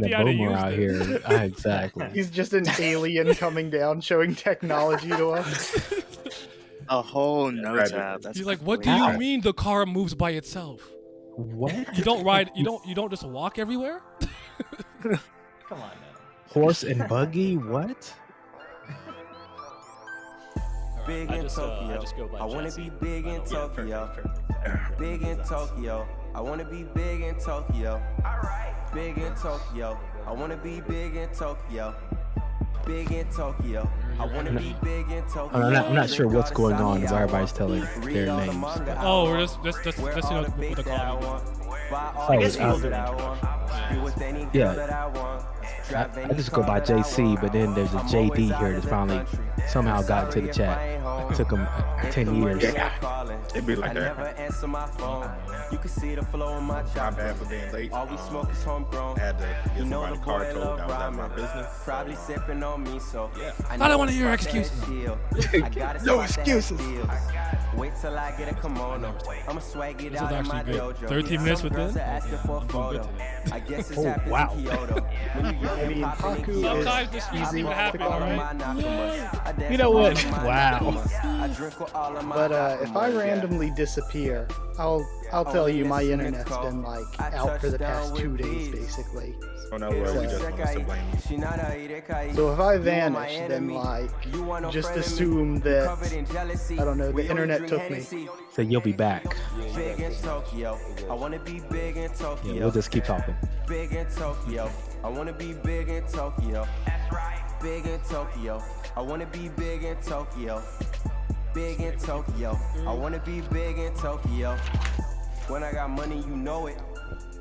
a idea how to boomer use out this. here. Exactly. He's just an alien coming down, showing technology to us. A whole no Right. tab. That's He's like, what do you How? mean the car moves by itself? What? You don't ride. You don't just walk everywhere. Come on now. Horse and buggy? What? Big in Tokyo. I wanna be big in Tokyo. Big in Tokyo. I wanna be big in Tokyo. Big in Tokyo. I wanna be big in Tokyo. Big in Tokyo. I wanna be big in Tokyo. I'm not sure what's going on because everybody's telling their names. Oh, we're just you know what the call. I guess people do that. Yeah. I just go by JC, but then there's a JD here that's finally somehow got into the chat. It took him 10 years. It'd be like that. You can see the flow in my My bad for being late. All we smoke is homegrown. I had to get You know somebody the car boy towed. love That was out of my rhyming. business. Probably sipping on me, so I don't want to hear excuses. No excuses. Wait till I get a kimono. I'ma swag it This out is in my actually good. dojo. 13 minutes Some within? girls are asking for a I'm doing good photo. today. I guess it's Oh, happening wow. in Kyoto. When you young I mean, and popping in Haku Kyoto. Sometimes this is needs easy to to happen, call alright? I dance You know with what? all of my Wow. Nakamas. I drink with all of my But if I Nakamas, yeah. randomly disappear, I'll tell you my internet's been like out for the past 2 days basically. So in other words, we just want us to blame you. So if I vanish, then like just assume that I don't know, the internet took me. So you'll be back. Big in Tokyo. I wanna be big in Tokyo. Yeah, we'll just keep talking. Big in Tokyo. I wanna be big in Tokyo. That's right. Big in Tokyo. I wanna be big in Tokyo. Big in Tokyo. I wanna be big in Tokyo. When I got money, you know it.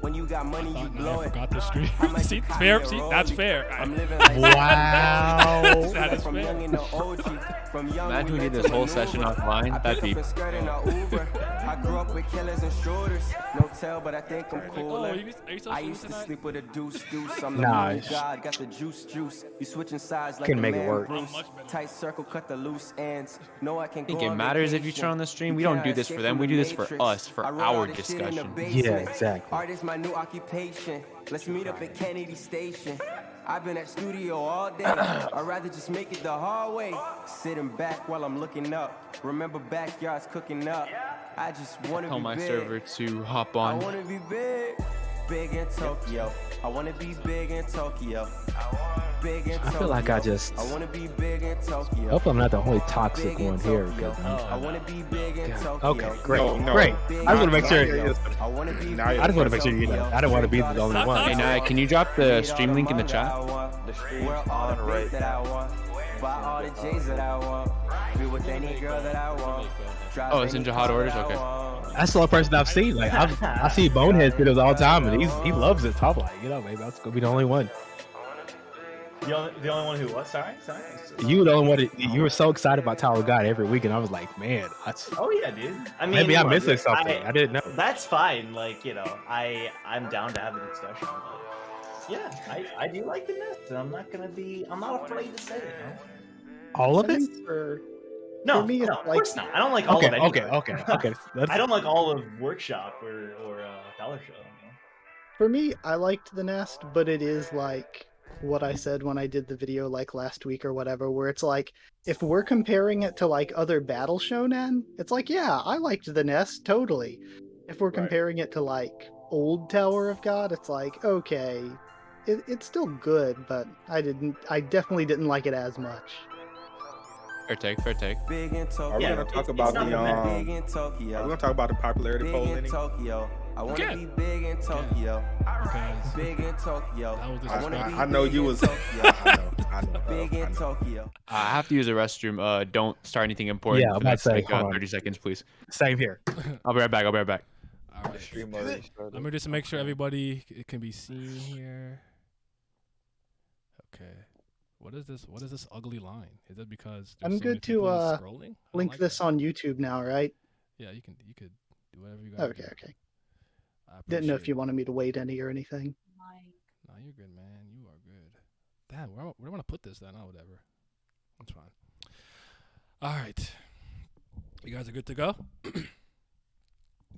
When you got money, you blow I it. forgot the stream. I'm like See, the fair. Kanye See, Road. that's fair. I'm living like Wow. That is from fair. young in the OG. From young Imagine we learned did to this whole maneuver. session offline. I That'd pick be. up a skirt in a Uber. I grew up with killers and shooters. No tell, but I think I'm Oh, cooler. are you still I shooting used to tonight? sleep with a deuce. I'm the Nah, moon it's- god, got the juice. You switching sides like Couldn't a make it man work. Bruce. Much better. Tight circle, cut the loose ends. No, I can I think go it on matters if you vacation. turn on the stream. You We don't cannot do this escape for them. from We the do this for matrix. us, for I wrote our all this shit in the discussion. basement. Yeah, exactly. Art is my new occupation. Let's meet up at Kennedy Station. I've been at studio all day. I'd rather just make it the hard way. Sitting back while I'm looking up. Remember backyards cooking up. I just wanna Tell be my big. server to hop I on. wanna be big. Big in Tokyo. I wanna be big in Tokyo. Big in Tokyo. I feel like I just- I wanna be big in Tokyo. I hope I'm not the only toxic Big in one here. Tokyo. 'Cause I wanna be big in Tokyo. Okay, great, No, great. Big I just want to make in sure. Tokyo. I wanna be Now big you're I just want to in make sure you know. Tokyo. I don't want to be the only one. Hey, Naya, can you drop the stream link in the chat? The stream's on right that I want. Buy all the J's that I want. Be with any girl that I want. Drive Oh, it's in any Jihad car orders? that I Okay. want. That's the only person I've seen. Like I see Bonehead videos all the time, and he loves it. So I'm like, maybe that's gonna be the only one. The only one who what? Sorry. You were the only one. You were so excited about Tower of God every week, and I was like, man, that's Oh yeah, dude. I mean, maybe I'm look, missing something. I didn't know. That's fine. Like, you know, I'm down to have a discussion. But yeah, I do like the Nets, and I'm not afraid to say it. Man. All of I it? think for No, me, it's no, of like- course not. I don't like all Okay, of it. okay. That's- I don't like all of Workshop or Dollar Show. You know? For me, I liked the Nest, but it is like what I said when I did the video like last week or whatever, where it's like, if we're comparing it to like other Battle Shonen, it's like, yeah, I liked the Nest, totally. If we're comparing it to like old Tower of God, it's like, okay, it's still good, but I definitely didn't like it as much. Fair take, fair take. Big in Tokyo. Are we gonna talk about not the bad. Big in Are Tokyo. we gonna talk about the popularity Big poll in any? Tokyo. I want to can. be big in Tokyo. Because Big in Tokyo. That was I want to be I know big you in was. Tokyo. I know. Big in Tokyo. I have to use the restroom. Don't start anything important Yeah, for I'm the about next to say, like, hold on. 30 seconds, please. Same here. I'll be right back. all right. Let Let me just make sure everybody can be seen here. Okay. What is this? What is this ugly line? Is it because I'm there's so good many to, people scrolling? I don't Link like this that. on YouTube now, right? Yeah, you could do whatever you got. Okay. Didn't know if you want. wanted me to wait any or anything. No, you're good, man. You are good. Damn, where do I want to put this then? Oh, whatever. That's fine. All right. You guys are good to go?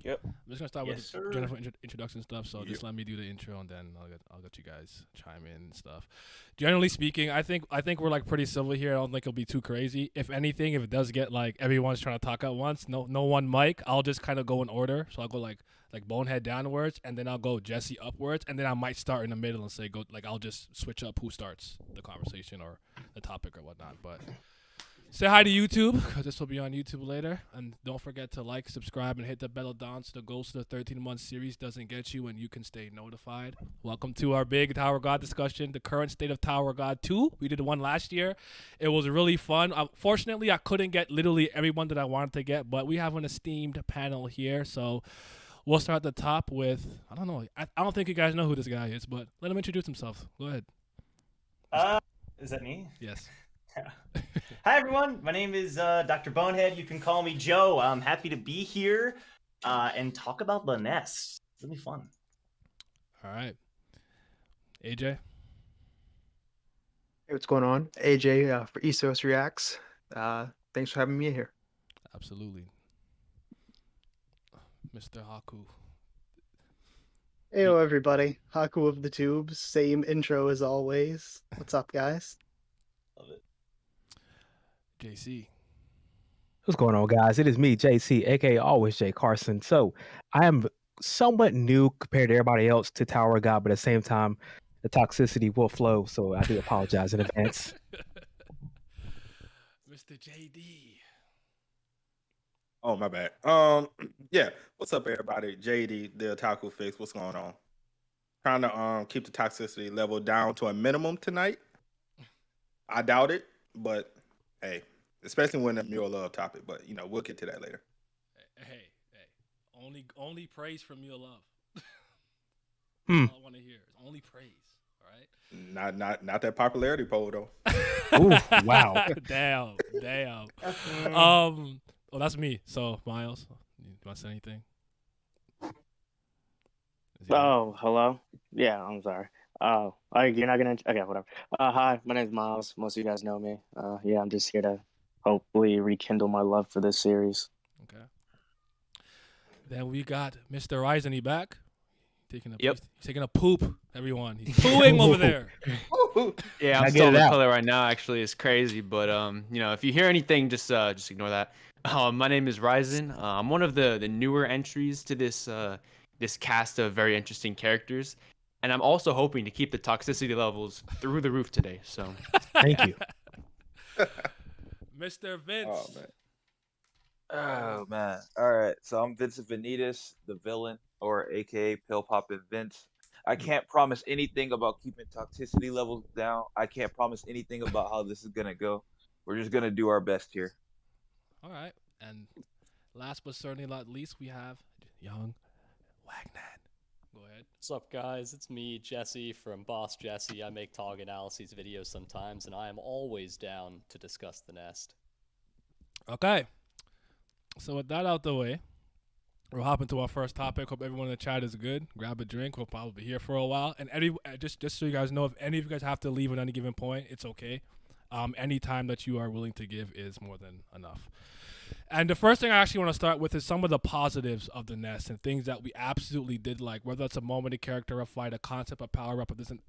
Yep. I'm just gonna start Yes, with sir. the general introduction stuff. So just Yep. let me do the intro, and then I'll get you guys chime in and stuff. Generally speaking, I think we're like pretty civil here. I don't think it'll be too crazy. If anything, if it does get like everyone's trying to talk at once, no one mic, I'll just kind of go in order. So I'll go like Bonehead downwards, and then I'll go Jesse upwards, and then I might start in the middle and say go like I'll just switch up who starts the conversation or the topic or whatnot. But say hi to YouTube, because this will be on YouTube later. And don't forget to like, subscribe, and hit the bell down so the Ghost of the 13-month series doesn't get you and you can stay notified. Welcome to our big Tower God discussion, the current state of Tower God 2. We did one last year. It was really fun. Fortunately, I couldn't get literally everyone that I wanted to get, but we have an esteemed panel here. So we'll start at the top with, I don't know. I don't think you guys know who this guy is, but let him introduce himself. Go ahead. Is that me? Yes. Hi everyone, my name is Dr. Bonehead. You can call me Joe. I'm happy to be here and talk about the Nest. It's gonna be fun. All right. AJ? Hey, what's going on? AJ for Esos Reacts. Thanks for having me here. Absolutely. Mr. Haku. Heyo, everybody. Haku of the Tubes. Same intro as always. What's up, guys? Love it. JC. What's going on, guys? It is me, JC, aka Always Jay Carson. So I am somewhat new compared to everybody else to Tower God, but at the same time, the toxicity will flow. So I do apologize in advance. Mr. JD. Oh, my bad. Yeah. What's up, everybody? JD, the Otaku Fix. What's going on? Trying to keep the toxicity level down to a minimum tonight. I doubt it, but hey, especially when the mural love topic. But we'll get to that later. Hey. Only praise from your love. Hmm. All I want to hear is only praise. All right. Not that popularity poll though. Ooh, wow. Damn. Oh, that's me. So Miles, you want to say anything? Oh, hello. Yeah, I'm sorry. Oh, you're not gonna. Okay, whatever. Hi, my name's Miles. Most of you guys know me. Yeah, I'm just here to hopefully rekindle my love for this series. Okay. Then we got Mr. Ryzen. He back. Taking a Yep. He's taking a poop. Everyone, he's pooing over there. Yeah, I'm Now still get in it the out. toilet right now. Actually, it's crazy, but if you hear anything, just ignore that. My name is Ryzen. I'm one of the newer entries to this this cast of very interesting characters, and I'm also hoping to keep the toxicity levels through the roof today. So Thank you. Mr. Vince. Oh man. Oh man. All right. So I'm Vincent Vanitas, the villain, or aka Pill Poppin' Vince. I can't promise anything about keeping toxicity levels down. I can't promise anything about how this is gonna go. We're just gonna do our best here. All right. And last but certainly not least, we have young Wagnan. Go ahead. What's up, guys? It's me, Jesse, from Boss Jesse. I make Tog analyses videos sometimes, and I am always down to discuss the Nest. Okay. So with that out the way, we'll hop into our first topic. Hope everyone in the chat is good. Grab a drink. We'll probably be here for a while. And just so you guys know, if any of you guys have to leave at any given point, it's okay. Any time that you are willing to give is more than enough. And the first thing I actually want to start with is some of the positives of the Nest and things that we absolutely did like, whether it's a moment, a character, a fight, a concept, a power up, it doesn't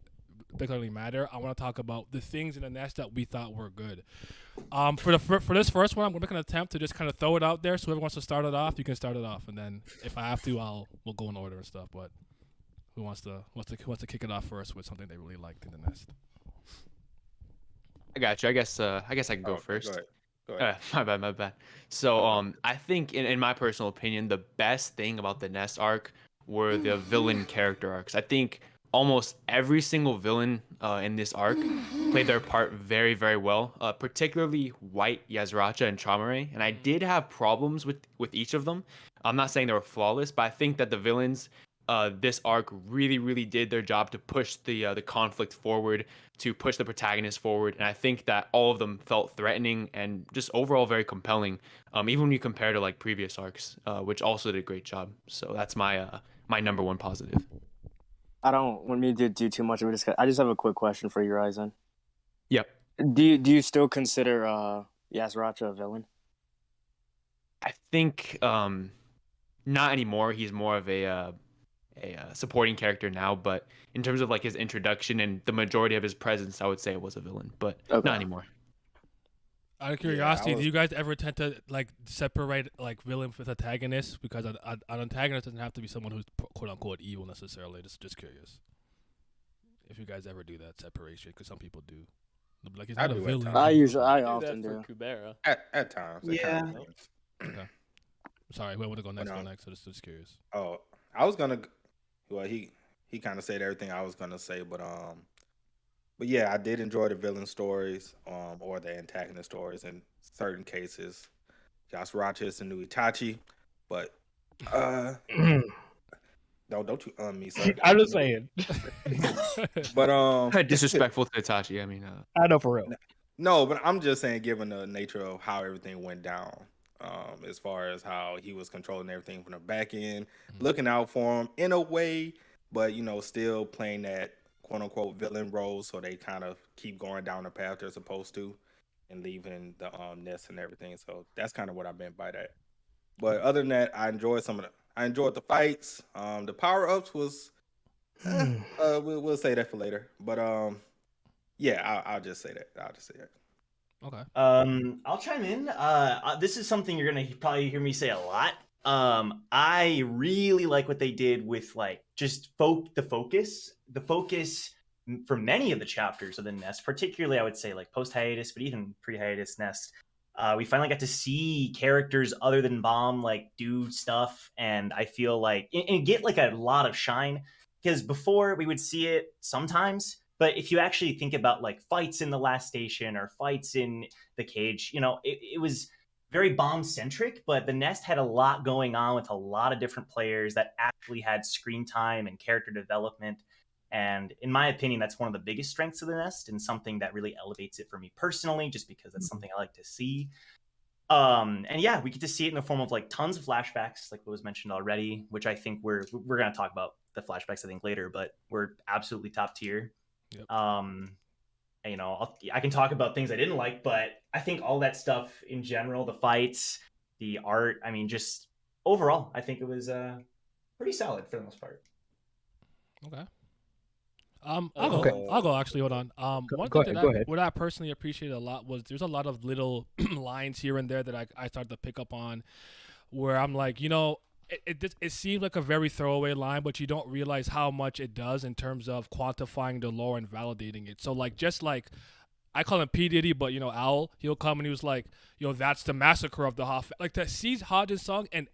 particularly matter. I want to talk about the things in the Nest that we thought were good. For this first one, I'm going to make an attempt to just kind of throw it out there. So whoever wants to start it off, you can start it off, and then if I have to, we'll go in order and stuff. But who wants to kick it off first with something they really liked in the Nest? I got you. I guess I can go first. Go ahead. My bad. So I think in my personal opinion, the best thing about the Nest arc were the villain character arcs. I think almost every single villain in this arc played their part very, very well, particularly White, Yazracha, and Chamare. And I did have problems with each of them. I'm not saying they were flawless, but I think that the villains this arc really did their job to push the conflict forward, to push the protagonist forward, and I think that all of them felt threatening and just overall very compelling, even when you compare to like previous arcs, which also did a great job. So that's my number one positive. I don't want me to do too much of it. I just have a quick question for you, Ryzen. Yep. Do you still consider Yazracha a villain? I think not anymore. He's more of a supporting character now. But in terms of like his introduction and the majority of his presence, I would say it was a villain, but not anymore. Out of curiosity, do you guys ever tend to like separate like villain with antagonist? Because an antagonist doesn't have to be someone who's quote unquote evil necessarily. Just curious if you guys ever do that separation, because some people do. Like he's not a villain. I often do. Kubera. At times. Yeah. Okay. Sorry, who I want to go next? So just curious. Oh, I was gonna. Well, he kind of said everything I was gonna say, but yeah, I did enjoy the villain stories, or the antagonist stories in certain cases. Josh Rochester and Itachi, but no, don't you me, sir. I'm just saying. But disrespectful to Itachi. I mean, I know for real. No, but I'm just saying, given the nature of how everything went down, as far as how he was controlling everything from the back end, looking out for him in a way, but still playing that quote unquote villain role, so they kind of keep going down the path they're supposed to, and leaving the nest and everything. So that's kind of what I meant by that. But other than that, I enjoyed the fights. The power ups was, we'll say that for later. But yeah, I'll just say that. Okay. I'll chime in. This is something you're gonna probably hear me say a lot. I really like what they did with like just the focus for many of the chapters of the Nest, particularly I would say like post hiatus, but even pre hiatus Nest. We finally got to see characters other than Bomb like do stuff, and I feel like and get like a lot of shine, because before we would see it sometimes. But if you actually think about like fights in the last station or fights in the cage, it was very Bomb centric, but the Nest had a lot going on with a lot of different players that actually had screen time and character development. And in my opinion, that's one of the biggest strengths of the Nest, and something that really elevates it for me personally, just because that's something I like to see. And yeah, we get to see it in the form of like tons of flashbacks, like what was mentioned already, which I think we're going to talk about the flashbacks I think later, but we're absolutely top tier. Yep. I can talk about things I didn't like, but I think all that stuff in general, the fights, the art, I mean, just overall, I think it was pretty solid for the most part. Okay. I'll go actually. Hold on. What I personally appreciated a lot was there's a lot of little lines here and there that I started to pick up on, where I'm like, it seems like a very throwaway line, but you don't realize how much it does in terms of quantifying the lore and validating it. So like, just like, I call him P. Diddy, but Owl, he'll come and he was like, that's the massacre of the Hoff. Like, to see Hodge's song and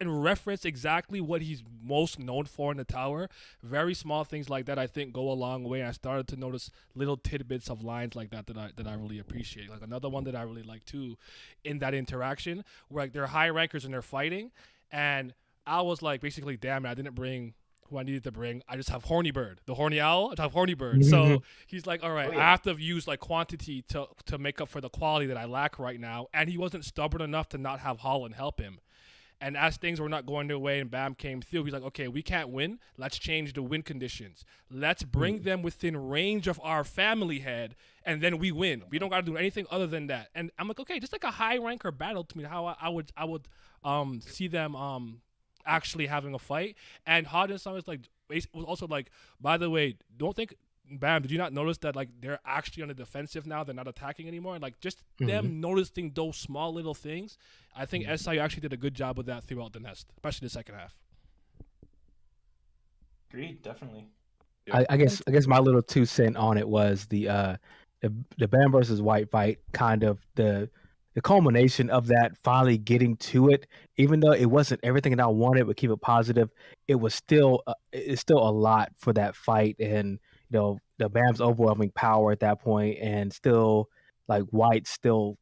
reference exactly what he's most known for in the tower. Very small things like that I think go a long way. And I started to notice little tidbits of lines like that I really appreciate. Like another one that I really like too, in that interaction, where like they're high rankers and they're fighting, and I was like, basically, damn it, I didn't bring who I needed to bring. I just have Horny Bird, the Horny Owl. I just have Horny Bird. So he's like, all right, I have to use like quantity to make up for the quality that I lack right now. And he wasn't stubborn enough to not have Holland help him. And as things were not going their way and Bam came through, he's like, okay, we can't win. Let's change the win conditions. Let's bring them within range of our family head, and then we win. We don't got to do anything other than that. And I'm like, okay, just like a high ranker battle to me, how I would see them actually having a fight. And Hodgins was like, was also like, by the way, don't think, Bam, did you not notice that like they're actually on the defensive now? They're not attacking anymore. And like just them noticing those small little things. I think SIU actually did a good job with that throughout the Nest, especially the second half. Agreed, definitely. I guess my little 2 cents on it was the Bam versus White fight, kind of the culmination of that, finally getting to it. Even though it wasn't everything that I wanted, but keep it positive, it was still it's still a lot for that fight. And the Bam's overwhelming power at that point, and still like White still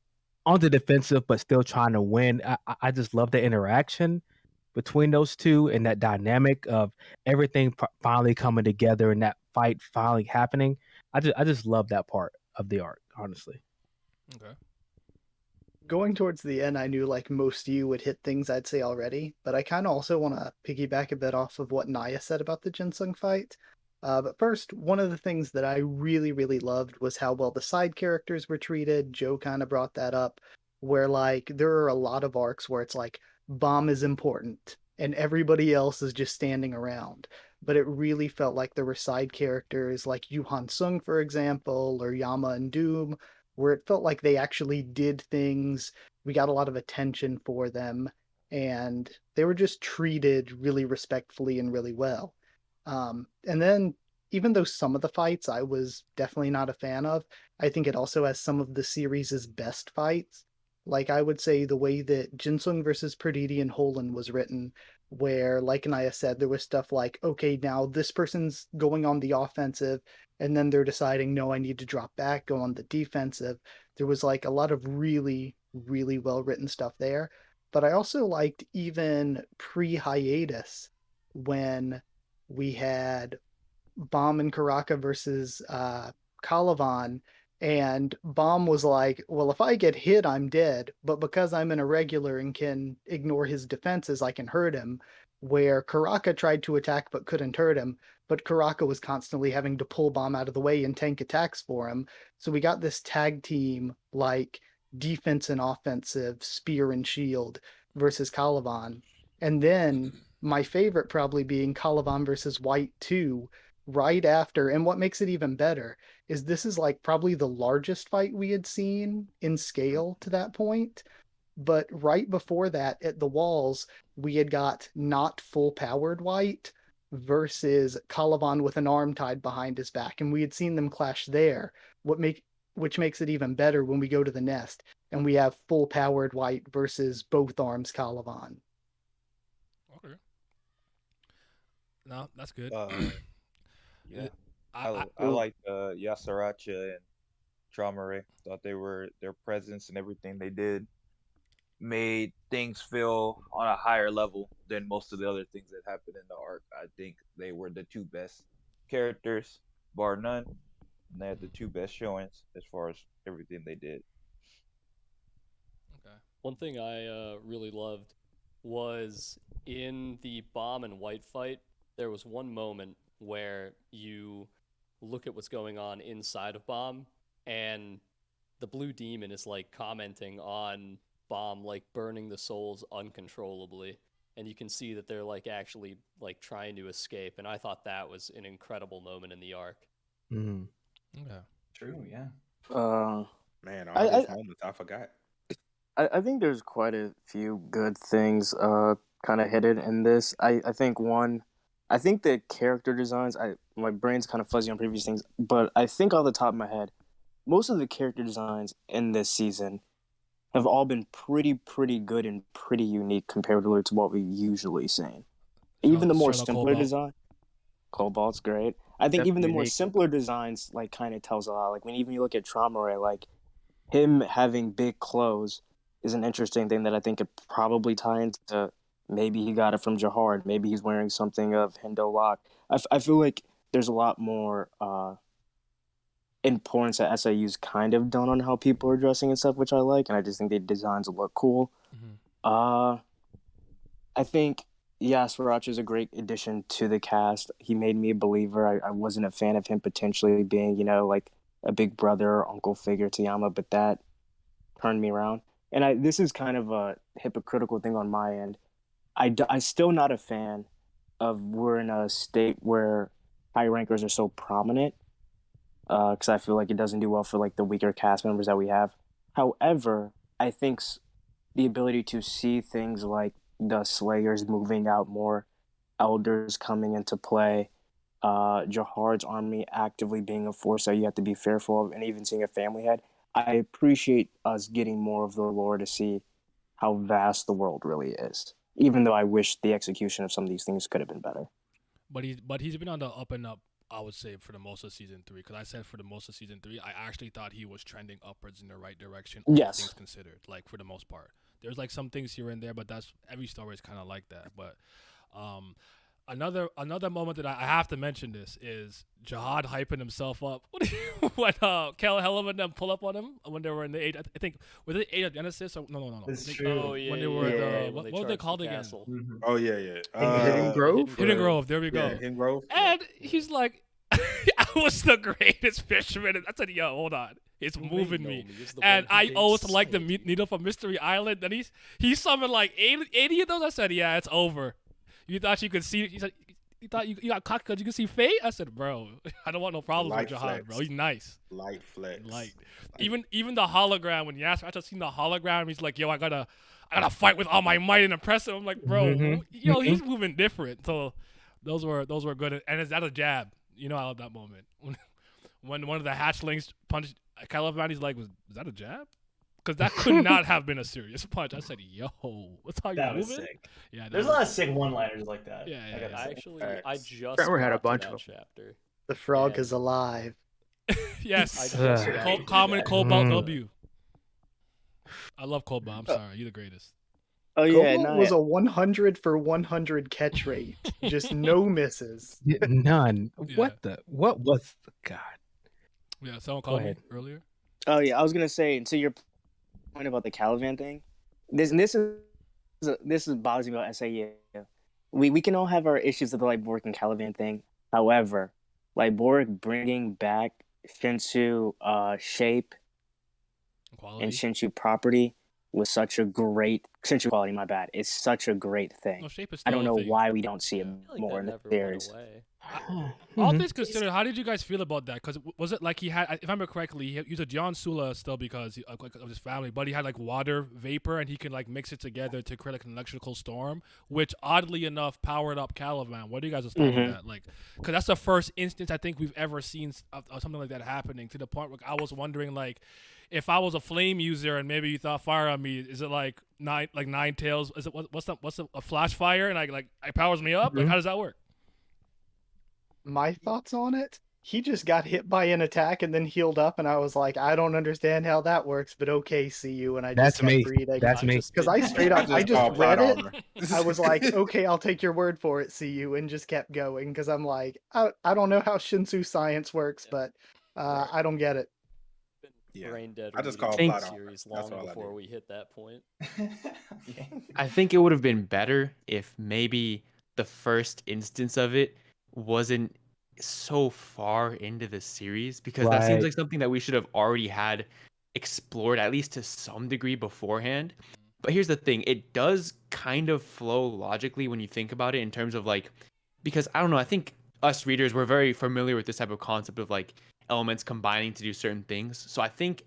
on the defensive, but still trying to win. I just love the interaction between those two, and that dynamic of everything finally coming together and that fight finally happening. I just love that part of the arc, honestly. Okay. Going towards the end, I knew like most of you would hit things I'd say already, but I kind of also want to piggyback a bit off of what Naya said about the Jinsung fight. But first, one of the things that I really, really loved was how well the side characters were treated. Joe kind of brought that up, where like there are a lot of arcs where it's like Bomb is important, and everybody else is just standing around. But it really felt like there were side characters like Yu Han Sung, for example, or Yama and Doom, where it felt like they actually did things. We got a lot of attention for them, and they were just treated really respectfully and really well. And then, even though some of the fights I was definitely not a fan of, I think it also has some of the series' best fights. Like, I would say the way that Jinsung versus Perditi and Holen was written, where, like Anaya said, there was stuff like, okay, now this person's going on the offensive, and then they're deciding, no, I need to drop back, go on the defensive. There was like a lot of really, really well written stuff there. But I also liked even pre hiatus when we had Bomb and Karaka versus Calavan, and Bomb was like, well, if I get hit, I'm dead, but because I'm an irregular and can ignore his defenses, I can hurt him. Where Karaka tried to attack but couldn't hurt him, but Karaka was constantly having to pull Bomb out of the way and tank attacks for him. So we got this tag team like defense and offensive, spear and shield versus Calavan. And then my favorite probably being Calavan versus White 2, right after. And what makes it even better is this is like probably the largest fight we had seen in scale to that point. But right before that, at the Walls, we had got not full powered White versus Calavan with an arm tied behind his back, and we had seen them clash there. Which makes it even better when we go to the Nest and we have full powered White versus both arms Calavan. Okay. No, that's good. Yeah, I like Yasaracha and Traumare. Thought their presence and everything they did made things feel on a higher level than most of the other things that happened in the arc. I think they were the two best characters, bar none. And they had the two best showings as far as everything they did. Okay. One thing I really loved was in the Bomb and White fight, there was one moment where you look at what's going on inside of Bomb, and the Blue Demon is like commenting on Bomb like burning the souls uncontrollably, and you can see that they're like actually like trying to escape, and I thought that was an incredible moment in the arc. Mm. Yeah. True, yeah. Man, all these moments I forgot. I think there's quite a few good things kind of hidden in this. I think the character designs, my brain's kind of fuzzy on previous things, but I think off the top of my head, most of the character designs in this season have all been pretty good and pretty unique comparatively to what we usually see. Even the more simpler design, Cobalt's great. I think even the more simpler designs like kind of tells a lot. Like when even you look at Traumare, like him having big clothes is an interesting thing that I think could probably tie into maybe he got it from Jahard. Maybe he's wearing something of Hendo Lock. I feel like there's a lot more importance that SIU's kind of done on how people are dressing and stuff, which I like, and I just think the designs look cool. I think Yasaracha is a great addition to the cast. He made me a believer. I wasn't a fan of him potentially being, like a big brother or uncle figure to Yama, but that turned me around. And this is kind of a hypocritical thing on my end. I'm still not a fan of we're in a state where high rankers are so prominent, because I feel like it doesn't do well for like the weaker cast members that we have. However, I think the ability to see things like the Slayers moving out more, Elders coming into play, Jahard's army actively being a force that you have to be fearful of, and even seeing a family head. I appreciate us getting more of the lore to see how vast the world really is, even though I wish the execution of some of these things could have been better. But he's been on the up and up, I would say, for the most of season 3. Because I said for the most of season 3, I actually thought he was trending upwards in the right direction. All things considered, like for the most part. There's like some things here and there, but that's every story is kind of like that. But another moment that I have to mention this is Jahad hyping himself up when Kel Hellam and them pull up on him when they were in the Age. I think was it Age of Genesis? Or, no. That's true. Oh yeah. When they were what were they called again? Mm-hmm. Oh yeah. Hidden Grove. Hidden Grove. There we go. Yeah, Hidden Grove. And he's like, I was the greatest fisherman. I said, yo, hold on. It's moving me. And I also like the needle from Mystery Island. And he summoned like 80 of those. I said, yeah, it's over. You thought you could see? He said, you thought you got cocky because you could see Fate? I said, bro, I don't want no problems Light with Jihad, flex. bro. He's nice. Light flex. Light. Even the hologram, when Yasser, I just seen the hologram, he's like, yo, I gotta fight with all my might and impress him. I'm like, bro, he's moving different. So those were good. And is that a jab? You know, I love that moment when one of the hatchlings punched Caliban. He's like, was that a jab? Because that could not have been a serious punch. I said, yo, what's how you That moving? was sick. Yeah, There's a lot of sick one-liners like that. Yeah. I just Trevor had a got to bunch that of 'em. chapter. The frog Yeah. is alive. Yes. I Common Cobalt W. I love Cobalt. I'm sorry. You're the greatest. Oh yeah, Cobalt was a 100 for 100 catch rate. Just no misses. None. Yeah. What was God? Yeah, someone Go called me ahead. earlier. Oh yeah, I was gonna say to your point about the Caliban thing. This bothers me about SAU. We can all have our issues with the Borg and Caliban thing. However, Borg bringing back Shinsu shape Quality. and Shinsu property was such a great Shinsu quality. My bad. It's such a great thing. No, shape is I still don't a know thing. why we don't see it I feel like more that in the never went series. away. All things considered, how did you guys feel about that? Because was it like he had, if I remember correctly, he used a John Sula still because of his family, but he had water vapor and he can mix it together to create an electrical storm, which oddly enough powered up Caliban. What do you guys think of that? Because that's the first instance I think we've ever seen of something like that happening, to the point where I was wondering if I was a flame user and maybe you thought fire on me, is it nine tails? Is it what's a flash fire and it powers me up? How does that work? My thoughts on it? He just got hit by an attack and then healed up, and I was like, I don't understand how that works, but okay, see you. And I just kept reading. That's me. Because I straight up, I just called read plot it. armor. I was like, okay, I'll take your word for it, see you, and just kept going. Because I'm like, I don't know how Shinsu science works, but I don't get it. Yeah. Brain dead. I just reading call the plot armor. series That's long all I before do. we hit that point. I think it would have been better if maybe the first instance of it wasn't so far into the series, because that seems Right. like something that we should have already had explored at least to some degree beforehand. But here's the thing, it does kind of flow logically when you think about it, in terms of because I don't know, I think us readers, we're very familiar with this type of concept of elements combining to do certain things. So I think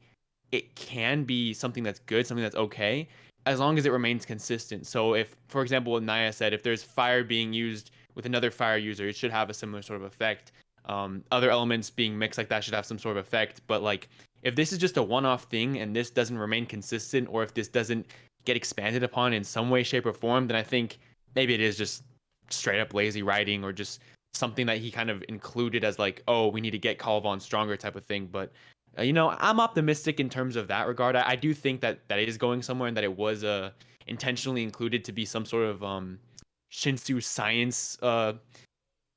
it can be something that's good, something that's okay, as long as it remains consistent. So if, for example, what Naya said, if there's fire being used with another fire user, it should have a similar sort of effect. Other elements being mixed like that should have some sort of effect. But if this is just a one-off thing and this doesn't remain consistent, or if this doesn't get expanded upon in some way, shape, or form, then I think maybe it is just straight up lazy writing, or just something that he kind of included as oh, we need to get Caliban stronger type of thing. But I'm optimistic in terms of that regard. I do think that is going somewhere, and that it was intentionally included to be some sort of Shinsu science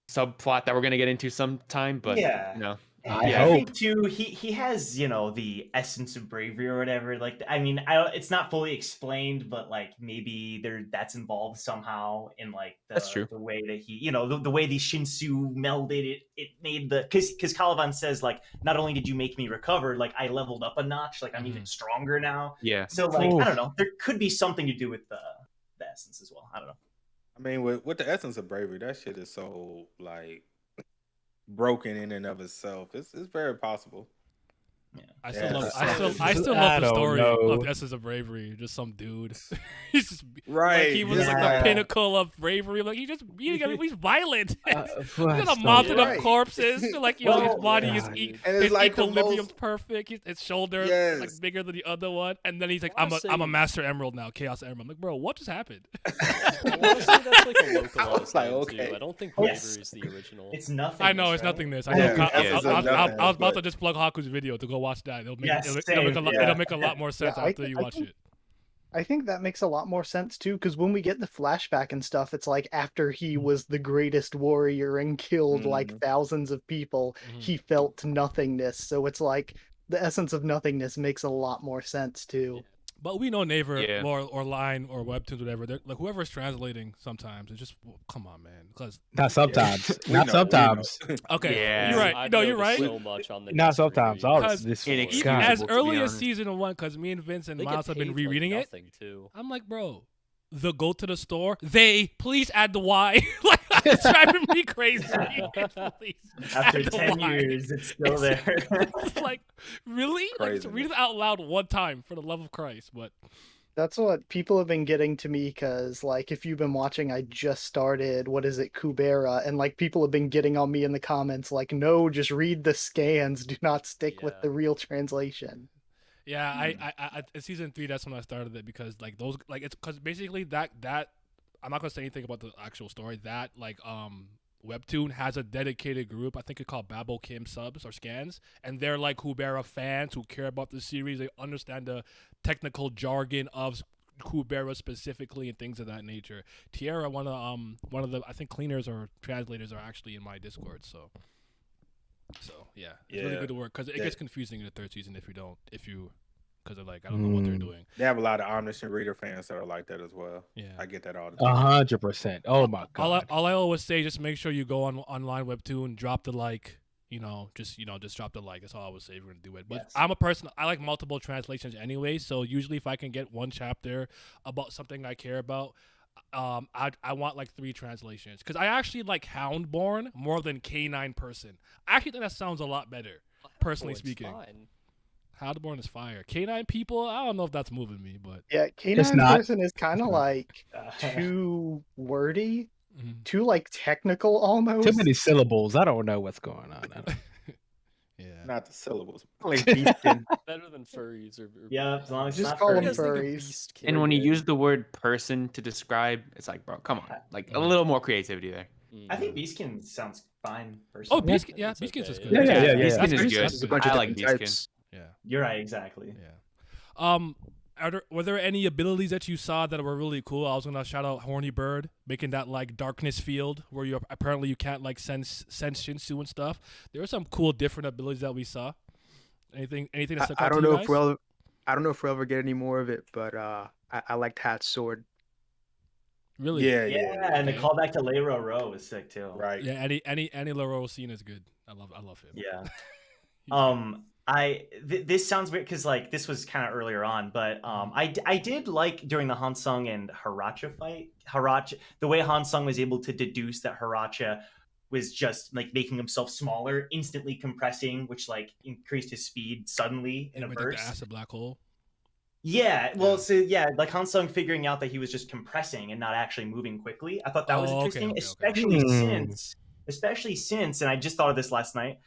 subplot that we're gonna get into sometime. But Yeah. I think too, he has the essence of bravery or whatever. It's not fully explained, but maybe that's involved somehow in That's true. the way that he, the way these Shinsu melded it made because Caliban says not only did you make me recover, I leveled up a notch, I'm even stronger now. Yeah. So I don't know, there could be something to do with the essence as well. I don't know. I mean, with the essence of bravery, that shit is so broken in and of itself. It's very possible. Yeah. I still love the story of the essence of bravery. Just some dude. He's just right. He was the pinnacle of bravery. He's violent. He's got a mountain of corpses. His body is his equilibrium's perfect. His shoulder is bigger than the other one. And then he's like, I'm a master emerald now, chaos emerald. I'm like, bro, what just happened? I want to say that's a localized thing too. I don't think bravery is the original. It's nothing. I know it's nothingness. I know. I was about to just plug Haku's video to go watch that. It'll make a lot more sense after you watch it. I think that makes a lot more sense too, because when we get the flashback and stuff, it's after he was the greatest warrior and killed thousands of people, he felt nothingness. So it's the essence of nothingness makes a lot more sense too. But we know Naver or Line or Webtoons, whatever. They're whoever's translating sometimes. It's just come on, man. Because not sometimes. Not sometimes. Okay, you're right. No, you're right. So much on the not sometimes. As early as season 1, because me and Vince and Miles have been rereading it. Too. I'm like, bro, the go to the store. They please add the Y. Like it's driving me crazy. Please After add the 10 Y. years, it's still there. It's like really? Like, just Crazy. read it out loud one time for the love of Christ. But That's what people have been getting to me because, like, if you've been watching, I just started, what is it, Kubera, and, like, people have been getting on me in the comments, like, no, just read the scans, do not stick with the real translation. yeah, I in season 3, that's when I started it because like those like it's because basically that I'm not gonna say anything about the actual story. That like Webtoon has a dedicated group. I think it's called Babel Kim subs or scans, and they're like Kubera fans who care about the series. They understand the technical jargon of Kubera specifically and things of that nature. Tierra, one of the I think cleaners or translators are actually in my Discord. So yeah, it's really good to work because it gets confusing in the 3rd season if you because they're like I don't know what they're doing. They have a lot of Omniscient Reader fans that are like that as well. Yeah, I get that all the time. 100%. Oh my god. All I always say, just make sure you go on online Webtoon, drop the like, just drop the like. That's all I would say if we're gonna do it. But I'm a person, I like multiple translations anyway. So usually if I can get one chapter about something I care about, I want like 3 translations because I actually like Houndborn more than K9 Person. I actually think that sounds a lot better, personally speaking. Fine. Houndborn is fire. K9 people, I don't know if that's moving me, but Yeah, K9 Person is kind of like too wordy, too like technical almost. Too many syllables. I don't know what's going on. Not the syllables. Better than furries or yeah, as long as just it's call not them furries. furries. And when you use the word person to describe, it's like, bro, come on. Like a little more creativity there. I think Beastkin sounds fine. Personally. Oh, Beastkin, yeah, Beastkin is good. Yeah. Beastkin is That's good. I like Beastkin. Yeah, you're right, exactly. Yeah. Were there any abilities that you saw that were really cool? I was gonna shout out Horny Bird, making that like darkness field where you apparently you can't like sense Shinsu and stuff. There were some cool different abilities that we saw. Anything that stuck out I to don't you know guys? if we'll ever get any more of it, but I liked Hat's sword. Really? Yeah, and the callback to Leiro Ro was sick too. Right. Yeah, any Leroy scene is good. I love him. Yeah. This sounds weird because like this was kind of earlier on, but I did like during the Hansung and Haracha fight. The way Hansung was able to deduce that Haracha was just like making himself smaller, instantly compressing, which like increased his speed suddenly in a burst. The acid black hole. Yeah, well, so yeah, like Hansung figuring out that he was just compressing and not actually moving quickly. I thought that was interesting, especially since, and I just thought of this last night.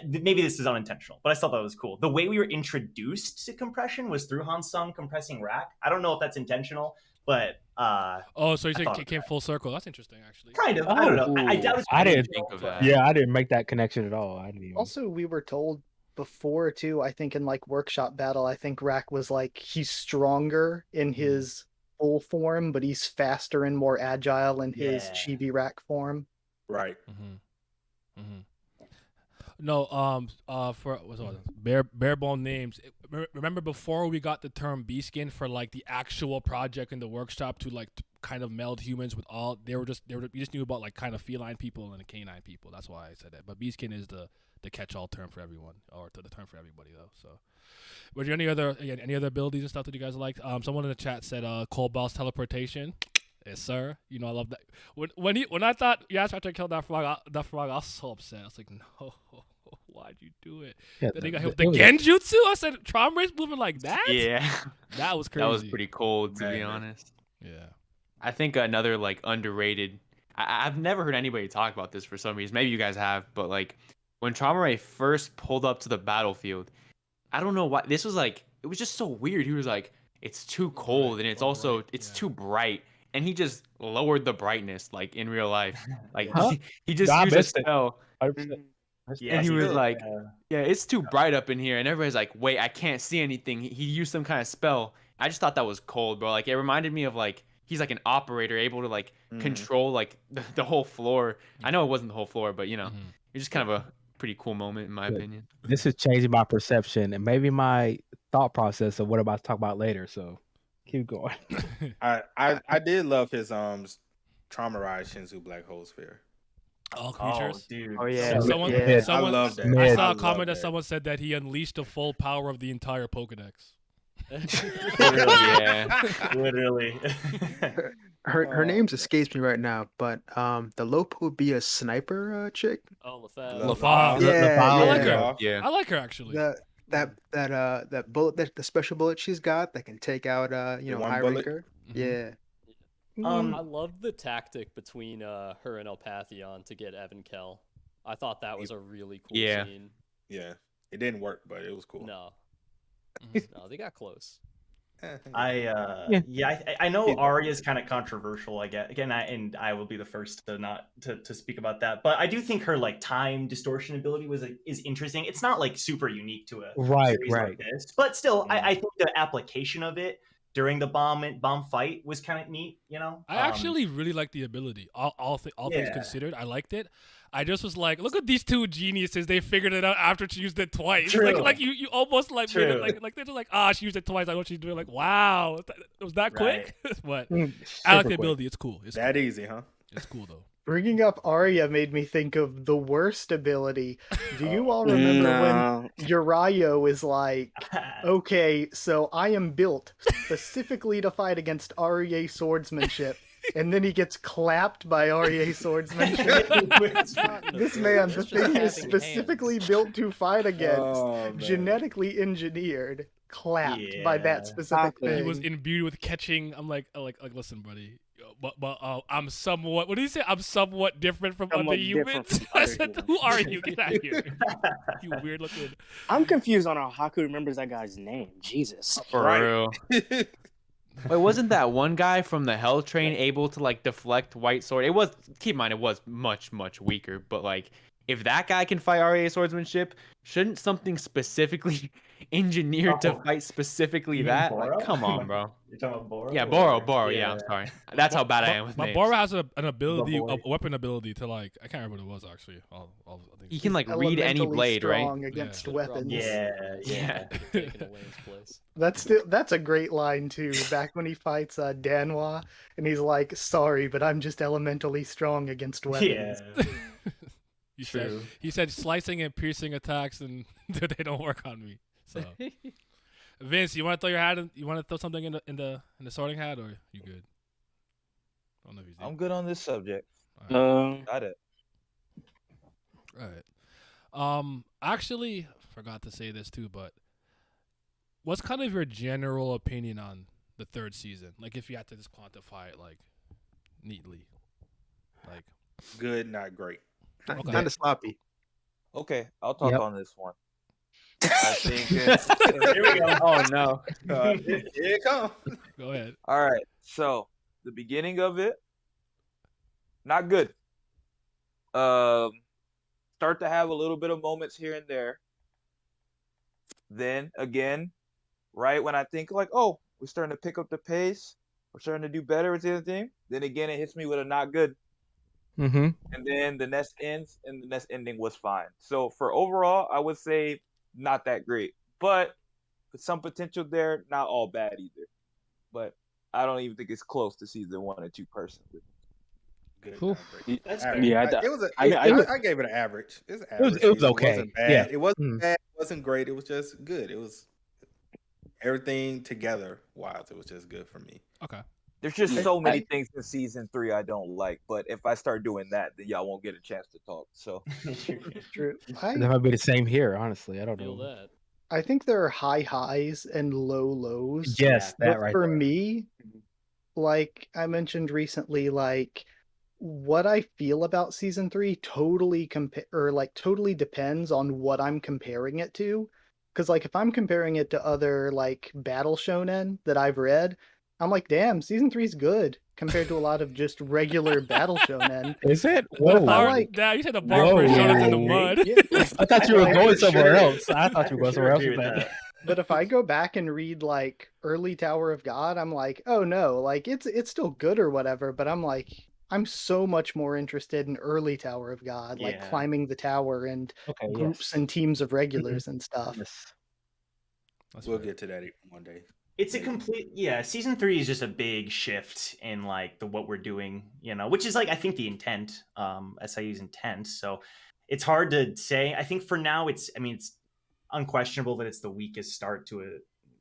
Maybe this is unintentional, but I still thought it was cool. The way we were introduced to compression was through Hansung compressing Rack. I don't know if that's intentional, but so you think it came full circle? That's interesting, actually. Kind of. I don't know. I doubt it's. I didn't think of that. Yeah, I didn't make that connection at all. I didn't even. Also, we were told before too, I think in like workshop battle, I think Rack was like he's stronger in his full form, but he's faster and more agile in his Chibi Rack form. Right. No, for what's all barebone names. Remember before we got the term Beaskin for like the actual project in the workshop to like kind of meld humans with all. You just knew about like kind of feline people and the canine people. That's why I said that. But Beaskin is the catch-all term for everyone, or the term for everybody though. So, were there any other abilities and stuff that you guys liked? Someone in the chat said Cobalt's teleportation. Yes, sir. You know I love that. When I thought you asked after I killed that frog, I was so upset. I was like, no, why'd you do it? Yeah, then he got hit with the Genjutsu. I said, Trauma Race moving like that? Yeah. That was crazy. That was pretty cold, to be honest. Yeah. I think another like underrated. I've never heard anybody talk about this for some reason. Maybe you guys have, but like when Trauma Ray first pulled up to the battlefield, I don't know why. This was like it was just so weird. He was like, it's too cold and it's also too bright. And he just lowered the brightness, like in real life. Like he just used a spell. Yeah, and he was like, yeah, it's too bright up in here. And everybody's like, wait, I can't see anything. He used some kind of spell. I just thought that was cold, bro. Like it reminded me of like he's like an operator able to like control like the whole floor. I know it wasn't the whole floor, but you know, it's just kind of a pretty cool moment in my opinion. This is changing my perception and maybe my thought process of what I'm about to talk about later. So keep going. I did love his Trauma Ride Shinzu Black Hole Sphere. All creatures. Oh, dude. Oh yeah. Someone, I love that. I saw a comment that someone said that he unleashed the full power of the entire Pokedex. Literally, Yeah. literally. Her name's escapes me right now, but the Lopobia sniper chick. Oh, LaFave. LaFave. Yeah, I like yeah. her. Yeah. I like her actually. That bullet, the special bullet she's got that can take out one high bullet? ranker. Mm-hmm. Yeah. I love the tactic between her and Elpathion to get Evan Kell. I thought that was a really cool Yeah. scene. Yeah, it didn't work, but it was cool. No, no, they got close. I know Arya is kind of controversial. I get again, I will be the first to not to speak about that. But I do think her like time distortion ability is interesting. It's not like super unique to a series like this, but still, I think the application of it during the bomb fight was kind of neat. You know, I actually really like the ability. All things considered, I liked it. I just was like, look at these two geniuses. They figured it out after she used it twice. True. Like you almost like made it like they're just like, she used it twice. I know what she's doing. Like, wow, was that quick? But I like the ability. It's cool. It's that cool. easy, huh? It's cool though. Bringing up Arya made me think of the worst ability. Do you all remember when Uriah is like, okay, so I am built specifically to fight against REA swordsmanship, and then he gets clapped by REA swordsmanship? This man, the thing he is specifically built to fight against, genetically engineered, clapped by that specific thing. He was imbued with catching. I'm like, listen, buddy. But I'm somewhat. What did he say? I'm somewhat different from other humans. I said, who are you? Get out of here. You weird looking. I'm confused on how Haku remembers that guy's name. Jesus. For real. Wait, wasn't that one guy from the Hell Train able to like deflect White Sword? It was. Keep in mind, it was much weaker. But like, if that guy can fight REA swordsmanship, shouldn't something specifically engineered to fight specifically that? Like, come on, bro. You're talking about Boro? Yeah, Boro. Yeah, I'm sorry. That's how bad I am with names. Boro has an ability, a weapon ability to like. I can't remember what it was actually. I think he can like read any blade, right? Against weapons. Yeah. That's a great line too. Back when he fights Danwa, and he's like, "Sorry, but I'm just elementally strong against weapons." Yeah. He said slicing and piercing attacks, and they don't work on me. So, Vince, you want to throw your hat? You want to throw something in the sorting hat, or you good? I don't know if I'm good on this subject. Got it. All right. Actually, forgot to say this too, but what's kind of your general opinion on the third season? Like, if you had to just quantify it, like, neatly, like, good, not great. Kind of sloppy. Okay, I'll talk on this one. I think here we go. Oh no. Here it comes. Go ahead. All right. So the beginning of it, not good. Start to have a little bit of moments here and there. Then again, right when I think like, oh, we're starting to pick up the pace, we're starting to do better with the other thing. Then again, it hits me with a not good. Mm-hmm. And then the nest ends, and the nest ending was fine. So for overall, I would say not that great, but with some potential there, not all bad either. But I don't even think it's close to season 1 or 2 personally. Good. Cool. That's I gave it an average. It was okay. It wasn't bad. Yeah. It wasn't bad. It wasn't great. It was just good. It was everything together. Wow, it was just good for me. Okay. There's just so many things in season 3 I don't like, but if I start doing that, then y'all won't get a chance to talk. So True. That might be the same here. Honestly, I don't Feel know. that. I think there are high highs and low lows. Yes, that But right for there. me, like I mentioned recently, like what I feel about season 3 totally totally depends on what I'm comparing it to. Because like if I'm comparing it to other like battle shonen that I've read, I'm like, damn, season 3 is good compared to a lot of just regular battle shonen. Is it? But Whoa. you said the bar for showed in the mud. I thought you were I going for somewhere sure- else. I thought you were going for somewhere else agree with with that. But if I go back and read like early Tower of God, I'm like, oh no, like it's still good or whatever, but I'm like, I'm so much more interested in early Tower of God, like Yeah. climbing the tower and Okay, groups and teams of regulars and stuff. Yes. We'll get to that one day. It's a complete season 3 is just a big shift in like what we're doing, which is like I think the intent, SIU's intent. So it's hard to say. I think for now it's unquestionable that it's the weakest start to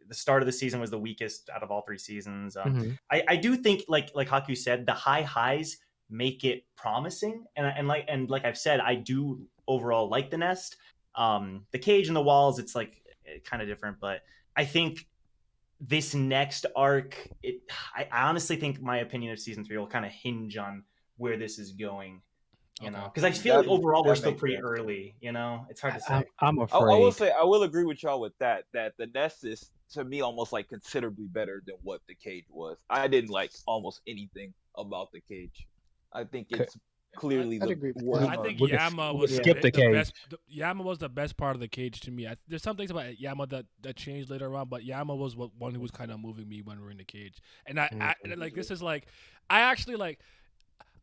the start of the season was the weakest out of all 3 seasons. Mhm. I do think like Haku said, the high highs make it promising, and like I've said, I do overall like the nest. The cage and the walls, it's like kind of different, but I think this next arc, I honestly think my opinion of season 3 will kind of hinge on where this is going. You know, because I feel like overall we're still pretty early. You know, it's hard to say. I'm I will afraid. say I will agree with y'all with that the nest is to me almost like considerably better than what the cage was. I didn't like almost anything about the cage. I think it's clearly I'd the agree with worst. I think We can- Yama we was can skip the cage. best. Yama was the best part of the cage to me. There's some things about Yama that changed later on, but Yama was one who was kind of moving me when we were in the cage. And I like this is like I actually like.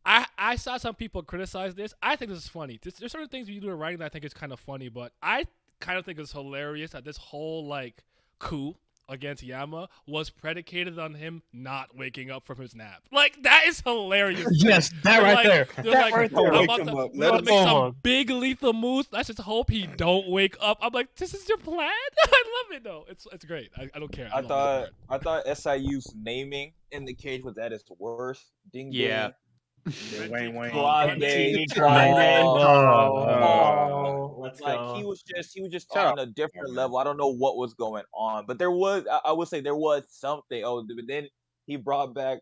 I saw some people criticize this. I think this is funny. There's certain things you do in writing that I think is kind of funny, but I kind of think it's hilarious that this whole like coup against Yama was predicated on him not waking up from his nap. Like that is hilarious. Yes, that right there. They're That like, right there. I'm Wake about him to, up. we're Let about him to make go some on. big lethal moves. Let's just hope he don't wake up. I'm like, this is your plan? I love it though. It's great. I don't care. I love that thought SIU's naming in the cage was at its worst. Ding Yeah. ding. Wayne. Grande, Let's like go. he was just on a different level. I don't know what was going on, but there was I would say there was something. Oh, but then he brought back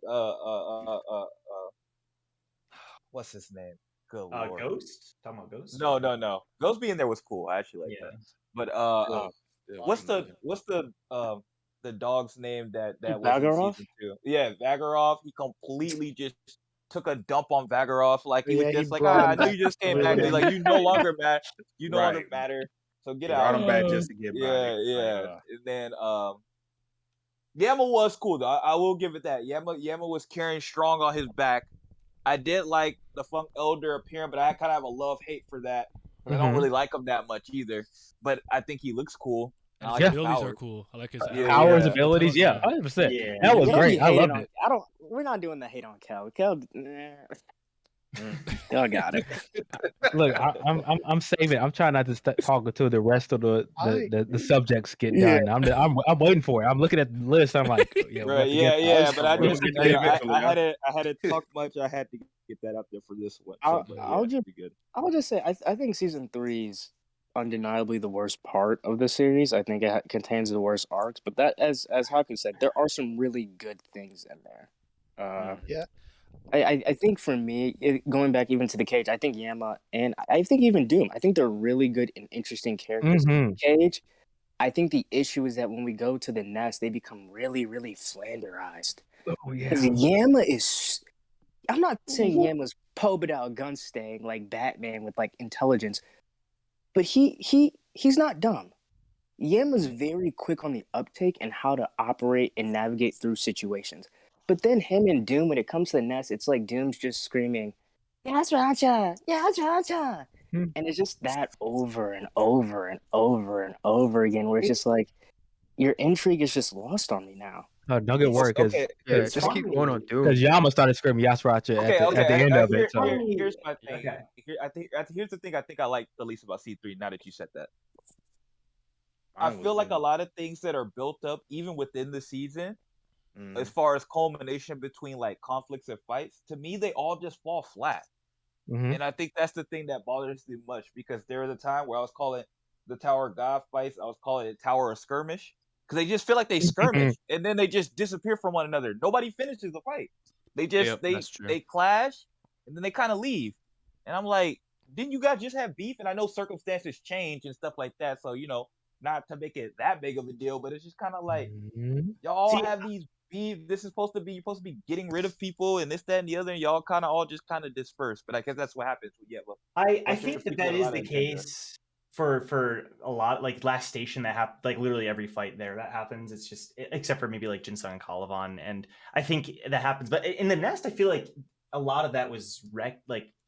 what's his name? Good lord. Ghost? Talking about Ghost? No. Ghost being there was cool. I actually like that. But what's the dog's name that was in Vagarov? season 2? Yeah, Vagarov. He completely just took a dump on Vagarov. Like he was Yeah, he just like, brought I him know back you just came really back. He's good. like, you no longer matter. You no longer Right. matter. So get He out. brought him back just to get by. Yeah. And then Yama was cool though. I will give it that. Yama was carrying strong on his back. I did like the Funk Elder appearing, but I kind of have a love-hate for that. I don't really like him that much either. But I think he looks cool. And I his like his abilities powers. are cool. I like his Powers, abilities, yeah, 100%. Yeah. That was Don't great. be I hating loved on- it. I don't. We're not doing the hate on Kel. Kel, y'all got it. Look, I'm saving. I'm trying not to talk until the rest of the subjects get Yeah. done. I'm waiting for it. I'm looking at the list. I'm like, yeah, we Right, have to get yeah, that. but I just, We'll get you there know, eventually, I hadn't talked much. I had to get that up there for this one. So, but I'll yeah, just be good. I'll just say I think season 3 is undeniably the worst part of the series. I think it contains the worst arcs, but that as Haku said, there are some really good things in there. Yeah. I think for me, going back even to the cage, I think Yama and I think even Doom, I think they're really good and interesting characters in the cage. I think the issue is that when we go to the nest, they become really, really flanderized. Oh yeah. Because Yama is, I'm not saying Yama's Pobedal Gunstang like Batman with like intelligence, but he's not dumb. Yama's very quick on the uptake and how to operate and navigate through situations. But then him and Doom, when it comes to the nest, it's like Doom's just screaming, "Yes, Racha! Yes, Racha!" And it's just that over and over and over and over again, where it's just like, your intrigue is just lost on me now. Don't get worried because Yeah, just keep going on Doom. because Yama started screaming Yasracha at the end of it. So Here's my thing. Here's the thing I think I like the least about C3 now that you said that. I feel like a lot of things that are built up, even within the season, as far as culmination between like conflicts and fights, to me, they all just fall flat. And I think that's the thing that bothers me much, because there was a time where I was calling the Tower of God fights, I was calling it Tower of Skirmish, because they just feel like they skirmish and then they just disappear from one another. Nobody finishes the fight. They just they clash and then they kind of leave. And I'm like, didn't you guys just have beef? And I know circumstances change and stuff like that, so you know, not to make it that big of a deal, but it's just kind of like y'all have these beef. This is supposed to be, you're supposed to be getting rid of people and this, that, and the other, and y'all kind of all just kind of disperse. But I guess that's what happens. Yeah, well, I think that is the case for a lot, like Last Station, that happened, like literally every fight there that happens. It's just, except for maybe like Jinsung and Calavan, and I think that happens. But in the Nest, I feel like a lot of that was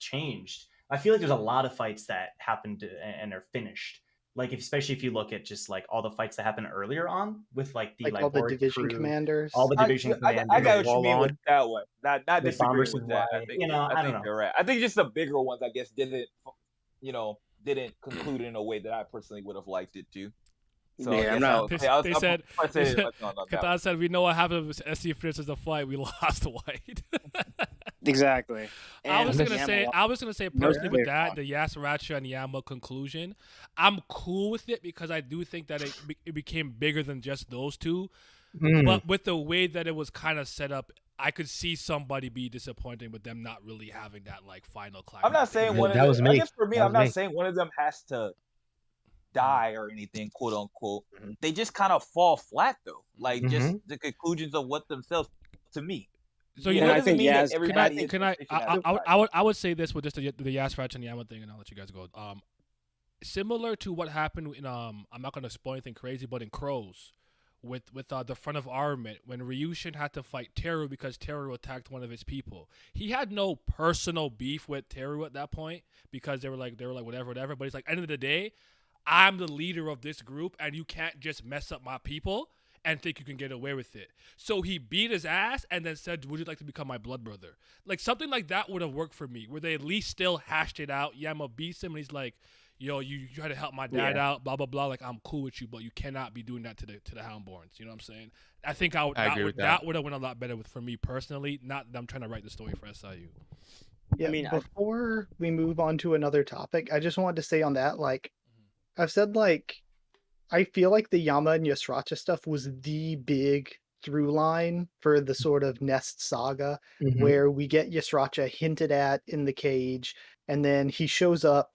changed. I feel like there's a lot of fights that happened and are finished. Like, especially if you look at just like all the fights that happened earlier on with like the all the division commanders, all the division commanders. I got what you mean with that one. Not The disagreeing Bombers with that. I think, you know, I don't know. you're right. I think just the bigger ones, I guess, didn't conclude in a way that I personally would have liked it to. So Yeah, yes, I'm not. They said, I'll they say said, on that one. Katan said, we know what happened with SC finishes the fight. We lost White. Exactly. I was And gonna Yama say, lost I was gonna say no personally with clear that, fight. the Yasuracha and Yama conclusion, I'm cool with it because I do think that it became bigger than just those two. But with the way that it was kind of set up, I could see somebody be disappointed with them not really having that like final climax. I'm not saying one of That them. was I me. guess for me, That I'm was me. not saying one of them has to die or anything, quote unquote. They just kind of fall flat though. Like just the conclusions of what themselves to me. So Yeah, you that doesn't mean that everybody. I would say this with just the Yasuracha and Yama thing, and I'll let you guys go. Similar to what happened in I'm not gonna spoil anything crazy, but in Crows, with the front of armament when Ryushin had to fight Teru because Teru attacked one of his people. He had no personal beef with Teru at that point because they were like whatever. But he's like, end of the day, I'm the leader of this group, and you can't just mess up my people and think you can get away with it. So he beat his ass and then said, would you like to become my blood brother? Like, something like that would have worked for me, where they at least still hashed it out. Yama beats him, and he's like, yo, you try to help my dad out, blah, blah, blah. Like, I'm cool with you, but you cannot be doing that to the Houndborns. You know what I'm saying? I think that would have went a lot better for me personally, not that I'm trying to write the story for SIU. Yeah, before we move on to another topic, I just wanted to say on that, like, I've said, like, I feel like the Yama and Yasuracha stuff was the big through line for the sort of Nest saga, where we get Yasuracha hinted at in the cage, and then he shows up,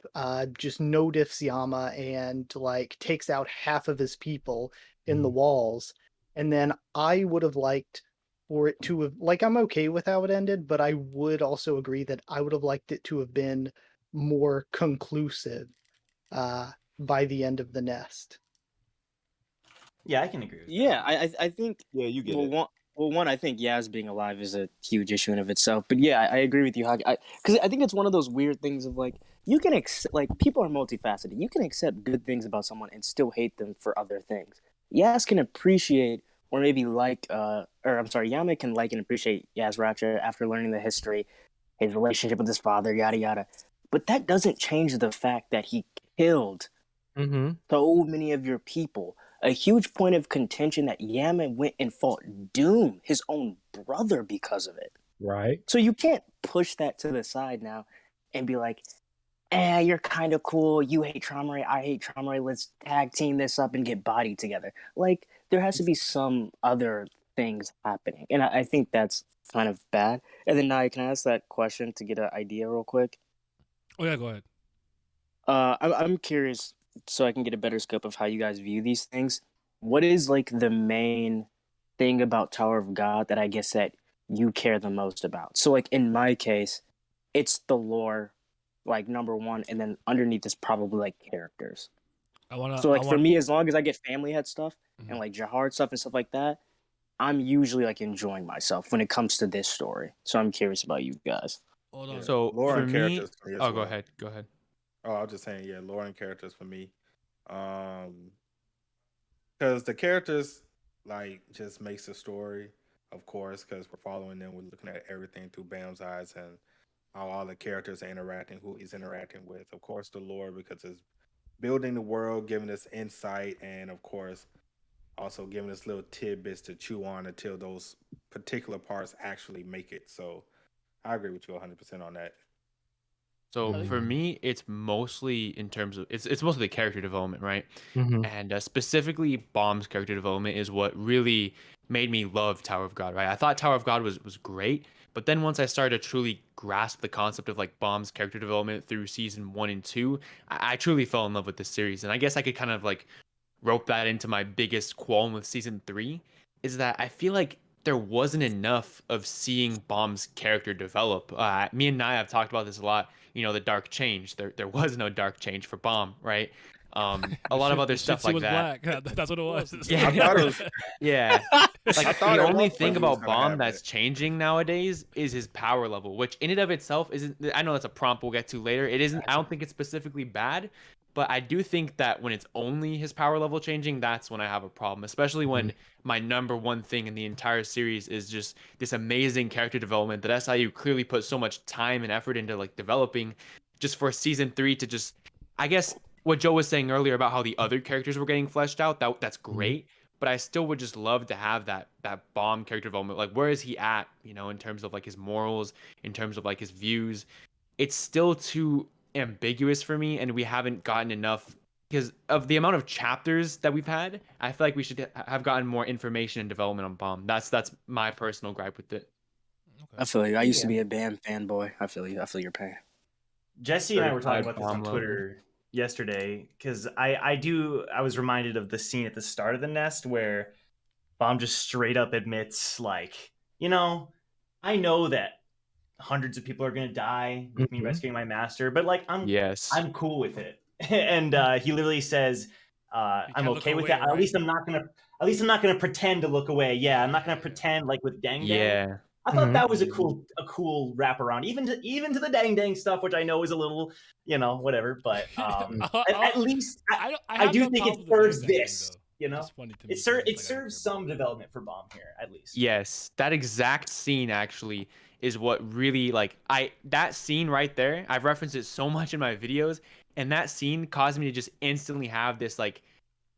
just no-diffs Yama and, like, takes out half of his people in the walls. And then I would have liked for it to have, like, I'm okay with how it ended, but I would also agree that I would have liked it to have been more conclusive by the end of the Nest. Yeah, I can agree with Yeah, I think. Yeah, you get it. One, I think Yaz being alive is a huge issue in of itself. But yeah, I agree with you, Hagi. Because I think it's one of those weird things of like you can accept, like, people are multifaceted. You can accept good things about someone and still hate them for other things. Yaz can appreciate or maybe Yama can like and appreciate Yasuracha after learning the history, his relationship with his father, yada yada. But that doesn't change the fact that he killed so many of your people. A huge point of contention that Yama went and fought Doom, his own brother, because of it. Right. So you can't push that to the side now and be like, you're kind of cool. You hate Trauma Ray, I hate Trauma Ray. Let's tag team this up and get bodied together. Like, there has to be some other things happening. And I think that's kind of bad. And then, Naya, can I ask that question to get an idea real quick? Oh, yeah, go ahead. I'm curious, so I can get a better scope of how you guys view these things. What is, like, the main thing about Tower of God that I guess that you care the most about? So, like, in my case, it's the lore, like, number one, and then underneath is probably, like, characters. For me, as long as I get family head stuff and, like, Jahar stuff and stuff like that, I'm usually, like, enjoying myself when it comes to this story. So I'm curious about you guys. Hold on. So lore for and me, characters for me as go well. ahead. Oh, I was just saying, yeah, lore and characters for me. Because the characters, like, just makes the story, of course, because we're following them. We're looking at everything through Bam's eyes and how all the characters are interacting, who he's interacting with. Of course, the lore, because it's building the world, giving us insight, and, of course, also giving us little tidbits to chew on until those particular parts actually make it. So I agree with you 100% on that. So for me, it's mostly in terms of it's mostly the character development, right? And specifically, Bomb's character development is what really made me love Tower of God, right? I thought Tower of God was great, but then once I started to truly grasp the concept of like Bomb's character development through season 1 and 2, I truly fell in love with the series. And I guess I could kind of like rope that into my biggest qualm with season 3 is that I feel like there wasn't enough of seeing Bomb's character develop. Me and Naya have talked about this a lot. You know, the dark change. There was no dark change for Bomb, right? A lot of other stuff like that. Black. That's what it was. Yeah, I thought it was. Yeah. Like thought the at only one thing point he was about gonna Bomb have that's it. changing nowadays is his power level, which in and of itself isn't. I know that's a prompt we'll get to later. It isn't. I don't think it's specifically bad, but I do think that when it's only his power level changing, that's when I have a problem. Especially when my number one thing in the entire series is just this amazing character development that SIU clearly put so much time and effort into like developing, just for season 3 to just, I guess, what Joe was saying earlier about how the other characters were getting fleshed out, that's Mm-hmm. great. But I still would just love to have that Bomb character development. Like, where is he at? You know, in terms of like his morals, in terms of like his views. It's still too ambiguous for me, and we haven't gotten enough because of the amount of chapters that we've had. I feel like we should have gotten more information and development on Bomb. That's my personal gripe with it. I feel you. I used to Yeah. be a BAM fanboy. I feel you. I feel your pain. Jesse and I were talking Certified about this on bomb lover. Twitter yesterday because I was reminded of the scene at the start of the Nest where Bomb just straight up admits, like, you know, I know that hundreds of people are gonna die with me Mhm. rescuing my master, but like Yes. I'm cool with it. And he literally says, I'm can't look okay with away, that. At right? least I'm not gonna pretend to look away. Yeah, I'm not gonna pretend like with Dang Dang. Yeah. I thought Mhm. that was a cool wraparound, even to the Dang Dang stuff, which I know is a little, whatever. But at least I have do no think problem it with the serves Dang Dang this. thing, though. You know, It's funny to me. it so it's it like, I don't serves care some development for Bomb here, at least. Yes, that exact scene actually is what really that scene right there. I've referenced it so much in my videos, and that scene caused me to just instantly have this like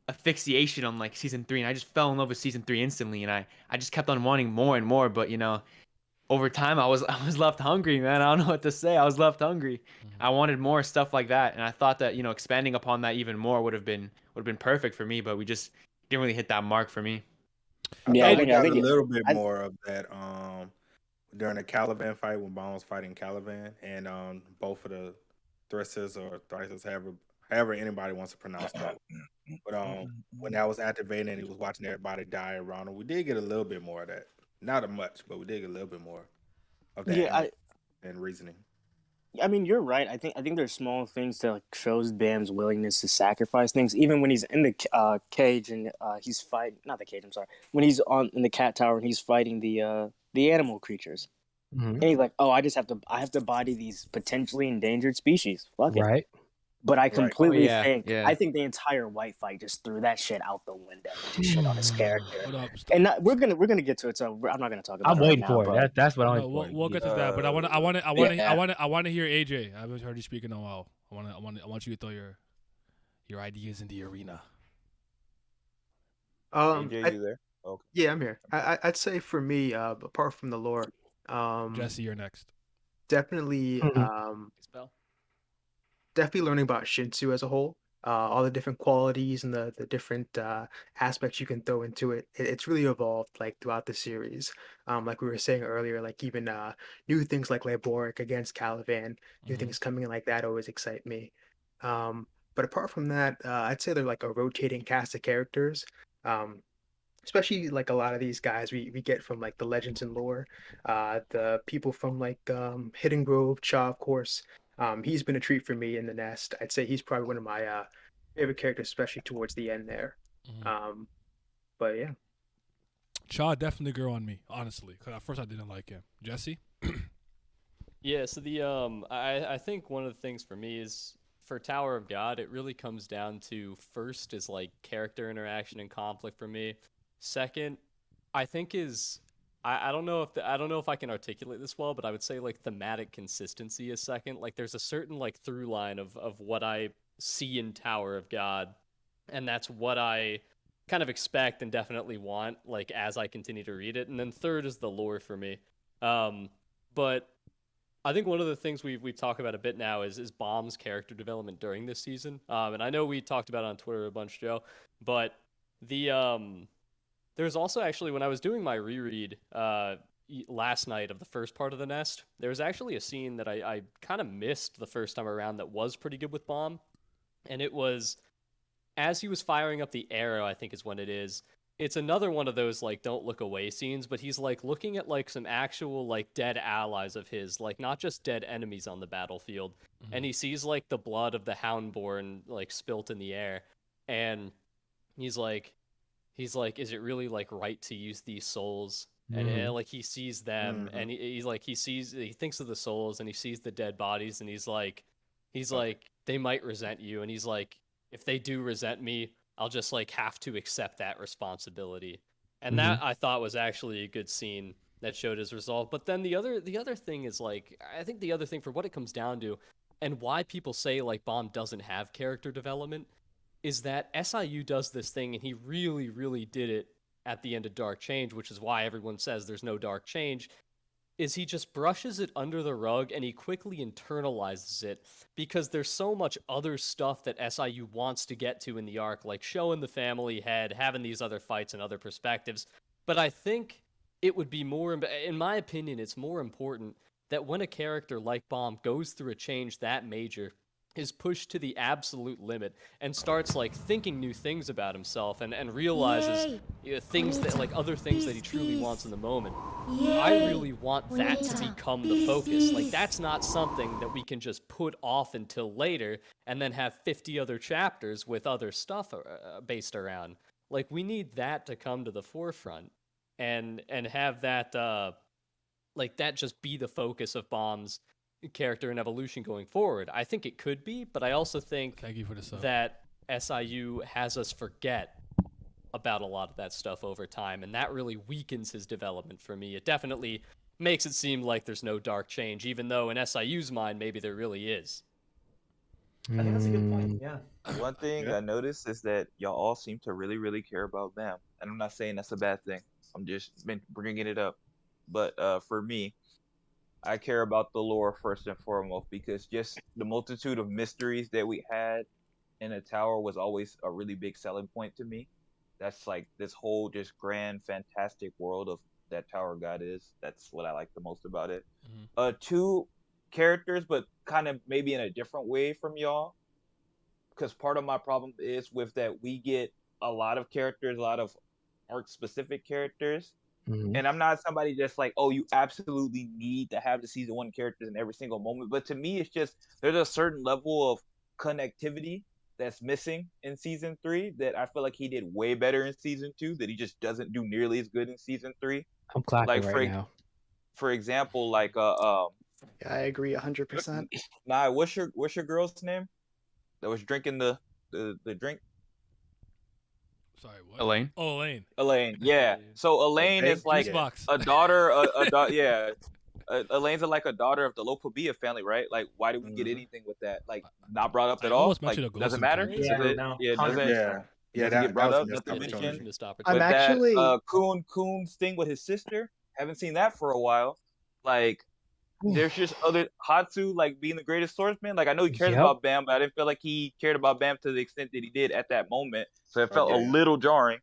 asphyxiation on like season 3, and I just fell in love with season 3 instantly, and I just kept on wanting more and more. But over time I was left hungry, man. I don't know what to say. I was left hungry. I wanted more stuff like that, and I thought that expanding upon that even more would have been perfect for me, but we just didn't really hit that mark for me. I Yeah, thought I we think got a it- little bit I- more of that during the Caliban fight when Bomb was fighting Caliban, and both of the Thresses or Thrices, however anybody wants to pronounce that. But when that was activated and he was watching everybody die around him, we did get a little bit more of that. Not much, but we did get a little bit more of that Yeah, and reasoning. I mean, you're right. I think there's small things that like shows Bam's willingness to sacrifice things. Even when he's in the cage and he's fighting, not the cage. I'm sorry. When he's in the cat tower and he's fighting the animal creatures, Mhm. and he's like, "Oh, I have to body these potentially endangered species. Fuck it." Right. But I completely yeah, think yeah. I think the entire white fight just threw that shit out the window. Just shit on his character. Hold up. And we're gonna get to it, so I'm not gonna talk about I'm it right waiting now. for it. But That's what I'm No, waiting for. we'll get to that, but I want to hear AJ. I haven't heard you speak in a while. I want you to throw your ideas in the arena. AJ, you there? Okay. Yeah, I'm here. I'd say for me, apart from the lore, Jesse, you're next. definitely, Spell. definitely learning about Shinsu as a whole, all the different qualities and the different aspects you can throw into it. It's really evolved like throughout the series. Like we were saying earlier, like even new things like Laboric against Caliban, new things coming in like that always excite me. But apart from that, I'd say they're like a rotating cast of characters. Especially like a lot of these guys we get from like the legends and lore, the people from like Hidden Grove, Cha, of course. He's been a treat for me in the Nest. I'd say he's probably one of my favorite characters, especially towards the end there. But yeah. Cha definitely grew on me, honestly. Cause at first I didn't like him. Jesse. Yeah, so the I think one of the things for me is for Tower of God, it really comes down to first is like character interaction and conflict for me. Second, I think is I don't know if I can articulate this well, but I would say like thematic consistency is second. Like there's a certain like through line of what I see in Tower of God, and that's what I kind of expect and definitely want like as I continue to read it. And then third is the lore for me. But I think one of the things we've talked about a bit now is Bomb's character development during this season. And I know we talked about it on Twitter a bunch, Joe, but there's also actually, when I was doing my reread last night of the first part of The Nest, there was actually a scene that I kind of missed the first time around that was pretty good with Bomb. And it was, as he was firing up the arrow, I think is when it is, it's another one of those, like, don't look away scenes, but he's, like, looking at, like, some actual, like, dead allies of his, like, not just dead enemies on the battlefield. And he sees, like, the blood of the Houndborn, like, spilt in the air. And he's like, is it really like right to use these souls? And like he sees them, and he thinks of the souls, and he sees the dead bodies, and he's like, they might resent you, and he's like, if they do resent me, I'll just like have to accept that responsibility. And that I thought was actually a good scene that showed his resolve. But then the other thing is like, I think the other thing for what it comes down to and why people say like Bomb doesn't have character development is that SIU does this thing, and he really, really did it at the end of Dark Change, which is why everyone says there's no Dark Change, is he just brushes it under the rug and he quickly internalizes it because there's so much other stuff that SIU wants to get to in the arc, like showing the family head, having these other fights and other perspectives. But I think it would be more, in my opinion, it's more important that when a character like Bomb goes through a change that major, is pushed to the absolute limit and starts like thinking new things about himself and realizes things that like other things that he truly wants in the moment. I really want that to become the focus. Like that's not something that we can just put off until later and then have 50 other chapters with other stuff based around. Like we need that to come to the forefront and have that like that just be the focus of Bomb's character and evolution going forward. I think it could be, but I also think Thank you for the sub. that SIU has us forget about a lot of that stuff over time, and that really weakens his development for me. It definitely makes it seem like there's no Dark Change, even though in SIU's mind, maybe there really is. I think that's a good point. Yeah. One thing I noticed is that y'all all seem to really, really care about Bam, and I'm not saying that's a bad thing. I'm just been bringing it up. But for me, I care about the lore first and foremost because just the multitude of mysteries that we had in the tower was always a really big selling point to me. That's like this whole just grand, fantastic world of that Tower God is. That's what I like the most about it. Two characters, but kind of maybe in a different way from y'all. Because part of my problem is with that we get a lot of characters, a lot of arc-specific characters. And I'm not somebody that's like, oh, you absolutely need to have the season 1 characters in every single moment. But to me, it's just there's a certain level of connectivity that's missing in season 3 that I feel like he did way better in season 2 that he just doesn't do nearly as good in season 3. I'm clapping like right now. For example, like Yeah, I agree 100%. Nah, what's your girl's name that was drinking the drink? Sorry, what? Elaine. Oh, Elaine. Elaine, yeah. So Elaine is like a daughter. Yeah. Elaine's like a daughter of the Lopabia family, right? Like, why did we get anything with that? Like, not brought up at all. Like, doesn't matter. Doesn't get brought up. Nothing mentioned. I'm But actually that Coon's thing with his sister. Haven't seen that for a while. Like, there's just other Hatsu like being the greatest swordsman. Like I know he cares about Bam, but I didn't feel like he cared about Bam to the extent that he did at that moment. So it felt a little jarring.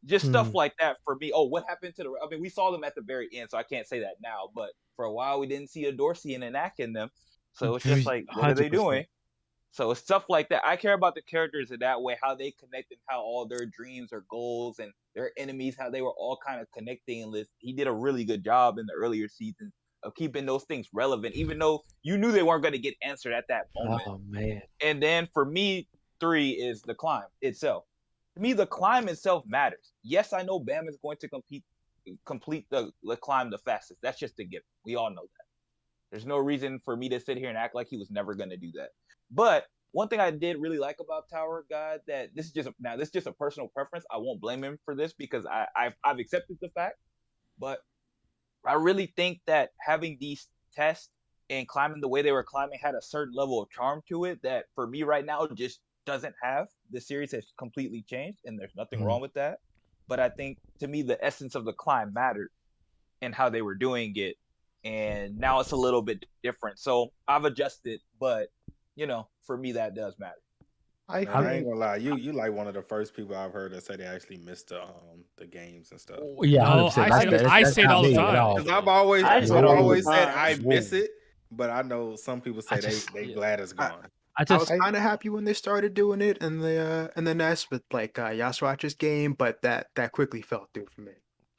Just stuff like that for me. Oh, what happened to the? I mean, we saw them at the very end, so I can't say that now. But for a while, we didn't see a Dorsey and an Ack in them. So it's just like, what are they doing? So it's stuff like that. I care about the characters in that way, how they connect and how all their dreams or goals and their enemies, how they were all kind of connecting. And he did a really good job in the earlier seasons of keeping those things relevant, even though you knew they weren't going to get answered at that moment. Oh man! And then for me, 3 is the climb itself. To me, the climb itself matters. Yes, I know Bam is going to complete the climb the fastest. That's just a given. We all know that. There's no reason for me to sit here and act like he was never going to do that. But one thing I did really like about Tower God, that this is just a personal preference. I won't blame him for this because I've accepted the fact. But I really think that having these tests and climbing the way they were climbing had a certain level of charm to it that for me right now just doesn't have. The series has completely changed and there's nothing wrong with that. But I think to me the essence of the climb mattered and how they were doing it. And now it's a little bit different. So I've adjusted, but for me that does matter. I ain't gonna lie, you like one of the first people I've heard that say they actually missed the games and stuff. Yeah, no, I say it all the time. Because I've always said I miss it, but I know some people say they glad it's gone. I was kind of happy when they started doing it in the NES with like Yasuachi's game, but that quickly fell through for me.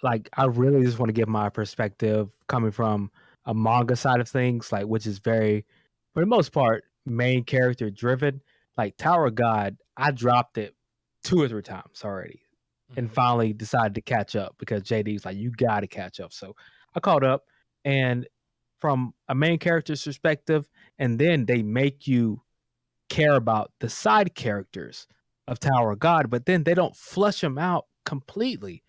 Like I really just want to give my perspective coming from a manga side of things, like which is very, for the most part, main character driven. Like Tower God, I dropped it 2 or 3 times already, and finally decided to catch up because JD's like, you got to catch up. So I caught up, and from a main character's perspective, and then they make you care about the side characters of Tower God, but then they don't flush them out completely.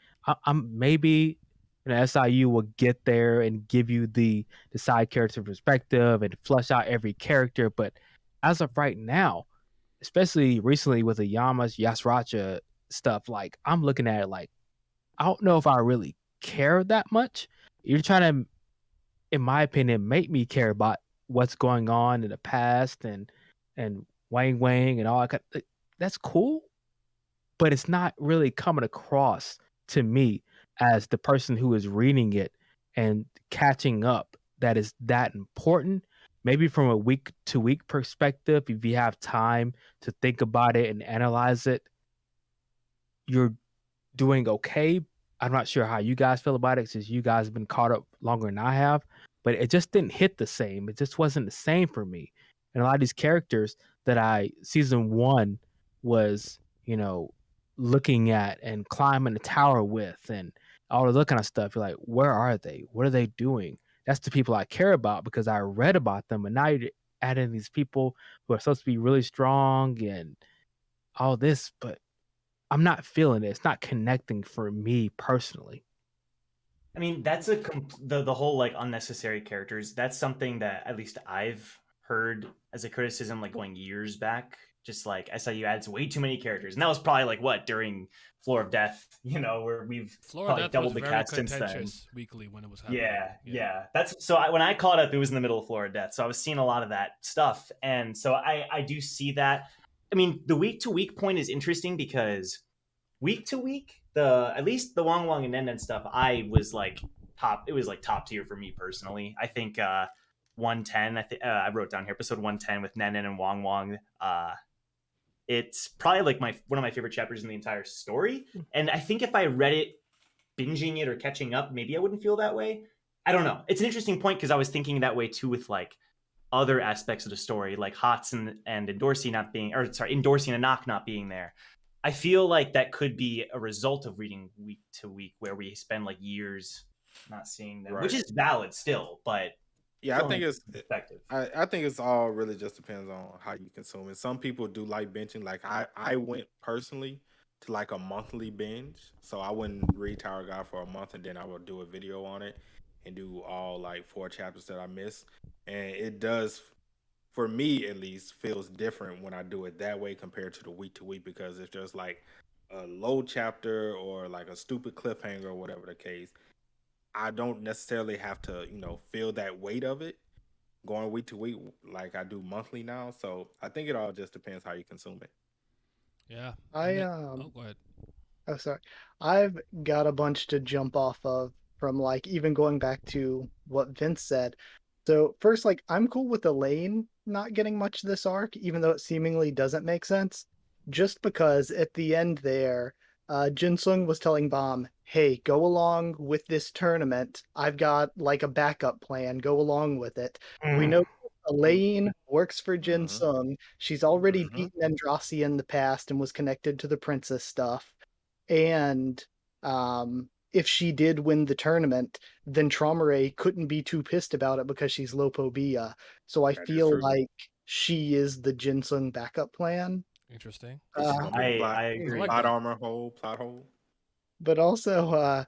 I'm maybe SIU will get there and give you the side character perspective and flesh out every character. But as of right now, especially recently with the Yasracha stuff, like I'm looking at it like I don't know if I really care that much. You're trying to, in my opinion, make me care about what's going on in the past and Wang Wang and all that. That's cool, but it's not really coming across to me as the person who is reading it and catching up that is that important. Maybe from a week to week perspective, if you have time to think about it and analyze it, you're doing okay. I'm not sure how you guys feel about it since you guys have been caught up longer than I have, but it just didn't hit the same. It just wasn't the same for me. And a lot of these characters that season 1 was, looking at and climbing the tower with and all of that kind of stuff. You're like, where are they? What are they doing? That's the people I care about because I read about them. And now you're adding these people who are supposed to be really strong and all this, but I'm not feeling it. It's not connecting for me personally. I mean, that's the whole like unnecessary characters. That's something that at least I've heard as a criticism, like going years back. Just like SIU adds way too many characters, and that was probably like what during Floor of Death, where we've probably doubled the cast since then. Weekly when it was happening. Yeah. That's so. When I caught up, it was in the middle of Floor of Death, so I was seeing a lot of that stuff, and so I do see that. I mean, the week to week point is interesting because week to week, at least the Wang Wang and Nen Nen stuff, I was like top. It was like top tier for me personally. I think 110. I wrote down here episode 110 with Nen Nen and Wang Wang. It's probably like one of my favorite chapters in the entire story. And I think if I read it, binging it or catching up, maybe I wouldn't feel that way. I don't know. It's an interesting point because I was thinking that way too with like other aspects of the story, like Hots and Endorsi and Knock not being there. I feel like that could be a result of reading week to week where we spend like years not seeing them, which is valid still, but yeah, I think I think it's all really just depends on how you consume it. Some people do like binging. Like I went personally to like a monthly binge, so I wouldn't read Tower of God for a month and then I would do a video on it and do all like 4 chapters that I missed. And it does, for me at least, feels different when I do it that way compared to the week to week, because if there's like a low chapter or like a stupid cliffhanger or whatever the case, I don't necessarily have to, feel that weight of it going week to week like I do monthly now. So I think it all just depends how you consume it. Yeah. Go ahead. Oh, sorry. I've got a bunch to jump off of from like even going back to what Vince said. So first, like I'm cool with Elaine not getting much this arc, even though it seemingly doesn't make sense, just because at the end there, Jin Sung was telling Bam, hey, go along with this tournament. I've got like a backup plan. Go along with it. We know Elaine works for Jin Sung. She's already beaten Andrasi in the past and was connected to the princess stuff. And if she did win the tournament, then Traumerei couldn't be too pissed about it because she's Lopobia. So I feel like she is the Jin Sung backup plan. Interesting. I agree. Plot hole. But also,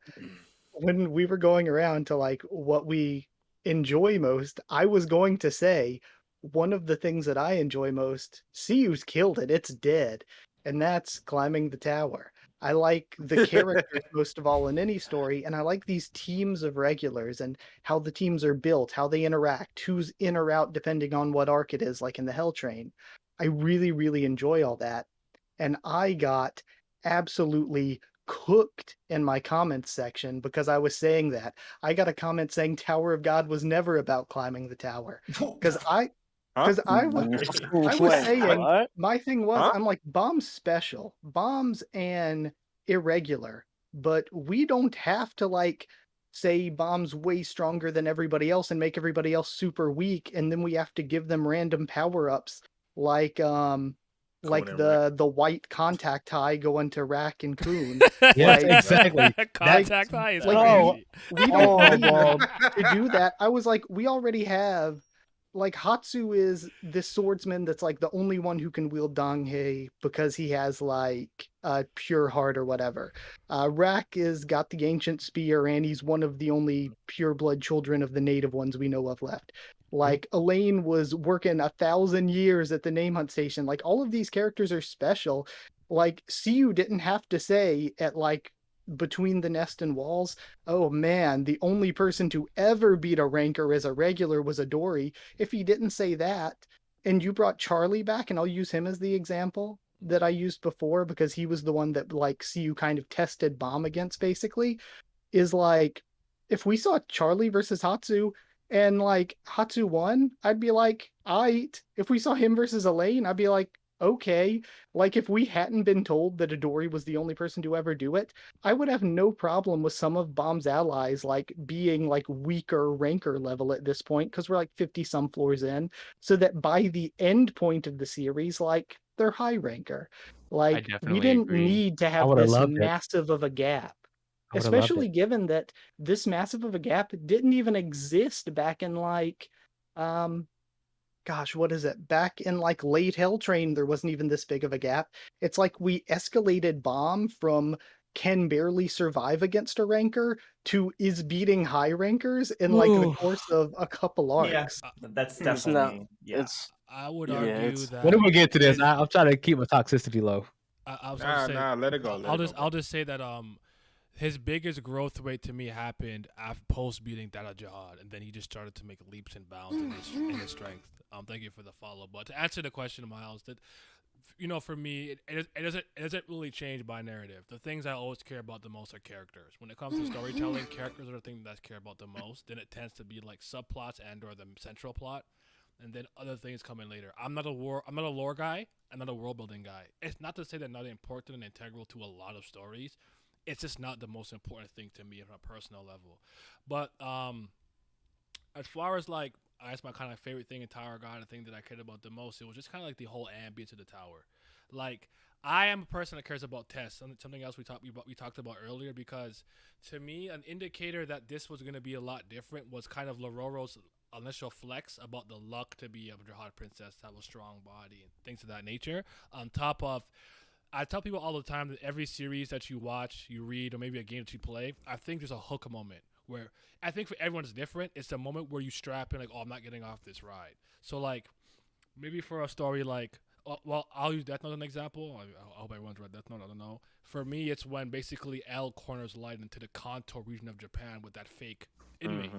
when we were going around to like what we enjoy most, I was going to say one of the things that I enjoy most, CU's killed it. It's dead. And that's climbing the tower. I like the characters most of all in any story, and I like these teams of regulars and how the teams are built, how they interact, who's in or out depending on what arc it is, like in the Hell Train. I really, really enjoy all that. And I got absolutely cooked in my comments section because I was saying that. I got a comment saying Tower of God was never about climbing the tower. Because I was saying, my thing was, I'm like, Bomb's special. Bomb's an irregular, but we don't have to like say Bomb's way stronger than everybody else and make everybody else super weak, and then we have to give them random power-ups like the white contact tie going to Rack and Coon. Yeah, exactly. Contact tie is like, crazy. we don't need to do that. I was like, we already have like Hatsu is this swordsman that's like the only one who can wield Danghei because he has like a pure heart or whatever. Rak is got the ancient spear and he's one of the only pure blood children of the native ones we know of left. Like Elaine was working 1,000 years at the name hunt station. Like all of these characters are special. Like Siyu didn't have to say at like between the nest and walls, oh man, the only person to ever beat a ranker as a regular was Adori. If he didn't say that, and you brought Charlie back, and I'll use him as the example that I used before because he was the one that like Siyu kind of tested Bomb against basically, is like if we saw Charlie versus Hatsu and like Hatsu won, I'd be like, aight. If we saw him versus Elaine, I'd be like, okay. Like if we hadn't been told that Adori was the only person to ever do it, I would have no problem with some of Bomb's allies like being like weaker ranker level at this point because we're like 50 some floors in, so that by the end point of the series, like they're high ranker. Like we definitely didn't agree. need to I have would have this loved it. massive of a gap. I would have loved Especially it. given that this massive of a gap didn't even exist back in like gosh, what is it? Back in like late Hell Train, there wasn't even this big of a gap. It's like we escalated Bomb from can barely survive against a ranker to is beating high rankers in like the course of a couple arcs. Yeah, that's It's definitely not. yeah. It's I would yeah. argue It's that. When do we get to this? his- I'm trying to keep my toxicity low. I was gonna say, let it go. I'll just say that his biggest growth rate to me happened after post beating Dada Jihad, and then he just started to make leaps and bounds in his strength. Thank you for the follow. But to answer the question, Miles, that for me, it doesn't really change by narrative. The things I always care about the most are characters. When it comes to storytelling, characters are the thing that I care about the most. Then it tends to be like subplots and or the central plot, and then other things come in later. I'm not a lore guy. I'm not a world building guy. It's not to say they're not important and integral to a lot of stories. It's just not the most important thing to me on a personal level. But as far as like, that's my kind of favorite thing in Tower of God, the thing that I cared about the most, it was just kind of like the whole ambience of the tower. Like, I am a person that cares about tests, something else we talked about earlier, because to me, an indicator that this was going to be a lot different was kind of Lororo's initial flex about the luck to be a Jihad princess, to have a strong body and things of that nature. On top of, I tell people all the time that every series that you watch, you read, or maybe a game that you play, I think there's a hook moment where I think for everyone it's different. It's the moment where you strap in like, oh, I'm not getting off this ride. So like maybe for a story like, well, I'll use Death Note as an example. I hope everyone's read Death Note. I don't know. For me, it's when basically L corners Light into the Kanto region of Japan with that fake inmate.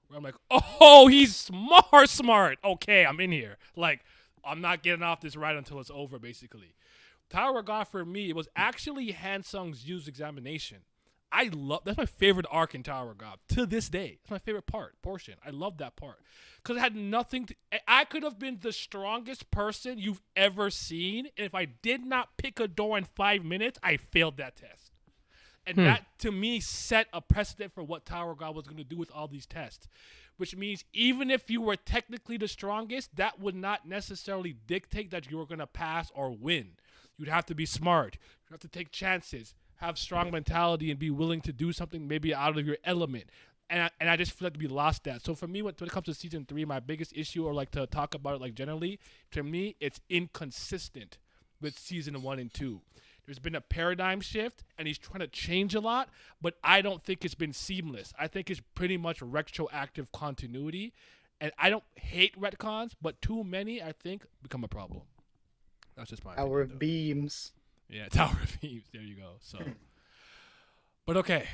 Where I'm like, oh, he's smart. Okay, I'm in here. Like, I'm not getting off this ride until it's over, basically. Tower of God for me, it was actually Hansung's used examination. That's my favorite arc in Tower of God to this day. It's my favorite portion. I love that part because it had nothing to. I could have been the strongest person you've ever seen, and if I did not pick a door in 5 minutes, I failed that test. And that to me set a precedent for what Tower of God was going to do with all these tests, which means even if you were technically the strongest, that would not necessarily dictate that you were going to pass or win. You'd have to be smart. You have to take chances, have strong mentality, and be willing to do something maybe out of your element. And I just feel like we lost that. So for me, when it comes to season 3, my biggest issue, or like to talk about it like generally, to me, it's inconsistent with season 1 and 2. There's been a paradigm shift, and he's trying to change a lot, but I don't think it's been seamless. I think it's pretty much retroactive continuity, and I don't hate retcons, but too many, I think, become a problem. That's just my Tower of Beams. Yeah, Tower of Beams. There you go. So, but okay,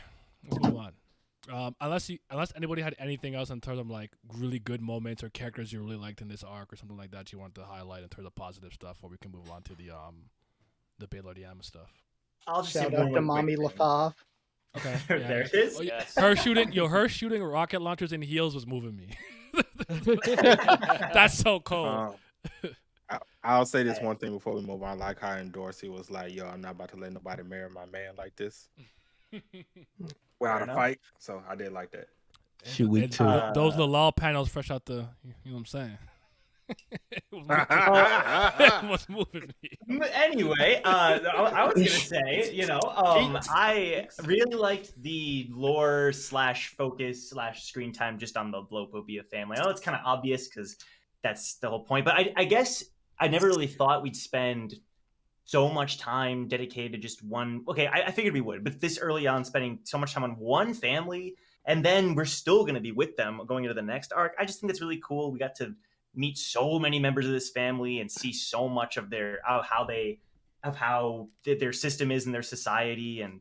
let's move on. Unless anybody had anything else in terms of like really good moments or characters you really liked in this arc or something like that you want to highlight in terms of positive stuff, or we can move on to the Baylor Yama stuff. I'll just Shout say out to Mommy LaFave. Okay, There it is. Oh, yeah. Yes. Her shooting rocket launchers in heels was moving me. That's so cold. I'll say this one thing before we move on. Like how Dorsey was like, yo, I'm not about to let nobody marry my man like this without a fight. So I did like that. She weak too. Those Lalal panels fresh out the, you know what I'm saying? It was moving me. Anyway, I was gonna say, I really liked the lore / focus / screen time just on the Lopopia family. I know it's kind of obvious because that's the whole point. But I guess I never really thought we'd spend so much time dedicated to just one. Okay, I figured we would, but this early on, spending so much time on one family, and then we're still going to be with them going into the next arc. I just think that's really cool. We got to meet so many members of this family and see so much of their how their system is in their society, and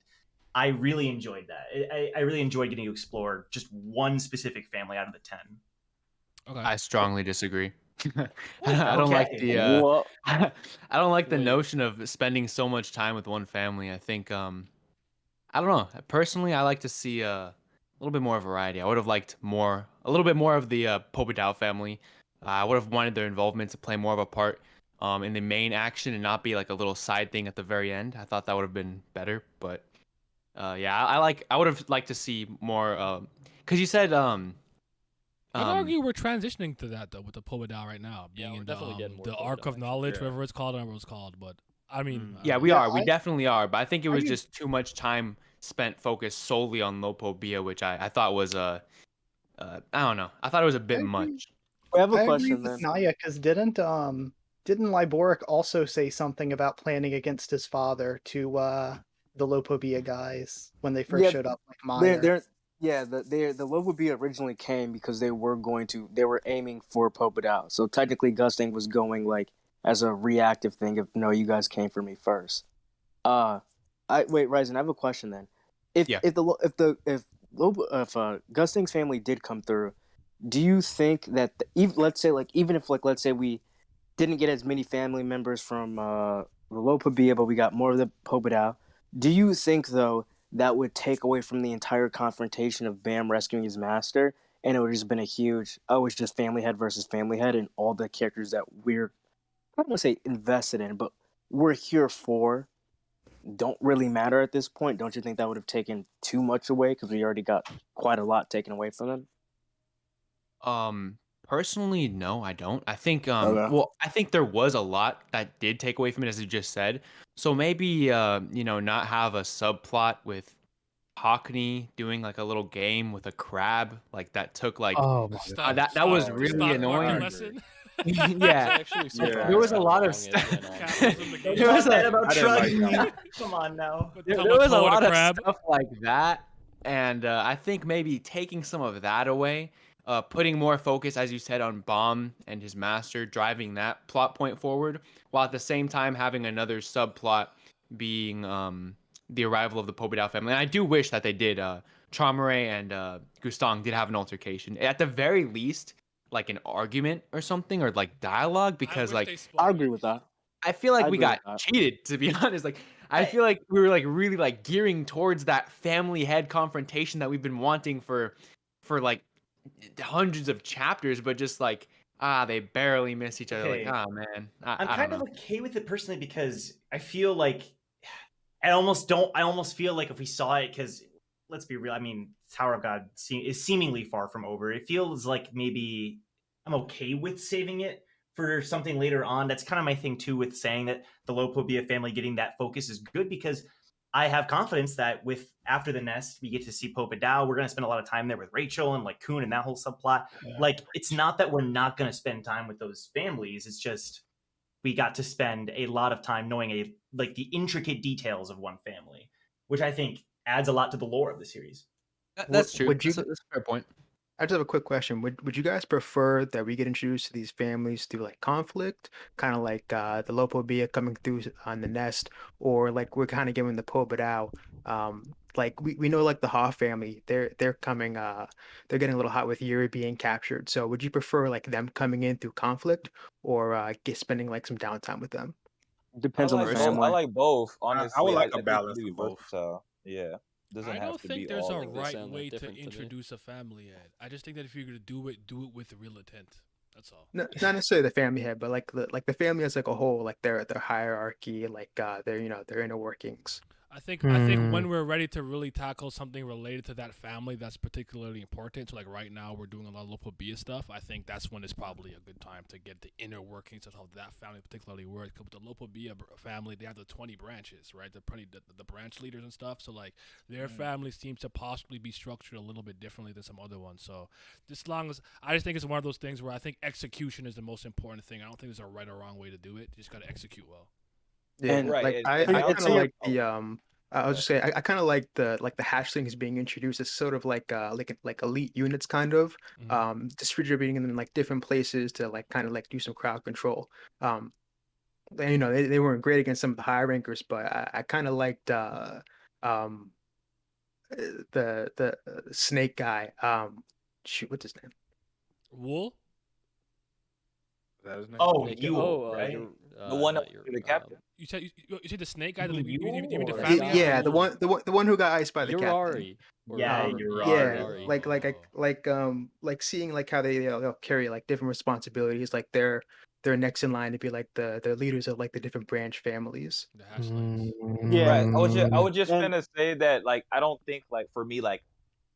I really enjoyed that. I really enjoyed getting to explore just one specific family out of the 10. Okay. I strongly disagree. I don't like the I don't like the notion of spending so much time with one family. I think I don't know. Personally, I like to see a little bit more variety. I would have liked a little bit more of the Pobedao family. I would have wanted their involvement to play more of a part in the main action and not be like a little side thing at the very end. I thought that would have been better, but yeah, I would have liked to see more because you said I'd argue we're transitioning to that though with the Pobedao right now, being in the Arc of Knowledge, whatever it's called, I don't know what it's called, but I mean, yeah, we are. We definitely are. But I think it was just too much time spent focused solely on Lopobia, which I thought was I don't know. I thought it was a bit much. I have a I question agree with then. Naya, because didn't Liboric also say something about planning against his father to the Lopobia guys when they first showed up, like Meyer? The Lopobia originally came because they were aiming for Pobedao. So technically Gusting was going like as a reactive thing of no, you guys came for me first. Ryzen, I have a question then. If Gusting's family did come through, do you think that let's say we didn't get as many family members from the Lopobia, but we got more of the Pobedao, do you think though that would take away from the entire confrontation of Bam rescuing his master, and it would have just been a huge, it's just family head versus family head, and all the characters that we're, I don't want to say invested in, but we're here for, don't really matter at this point? Don't you think that would have taken too much away because we already got quite a lot taken away from them? Personally, no, I don't. I think well, I think there was a lot that did take away from it, as you just said. So maybe not have a subplot with Hockney doing like a little game with a crab, like that took like that was really annoying. Yeah, there was a lot of stuff. There was about trucking. Come on now. There was a lot of stuff like that, and I think maybe taking some of that away. Putting more focus, as you said, on Bomb and his master, driving that plot point forward, while at the same time having another subplot being the arrival of the Pobedao family. And I do wish that they did. Chamare and Gustang did have an altercation. At the very least, like an argument or something, or like dialogue, because like I agree with that. I feel like we got cheated, to be honest. Like I feel like we were like really like gearing towards that family head confrontation that we've been wanting for like hundreds of chapters, but just like they barely miss each other. Like, oh man, I'm kind of okay with it personally because I feel like I almost feel like if we saw it, because let's be real, I mean, Tower of God is seemingly far from over. It feels like maybe I'm okay with saving it for something later on. That's kind of my thing too, with saying that the Lopobia family getting that focus is good, because I have confidence that after the nest, we get to see Pobedao. We're going to spend a lot of time there with Rachel and like Kun and that whole subplot. Yeah. Like, it's not that we're not going to spend time with those families. It's just we got to spend a lot of time knowing the intricate details of one family, which I think adds a lot to the lore of the series. That's true. That's a fair point. I just have a quick question. Would you guys prefer that we get introduced to these families through like conflict, kind of like the Lopobia coming through on the nest, or like we're kind of giving the Pobedao? Like we know like the Ha family, they're coming, they're getting a little hot with Yuri being captured. So would you prefer like them coming in through conflict, or spending like some downtime with them? Depends on the family. I like both. Honestly, I would like a balance of both. So yeah. I don't think there's a right way to introduce a family head. I just think that if you're gonna do it with real intent. That's all. No, it's not necessarily the family head, but like the family as like a whole, like their hierarchy, like their inner workings. I think when we're ready to really tackle something related to that family that's particularly important, so like right now we're doing a lot of Lopabia stuff, I think that's when it's probably a good time to get the inner workings of how that family particularly works. Because with the Lopabia family, they have the 20 branches, right? They're pretty the branch leaders and stuff. So like their family seems to possibly be structured a little bit differently than some other ones. So just long as I just think it's one of those things where I think execution is the most important thing. I don't think there's a right or wrong way to do it. You just got to execute well. Yeah, And like I and kind it's of a- like the I was just saying I kind of like the hatchlings being introduced as sort of like elite units kind of distributing them in like different places to like kind of like do some crowd control. And, you know, they weren't great against some of the higher rankers, but I kind of liked um the snake guy. Shoot, what's his name? Wool? Is that his name? Oh, Snake- you oh, right? you're, The one not that your, was the captain. You said the snake guy? You You mean the or- family? Yeah, the one who got iced by the captain. Yurari. Yeah, Yeah, Yurari. like seeing like how they'll carry like different responsibilities, like they're next in line to be like the leaders of like the different branch families. The hatchlings. Right. I was just And- gonna say that like I don't think like for me like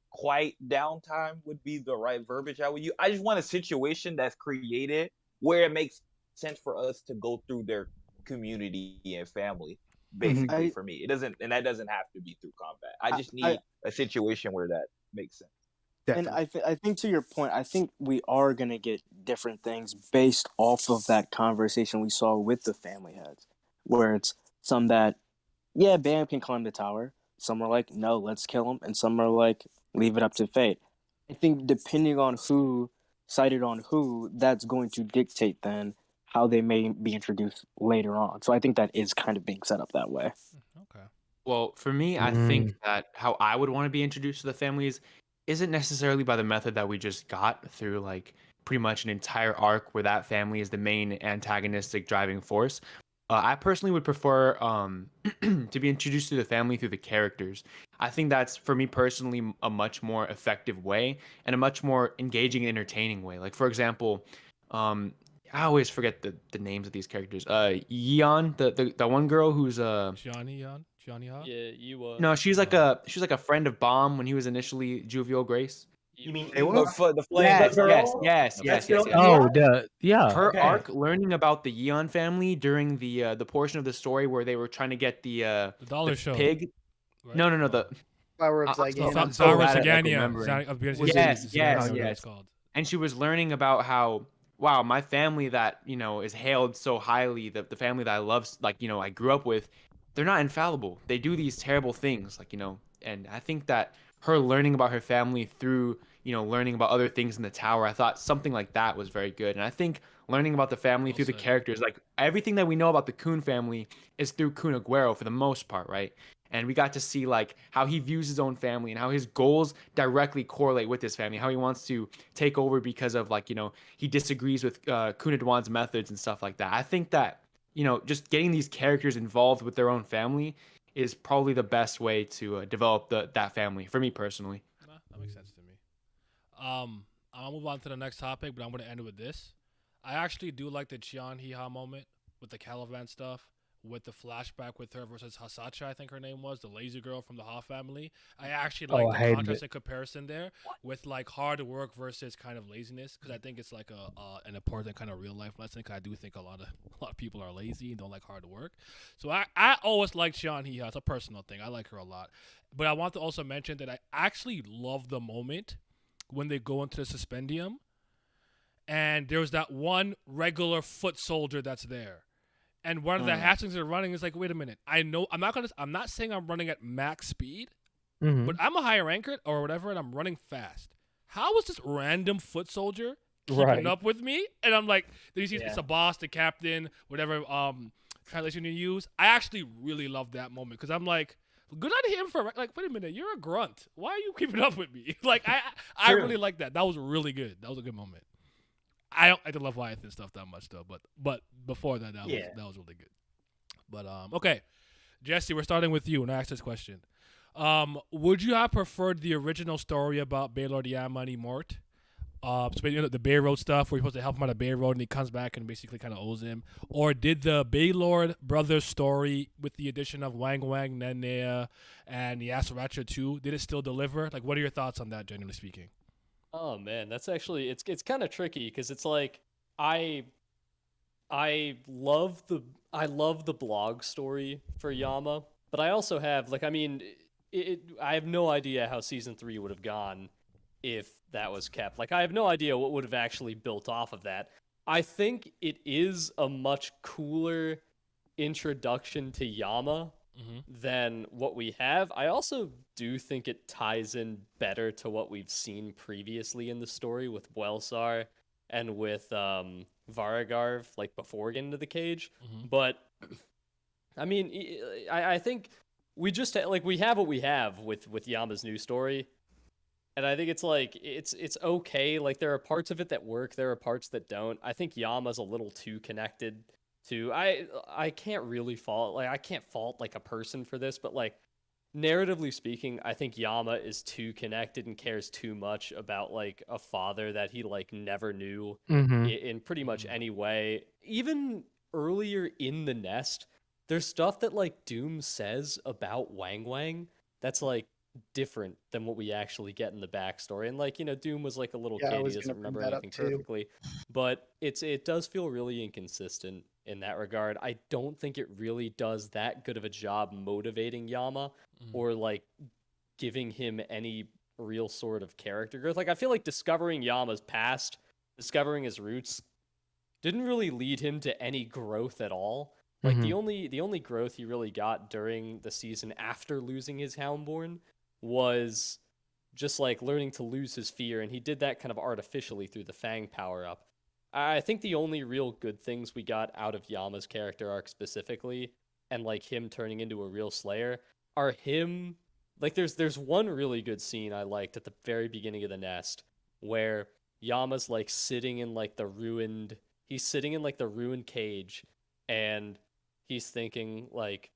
quiet downtime would be the right verbiage I would use. I just want a situation that's created where it makes sense for us to go through their community and family. Basically, I- for me, it doesn't, and that doesn't have to be through combat. I just I- need a situation where that makes sense. And I think to your point, I think we are gonna get different things based off of that conversation we saw with the family heads, where it's some that, yeah, Bam can climb the tower. Some are like, no, let's kill him, and some are like, leave it up to fate. I think depending on who sided on who, that's going to dictate then how they may be introduced later on. So I think that is kind of being set up that way. Okay. Well, for me, I think that how I would want to be introduced to the families isn't necessarily by the method that we just got through, like pretty much an entire arc where that family is the main antagonistic driving force. I personally would prefer to be introduced to the family through the characters. I think that's, for me personally, a much more effective way and a much more engaging and entertaining way. Like, for example, I always forget the names of these characters. Yeon, the one girl who's Johnny Ha? Yeah, you no, she's like a friend of Bomb when he was initially Jovial Grace. You mean The flame. Yes. Oh, yeah. Her Okay. arc learning about the Yeon family during the portion of the story where they were trying to get the dollar show. pig. Right? No, the Flower of I'm Zyganium. so Zara bad at, like, Zagania. remembering. Yes. Called. And she was learning about how, wow, my family that, is hailed so highly, the family that I love, like, I grew up with, they're not infallible. They do these terrible things, like, and I think that her learning about her family through, learning about other things in the tower, I thought something like that was very good. And I think learning about the family through the characters, like everything that we know about the Kun family is through Kun Aguero for the most part, right? And we got to see like how he views his own family and how his goals directly correlate with his family, how he wants to take over because of like, he disagrees with Kun Adwan's methods and stuff like that. I think that, just getting these characters involved with their own family is probably the best way to develop that family for me personally. That makes sense to me. I'll move on to the next topic, but I'm going to end with this. I actually do like the Chian Hiha moment with the Caliban stuff, with the flashback with her versus Hasacha, I think her name was, the lazy girl from the Ha family. I actually like the hated contrast it. and comparison there with like hard work versus kind of laziness, because I think it's like an important kind of real life lesson, because I do think a lot of people are lazy and don't like hard work. So I always like Chian Hiha. It's a personal thing. I like her a lot. But I want to also mention that I actually love the moment when they go into the suspendium and there's that one regular foot soldier that's there. And one of the hatchlings are running. Is like, wait a minute. I know I'm not saying I'm running at max speed, but I'm a higher ranker or whatever, and I'm running fast. How is this random foot soldier keeping up with me? And I'm like, then you see it's a boss, the captain, whatever translation you use. I actually really love that moment because I'm like, good on him for like, wait a minute, you're a grunt. Why are you keeping up with me? Like I really like that. That was really good. That was a good moment. I don't love Leviathan stuff that much though, but before that was really good. But okay, Jesse, we're starting with you, and I asked this question. Would you have preferred the original story about Baylor Yama and Mort, So the Bay Road stuff where you're supposed to help him on the Bay Road and he comes back and basically kind of owes him? Or did the Baylord brothers story with the addition of Wang Wang, Nenea, and Yasuracha too, did it still deliver? Like, what are your thoughts on that, generally speaking? Oh man, that's actually it's kind of tricky because it's like I love the blog story for Yama, but I also have like I mean I have no idea how season 3 would have gone if that was kept. Like I have no idea what would have actually built off of that. I think it is a much cooler introduction to Yama than what we have. I also do think it ties in better to what we've seen previously in the story with Bwelsar and with Varagarv, like before getting into the cage. But I mean, I think we just like we have what we have with Yama's new story, and I think it's like it's okay. Like there are parts of it that work, there are parts that don't. I think Yama's a little too connected to I can't really fault like I can't fault like a person for this, but like narratively speaking, I think Yama is too connected and cares too much about like a father that he like never knew in pretty much any way. Even earlier in the nest, there's stuff that like Doom says about Wang Wang that's like different than what we actually get in the backstory. And like, you know, Doom was like a little Yeah, I kid, was he doesn't gonna bring remember that up anything too. perfectly. But it does feel really inconsistent in that regard. I don't think it really does that good of a job motivating Yama or like giving him any real sort of character growth. Like I feel like discovering Yama's past, discovering his roots, didn't really lead him to any growth at all. Like the only growth he really got during the season after losing his Houndborn was just like learning to lose his fear, and he did that kind of artificially through the Fang power up. I think the only real good things we got out of Yama's character arc specifically, and like him turning into a real Slayer, are him like there's one really good scene I liked at the very beginning of the nest where Yama's like sitting in like the ruined cage, and he's thinking like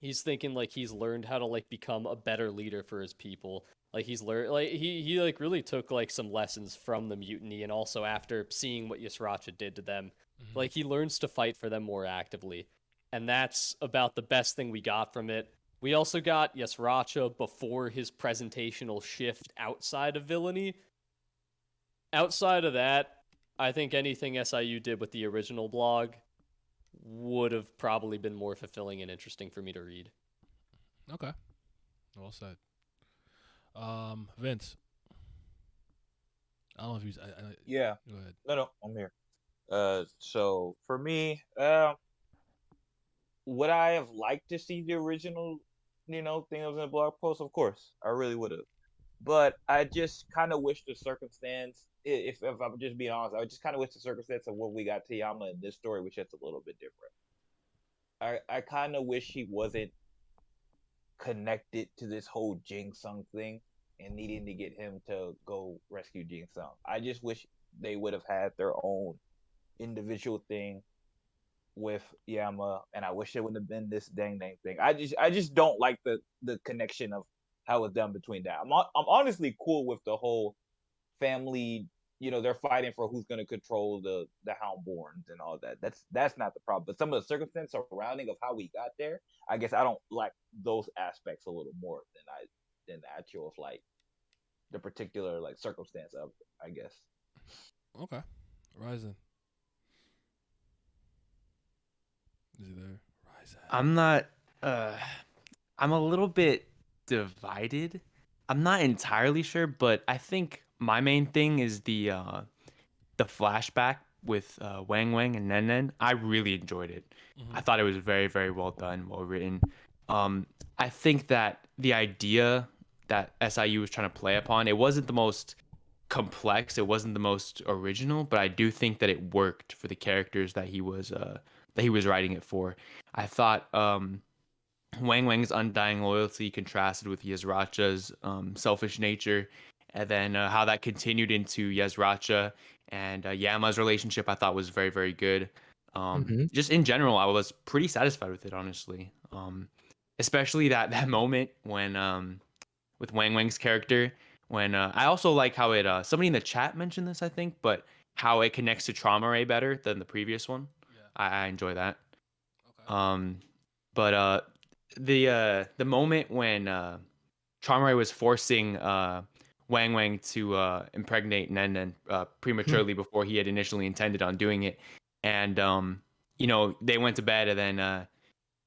he's learned how to like become a better leader for his people. Like he's learned like he like really took like some lessons from the mutiny, and also after seeing what Yasuracha did to them, like he learns to fight for them more actively. And that's about the best thing we got from it. We also got Yasuracha before his presentational shift outside of villainy. Outside of that, I think anything SIU did with the original blog would have probably been more fulfilling and interesting for me to read. Okay. Well said. Vince. I don't know if he's. Yeah. Go ahead. No, I'm here. So for me, would I have liked to see the original, thing that was in the blog post? Of course, I really would have. But I just kind of wish the circumstance, if I'm just being honest, I just kind of wish the circumstance of what we got to Yama in this story, which is a little bit different. I kind of wish he wasn't connected to this whole Jing Sung thing and needing to get him to go rescue Jing Sung. I just wish they would have had their own individual thing with Yama, and I wish it would have been this dang thing. I just don't like the connection of how it's done between that. I'm honestly cool with the whole family. They're fighting for who's going to control the Houndborns and all that. That's not the problem. But some of the circumstances surrounding of how we got there, I guess I don't like those aspects a little more than the actual like the particular like circumstance of it, I guess. Okay, Ryzen. Is he there? Ryzen. I'm not. I'm a little bit divided. I'm not entirely sure, but I think my main thing is the flashback with Wang Wang and Nen Nen. I really enjoyed it. I thought it was very, very well done, well written. I think that the idea that SIU was trying to play upon, it wasn't the most complex, it wasn't the most original, but I do think that it worked for the characters that he was writing it for. I thought Wang Wang's undying loyalty contrasted with Yasuracha's selfish nature, and then how that continued into Yasuracha and Yama's relationship, I thought was very, very good. Just in general, I was pretty satisfied with it, honestly. Especially that moment when with Wang Wang's character when I also like how it somebody in the chat mentioned this, I think, but how it connects to Trauma Ray better than the previous one. I enjoy that. But the moment when Trauma Ray was forcing Wang Wang to impregnate Nen Nen prematurely before he had initially intended on doing it, and you know, they went to bed, and then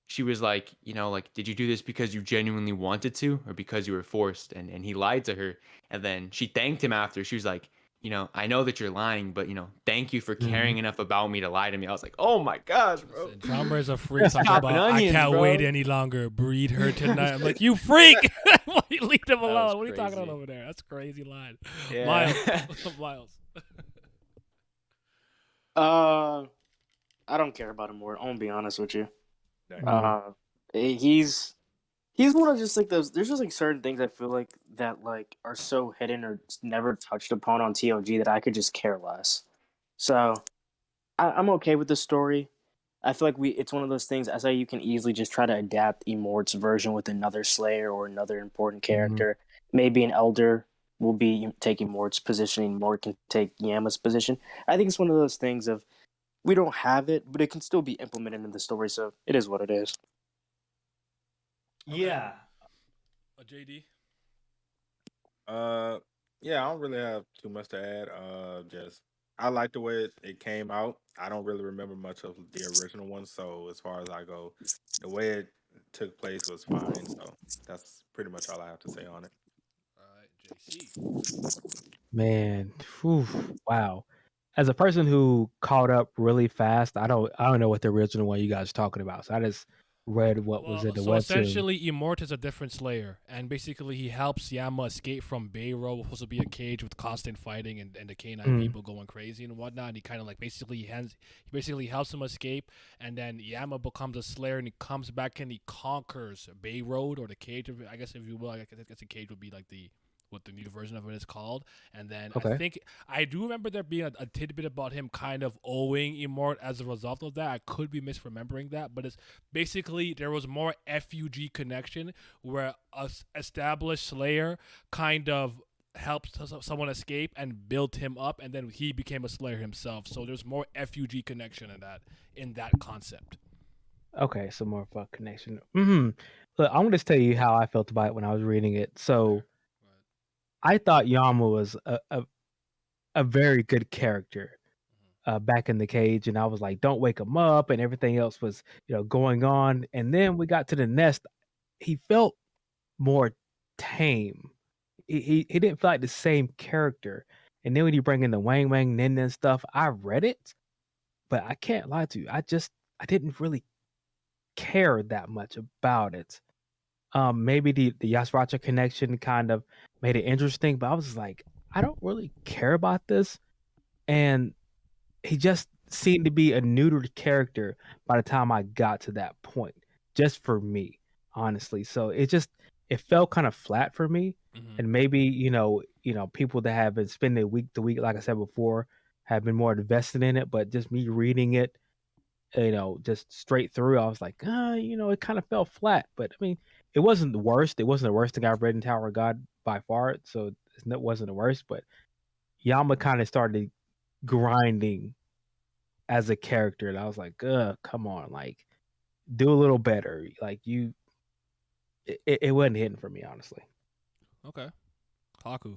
she was like, you know, like, did you do this because you genuinely wanted to, or because you were forced? And he lied to her, and then she thanked him after. She was like, you know, I know that you're lying, but you know, thank you for caring enough about me to lie to me. I was like, oh my gosh, bro. Trauma is a freak. Talking Chopping about, onions, I can't bro. wait any longer. Breed her tonight. I'm like, you freak! Leave him alone. What are you talking about over there? That's a crazy line. Yeah. Miles. Miles. I don't care about him more. I'm gonna be honest with you. Mhm. He's one of just like those. There's just like certain things I feel like that like are so hidden or never touched upon on TOG that I could just care less. So I'm okay with the story. I feel like it's one of those things. I say you can easily just try to adapt Immort's version with another Slayer or another important character. Maybe an Elder will be taking Mort's position, and Mort can take Yama's position. I think it's one of those things of we don't have it, but it can still be implemented in the story. So it is what it is. Yeah. JD. Yeah, I don't really have too much to add. Just I like the way it came out. I don't really remember much of the original one, so as far as I go, the way it took place was fine. So that's pretty much all I have to say on it. Man, whew, wow. As a person who caught up really fast, I don't know what the original one you guys are talking about. So I just read what was in the So webtoon. essentially, Immort is a different Slayer, and basically he helps Yama escape from Bayro, which was supposed to be a cage with constant fighting and the K9 people going crazy and whatnot. And he kind of like basically helps him escape, and then Yama becomes a Slayer, and he comes back and he conquers Bayroad, or the cage. I guess if you will, I guess the cage would be like what the new version of it is called. And then Okay. I think I do remember there being a tidbit about him kind of owing Immort as a result of that. I could be misremembering that, but it's basically there was more FUG connection where a established Slayer kind of helped someone escape and built him up, and then he became a Slayer himself. So there's more FUG connection in that concept. Okay, so more of a connection. Look, I'm gonna just tell you how I felt about it when I was reading it. So I thought Yama was a very good character back in the cage, and I was like, don't wake him up, and everything else was, going on. And then we got to the nest. He felt more tame. He didn't feel like the same character. And then when you bring in the Wang Wang Nen Nen stuff, I read it, but I can't lie to you. I didn't really care that much about it. Maybe the Yasracha connection kind of made it interesting, but I was like, I don't really care about this. And he just seemed to be a neutered character by the time I got to that point, just for me, honestly. So it felt kind of flat for me. And maybe, people that have been spending week to week, like I said before, have been more invested in it, but just me reading it, just straight through, I was like, it kind of fell flat. But I mean, it wasn't the worst. It wasn't the worst thing I've read in Tower of God by far. So it wasn't the worst. But Yama kind of started grinding as a character, and I was like, come on, like, do a little better. Like it wasn't hitting for me, honestly. Okay. Haku.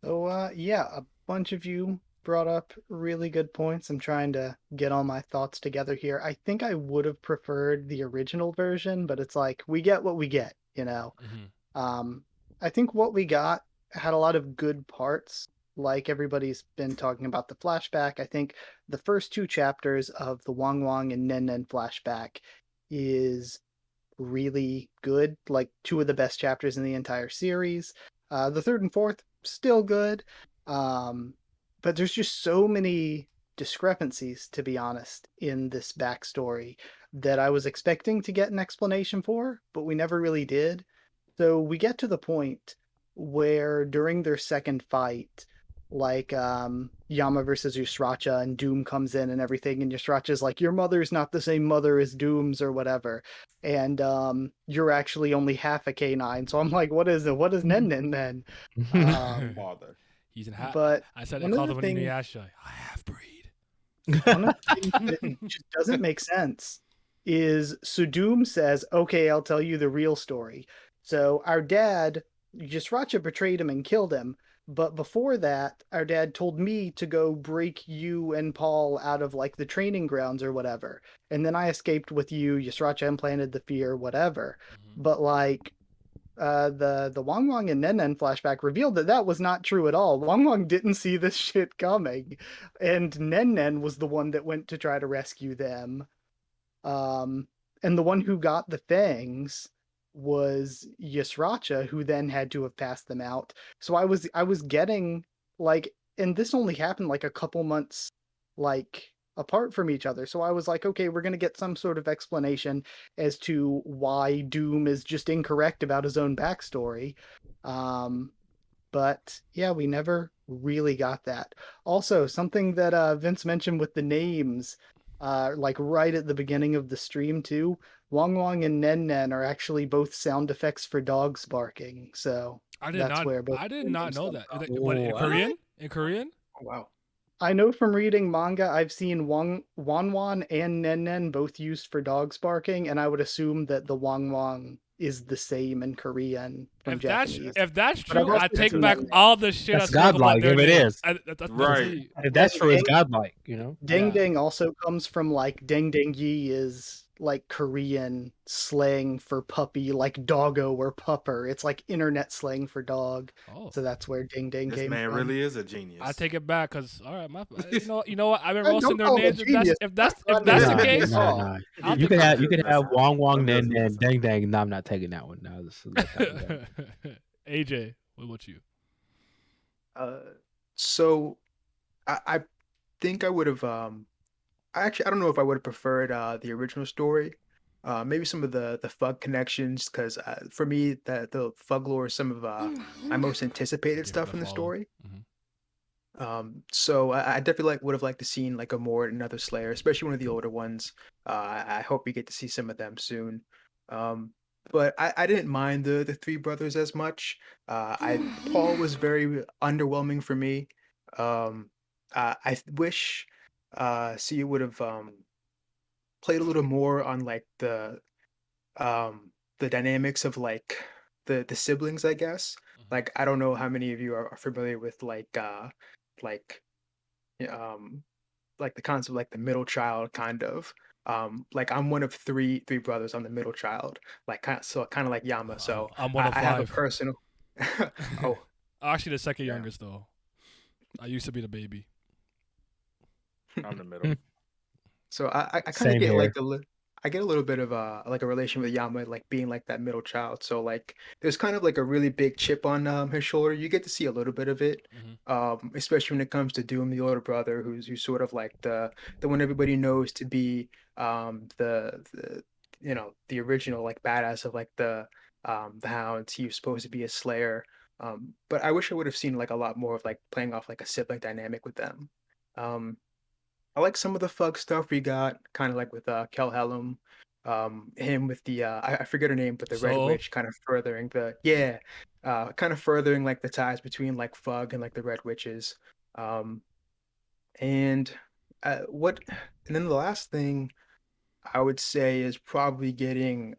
So yeah, a bunch of you brought up really good points. I'm trying to get all my thoughts together here. I think I would have preferred the original version, but it's like we get what we get, I think what we got had a lot of good parts. Like everybody's been talking about the flashback. I think the first two chapters of the Wang Wang and Nen Nen flashback is really good, like two of the best chapters in the entire series. The third and fourth, still good. But there's just so many discrepancies, to be honest, in this backstory that I was expecting to get an explanation for, but we never really did. So we get to the point where during their second fight, like Yama versus Yusracha, and Doom comes in and everything, and Yusracha's like, your mother's not the same mother as Doom's or whatever, and you're actually only half a canine. So I'm like, what is Nen Nen then? Father. He's in half. But I said one they of called the him an things- Inuyasha. A half breed. One of the things that just doesn't make sense is Doom says, okay, I'll tell you the real story. So our dad, Yusracha betrayed him and killed him. But before that, our dad told me to go break you and Paul out of like the training grounds or whatever. And then I escaped with you. Yusracha implanted the fear, whatever. But like the Wang Wang and Nen Nen flashback revealed that that was not true at all. Wang Wang didn't see this shit coming, and Nen Nen was the one that went to try to rescue them. And the one who got the fangs was Yusracha, who then had to have passed them out. So I was getting like, and this only happened like a couple months like apart from each other. So I was like, okay, we're gonna get some sort of explanation as to why Doom is just incorrect about his own backstory. But yeah, we never really got that. Also, something that Vince mentioned with the names, like right at the beginning of the stream too. Wang Wang and Nen Nen are actually both sound effects for dogs barking. So I did that's not. where both I did the not names know come that. from. What, in Korean? In Korean? Oh, wow. I know from reading manga, I've seen Wan Wan and Nen Nen both used for dogs barking, and I would assume that the Wang Wang is the same in Korean from Japanese. If that's But I've true, also I take seen back Nen Nen. all the shit I That's spoke about godlike their if it names. is. Right. If that's true, it's Ding- godlike, you know? Ding Ding also comes from like Ding Ding Yi is like Korean slang for puppy, like doggo or pupper. It's like internet slang for dog. Oh. So that's where Ding Ding This came man from. really is a genius. I take it back because all right, you know what? I've been Don't roasting their call him a names. genius. If that's Not the necessarily case, at all. I'll You take can it. have Wong Wong Let me Nen listen Nen Dang Dang. No, I'm not taking that one. No, just let that one go. AJ, what about you? So I think I would have I don't know if I would have preferred the original story. Maybe some of the Fug connections, because for me the Fug lore is some of my most anticipated stuff in the story. So I definitely would have liked to seen like a Mort, another Slayer, especially one of the older ones. I hope we get to see some of them soon. But I didn't mind the three brothers as much. Paul was very underwhelming for me. I wish see would have played a little more on like the dynamics of like the siblings, I guess. Like I don't know how many of you are familiar with like um like the concept of like the middle child kind of. Like I'm one of three brothers. I'm the middle child. Like kind of like Yama. So I'm one of I have a five. personal oh Actually, the second youngest though. I used to be the baby. I'm the middle. So I kind Same of get here. like I get a little bit of like a relation with Yama, like being like that middle child. So like there's kind of like a really big chip on his shoulder. You get to see a little bit of it, especially when it comes to Doom, the older brother, who's sort of like the one everybody knows to be the you know the original like badass of like the Hounds. He was supposed to be a Slayer. But I wish I would have seen like a lot more of like playing off like a sibling dynamic with them. Um, I like some of the Fug stuff we got, kind of like with Kel Hellum, him with the I forget her name, but the Red So? Witch, kind of furthering kind of furthering like the ties between like Fug and like the Red Witches. Um, and what, and then the last thing I would say is probably getting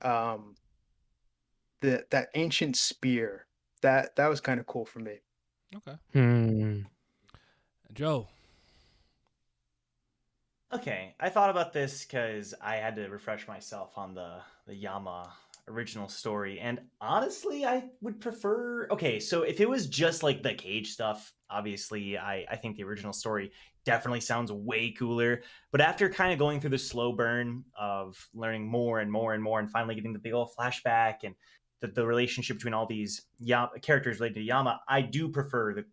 that ancient spear. That was kind of cool for me. Okay. Joe. Okay, I thought about this because I had to refresh myself on the Yama original story, and honestly, I would prefer. Okay, so if it was just like the cage stuff, obviously, I think the original story definitely sounds way cooler. But after kind of going through the slow burn of learning more and more and more, and finally getting the big old flashback and the relationship between all these characters related to Yama, I do prefer the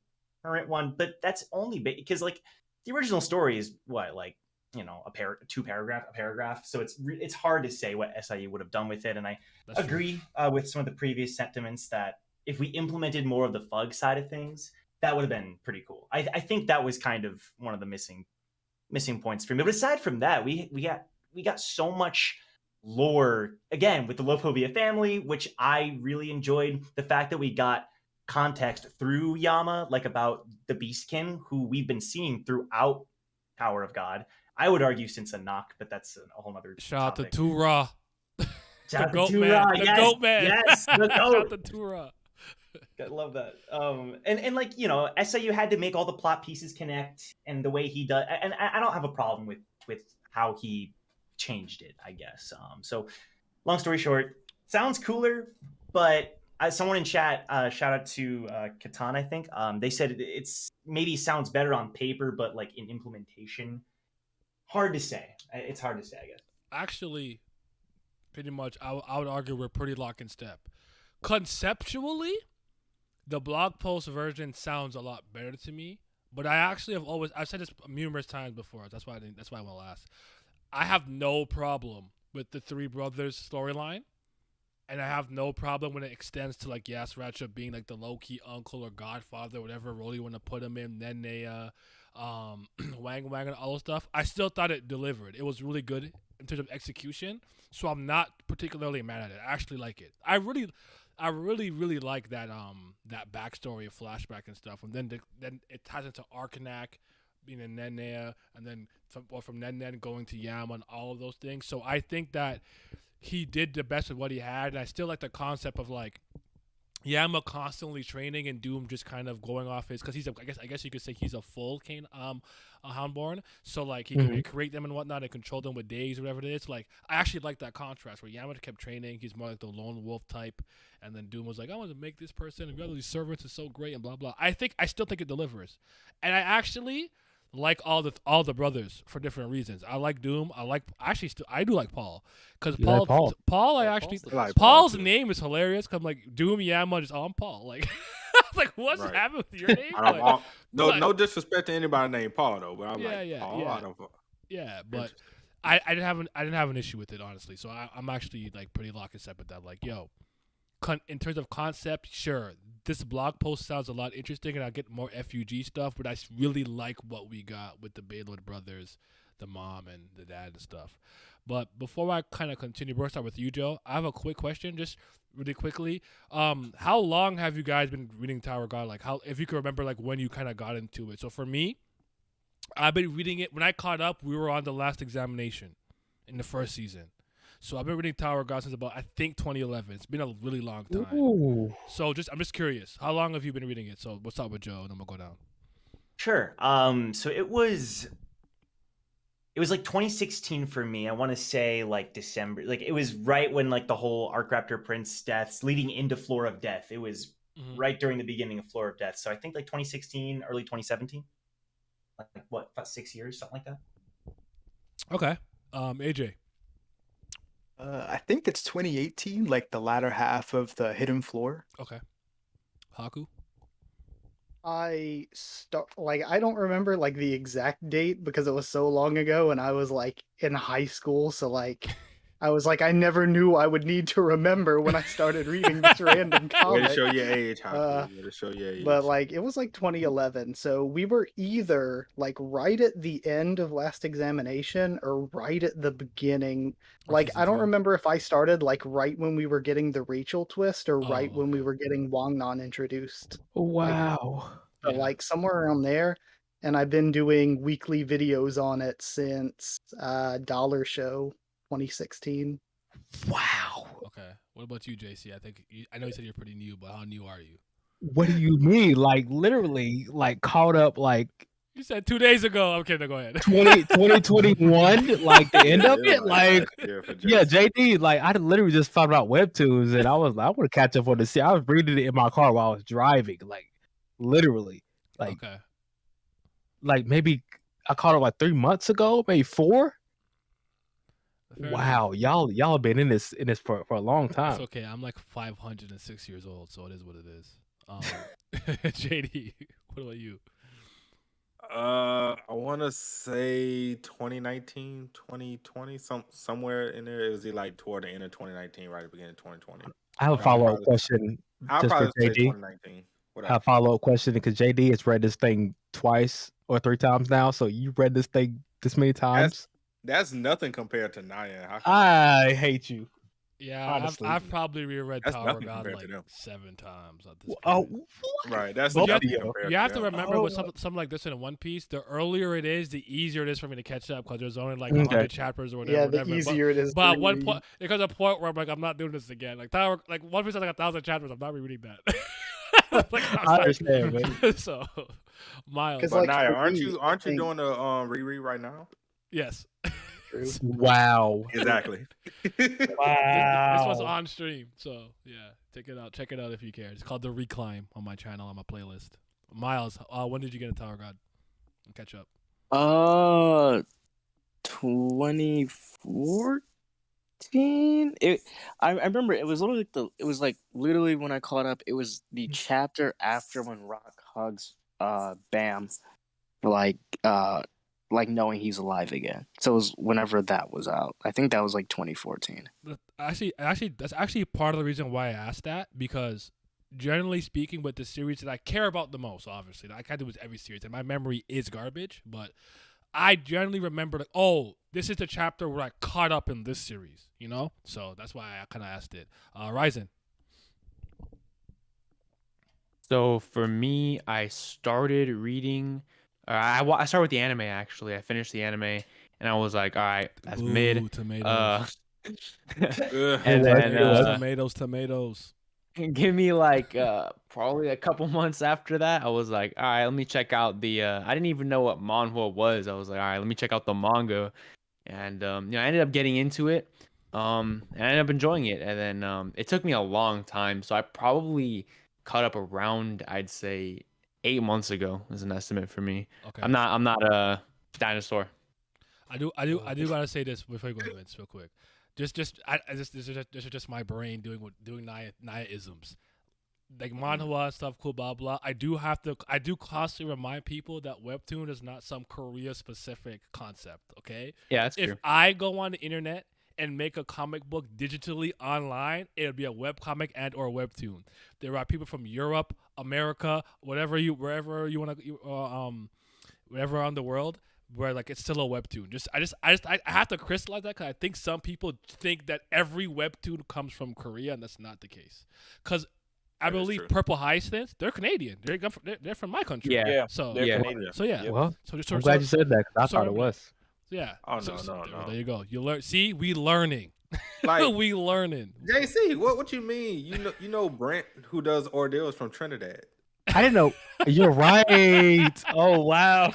current one. But that's only because like the original story is what like. You know, a paragraph. So it's hard to say what SIU would have done with it. And I agree with some of the previous sentiments that if we implemented more of the Fug side of things, that would have been pretty cool. I think that was kind of one of the missing points for me. But aside from that, we got so much lore again with the Lophovia family, which I really enjoyed. The fact that we got context through Yama, like about the Beastkin, who we've been seeing throughout Tower of God. I would argue since Anak, but that's a whole other Shout topic. out to Tura. Shout out to goat Tura. man. The Yes, goat man. yes, the Shout out goat. to Tura. I love that. And like, you know, SIU had to make all the plot pieces connect, and the way he does, and I don't have a problem with how he changed it, I guess. So long story short, sounds cooler, but someone in chat, shout out to Katan, I think, they said it's maybe sounds better on paper, but like in implementation, hard to say. It's hard to say, I guess. Actually, pretty much, I would argue we're pretty lock in step. Conceptually, the blog post version sounds a lot better to me, but I actually have always, I've said this numerous times before. That's why I went last. I have no problem with the Three Brothers storyline, and I have no problem when it extends to like Yasracha being like the low key uncle or godfather, whatever role you want to put him in. Then they Wang Wang and all those stuff. I still thought it delivered. It was really good in terms of execution, so I'm not particularly mad at it. I actually like it. I really like that that backstory of flashback and stuff, and then it ties into Arcanak being in Nennea, and then from Nen going to Yama and all of those things. So I think that he did the best with what he had, and I still like the concept of like Yama constantly training and Doom just kind of going off his, because he's I guess you could say he's a full Kane a Houndborn, so like he can create them and whatnot and control them with days or whatever it is. Like I actually like that contrast where Yama kept training, he's more like the lone wolf type, and then Doom was like, I want to make this person and these servants is so great and blah blah. I still think it delivers, and I actually like all the brothers for different reasons. I like Doom. I do like Paul, because Paul's name is hilarious. Cause I'm like Doom Yama, just I'm Paul. Like, like what's happening with your name? Like, no disrespect to anybody named Paul though, but I'm Paul. Yeah, but I didn't have an issue with it, honestly. So I'm actually like pretty locked and step with that. Like, yo, in terms of concept, sure, this blog post sounds a lot interesting, and I'll get more FUG stuff, but I really like what we got with the Baylord brothers, the mom and the dad and stuff. But before I kind of continue, we'll start with you, Joe. I have a quick question, just really quickly. How long have you guys been reading Tower of God? Like, how, if you can remember, like when you kind of got into it. So for me, I've been reading it. When I caught up, we were on the last examination in the first season. So I've been reading Tower of God since about, I think, 2011. It's been a really long time. Ooh. So I'm just curious, how long have you been reading it? So we'll start with Joe, and then we'll go down. Sure. So it was like 2016 for me. I want to say like December. Like it was right when like the whole Arcraptor Prince deaths leading into Floor of Death. It was right during the beginning of Floor of Death. So I think like 2016, early 2017. Like what, about 6 years, something like that. Okay. AJ. I think it's 2018, like the latter half of the Hidden Floor. Okay. Haku? I don't remember like the exact date because it was so long ago and I was like in high school, so like I was like I never knew I would need to remember when I started reading this random comic. Way to show your age, Haku. Way to show your age. But like it was like 2011, so we were either like right at the end of last examination or right at the beginning. Like I don't remember if I started like right when we were getting the Rachel twist or right when we were getting Wangnan introduced. Wow. But like somewhere around there. And I've been doing weekly videos on it since Dollar Show 2016. Wow. Okay. What about you, JC? I know you said you're pretty new, but how new are you? What do you mean? Like literally, like caught up, like you said 2 days ago. I'm kidding. Go ahead. 2021, like the end of it, like JD. Like I literally just found out Webtoons, and I want to catch up on the series. I was reading it in my car while I was driving, like literally, like okay. Like maybe I caught it like 3 months ago, maybe 4. Wow, y'all been in this for a long time. It's okay. I'm like 506 years old, so it is what it is. JD, what about you? I want to say 2019, 2020, somewhere in there. It was like toward the end of 2019, right at the beginning of 2020. I have a follow-up question. I'll just probably for say JD. 2019. What a follow-up question because JD has read this thing twice or 3 times now. So you read this thing this many times? That's nothing compared to Naya. I hate you. Yeah, honestly. I've probably reread That's Tower nothing God compared like to them. 7 times at this point. Oh, Right. That's But nothing you compared have to to them. remember with something like this in One Piece, the earlier it is, the easier it is for me to catch up because there's only like 100 chapters or whatever. Yeah, the whatever. easier it is But to at one read. point, it comes a point where I'm like, I'm not doing this again. Like Tower, like One Piece has like 1,000 chapters. I'm not rereading that. Like, I understand, man. So, Miles. 'Cause, But like, Naya, for aren't me, you I aren't you think- doing a reread right now? Yes. Wow. Exactly. This was on stream, so yeah, check it out if you care. It's called The Reclimb on my channel on my playlist. Miles, when did you get a Tower God? Catch up. 2014. I remember it was literally literally when I caught up. It was the chapter after when Rock hugs Bam, like knowing he's alive again. So it was whenever that was out. I think that was like 2014. Actually, that's actually part of the reason why I asked that, because generally speaking, with the series that I care about the most, obviously, I can't do with every series, and my memory is garbage, but I generally remember like, oh, this is the chapter where I caught up in this series, you know? So that's why I kind of asked it. Ryzen. So for me, I started reading. I started with the anime actually. I finished the anime, and I was like, all right, that's mid. Tomatoes. And then tomatoes. give me like probably a couple months after that, I was like, all right, let me check out the. I didn't even know what manhwa was. I was like, all right, let me check out the manga, and I ended up getting into it. And I ended up enjoying it, and then it took me a long time, so I probably caught up around, I'd say, 8 months ago is an estimate for me. Okay. I'm not a dinosaur. I do gotta say this before you go, Vince, real quick. This is just my brain doing Naya-isms. Like manhwa and stuff, cool, blah blah. I do constantly remind people that webtoon is not some Korea specific concept. Okay. Yeah, that's if true. I go on the internet and make a comic book digitally online, it'll be a webcomic and or a webtoon. There are people from Europe, America, wherever you want to, wherever around the world, where like it's still a webtoon. I have to crystallize that, because I think some people think that every webtoon comes from Korea, and that's not the case. Because I believe Purple Hyacinth, they're Canadian. They're from my country. Yeah. So they're Canadian. So yeah. Well, so I'm glad you said that, because I thought it was. Yeah. Oh no. There you go. You learn. See, we learning. Like we learning. JC, what you mean? You know Brent, who does ordeals from Trinidad. I didn't know. You're right. Oh wow.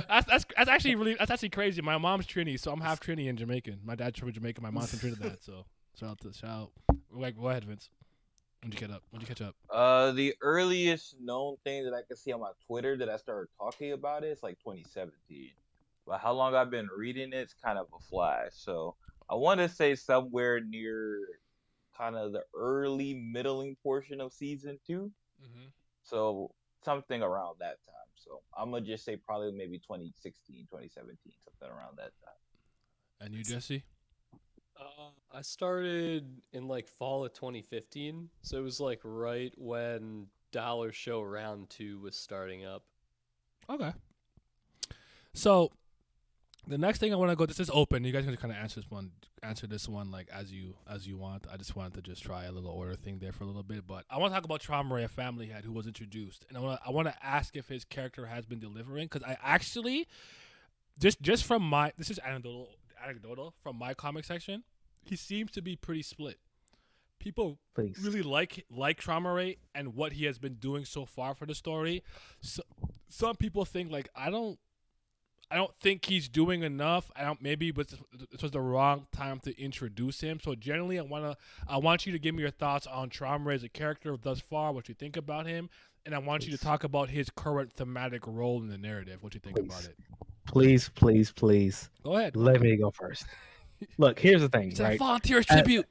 That's actually crazy. My mom's Trini, so I'm half Trini and Jamaican. My dad's from Jamaica. My mom's from Trinidad. So shout out. Go ahead, Vince. When did you catch up? The earliest known thing that I can see on my Twitter that I started talking about it is like 2017. But how long I've been reading it's kind of a flash. So I want to say somewhere near kind of the early middling portion of season 2. Mm-hmm. So something around that time. So I'm going to just say probably maybe 2016, 2017, something around that time. And you, Jesse? I started in like fall of 2015. So it was like right when Dollar Show Round 2 was starting up. Okay. So the next thing I want to go, this is open. You guys can kind of answer this one like as you want. I just wanted to just try a little order thing there for a little bit, but I want to talk about Traumaray, a family head who was introduced, and I want to ask if his character has been delivering, because I actually just from my, this is anecdotal from my comic section, he seems to be pretty split. People really like Traumaray and what he has been doing so far for the story. So, some people think like I don't think he's doing enough. Maybe, but this was the wrong time to introduce him. So generally, I want you to give me your thoughts on Traumaray as a character thus far, what you think about him, and I want you to talk about his current thematic role in the narrative. What you think about it? Please. Go ahead. Let me go first. Look, here's the thing, It's right? a volunteer tribute.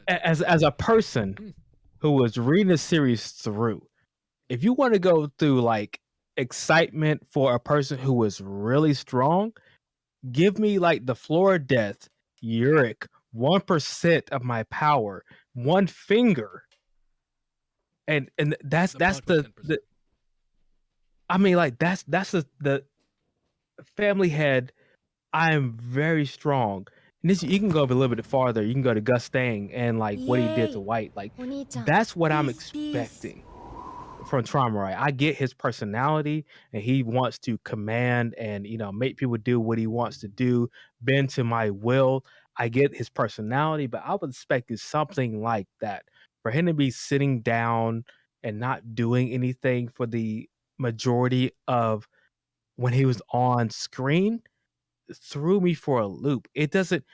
As a person who was reading the series through, if you want to go through like excitement for a person who was really strong, give me like the Floor of Death, Yurik, 1% of my power, one finger, and that's the I mean, like that's the family head. I am very strong. And this, you can go a little bit farther. You can go to Gus Stang and like what he did to White. Like that's what I'm expecting from Traumarai. I get his personality and he wants to command and make people do what he wants to do, bend to my will. I get his personality, but I would expect something like that. For him to be sitting down and not doing anything for the majority of when he was on screen threw me for a loop. It doesn't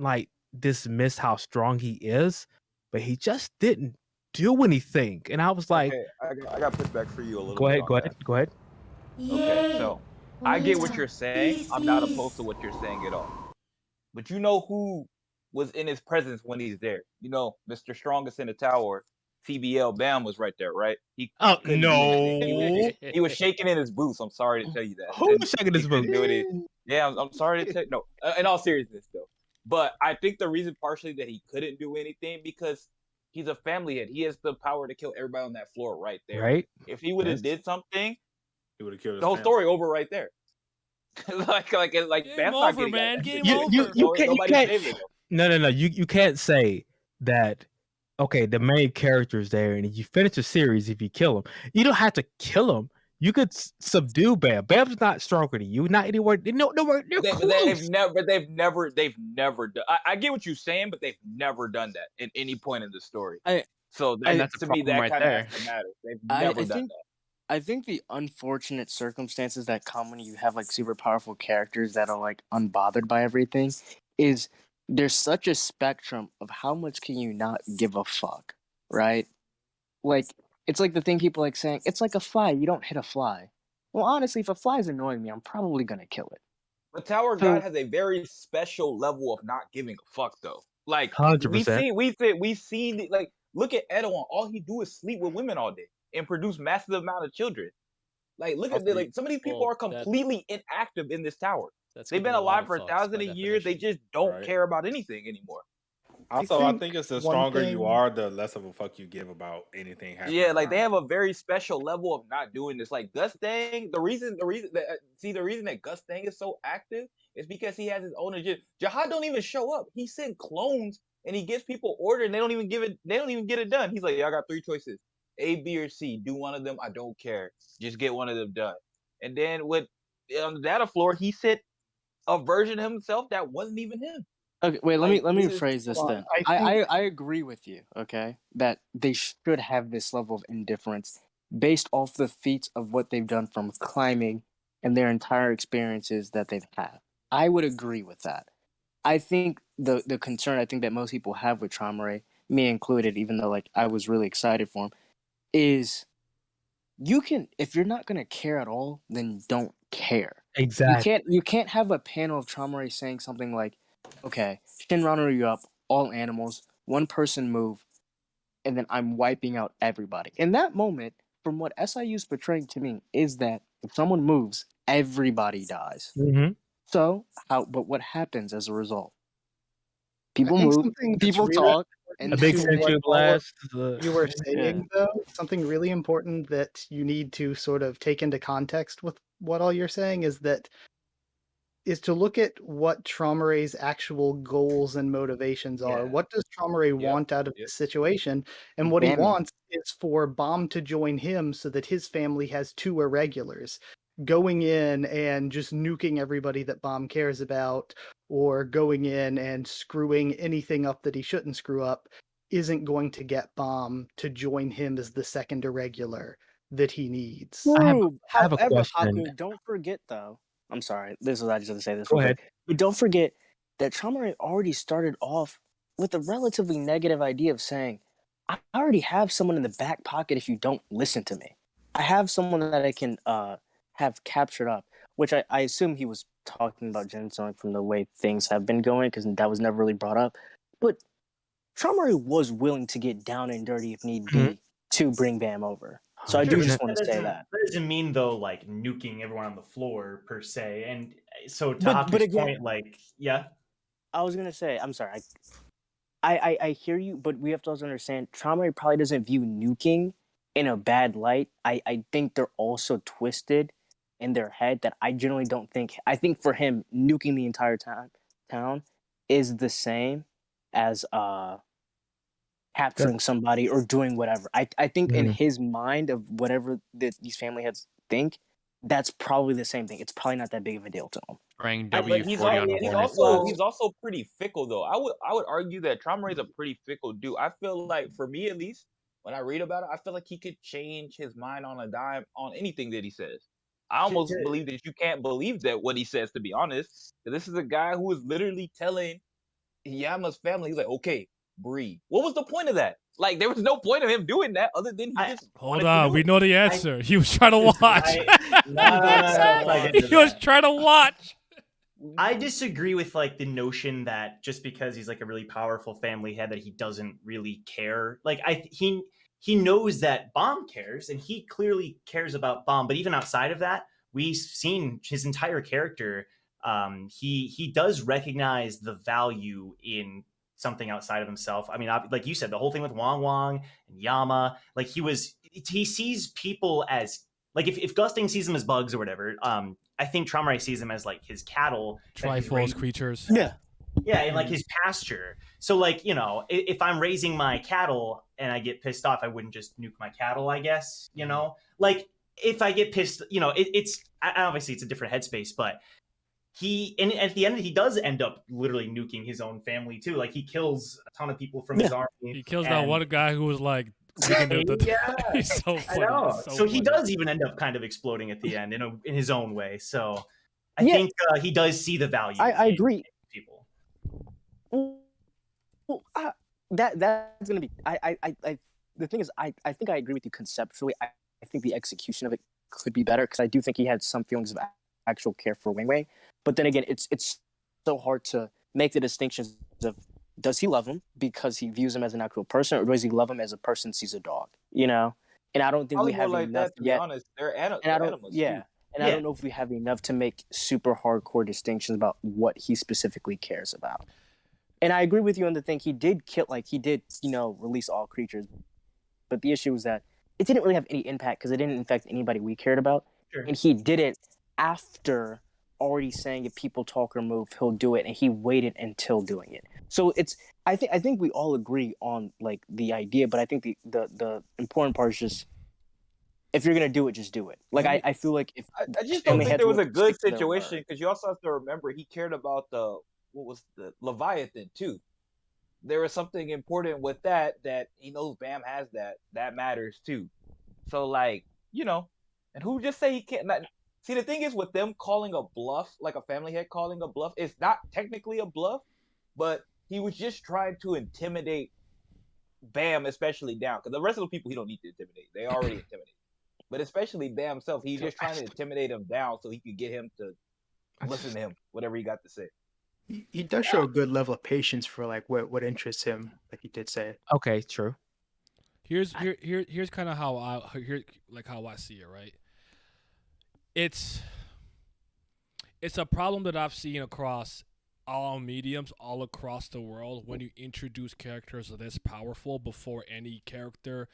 like dismiss how strong he is, but he just didn't do anything. And I was like, Okay, I got pushback for you a little go bit. ahead, go ahead, go ahead. Okay, so I get what you're saying. I'm not opposed to what you're saying at all. But you know who was in his presence when he's there? You know, Mr. Strongest in the Tower, TBL Bam was right there, right? He couldn't do anything. He was shaking in his boots. I'm sorry to tell you that. Who was shaking his boots? Yeah, I'm sorry to tell you. No, in all seriousness though. But I think the reason partially that he couldn't do anything because he's a family head. He has the power to kill everybody on that floor right there. Right. If he would have did something, he would have killed the whole story over right there. like game over, man. Game over. You can't. No. You can't say that. Okay, the main character's there, and if you finish the series, if you kill him, you don't have to kill him. You could subdue Bam. Bam's not stronger than you. Not anywhere. Nowhere. They've never done. I get what you're saying, but they've never done that at any point in the story. So that's to me that kind of matters. They've never done that. I think the unfortunate circumstances that come when you have like super powerful characters that are like unbothered by everything is there's such a spectrum of how much can you not give a fuck, right? Like, it's like the thing people like saying, it's like a fly, you don't hit a fly. Well, honestly, if a fly's annoying me, I'm probably going to kill it. But Tower God has a very special level of not giving a fuck, though. Like, 100%. We've seen, like, look at Edouin. All he do is sleep with women all day and produce massive amount of children. Like, look at like some of these people are completely inactive in this tower. They've been alive for 1,000 years. They just don't care about anything anymore. Also, I think it's the stronger you are, the less of a fuck you give about anything happening. Yeah, like they have a very special level of not doing this. Like Gus Stang, the reason that Gus Stang is so active is because he has his own agenda. Jihad don't even show up. He sent clones and he gives people order and they don't even get it done. He's like, yeah, I got 3 choices. A, B, or C. Do one of them. I don't care. Just get one of them done. And then on the data floor, he sent a version of himself that wasn't even him. Okay, wait. Let me rephrase this then. I agree with you. Okay, that they should have this level of indifference based off the feats of what they've done from climbing and their entire experiences that they've had. I would agree with that. I think the concern I think that most people have with Traumarai, me included, even though like I was really excited for him, is you can if you're not gonna care at all, then don't care. Exactly. You can't have a panel of Traumarai saying something like, okay, Shinran you up, all animals, one person move, and then I'm wiping out everybody. In that moment, from what SIU's portraying to me, is that if someone moves, everybody dies. Mm-hmm. So, but what happens as a result? People move, people talk, and a big century blast. You were saying, though, something really important that you need to sort of take into context with what all you're saying is to look at what Traumarai's actual goals and motivations are. What does Traumarai want out of this situation? And what he wants is for Bomb to join him so that his family has 2 irregulars. Going in and just nuking everybody that Bomb cares about, or going in and screwing anything up that he shouldn't screw up, isn't going to get Bomb to join him as the second irregular that he needs. I have a question. Haku, don't forget though. I'm sorry. I just have to say this. Go ahead. But don't forget that Traumarai already started off with a relatively negative idea of saying, I already have someone in the back pocket if you don't listen to me. I have someone that I can have captured up, which I assume he was talking about Jinsoing from the way things have been going, because that was never really brought up. But Traumarai was willing to get down and dirty if need be to bring Bam over. So I do just want to say that. That doesn't mean, though, like, nuking everyone on the floor, per se. And so to Haku's point, like, yeah? I was going to say, I'm sorry. I hear you, but we have to also understand Traumare probably doesn't view nuking in a bad light. I think they're also twisted in their head that I generally don't think. I think for him, nuking the entire town is the same as capturing somebody or doing whatever. I think in his mind of whatever these family heads think, that's probably the same thing. It's probably not that big of a deal to him. Spraying But W40 on the Hornets. he's also pretty fickle though. I would argue that Traumare is a pretty fickle dude. I feel like, for me at least, when I read about it, I feel like he could change his mind on a dime on anything that he says. I almost believe that you can't believe that what he says, to be honest. This is a guy who is literally telling Yama's family, he's like, okay, breathe. What was the point of that? Like, there was no point of him doing that other than he just Hold on, we know the answer. He was trying to watch. He was trying to watch. I disagree with like the notion that just because he's like a really powerful family head that he doesn't really care. Like he knows that Bomb cares, and he clearly cares about Bomb. But even outside of that, we've seen his entire character. He does recognize the value in something outside of himself. I mean, like you said, the whole thing with Wong Wong and Yama, like he sees people as like if Gusting sees them as bugs or whatever. I think Traumare sees them as like his cattle, Triforce creatures. Yeah. Yeah, and like his pasture. So like, you know, if I'm raising my cattle and I get pissed off, I wouldn't just nuke my cattle, I guess, you know? Like if I get pissed, you know, it's obviously it's a different headspace, but and at the end he does end up literally nuking his own family too. Like he kills a ton of people from his army. He kills that one guy who was like, yeah, he's so funny. I know. So So funny. he does even end up kind of exploding at the end in his own way. So I think he does see the value. I agree. People. Well, that's gonna be. The thing is, I think I agree with you conceptually. I think the execution of it could be better because I do think he had some feelings of actual care for Wing Wei. But then again, it's so hard to make the distinctions of does he love him because he views him as an actual person, or does he love him as a person sees a dog? You know, and I don't think we have enough to yet. be honest. They're animals. And I don't know if we have enough to make super hardcore distinctions about what he specifically cares about. And I agree with you on the thing. He did release all creatures. But the issue was that it didn't really have any impact because it didn't infect anybody we cared about. Sure. And he did it after already saying if people talk or move, he'll do it. And he waited until doing it. So I think we all agree on like the idea, but I think the important part is just if you're gonna do it, just do it. Like I feel like if I just don't think there was a good situation because you also have to remember he cared about the Leviathan too. There was something important with that he knows Bam has that matters too. So like, you know, and who just say he can't see the thing is with them calling a bluff, like a family head calling a bluff, it's not technically a bluff, but he was just trying to intimidate Bam, especially down. Because the rest of the people he don't need to intimidate. They already intimidated. But especially Bam himself, he's just trying to intimidate him down so he could get him to listen to him, whatever he got to say. He does show a good level of patience for like what interests him, like he did say. Okay, true. Here's kind of how I see it, right? It's a problem that I've seen across all mediums all across the world when you introduce characters this powerful before any character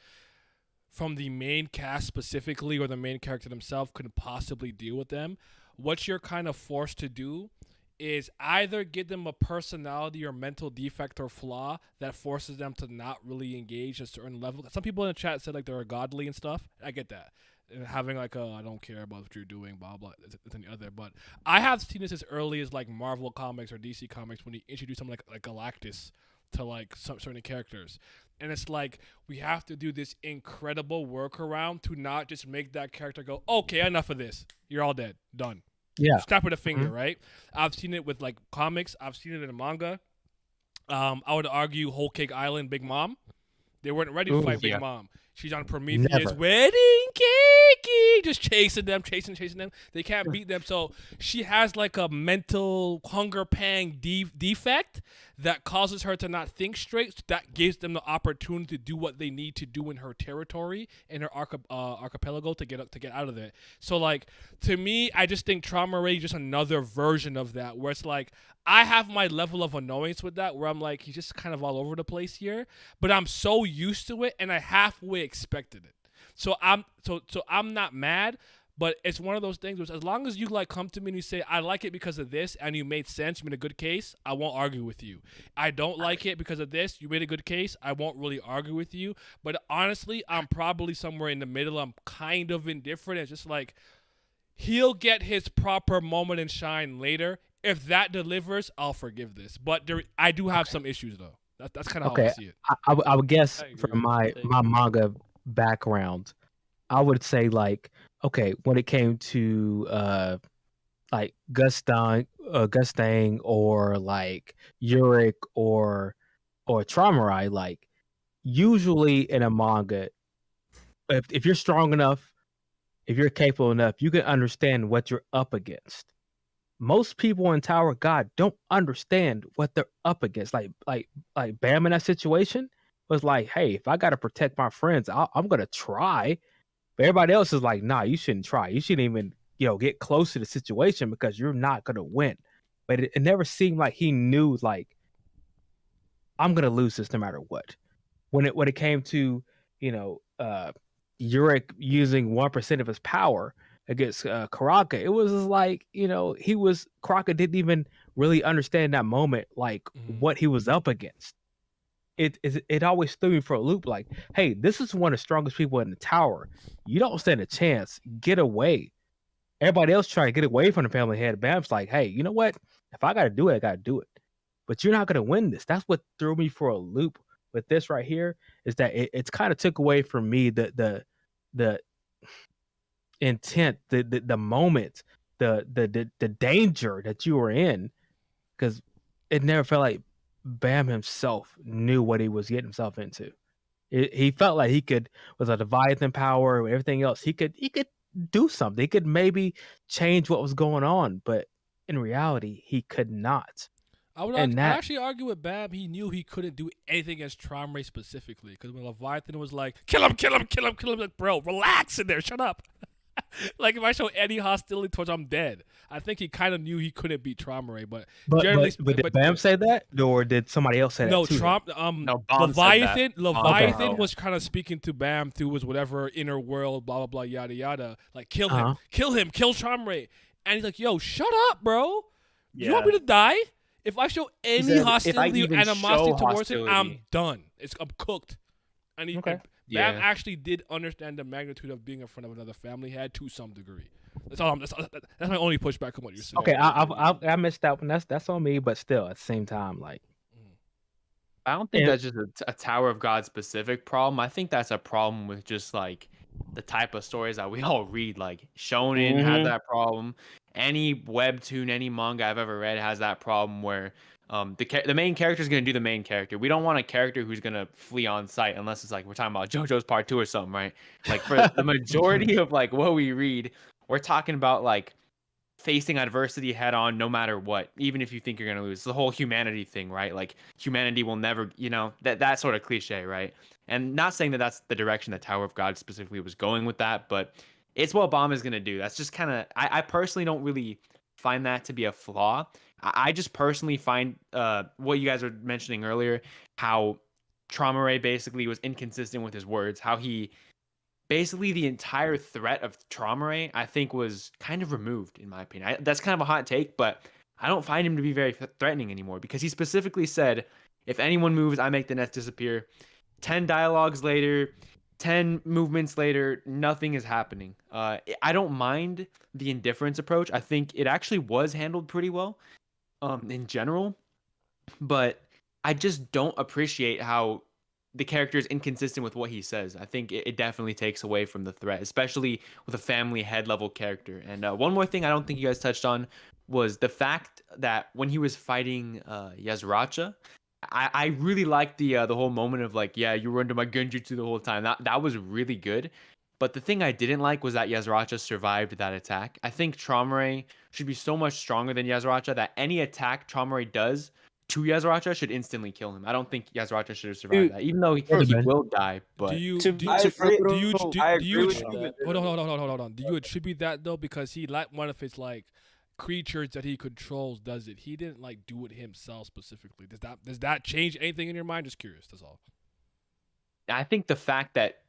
from the main cast specifically or the main character themselves could possibly deal with them. What you're kind of forced to do is either give them a personality or mental defect or flaw that forces them to not really engage at a certain level. Some people in the chat said like they're godly and stuff. I get that. And having like I don't care about what you're doing, blah blah, than the other. But I have seen this as early as like Marvel comics or DC comics when you introduce something like Galactus to like some certain characters, and it's like we have to do this incredible workaround to not just make that character go, okay, enough of this, you're all dead, done. Yeah, snap with a finger, right? I've seen it with like comics. I've seen it in manga. I would argue Whole Cake Island, Big Mom. They weren't ready to fight Big Mom. She's on Prometheus wedding cake, just chasing them. They can't beat them. So she has like a mental hunger pang defect that causes her to not think straight. So that gives them the opportunity to do what they need to do in her territory, in her archipelago, to get out of it. So like, to me, I just think Trauma Ray is just another version of that, where it's like, I have my level of annoyance with that, where I'm like, he's just kind of all over the place here, but I'm so used to it, and I halfway expected it. So I'm not mad, but it's one of those things which, as long as you like come to me and you say, I like it because of this, and you made sense, you made a good case, I won't argue with you. I don't like it because of this, you made a good case, I won't really argue with you. But honestly, I'm probably somewhere in the middle. I'm kind of indifferent. It's just like, he'll get his proper moment and shine later. If that delivers, I'll forgive this. But I do have some issues, though. That's kind of how I see it. I would guess from my manga background, I would say like, okay, when it came to like Gustang or like Yurik or Traumarai, like usually in a manga, if you're strong enough, if you're capable enough, you can understand what you're up against. Most people in Tower of God don't understand what they're up against. Like Bam in that situation was like, hey, if I got to protect my friends, I'm going to try. But everybody else is like, nah, you shouldn't try. You shouldn't even, get close to the situation because you're not going to win. But it never seemed like he knew, like, I'm going to lose this no matter what. When it came to, Yurik using 1% of his power against Karaka, it was just like, Karaka didn't even really understand that moment, like what he was up against. It always threw me for a loop, like, hey, this is one of the strongest people in the tower. You don't stand a chance. Get away. Everybody else trying to get away from the family head. Bam's like, hey, you know what? If I got to do it, I got to do it. But you're not going to win this. That's what threw me for a loop with this right here, is that it's kind of took away from me the intent, the moment, the danger that you were in, because it never felt like Bam himself knew what he was getting himself into. He felt like he could, with a Leviathan power and everything else, he could do something. He could maybe change what was going on, but in reality, he could not. I'd actually argue with Bam. He knew he couldn't do anything against Traumaray specifically, because when Leviathan was like, kill him, like, bro, relax in there, shut up. Like, if I show any hostility towards him, I'm dead. I think he kind of knew he couldn't beat Traumaray, but did Bam say that, or did somebody else say that? No, Leviathan was kind of speaking to Bam through his whatever inner world, blah blah blah, yada yada. Like, kill him, kill Traumaray, and he's like, yo, shut up, bro. You want me to die? If I show any hostility or animosity towards him, I'm done. I'm cooked. And Bam actually did understand the magnitude of being in front of another family head to some degree. That's my only pushback on what you're saying. Okay, I missed that one. That's on me, but still, at the same time, like, I don't think that's just a Tower of God specific problem. I think that's a problem with just like the type of stories that we all read. Like Shonen has that problem. Any webtoon, any manga I've ever read has that problem where the main character is going to do the main character. We don't want a character who's going to flee on sight unless it's like we're talking about JoJo's Part 2 or something, right? Like for the majority of like what we read, we're talking about like facing adversity head on no matter what, even if you think you're going to lose. It's the whole humanity thing, right? Like humanity will never, that sort of cliche, right? And not saying that that's the direction that Tower of God specifically was going with that, but it's what Bam is going to do. That's just kind of, I personally don't really find that to be a flaw. I just personally find what you guys were mentioning earlier, how Traumaray basically was inconsistent with his words, how he basically the entire threat of Traumaray, I think, was kind of removed, in my opinion. That's kind of a hot take, but I don't find him to be very threatening anymore, because he specifically said, if anyone moves, I make the nest disappear. 10 dialogues later, 10 movements later, nothing is happening. I don't mind the indifference approach. I think it actually was handled pretty well in general, but I just don't appreciate how the character is inconsistent with what he says. I think it definitely takes away from the threat, especially with a family head level character. And one more thing I don't think you guys touched on was the fact that when he was fighting Yasuracha, I really liked the whole moment of like, yeah, you were under my genjutsu the whole time. That was really good. But the thing I didn't like was that Yasracha survived that attack. I think Traumerei should be so much stronger than Yasracha that any attack Traumerei does to Yasracha should instantly kill him. I don't think Yasracha should have survived that, even though he will die. But Do you I agree attribute with you. hold on. Do you attribute that though because he like one of his like creatures that he controls does it? He didn't like do it himself specifically. Does that change anything in your mind? Just curious. That's all. I think the fact that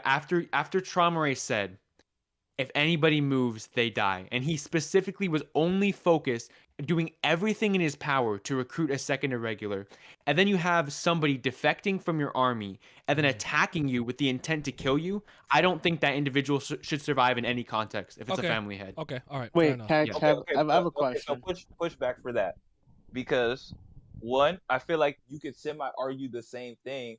after Traumerei said, if anybody moves, they die, and he specifically was only focused doing everything in his power to recruit a second irregular, and then you have somebody defecting from your army and then attacking you with the intent to kill you. I don't think that individual should survive in any context if it's a family head. Okay, all right. Wait, I have a question. So push back for that, because one, I feel like you could semi-argue the same thing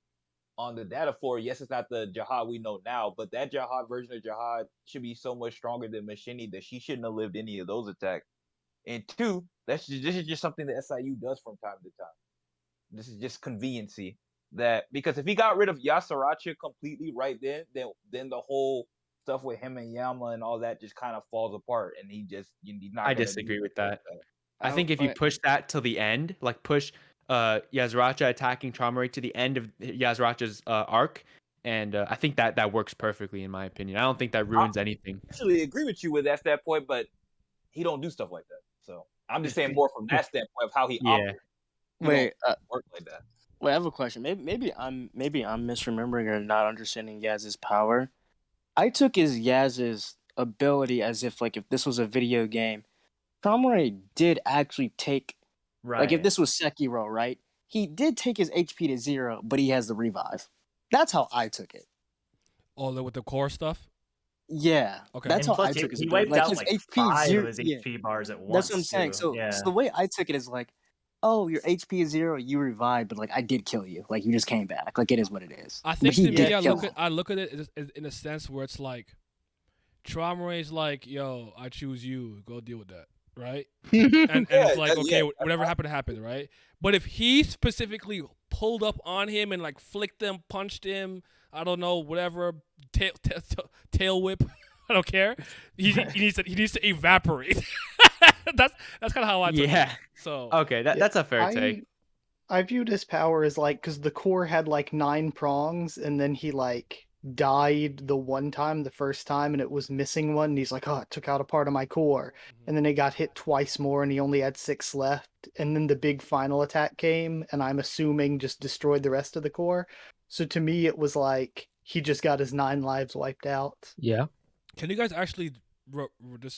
on the data floor. Yes, it's not the Jihad we know now, but that Jihad version of Jihad should be so much stronger than Machini that she shouldn't have lived any of those attacks. And two, this is just something that SIU does from time to time. This is just conveniency. Because if he got rid of Yasaracha completely right then the whole stuff with him and Yama and all that just kind of falls apart, and he's not. I disagree with that. I think if you push that till the end, like push Yasracha attacking Traumerei to the end of Yasracha's arc, and I think that works perfectly in my opinion. I don't think that ruins anything. I actually agree with you with that standpoint, but he don't do stuff like that. So I'm just saying more from that standpoint of how he operates. Wait, work like that. Wait, I have a question. Maybe I'm misremembering or not understanding Yaz's power. I took Yaz's ability as if this was a video game. Traumerei did actually take, like if this was Sekiro, right? He did take his HP to 0, but he has the revive. That's how I took it. Oh, with the core stuff? Yeah. Okay. That's how I took it. He wiped out his like HP 5 0, of his HP bars at once. That's what I'm saying. Too. So the way I took it is like, oh, your HP is 0, you revived, but I did kill you. You just came back. It is what it is. I think to me, I look at it in a sense where it's like, Traumerei's like, yo, I choose you. Go deal with that, right? and it's like, okay, whatever happened, right? But if he specifically pulled up on him and flicked him, punched him, I don't know, whatever, tail whip, I don't care. He needs to evaporate. That's kind of how I took it. So okay, that's a fair take. I viewed his power as because the core had 9 prongs, and then he died the first time, and it was missing one. And he's like, oh, it took out a part of my core, and then it got hit twice more, and he only had 6 left. And then the big final attack came, and I'm assuming just destroyed the rest of the core. So to me, it was he just got his 9 lives wiped out. Yeah. Can you guys actually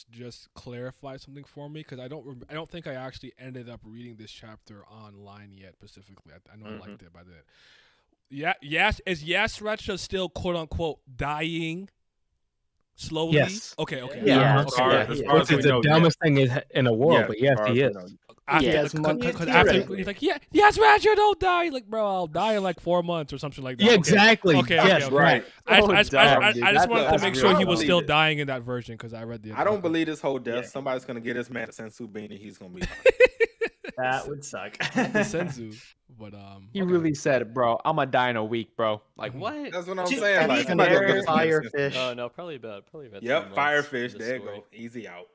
just clarify something for me? Because I don't think I actually ended up reading this chapter online yet. Specifically, I know I liked it by then. Yeah, is Yasracha still quote unquote dying slowly? Yes. Okay. Yeah. Which is the dumbest thing in the world, but yes, he is. Because after he's like, Yasracha, don't die. Bro, I'll die in 4 months or something like that. Yeah, exactly. Okay. Right. I just wanted to make sure he was still dying in that version because I read the. I don't believe this whole death. Somebody's gonna get his man a Sensu bean and he's gonna be. That would suck. The Senzu, but he really said, "Bro, I'm gonna die in a week, bro." What? That's what I'm saying. Firefish. Oh no, probably about. Yep, Firefish. There you go. Easy out.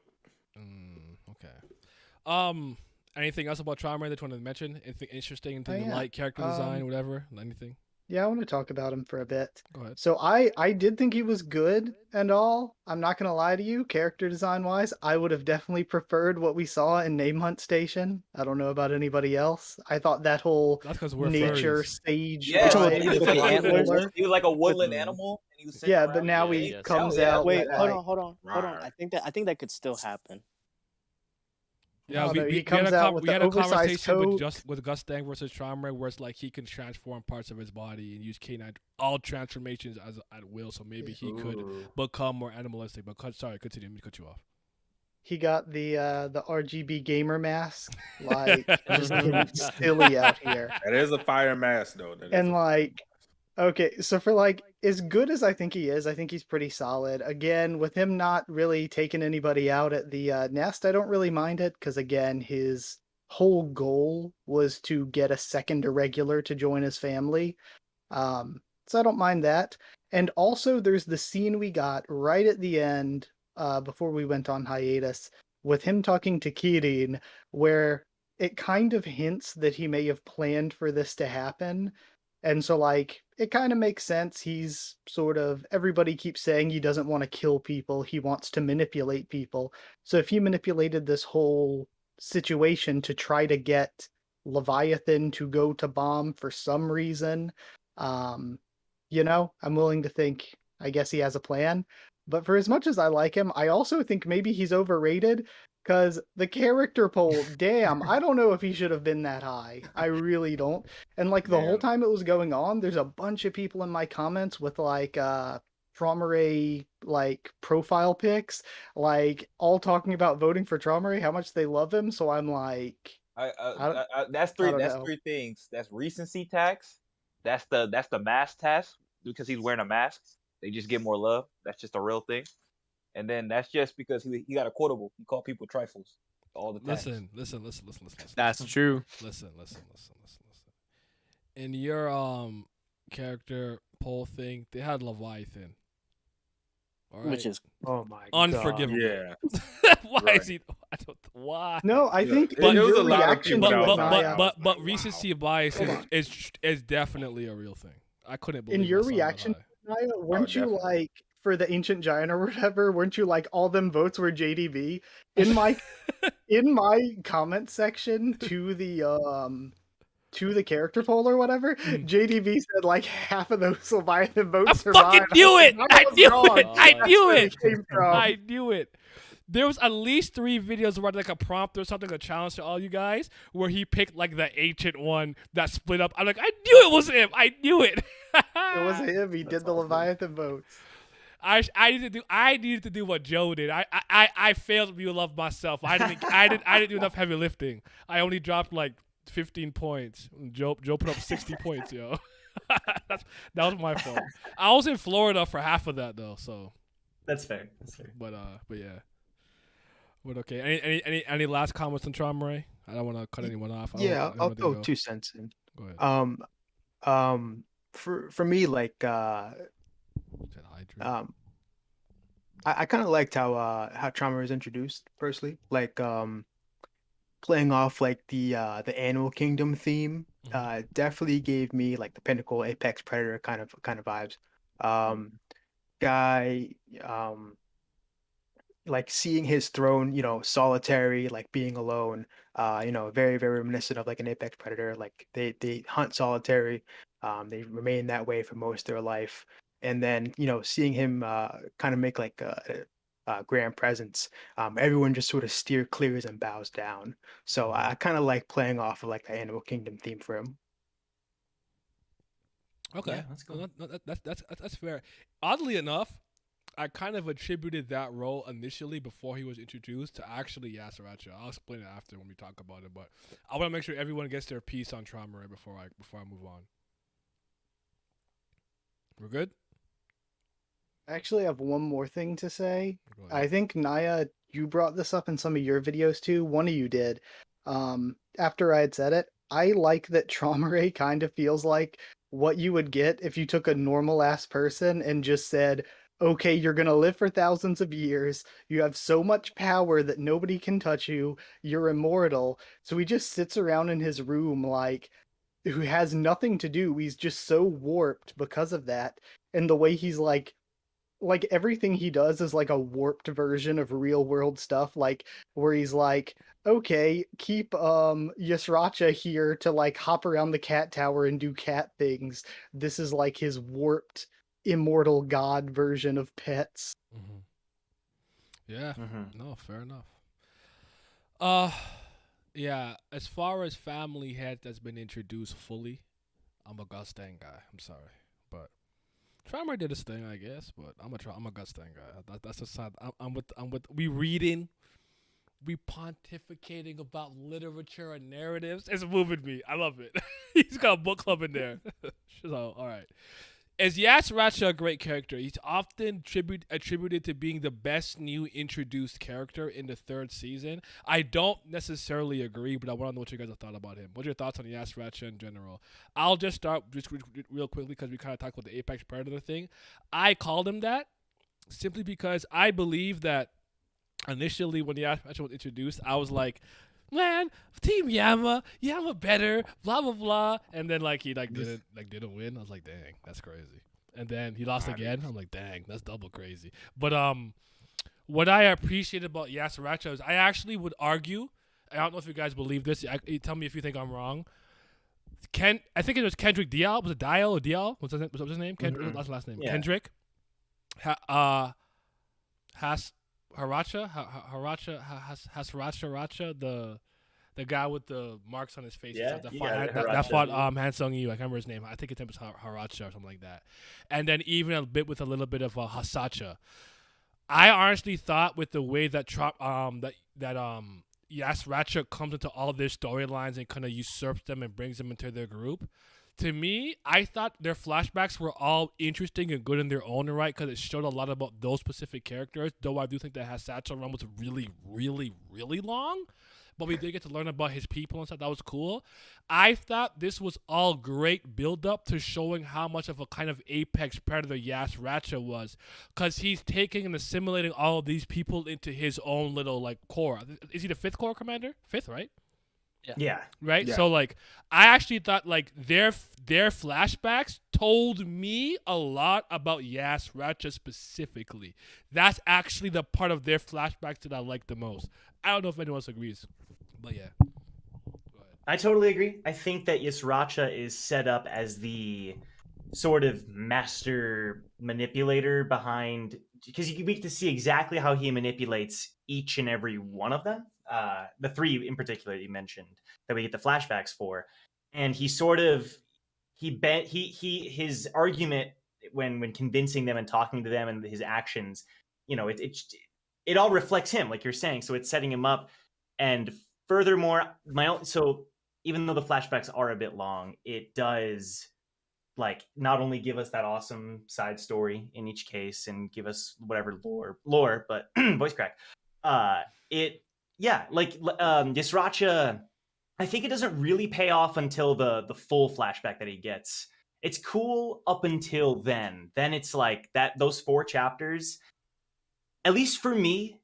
Okay. Anything else about Traumerei that you wanted to mention? Anything interesting? Anything like character design, whatever? Anything? Yeah, I want to talk about him for a bit. Go ahead. So I did think he was good and all. I'm not going to lie to you. Character design-wise, I would have definitely preferred what we saw in Name Hunt Station. I don't know about anybody else. I thought that whole nature stage... Yeah, he was like a woodland animal. And he was but now he comes out... Wait, hold on. I think that could still happen. Yeah, we had a conversation with Gustang versus Traumerei where it's he can transform parts of his body and use K9 all transformations at will, so maybe he could become more animalistic. But sorry, continue. Let me cut you off. He got the RGB gamer mask, just getting silly out here. That is a fire mask though. Okay, so for as good as I think he is, I think he's pretty solid. Again, with him not really taking anybody out at the nest, I don't really mind it because again, his whole goal was to get a second irregular to join his family. So I don't mind that. And also, there's the scene we got right at the end, before we went on hiatus, with him talking to Kirin, where it kind of hints that he may have planned for this to happen. And so, like, it kind of makes sense. He's sort of, everybody keeps saying he doesn't want to kill people, he wants to manipulate people. So if he manipulated this whole situation to try to get Leviathan to go to Bomb for some reason, I'm willing to think, I guess he has a plan. But for as much as I like him, I also think maybe he's overrated, because the character poll, damn, I don't know if he should have been that high. I really don't. And like the whole time it was going on, there's a bunch of people in my comments with like Traumaray like profile pics, like all talking about voting for Traumaray, how much they love him. So I'm like, that's three things. That's recency tax. That's the mask tax because he's wearing a mask. They just get more love. That's just a real thing. And then that's just because he got a quotable. He called people trifles all the time. Listen. That's true. Listen. In your character poll thing, they had Leviathan. All right? Which is unforgivable. Yeah. Why is he? Why? No, I think it was a lot of people but recency bias is definitely a real thing. I couldn't believe in your I saw that reaction, high. Naya, weren't you like, for the Ancient Giant or whatever, weren't you like, all them votes were JDB? In my comment section to the character poll or whatever, JDB said like half of those Leviathan votes I fucking knew it! I knew it! There was at least 3 videos where like a prompt or something, a challenge to all you guys, where he picked like the ancient one that split up. I'm like, I knew it was him. I knew it. It was him. He did the Leviathan votes. I needed to do what Joe did. I failed to be love myself. I didn't do enough heavy lifting. I only dropped like 15 points. Joe put up 60 points, yo. That was my fault. I was in Florida for half of that though, so that's fair. But yeah. But okay. Any last comments on Traumaray? I don't want to cut anyone off. I'll throw 2 cents in. Go ahead. For me, like I kind of liked how Traumaray is introduced personally, like playing off like the Animal Kingdom theme. Definitely gave me like the Pinnacle Apex Predator kind of vibes. Guy, like seeing his throne, solitary, like being alone, very, very reminiscent of like an Apex Predator. Like they hunt solitary, they remain that way for most of their life. And then, seeing him kind of make like a grand presence, everyone just sort of steer clears and bows down. So I kind of like playing off of like the Animal Kingdom theme for him. Okay, yeah, that's cool. That's fair. Oddly enough, I kind of attributed that role initially before he was introduced to actually Yasaracha. I'll explain it after when we talk about it, but I want to make sure everyone gets their piece on Traumaray before I move on. We're good? I actually have one more thing to say. I think, Naya, you brought this up in some of your videos too. One of you did. After I had said it, I like that Traumaray kind of feels like what you would get if you took a normal-ass person and just said, okay, you're going to live for thousands of years. You have so much power that nobody can touch you. You're immortal. So he just sits around in his room like, who has nothing to do. He's just so warped because of that. And the way he's like everything he does is like a warped version of real world stuff, like where he's like, okay, keep Yasaracha here to like hop around the cat tower and do cat things. This is like his warped immortal god version of pets. Yeah. No, fair enough. Yeah, as far as family head that's been introduced fully, I'm a Gustain guy. I'm sorry, but Traumaray did his thing, I guess. But I'm a Gustain guy. That's just sad. I'm with we reading, we pontificating about literature and narratives. It's moving me. I love it. He's got a book club in there. So all right. Is Yasracha a great character? He's often attributed to being the best new introduced character in the 3rd season. I don't necessarily agree, but I want to know what you guys have thought about him. What's your thoughts on Yasracha in general? I'll just start just real quickly because we kind of talked about the Apex Predator thing. I called him that simply because I believe that initially when Yasracha was introduced, I was like, man, Team Yama better, blah blah blah, and then like he didn't win. I was like, dang, that's crazy. And then he lost again. I'm like, dang, that's double crazy. But what I appreciate about Yasracha is I actually would argue. I don't know if you guys believe this. Tell me if you think I'm wrong. I think it was Kendrick Dial. Was it Dial or Dial? What's his name? Kendrick. What's his last name? Yeah. Kendrick. Hasracha, the guy with the marks on his face. Yeah, that fought Han Sung-yu. I can't remember his name. I think his name was Haracha or something like that. And then even a bit with a little bit of Hasacha. I honestly thought with the way that Yasracha comes into all their storylines and kind of usurps them and brings them into their group. To me, I thought their flashbacks were all interesting and good in their own right because it showed a lot about those specific characters, though I do think that Hasacha run was really, really, really long. But we did get to learn about his people and stuff. That was cool. I thought this was all great build-up to showing how much of a kind of apex predator Yasracha was because he's taking and assimilating all of these people into his own little, like, core. Is he the 5th Corps commander? 5th, right? Yeah. Right? Yeah. So, like, I actually thought, like, their flashbacks told me a lot about Yasracha specifically. That's actually the part of their flashbacks that I like the most. I don't know if anyone else agrees, but yeah. I totally agree. I think that Yasracha is set up as the sort of master manipulator behind, because we get to see exactly how he manipulates each and every one of them. The 3 in particular that you mentioned that we get the flashbacks for, and he sort of his argument when convincing them and talking to them and his actions, you know, it all reflects him, like you're saying. So it's setting him up, and furthermore, so even though the flashbacks are a bit long, it does like not only give us that awesome side story in each case and give us whatever lore, but voice crack. Yasracha, I think it doesn't really pay off until the full flashback that he gets. It's cool up until then. Then it's like that those 4 chapters, at least for me,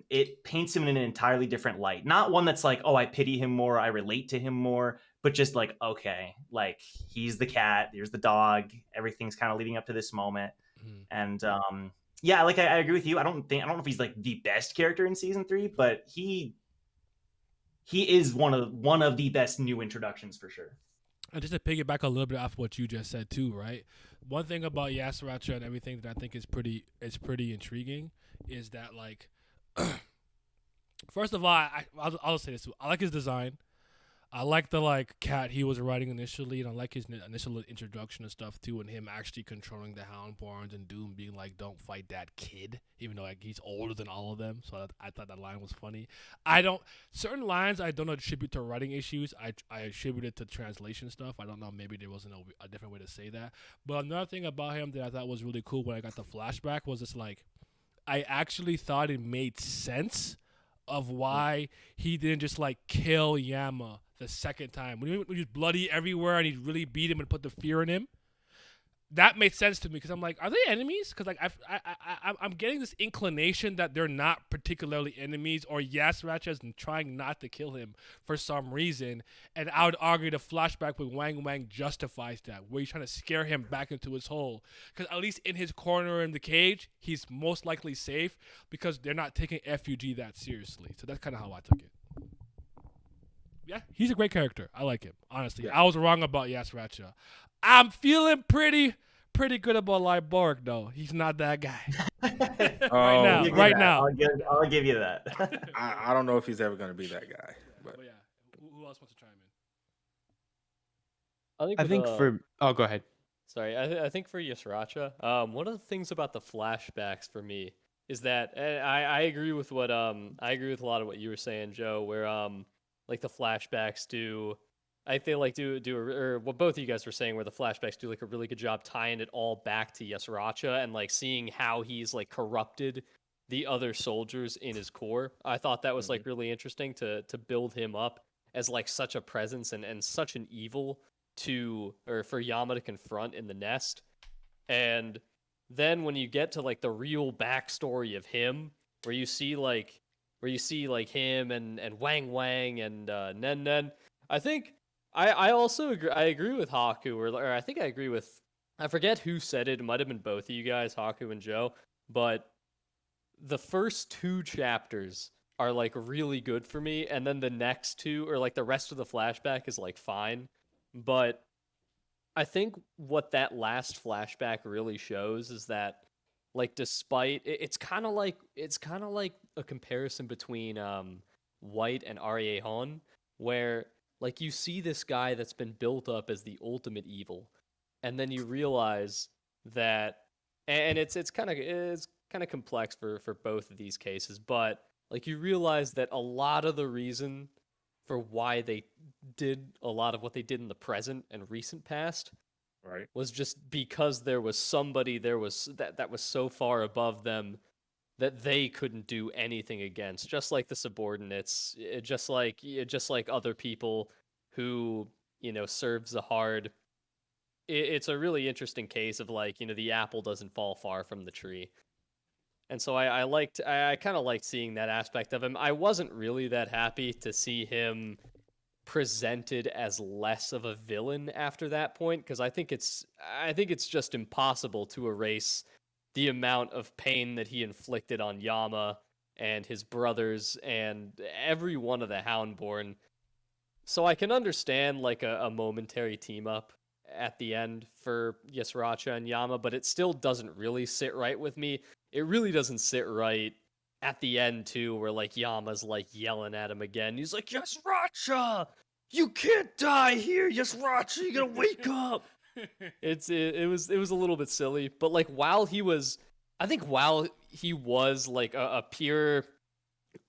it paints him in an entirely different light. Not one that's like, oh, I pity him more, I relate to him more, but just like, okay, like he's the cat, there's the dog, everything's kind of leading up to this moment. And yeah, like I agree with you. I don't know if he's like the best character in season 3, but he is one of the best new introductions for sure. And just to piggyback a little bit off what you just said too, right? One thing about Yasracha and everything that I think is pretty intriguing is that, like, first of all, I'll say this too. I like his design. I like the like cat he was riding initially, and I like his initial introduction and stuff too, and him actually controlling the Houndborns and Doom being like, "Don't fight that kid," even though like he's older than all of them. So I thought that line was funny. Certain lines I don't attribute to writing issues. I attribute it to translation stuff. I don't know, maybe there wasn't a different way to say that. But another thing about him that I thought was really cool when I got the flashback was just like, I actually thought it made sense of why he didn't just like kill Yama the second time when he was bloody everywhere and he really beat him and put the fear in him. That made sense to me because I'm like, are they enemies? Because like I'm getting this inclination that they're not particularly enemies, or Yasracha is trying not to kill him for some reason. And I would argue the flashback with Wang Wang justifies that, where he's trying to scare him back into his hole. Because at least in his corner in the cage, he's most likely safe because they're not taking FUG that seriously. So that's kind of how I took it. Yeah, he's a great character. I like him, honestly. Yeah. I was wrong about Yasracha. I'm feeling pretty good about Lyborg, though. He's not that guy. Right now. I'll give you that. I don't know if he's ever going to be that guy. But yeah, who else wants to chime in? Go ahead. Sorry, I think for Yasracha, one of the things about the flashbacks for me is that I agree with what I agree with a lot of what you were saying, Joe, where like the flashbacks do I feel like or what both of you guys were saying, where the flashbacks do like a really good job tying it all back to Yasracha and like seeing how he's like corrupted the other soldiers in his core. I thought that was like really interesting to build him up as like such a presence and such an evil for Yama to confront in the nest. And then when you get to like the real backstory of him, where you see him and Wang Wang and Nen Nen, I think I also agree. I agree with Haku, or I think I agree with, I forget who said it. It might have been both of you guys, Haku and Joe. But the first 2 chapters are like really good for me, and then the next 2, or like the rest of the flashback, is like fine. But I think what that last flashback really shows is that, like, despite it's kind of like a comparison between White and Hon, where like you see this guy that's been built up as the ultimate evil, and then you realize that, and it's kind of complex for both of these cases, but like you realize that a lot of the reason for why they did a lot of what they did in the present and recent past right, was just because there was somebody that was so far above them that they couldn't do anything against, just like the subordinates, just like other people who, serves the hard. It's a really interesting case of like, the apple doesn't fall far from the tree. And so I kind of liked seeing that aspect of him. I wasn't really that happy to see him presented as less of a villain after that point, because I think it's just impossible to erase the amount of pain that he inflicted on Yama and his brothers and every one of the Houndborn. So I can understand like a momentary team up at the end for Yasracha and Yama, but it still doesn't really sit right with me. It really doesn't sit right at the end too, where like Yama's like yelling at him again. He's like, "Yasracha, you can't die here, Yasracha. You gotta wake up." It was a little bit silly, but like while he was like a pure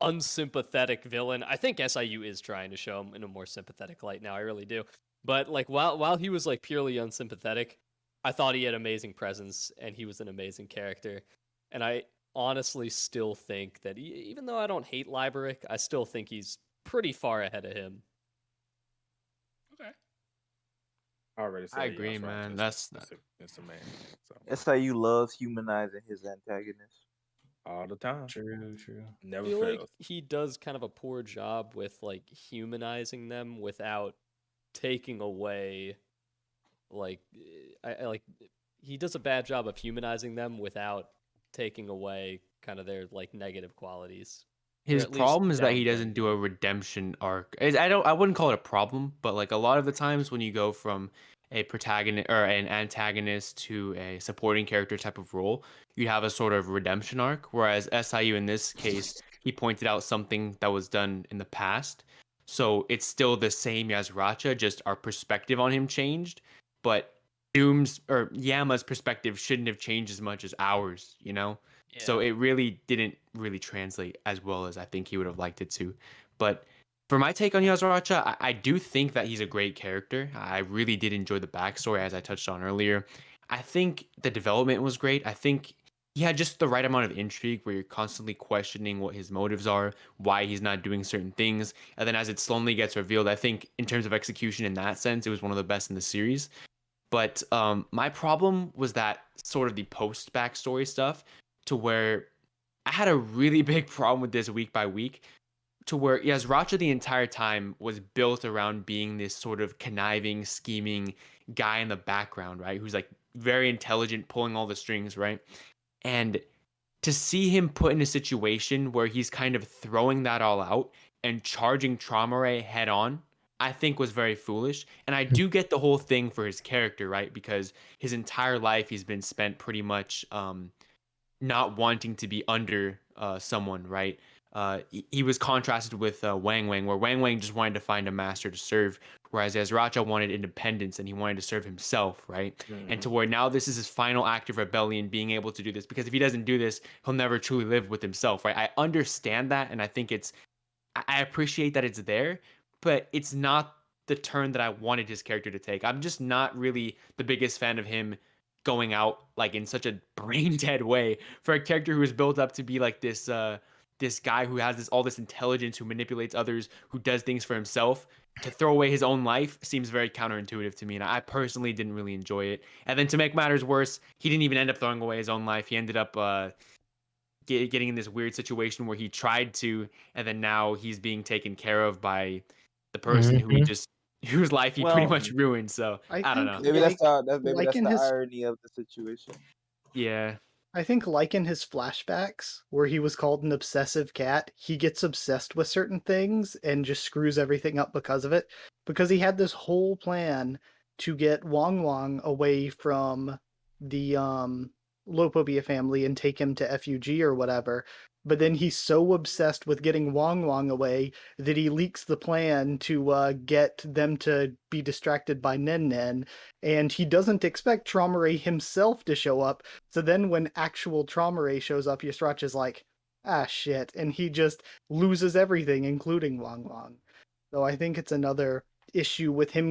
unsympathetic villain, I think SIU is trying to show him in a more sympathetic light now. I really do. But like while he was like purely unsympathetic, I thought he had amazing presence and he was an amazing character. And I honestly still think that even though I don't hate Liberic, I still think he's pretty far ahead of him. Okay. I agree, man. That's the man. So. SIU loves humanizing his antagonists all the time. True. Never I feel fails. like he does kind of a poor job with like humanizing them without taking away, like, he does a bad job of humanizing them without taking away kind of their like negative qualities. His problem is that he doesn't do a redemption arc. I wouldn't call it a problem, but like a lot of the times when you go from a protagonist or an antagonist to a supporting character type of role, you have a sort of redemption arc. Whereas SIU in this case, he pointed out something that was done in the past. So it's still the same as Racha, just our perspective on him changed. But Doom's or Yama's perspective shouldn't have changed as much as ours, Yeah. So it really didn't really translate as well as I think he would have liked it to. But for my take on Yasracha, I do think that he's a great character. I really did enjoy the backstory, as I touched on earlier. I think the development was great. I think he had just the right amount of intrigue where you're constantly questioning what his motives are, why he's not doing certain things. And then as it slowly gets revealed, I think in terms of execution in that sense, it was one of the best in the series. But my problem was that sort of the post backstory stuff, to where I had a really big problem with this week by week, to where Yasracha the entire time was built around being this sort of conniving, scheming guy in the background, right? Who's like very intelligent, pulling all the strings, right? And to see him put in a situation where he's kind of throwing that all out and charging Trauma Ray head on, I think was very foolish. And I do get the whole thing for his character, right? Because his entire life he's been spent pretty much not wanting to be under someone, right? He was contrasted with Wang Wang, where Wang Wang just wanted to find a master to serve, whereas Yasracha wanted independence and he wanted to serve himself, right? Mm-hmm. And to where now this is his final act of rebellion, being able to do this, because if he doesn't do this, he'll never truly live with himself, right? I understand that, and I think I appreciate that it's there, but it's not the turn that I wanted his character to take. I'm just not really the biggest fan of him going out like in such a brain dead way for a character who is built up to be like this this guy who has all this intelligence, who manipulates others, who does things for himself. To throw away his own life seems very counterintuitive to me, and I personally didn't really enjoy it. And then to make matters worse, he didn't even end up throwing away his own life. He ended up getting in this weird situation where he tried to, and then now he's being taken care of by the person who he just whose life he pretty much ruined. So I don't know. Maybe that's like the in his- irony of the situation. Yeah. I think like in his flashbacks, where he was called an obsessive cat, he gets obsessed with certain things and just screws everything up because of it. Because he had this whole plan to get Wong Wong away from the Lopobia family and take him to FUG or whatever. But then he's so obsessed with getting Wong Wong away that he leaks the plan to get them to be distracted by Nen Nen, and he doesn't expect Trauma Ray himself to show up. So then when actual Trauma Ray shows up, Yusrach is like, ah shit, and he just loses everything, including Wong Wong. So I think it's another issue with him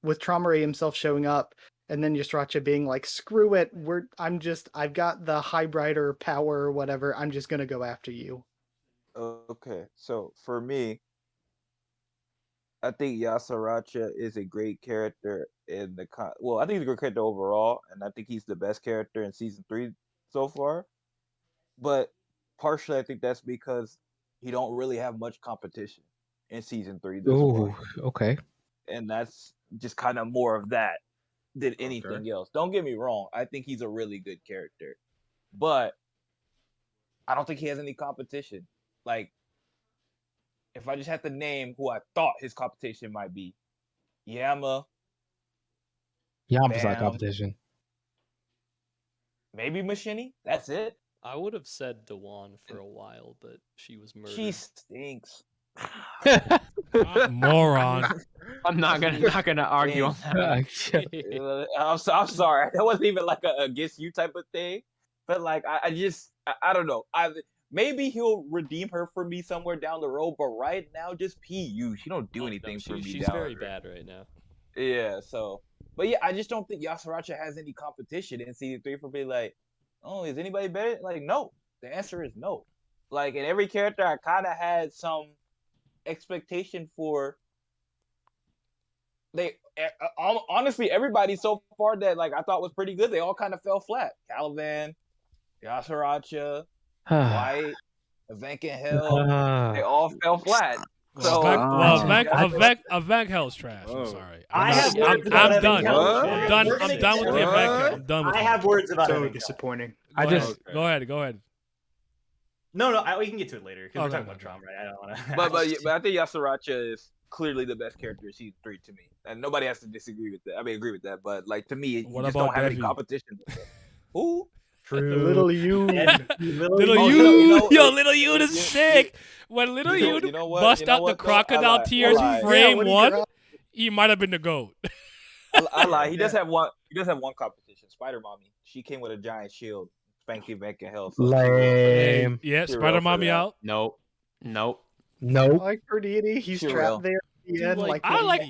with Trauma Ray himself showing up, and then Yusracha being like, screw it, I've got the Highbrider power or whatever, I'm just gonna go after you. Okay, so for me, I think Yasaracha is a great character in the well, I think he's a great character overall, and I think he's the best character in season 3 so far. But partially, I think that's because he don't really have much competition in season 3 thus far. Okay. And that's just kind of more of that than anything else. Don't get me wrong, I think he's a really good character, but I don't think he has any competition. Like, if I just had to name who I thought his competition might be, Yama's like competition. Maybe Machini. That's it. I would have said Dewan for a while, but she was murdered. She stinks. Moron. I'm not gonna argue on that. I'm sorry. That wasn't even like a against you type of thing. But like I don't know. Maybe he'll redeem her for me somewhere down the road. But right now, just PU. She don't do anything for me. She's very bad right now. Yeah. So, but yeah, I just don't think Yasaracha has any competition in season 3 for being like, oh, is anybody better? Like, no. The answer is no. Like in every character, I kind of had some expectation for. Honestly, everybody so far that like I thought was pretty good, they all kind of fell flat. Caliban, Yasaracha, White, Evank and Hell, they all fell flat. So Evank Hell's trash. I'm sorry. I'm done. I'm done with the Evank Hell. I'm done with it. I have words about So Evank Hell. disappointing. Go ahead. No, we can get to it later because we're talking about Trauma, right? I don't want to. But I think Yasaracha is clearly the best character in season 3 to me, and nobody has to disagree with that. I mean, agree with that, but like to me, you just don't have any competition with it. Who? True. Little you. Little you. Yo, Little you is sick. When Little you bust out the crocodile tears frame 1, he might have been the GOAT. I lie. He does have one. He does have one competition. Spider Mommy. She came with a giant shield. Spanky Evank and Hell. Lame. Yeah, Spider Mommy out. Nope. I like Perditi. He's trapped there at the end.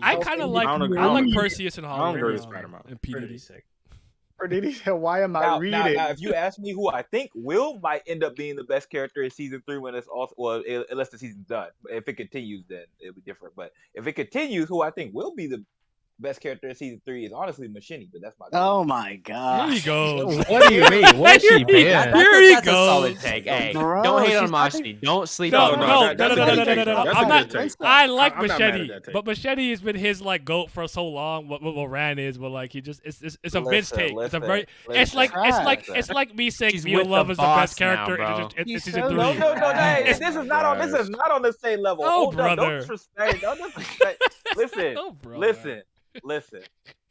I kind of like Perseus and Holly. I don't agree with Spider-Man. And PDD. Perditi, why am I reading? Now, if you ask me who I think Will might end up being the best character in season 3 when it's also unless the season's done. If it continues, then it'll be different. But if it continues, who I think will be the best character in season 3 is honestly Machini, but that's my. Oh my god! Here he goes. What do you mean? Where's she been? Here he That's a goes. solid take. Hey, Bro, don't hate on she's Machini. Don't sleep No. on her. I'm not. I like I'm not mad at Machete, that take. but Machete has been his like GOAT for so long. What Ran is, but like he just it's a Vince take. It's a very. It's like me saying She's Mia with Love the is the best boss now, character. bro. It's season 3. No. Hey, this is not on the same level. Oh, Hold up, brother. don't disrespect. Don't disrespect. Listen, Oh, brother. listen.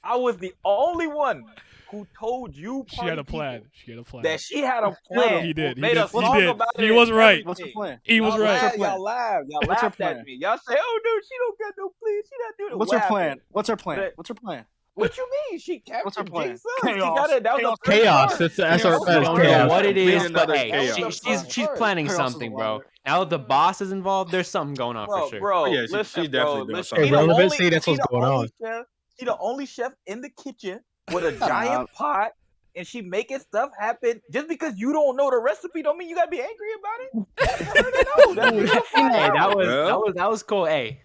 I was the only one who told you She had a plan. She had a plan. that she had a plan. He did. Made a He song did. about it He was and right. everything. What's her plan? He was right. Y'all laughed. Y'all What's her laughed at plan? me. Y'all say, "Oh no, she don't got no plan. She not doing it." What's her What plan? happened? What's her plan? But- What's her plan? What you mean? She What's her captured plan? Jin Sung. She Chaos. got it. That was the first Chaos. part. That's That our was the that I is don't first know chaos. what it is, Another but hey, chaos. That was the first she's part. planning Chaos is a something, bro. liar. Now that the boss is involved, there's something going on for Bro, sure. bro, Oh, yeah, she listen, definitely bro, doing listen. something. He the only, Irrelevancy, that's he what's the going only on. chef. He the only chef in the kitchen with a Nah, giant pot, and she making stuff happen. Just because you don't know the recipe, don't mean you gotta be angry about it. That's for her to know. That's for you to find Hey, out. that was cool. Hey,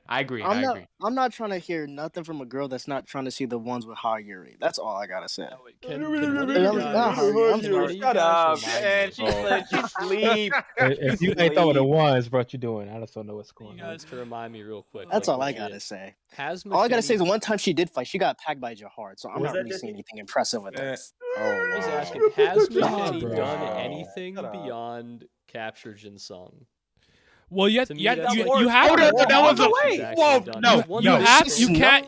I agree. I agree. I'm not trying to hear nothing from a girl that's not trying to see the ones with high Yuri. That's all I gotta say. Can one of you guys Shut up, remind man. me? She said she sleep. If you ain't throwing the ones, what you doing? I just don't know what's going You on. guys to remind me real quick. That's like, all I legit, gotta say. Has All I gotta say is Machete- the one time she did fight, she got packed by Jahard, so I'm Was not that really just- seeing anything impressive with this. Oh, Just wow. asking, has Nah, Machete bro. done Wow. anything Shut up. beyond capture Jin Sung? Well, you To me, that's you like- have Hold to. on, that was a She's way. actually done. no, You no. have She's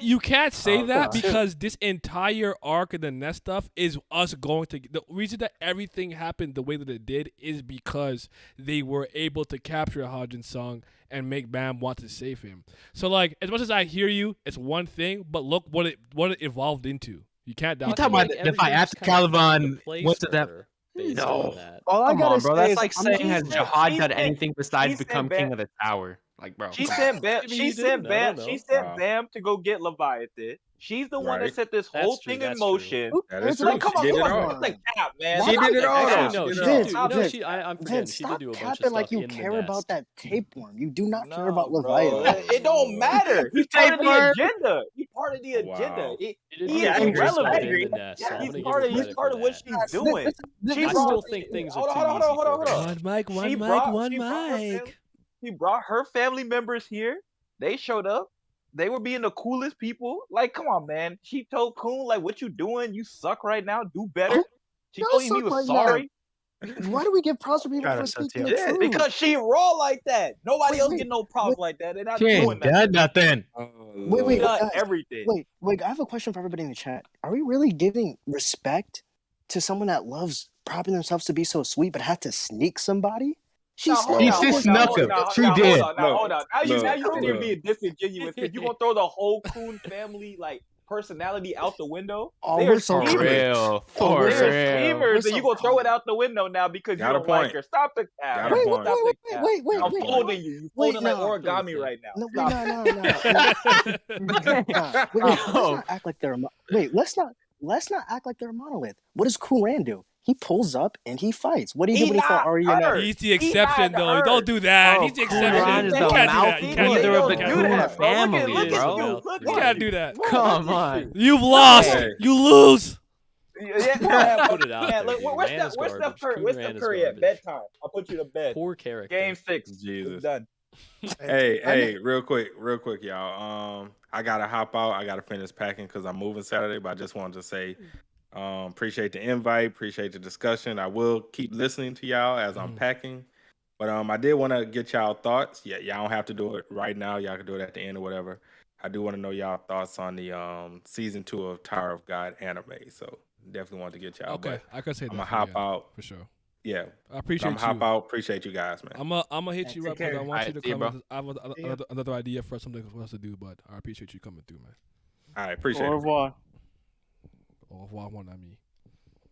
you can't say Oh, that God. because this entire arc of the Nest stuff is us going to. The reason that everything happened the way that it did is because they were able to capture Hajin Sung and make Bam want to save him. So like, as much as I hear you, it's one thing, but look what it evolved into. You can't doubt. You that. talking about the fight after Caliban went to that? No. All I Come gotta on, bro. say That's is like I'm saying has said- Jihad she done said- anything besides she said become Bam- king of the tower? Like, bro. She come sent Bam. Maybe She he sent didn't, I Bam. don't She know. sent Wow. Bam to go get Leviathan. She's the one that Right. set this That's whole true, thing in that's true. motion. That It's is true. Like, come She on, did come it on, all. what's the cap, man? She did it all, Actually, though. Actually, no, She she did did it do. all. No, Vince, she. I'm Vince, forgetting. She stop did do a bunch of capping stuff like you in the care about nest. that tapeworm. You do not care No, about bro. Leviathan. It don't matter. He's part of the Tapeworm. agenda. He's part of the agenda. Wow. He She did he do a is bunch of stuff irrelevant. in the nest, so I'm He's gonna give part her of. He's credit part for of what that. she's doing. She I brought- still think things are hold too on, easy hold on, for hold her. on. One She brought her family- She brought her family members here. They showed up. They were being the coolest people. Like, come on, man. She told Kun, like, what you doing? You suck right now. Do better. She Y'all told him he suck was right now. sorry. Why do we give props to people Trying for to set speaking you the up. truth? Because she raw like that. Nobody Wait, else wait, get no props like that. They're not She doing ain't nothing. done nothing. Wait, She done guys, everything. wait, I have a question for everybody in the chat. Are we really giving respect to someone that loves propping themselves to be so sweet but had to sneak somebody? She Now, said hold She on, that. just hold on, snuck hold him. on, She now, did. hold on, now, Look, hold on. Now you look, sitting here look. being disingenuous because you gonna throw the whole Coon family like personality out the window. Oh, They we're are so For schemers. real. Oh, For we're They so are real. we're schemers, so and you gonna throw it out the window now because you Got a don't like point. her. Stop the cap. Got a Wait, point. Stop the cap. Got a I'm point. folding you. You Wait, folding like no. origami right now. No, Stop it. Let's not act like they're let's not act like they're a monolith. What does Kuran do? He pulls up and he fights. What do you do when he fought Arya? He's the exception, though. her. Don't do that. Bro, He's the Kuran exception. is You the can't do that. You mouthpiece can't do of the that. do Kun that, bro. family, Look at bro. you. Look You at can't you. do that. Come on. You've lost. Hey. You lose. Yeah, Put it out man, there, look, dude. where's Ran Steph is Curry? garbage. Where's Kun Steph Ran is Curry at garbage. bedtime? I'll put you to bed. Poor character. Game 6. Jesus. It's done. Hey, real quick, y'all. I gotta hop out. I gotta finish packing because I'm moving Saturday. But I just wanted to say, appreciate the invite, appreciate the discussion. I will keep listening to y'all as I'm packing. But I did want to get y'all thoughts. Yeah, y'all don't have to do it right now. Y'all can do it at the end or whatever. I do want to know y'all thoughts on the season 2 of Tower of God anime. So definitely want to get y'all. Okay, but I could say I'm that. gonna hop out for sure. Yeah, I appreciate I'm hop you. out. Appreciate you guys, man. I'm gonna hit you up because I want you to See you, come. bro. With, I have another idea for something for us to do, but I appreciate you coming through, man. All right, appreciate Au it. revoir. Au revoir, mon ami.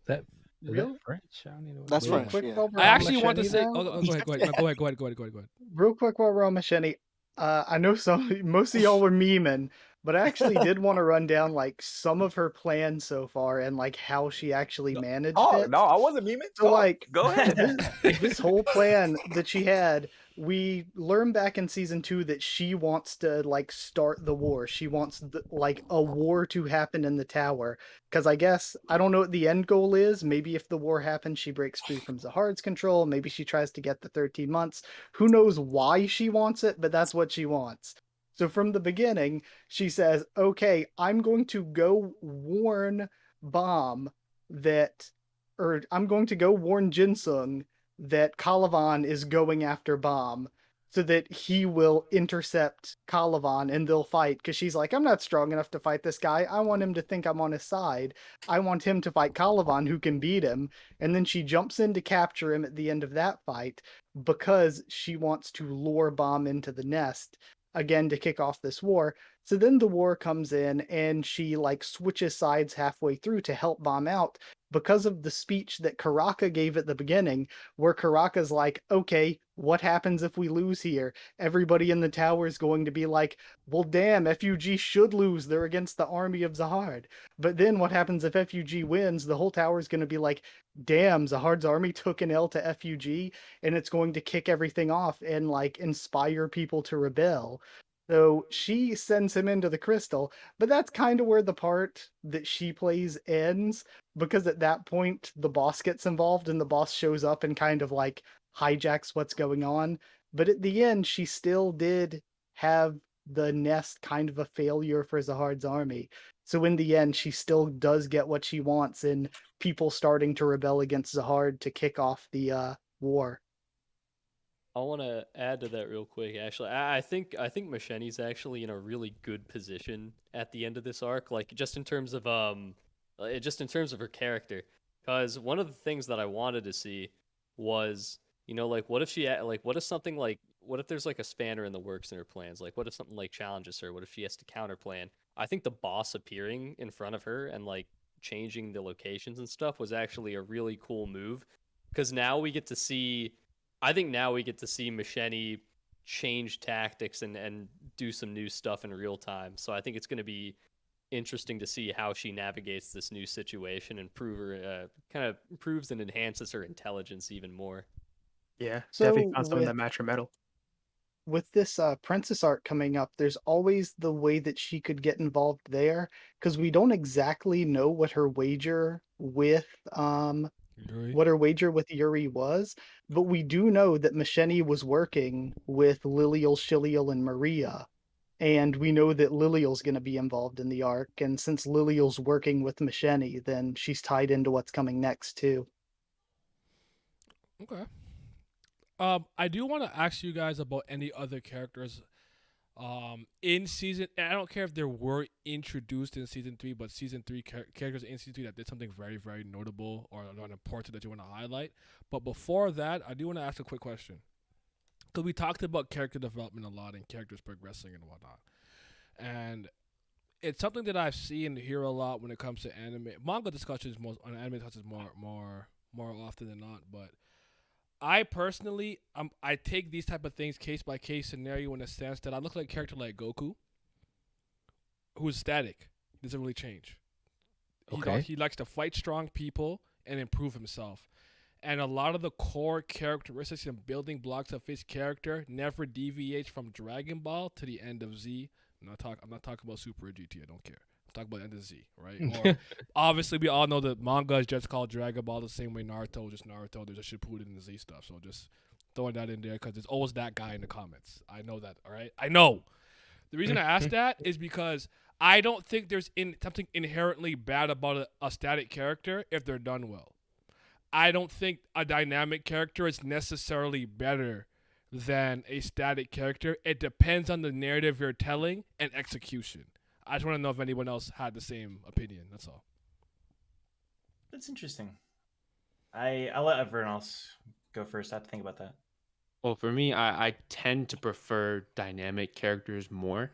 That Real? French? I don't even know. That's Real French. quick Yeah. while we're I on actually want to Machete, say. though. Oh, go ahead. No, go ahead. Real quick while we're on Machete, I know most of y'all were memeing, but I actually did want to run down like some of her plans so far and like how she actually managed Oh it. no, I wasn't memeing. So like, go ahead. this whole plan that she had, we learned back in season 2 that she wants to like start the war. She wants like a war to happen in the tower. Because I guess I don't know what the end goal is. Maybe if the war happens, she breaks free from Zahard's control. Maybe she tries to get the 13 months. Who knows why she wants it, but that's what she wants. So from the beginning, she says, "Okay, I'm going to go warn Bomb that." Or I'm going to go warn Jinsung that Calavan is going after Bomb so that he will intercept Calavan and they'll fight. Because she's like, I'm not strong enough to fight this guy. I want him to think I'm on his side. I want him to fight Calavan, who can beat him. And then she jumps in to capture him at the end of that fight because she wants to lure Bomb into the nest. again to kick off this war. So then the war comes in and she like switches sides halfway through to help Bomb out because of the speech that Karaka gave at the beginning, where Karaka's like, okay, what happens if we lose here? Everybody in the tower is going to be like, well, damn, FUG should lose. They're against the army of Zahard. But then what happens if FUG wins? The whole tower is going to be like, damn, Zahard's army took an L to FUG, and it's going to kick everything off and like inspire people to rebel. So she sends him into the crystal, but that's kind of where the part that she plays ends, because at that point the boss gets involved and the boss shows up and kind of like hijacks what's going on. But at the end, she still did have the nest kind of a failure for Zahard's army. So in the end, she still does get what she wants in people starting to rebel against Zahard to kick off the war. I want to add to that real quick. Actually, I think Masheni's actually in a really good position at the end of this arc, like just in terms of her character. Because one of the things that I wanted to see was, like what if there's like a spanner in the works in her plans? Like what if something like challenges her? What if she has to counterplan? I think the boss appearing in front of her and like changing the locations and stuff was actually a really cool move, because now we get to see. I think now we get to see Masheni change tactics and do some new stuff in real time. So I think it's going to be interesting to see how she navigates this new situation and kind of improves and enhances her intelligence even more. Yeah, So definitely found something with that match her metal. with this Princess arc coming up, there's always the way that she could get involved there, because we don't exactly know what her wager with Yuri was, but we do know that Masheni was working with Lilial, Shilial, and Maria, and we know that Lilial's going to be involved in the arc, and since Lilial's working with Masheni, then she's tied into what's coming next too. Okay. I do want to ask you guys about any other characters in season. And I don't care if they were introduced in season 3, but season 3 characters in season 3 that did something very, very notable or important that you want to highlight. But before that, I do want to ask a quick question, because we talked about character development a lot and characters progressing and whatnot, and it's something that I've seen and hear a lot when it comes to anime. Manga discussions on anime discussions more often than not, but I personally, I take these type of things case by case scenario in the sense that I look at a character like Goku, who's static, he doesn't really change. He likes to fight strong people and improve himself, and a lot of the core characteristics and building blocks of his character never deviates from Dragon Ball to the end of Z. I'm not talking about Super GT. I don't care. Talk about end of Z, right? Or obviously, we all know that manga is just called Dragon Ball the same way Naruto, just Naruto. There's a Shippuden and Z stuff. So just throwing that in there because there's always that guy in the comments. I know that, all right? I know. The reason I ask that is because I don't think there's something inherently bad about a static character if they're done well. I don't think a dynamic character is necessarily better than a static character. It depends on the narrative you're telling and execution. I just want to know if anyone else had the same opinion. That's all. That's interesting. I'll let everyone else go first. I have to think about that. Well, for me, I tend to prefer dynamic characters more.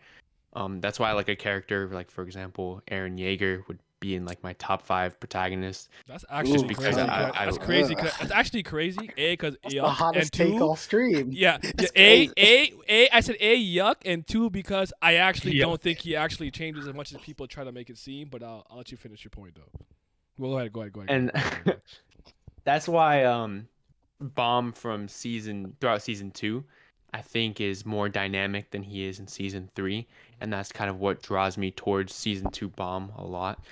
That's why I like a character like, for example, Eren Yeager would be in like my top 5 protagonists. That's actually crazy. That's crazy. That's actually crazy. Because the hottest take all stream. Yeah. I said yuck, and 2 because I actually don't think he actually changes as much as people try to make it seem. But I'll let you finish your point though. Go ahead. And that's why Bomb throughout season 2, I think is more dynamic than he is in season 3, and that's kind of what draws me towards season 2 Bomb a lot.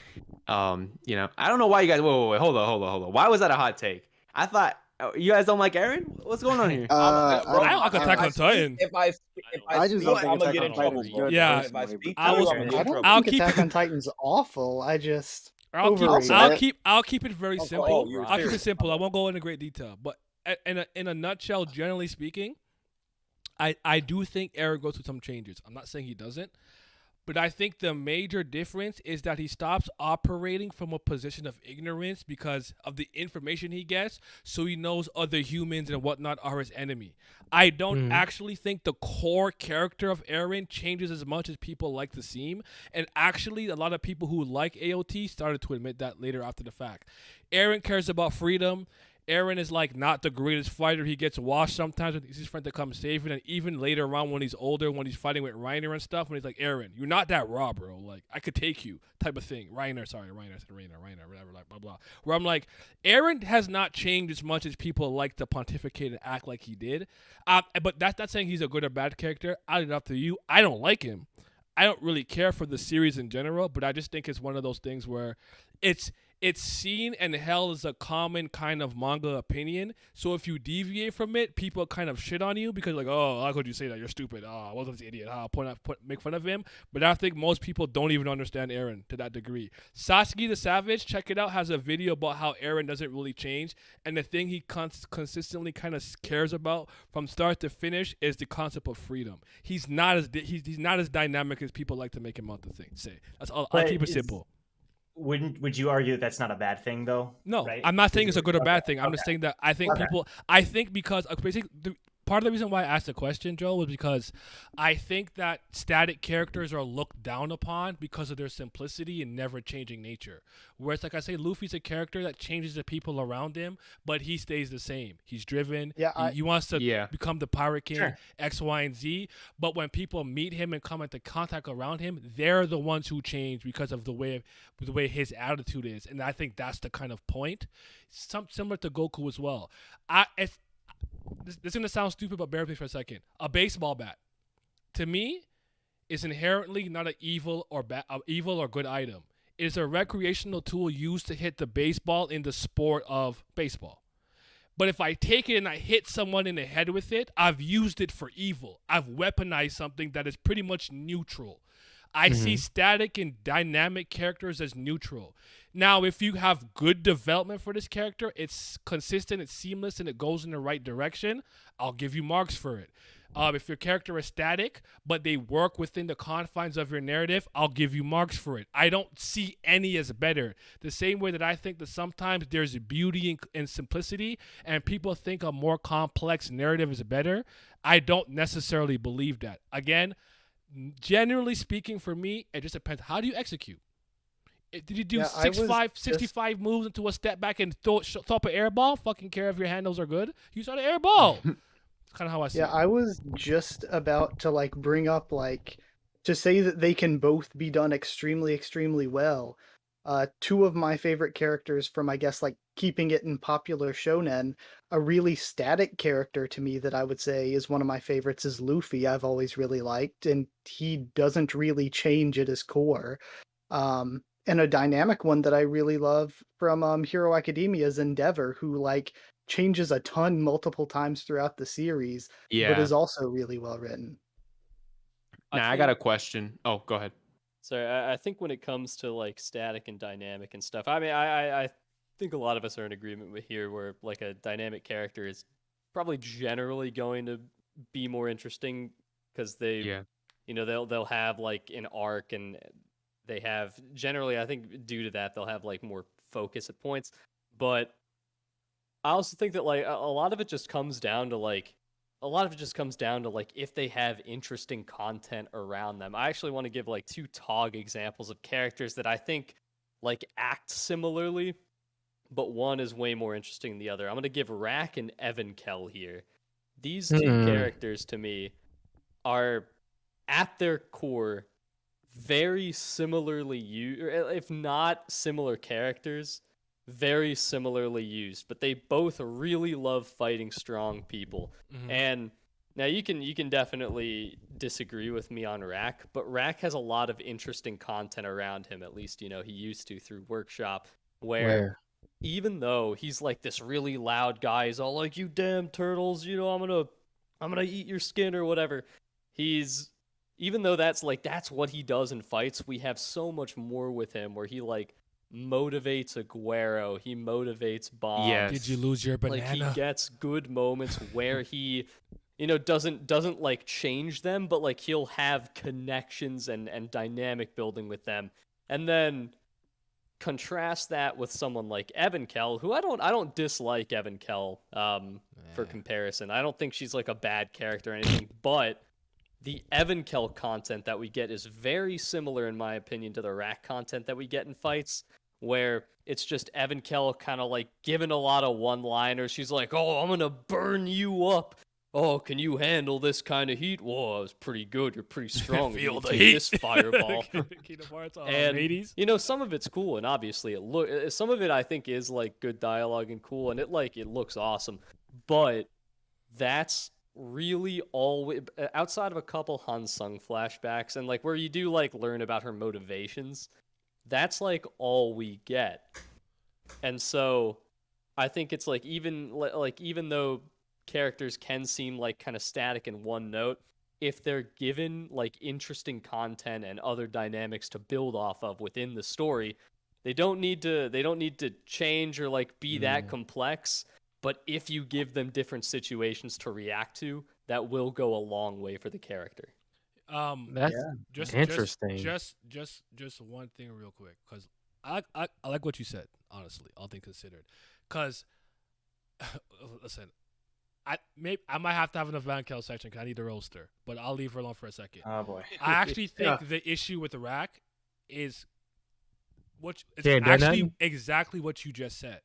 I don't know why you guys. Wait, hold on. Why was that a hot take? I thought you guys don't like Eren. What's going on here? I don't like Attack on Titan. I just don't think I'm gonna Attack get on in Titan trouble. is good. Yeah, If I speak, I don't think Attack on Titan's awful. I'll keep it very simple. I'll keep it simple. I won't go into great detail. But in a nutshell, generally speaking, I do think Eren goes through some changes. I'm not saying he doesn't, But I think the major difference is that he stops operating from a position of ignorance because of the information he gets, so he knows other humans and whatnot are his enemy. I don't actually think the core character of Eren changes as much as people like to seem, and actually a lot of people who like AOT started to admit that later after the fact. Eren cares about freedom. Eren is like not the greatest fighter. He gets washed sometimes when he's his friend to come save him. And even later on when he's older, when he's fighting with Reiner and stuff, when he's like, Eren, you're not that raw, bro. Like, I could take you type of thing. Reiner, whatever, like, blah, blah. Where I'm like, Eren has not changed as much as people like to pontificate and act like he did. But that's not saying he's a good or bad character. I leave it up to you. I don't like him. I don't really care for the series in general, but I just think it's one of those things where it's seen and held as a common kind of manga opinion. So if you deviate from it, people kind of shit on you because like, oh, how could you say that? You're stupid. Oh, what was this idiot? Make fun of him. But I think most people don't even understand Eren to that degree. Sasuke the Savage, check it out, has a video about how Eren doesn't really change. And the thing he consistently kind of cares about from start to finish is the concept of freedom. He's not as he's not as dynamic as people like to make him out to say. That's all. I'll keep it simple. Would you argue that that's not a bad thing though? No, right? I'm not saying it's a good or bad thing. I'm just saying that I think because basically part of the reason why I asked the question, Joe, was because I think that static characters are looked down upon because of their simplicity and never changing nature. Whereas, like I say, Luffy's a character that changes the people around him, but he stays the same. He's driven. He wants to become the Pirate King, X, Y, and Z. But when people meet him and come into contact around him, they're the ones who change because of the way his attitude is. And I think that's the kind of point. Similar to Goku as well. This is going to sound stupid, but bear with me for a second. A baseball bat, to me, is inherently not an evil or good item. It is a recreational tool used to hit the baseball in the sport of baseball. But if I take it and I hit someone in the head with it, I've used it for evil. I've weaponized something that is pretty much neutral. I see static and dynamic characters as neutral. Now, if you have good development for this character, it's consistent, it's seamless, and it goes in the right direction, I'll give you marks for it. If your character is static, but they work within the confines of your narrative, I'll give you marks for it. I don't see any as better. The same way that I think that sometimes there's beauty in simplicity, and people think a more complex narrative is better, I don't necessarily believe that. Again, generally speaking, for me, it just depends. How do you execute? Did you do 65 moves into a step back and throw up an air ball? Fucking care if your handles are good. You saw the air ball. It's kind of how I see it. Yeah, I was just about to bring up to say that they can both be done extremely, extremely well. Two of my favorite characters from, I guess, keeping it in popular shonen, a really static character to me that I would say is one of my favorites is Luffy. I've always really liked, and he doesn't really change at his core. And a dynamic one that I really love from Hero Academia is Endeavor, who changes a ton multiple times throughout the series, but is also really well written. Now I got a question. Oh, go ahead. Sorry, I think when it comes to static and dynamic and stuff, I mean, I think a lot of us are in agreement with here where a dynamic character is probably generally going to be more interesting because they, they'll have an arc, and they have generally, I think due to that, they'll have more focus at points. But I also think that a lot of it just comes down to if they have interesting content around them. I actually want to give two TOG examples of characters that I think act similarly, but one is way more interesting than the other. I'm going to give Rack and Evan-Kel here. These two characters to me are at their core very similarly used, or if not similar characters, very similarly used, but they both really love fighting strong people. And now you can definitely disagree with me on Rack, but Rack has a lot of interesting content around him, at least he used to through Workshop, where even though he's this really loud guy, he's all you damn turtles, I'm gonna eat your skin or whatever. Even though that's what he does in fights, we have so much more with him where he motivates Aguero, he motivates Bomb. Did you lose your banana? He gets good moments where he doesn't like change them, but like he'll have connections and dynamic building with them. And then contrast that with someone like Evan Kell, who I don't dislike Evan Kell for comparison. I don't think she's like a bad character or anything, but the Evan Kell content that we get is very similar, in my opinion, to the Rack content that we get in fights, where it's just Evan Kell kind of like giving a lot of one-liners. She's like, "Oh, I'm gonna burn you up. Oh, can you handle this kind of heat? Whoa, it's pretty good. You're pretty strong. Feel the Take heat." This fireball." Kingdom Hearts, And ladies. some of it's cool, and obviously some of it I think is like good dialogue and cool, and it looks awesome. But that's really all outside of a couple Hansung flashbacks and like where you do like learn about her motivations. That's like all we get. And so I think it's like even though characters can seem like kind of static in one note, if they're given like interesting content and other dynamics to build off of within the story, they don't need to change or like be that complex. But if you give them different situations to react to, that will go a long way for the character. That's interesting. Just one thing real quick, because I like what you said, honestly, all things considered. Because listen, I might have to have an Evan Kell section because I need a roaster, but I'll leave her alone for a second. Oh boy. I actually think the issue with the Rack is exactly what you just said.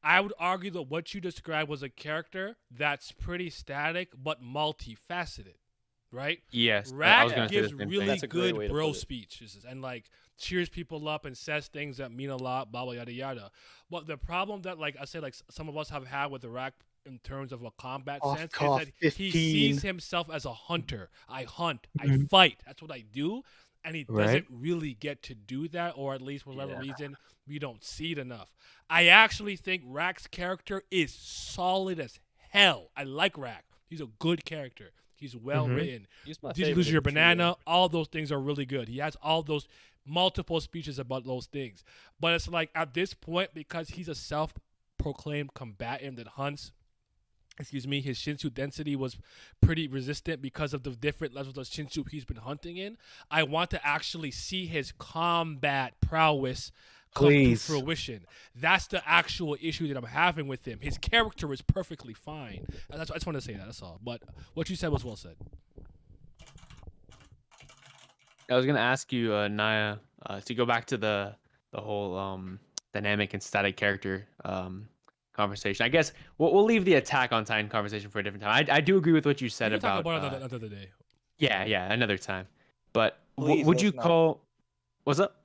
I would argue that what you described was a character that's pretty static but multifaceted, right? Yes. Rack gives really good bro speeches and like cheers people up and says things that mean a lot, blah blah yada yada. But the problem that like I said, like some of us have had with the Rack in terms of a combat sense is that he sees himself as a hunter. I hunt, I fight. That's what I do. And he doesn't really get to do that, or at least for whatever reason, we don't see it enough. I actually think Rack's character is solid as hell. I like Rack. He's a good character. He's well written. Did you lose your banana? All those things are really good. He has all those multiple speeches about those things. But it's like at this point, because he's a self-proclaimed combatant that hunts, his Shinsu density was pretty resistant because of the different levels of Shinsu he's been hunting in. I want to actually see his combat prowess come to fruition. That's the actual issue that I'm having with him. His character is perfectly fine. I just want to say that. That's all. But what you said was well said. I was gonna ask you, Naya, to go back to the whole dynamic and static character conversation. I guess we'll leave the Attack on Titan conversation for a different time. I do agree with what you said about. Talk about another day. Yeah, another time. But Please, would you call? What's up?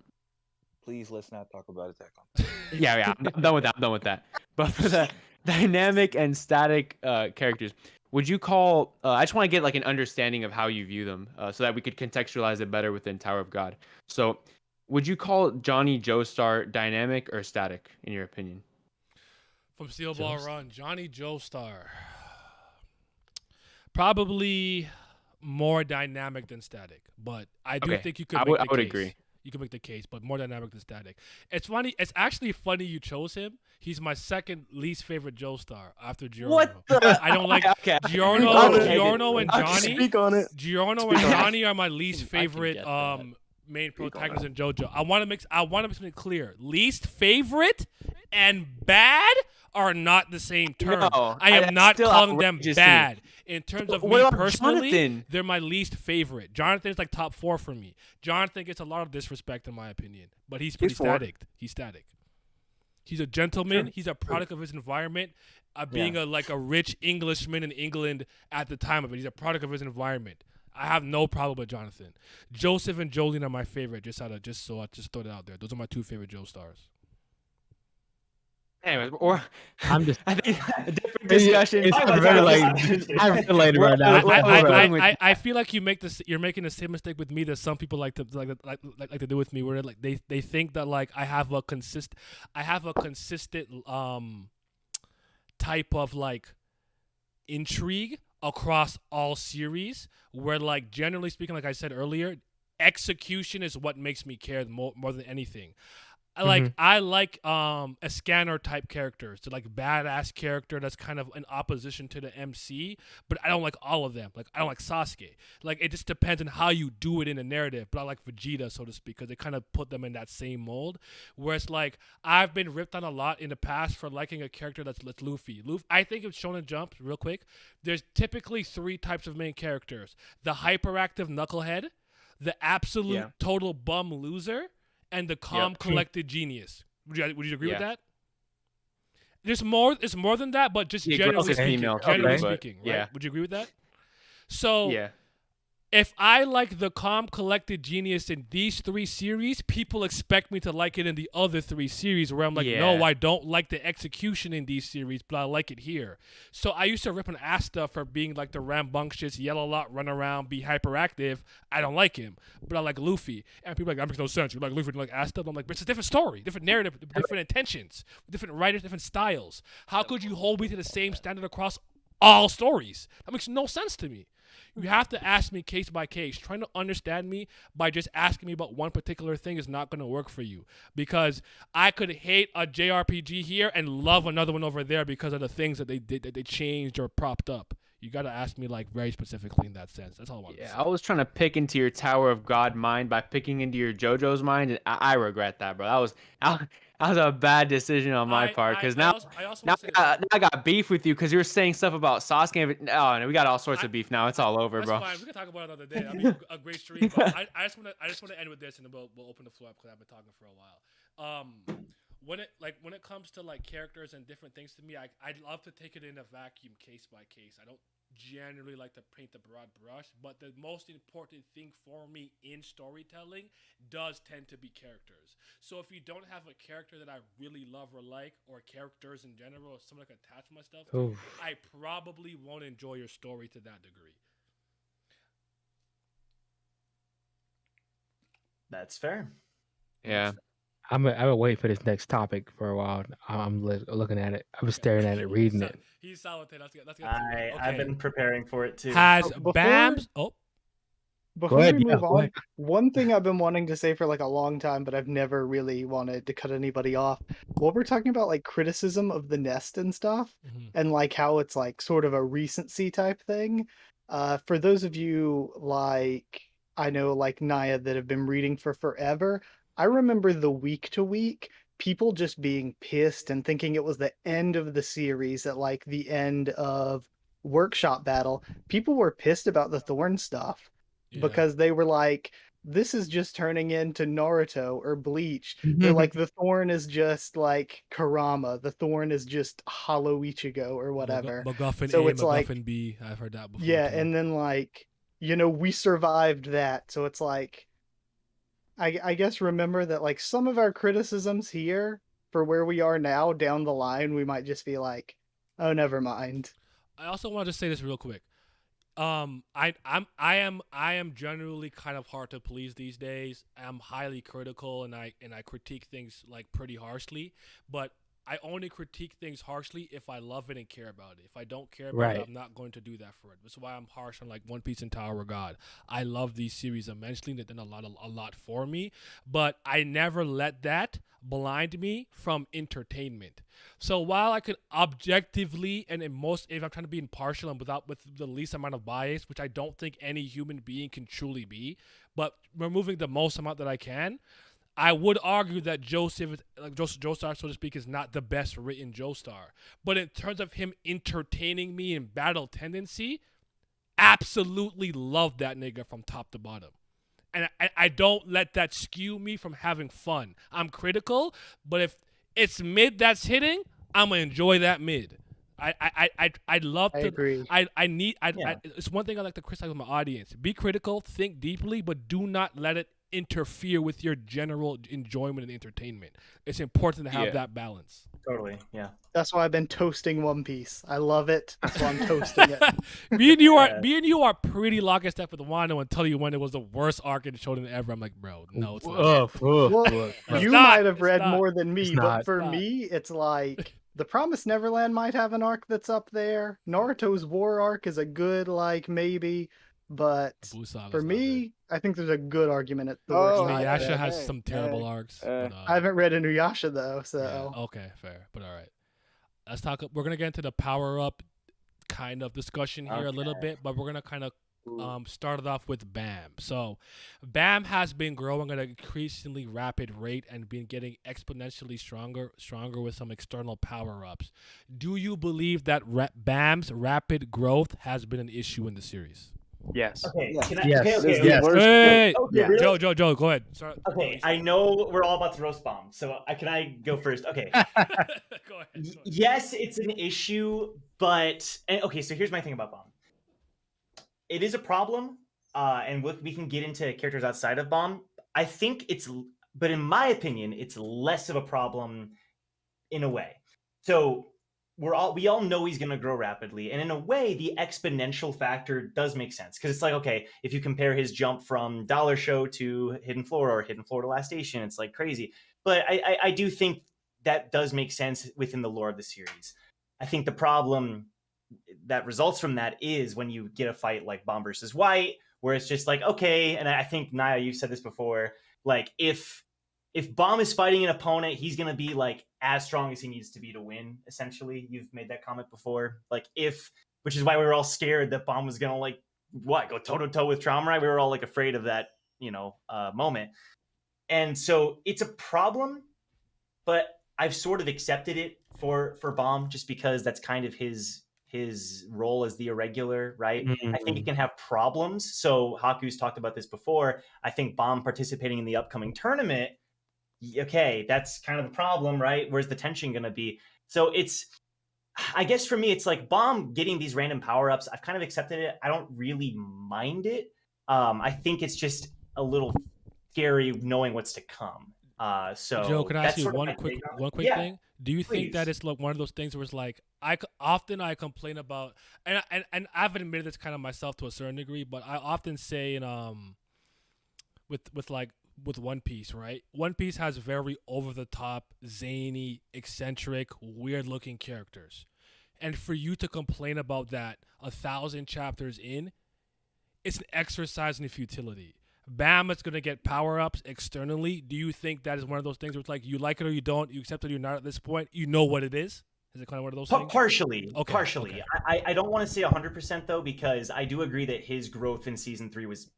Please, let's not talk about Attack on Titan. Yeah, I'm done with that. But for the dynamic and static characters, would you call? I just want to get like an understanding of how you view them, so that we could contextualize it better within Tower of God. So, would you call Johnny Joestar dynamic or static, in your opinion? From Steel Ball Run, Johnny Joestar. Probably more dynamic than static, but I do think you could. I would agree. You can make the case, but more dynamic than static. It's funny. It's actually funny you chose him. He's my second least favorite Joestar after Giorno. What the? I don't like Giorno and Johnny. Speak on it. Giorno and Johnny are my least favorite main protagonists in JoJo. I want to make something clear. Least favorite and bad are not the same term. No, I am not calling them bad. Me. In terms of what me about personally, Jonathan? they're my least favorite. Jonathan's like top 4 for me. Jonathan gets a lot of disrespect in my opinion, but he's pretty static. He's static. He's a gentleman. Sure. He's a product of his environment. Being a rich Englishman in England at the time of it, he's a product of his environment. I have no problem with Jonathan. Joseph and Jolene are my favorite. Just throw it out there. Those are my 2 favorite Joestars. Anyways, or I'm just. I think a different discussion. I'm related right now. I feel like you're making the same mistake with me that some people like to do with me, where like they think that like I have a consistent type of like intrigue across all series, where like generally speaking, like I said earlier, execution is what makes me care more than anything. I like a scanner type character, so like badass character that's kind of in opposition to the MC, but I don't like all of them. Like I don't like Sasuke. Like it just depends on how you do it in the narrative. But I like Vegeta, so to speak, because they kind of put them in that same mold. Whereas like I've been ripped on a lot in the past for liking a character that's Luffy. I think it's Shonen Jump real quick. There's typically 3 types of main characters: the hyperactive knucklehead, the absolute total bum loser, and the calm, collected genius. Would you agree with that? There's more. It's more than that, but just generally speaking. Generally speaking, right? Would you agree with that? So, if I like the calm, collected genius in these 3 series, people expect me to like it in the other 3 series. Where I'm like, no, I don't like the execution in these series, but I like it here. So I used to rip on Asta for being like the rambunctious, yell a lot, run around, be hyperactive. I don't like him, but I like Luffy. And people are like, that makes no sense. You like Luffy, you like Asta? But I'm like, but it's a different story, different narrative, different intentions, different writers, different styles. How could you hold me to the same standard across all stories? That makes no sense to me. You have to ask me case by case. Trying to understand me by just asking me about one particular thing is not going to work for you, because I could hate a JRPG here and love another one over there because of the things that they did, that they changed or propped up. You got to ask me like very specifically in that sense. That's all I want to say. I was trying to pick into your Tower of God mind by picking into your JoJo's mind, and I regret that, bro. That was a bad decision on my part, because now I got beef with you because you were saying stuff about Sasuke. Oh, no, we got all sorts of beef now. It's all over, bro. That's fine. We can talk about it another day. I mean, a great stream. But I just want to end with this, and then we'll open the floor up because I've been talking for a while. When it comes to like characters and different things to me, I'd love to take it in a vacuum, case by case. I don't generally like to paint the broad brush, but the most important thing for me in storytelling does tend to be characters. So if you don't have a character that I really love or like, or characters in general, or something I can attach myself to, I probably won't enjoy your story to that degree. That's fair. Yeah. I've been waiting for this next topic for a while. I'm looking at it. I'm staring at it, reading it. He's solid. Let's get to it. Okay. I've been preparing for it too. Has BAMS? Before we move on, one thing I've been wanting to say for like a long time, but I've never really wanted to cut anybody off. What we're talking about, like criticism of the Nest and stuff, and like how it's like sort of a recency type thing. For those of you like I know like Naya that have been reading for forever, I remember the week to week people just being pissed and thinking it was the end of the series at like the end of Workshop Battle. People were pissed about the Thorn stuff because they were like, this is just turning into Naruto or Bleach. They're like, the Thorn is just like Kurama. The Thorn is just Hollow Ichigo or whatever. MacGuffin so A, it's like, MacGuffin B. I've heard that before. Yeah, too. and then like, you know, we survived that. So it's like, I guess remember that like some of our criticisms here for where we are now down the line, we might just be like, oh, never mind. I also want to say this real quick. I am generally kind of hard to please these days. I'm highly critical and I critique things like pretty harshly, but I only critique things harshly if I love it and care about it. If I don't care about it, I'm not going to do that for it. That's why I'm harsh on like One Piece and Tower of God. I love these series immensely. They've done a lot for me, but I never let that blind me from entertainment. So while I could objectively and if I'm trying to be impartial and with the least amount of bias, which I don't think any human being can truly be, but removing the most amount that I can, I would argue that Joestar, so to speak, is not the best written Joestar. But in terms of him entertaining me in battle tendency, absolutely love that nigga from top to bottom. And I don't let that skew me from having fun. I'm critical, but if it's mid that's hitting, I'm going to enjoy that mid. I'd love to. Agree. It's one thing I like to criticize with my audience. Be critical, think deeply, but do not let it interfere with your general enjoyment and entertainment. It's important to have that balance. Totally, yeah. That's why I've been toasting One Piece. I love it, so I'm toasting it. Me and you are pretty lock and step with Wano and tell you when it was the worst arc in Shonen ever. I'm like, bro, no, it's not. Well, you might have read more than me, but for me, it's like The Promised Neverland might have an arc that's up there. Naruto's War arc is a good, like, maybe. But Boo Saga's for not good. me, I think there's a good argument at the worst. I mean, side of Yasha it. has some terrible arcs. But, I haven't read Inuyasha though, so yeah, okay, fair. But all right, let's talk. We're gonna get into the power up kind of discussion here a little bit, but we're gonna kind of start it off with Bam. So, Bam has been growing at an increasingly rapid rate and been getting exponentially stronger with some external power ups. Do you believe that Bam's rapid growth has been an issue in the series? Yes. Okay. Yes. Can I, Yes. okay, okay, Yes. okay. Hey, Okay, really? Joe, go ahead. Sorry. Okay, I know we're all about to roast bomb, so can I go first? Okay. Go ahead. Yes, it's an issue, but okay. So here's my thing about bomb. It is a problem, and we can get into characters outside of bomb. I think but in my opinion, it's less of a problem in a way. So we all know he's going to grow rapidly, and in a way the exponential factor does make sense, because it's like, okay, if you compare his jump from Dollar Show to Hidden Floor or Hidden Floor to Last Station, it's like crazy. But I do think that does make sense within the lore of the series. I think the problem that results from that is when you get a fight like Bomb versus White, where it's just like, okay, and I think Naya, you've said this before, like if Bomb is fighting an opponent, he's going to be like as strong as he needs to be to win, essentially. You've made that comment before. Like which is why we were all scared that Bomb was going to go toe to toe with Traumarai. We were all like afraid of that, moment. And so it's a problem, but I've sort of accepted it for Bomb just because that's kind of his role as the irregular, right? Mm-hmm. I think it can have problems. So Haku's talked about this before. I think Bomb participating in the upcoming tournament, okay, that's kind of the problem, right? Where's the tension going to be? So I guess for me, it's like Bomb getting these random power-ups. I've kind of accepted it. I don't really mind it. I think it's just a little scary knowing what's to come. So Joe, can I ask you one quick thing? Do you think that it's like one of those things where it's like I complain about, and I've admitted this kind of myself to a certain degree, but I often say with One Piece, right? One Piece has very over the top, zany, eccentric, weird looking characters, and for you to complain about that 1,000 chapters in, it's an exercise in futility. Bam is going to get power-ups externally. Do you think that is one of those things where it's like you like it or you don't, you accept it or you're not at this point, you know what it is? Is it kind of one of those things? Partially. Okay, partially. okay. I don't want to say 100% though, because I do agree that his growth in Season 3 was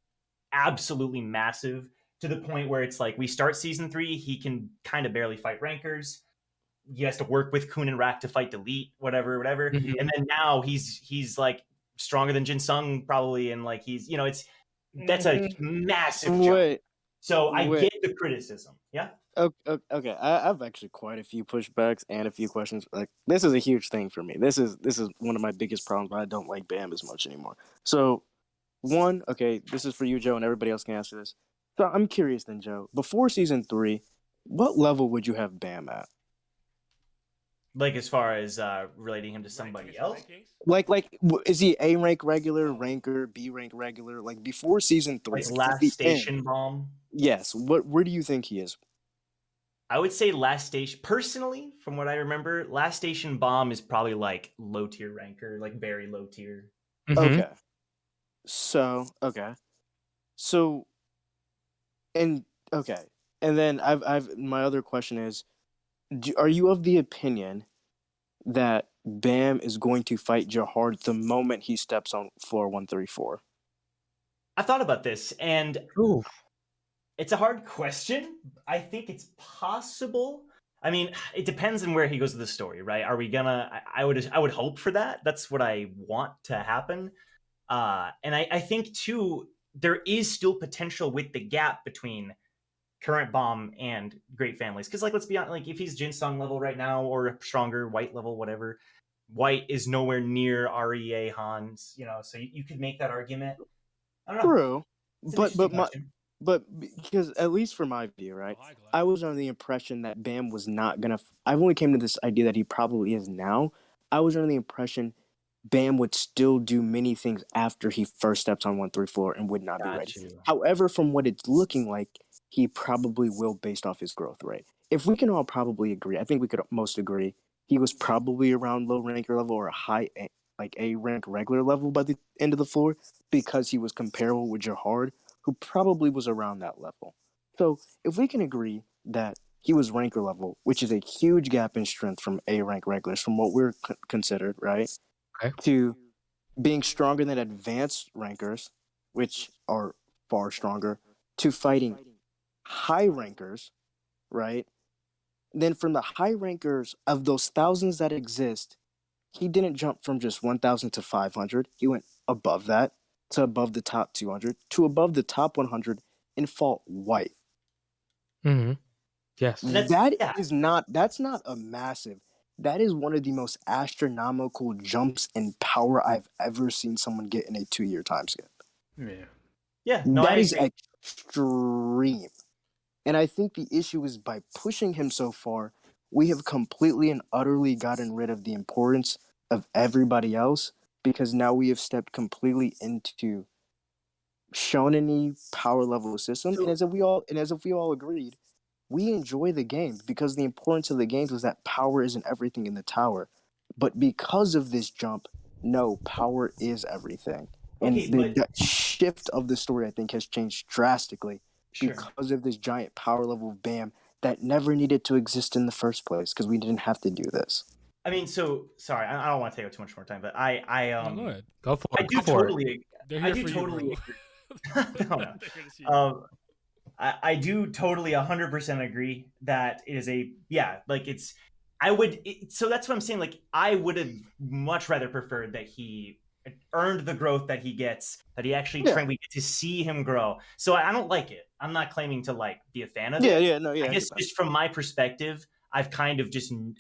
absolutely massive, to the point where it's like we start Season 3, he can kind of barely fight rankers. He has to work with Kun and Rak to fight Delete, whatever. Mm-hmm. And then now he's like stronger than Jin Sung probably, and like he's, that's a massive jump. Wait, so I get the criticism. Yeah. Okay. I have actually quite a few pushbacks and a few questions. Like, this is a huge thing for me. This is one of my biggest problems. Why I don't like Bam as much anymore. So, one, okay, this is for you, Joe, and everybody else can answer this. So I'm curious then, Joe. Before Season 3, what level would you have Bam at? Like as far as relating him to somebody else? Like, is he A rank regular, ranker, B rank regular? Like before Season 3, like Last Station Bomb. Yes. Where do you think he is? I would say Last Station. Personally, from what I remember, Last Station Bomb is probably like low tier ranker, like very low tier. Mm-hmm. Okay. And then I've my other question is, are you of the opinion that Bam is going to fight Jahard the moment he steps on floor 134? I thought about this, and it's a hard question. I think it's possible. I mean, it depends on where he goes with the story, right? Are we gonna? I would hope for that. That's what I want to happen. And I think too, there is still potential with the gap between current Bomb and Great Families, because like, let's be honest, like if he's Jin Sung level right now or stronger White level, whatever, White is nowhere near REA Hans, so you could make that argument. I don't know. True, but because at least for my view, right, I was under the impression that Bam was not gonna. I've only came to this idea that he probably is now. I was under the impression Bam would still do many things after he first steps on 134 and would not be ready. However, from what it's looking like, he probably will based off his growth rate. If we can all probably agree, I think we could most agree, he was probably around low ranker level or a high like A rank regular level by the end of the floor because he was comparable with Jahard, who probably was around that level. So if we can agree that he was ranker level, which is a huge gap in strength from A rank regulars, from what we're considered, right? Okay. To being stronger than advanced rankers, which are far stronger, to fighting high rankers, right? Then from the high rankers of those thousands that exist, he didn't jump from just 1,000 to 500. He went above that to above the top 200 to above the top 100 and fought white. Mm-hmm. Yes. That's not a massive. That is one of the most astronomical jumps in power I've ever seen someone get in a 2-year time skip. Yeah. No, That is extreme. And I think the issue is by pushing him so far, we have completely and utterly gotten rid of the importance of everybody else because now we have stepped completely into shonen-y power level system. And as if we all agreed, we enjoy the game because the importance of the games was that power isn't everything in the tower. But because of this jump, no, power is everything. And the shift of the story, I think, has changed drastically because of this giant power level of BAM that never needed to exist in the first place because we didn't have to do this. I mean, so sorry, I don't want to take up too much more time, but I go ahead. Go for it. I do totally. They're here I do for totally. you, I do totally 100% agree that it is it's. So that's what I'm saying. Like, I would have much rather preferred that he earned the growth that he gets, that he actually trained. We get to see him grow. So I don't like it. I'm not claiming to like be a fan of it. I guess just from my perspective, I've kind of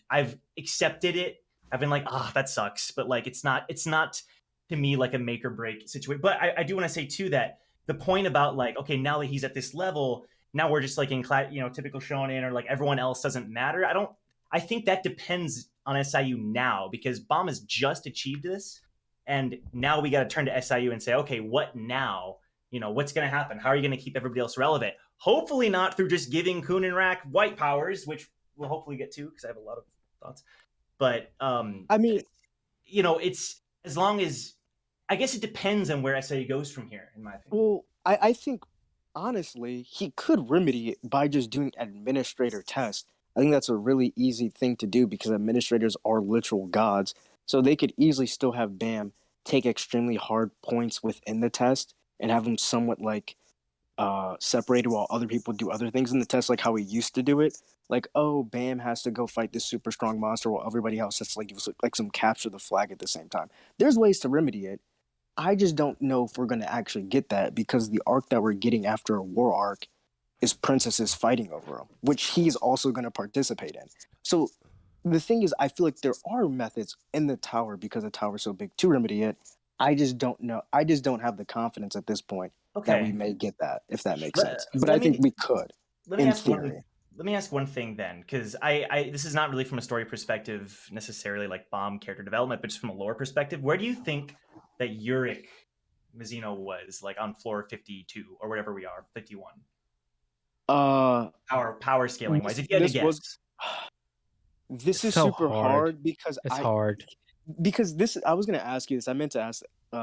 I've accepted it. I've been like, that sucks. But like, it's not to me like a make or break situation. But I do want to say too that the point about like, okay, now that he's at this level, now we're just like in typical shonen or like everyone else doesn't matter. I think that depends on SIU now because BOM has just achieved this. And now we got to turn to SIU and say, okay, what now? What's going to happen? How are you going to keep everybody else relevant? Hopefully not through just giving Kun and Rack white powers, which we'll hopefully get to because I have a lot of thoughts. But I mean, it's as long as I guess it depends on where SIU goes from here, in my opinion. Well, I think honestly, he could remedy it by just doing administrator tests. I think that's a really easy thing to do because administrators are literal gods. So they could easily still have BAM take extremely hard points within the test and have them somewhat like separated while other people do other things in the test, like how we used to do it. Like, oh, BAM has to go fight this super strong monster while everybody else has to like some capture the flag at the same time. There's ways to remedy it. I just don't know if we're going to actually get that because the arc that we're getting after a war arc is princesses fighting over him, which he's also going to participate in. So the thing is, I feel like there are methods in the tower because the tower's so big to remedy it. I just don't know. I just don't have the confidence at this point that we may get that, if that makes sense. But I think we could, in theory. Let me ask one thing then, because I this is not really from a story perspective necessarily like BOM character development, but just from a lore perspective. Where do you think that Yurik Mizuno was like on floor 52 or whatever we are, 51? Power scaling wise, if you had to guess. This is so super hard because it's hard. Because I was going to ask you this. I meant to ask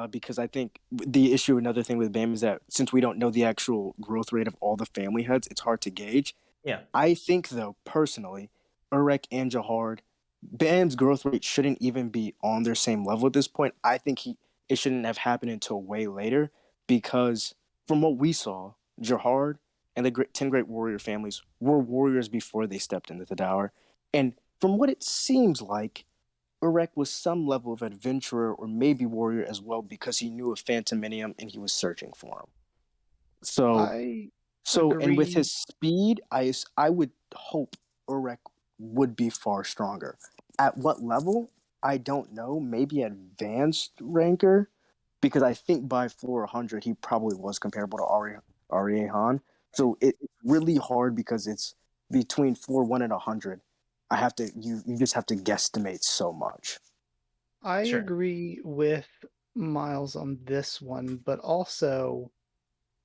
because I think the issue, another thing with BAM is that since we don't know the actual growth rate of all the family heads, it's hard to gauge. Yeah. I think though, personally, Urek and Jahard, BAM's growth rate shouldn't even be on their same level at this point. I think it shouldn't have happened until way later because from what we saw, Jahard and the 10 Great Warrior families were warriors before they stepped into the tower. And from what it seems like, Urek was some level of adventurer or maybe warrior as well because he knew of Phantominium and he was searching for him. And with his speed, I would hope Urek would be far stronger. At what level? I don't know. Maybe advanced ranker, because I think by floor 100 he probably was comparable to Arie Han. So it's really hard because it's between floor 1 and 100. You just have to guesstimate so much. I agree with Miles on this one, but also,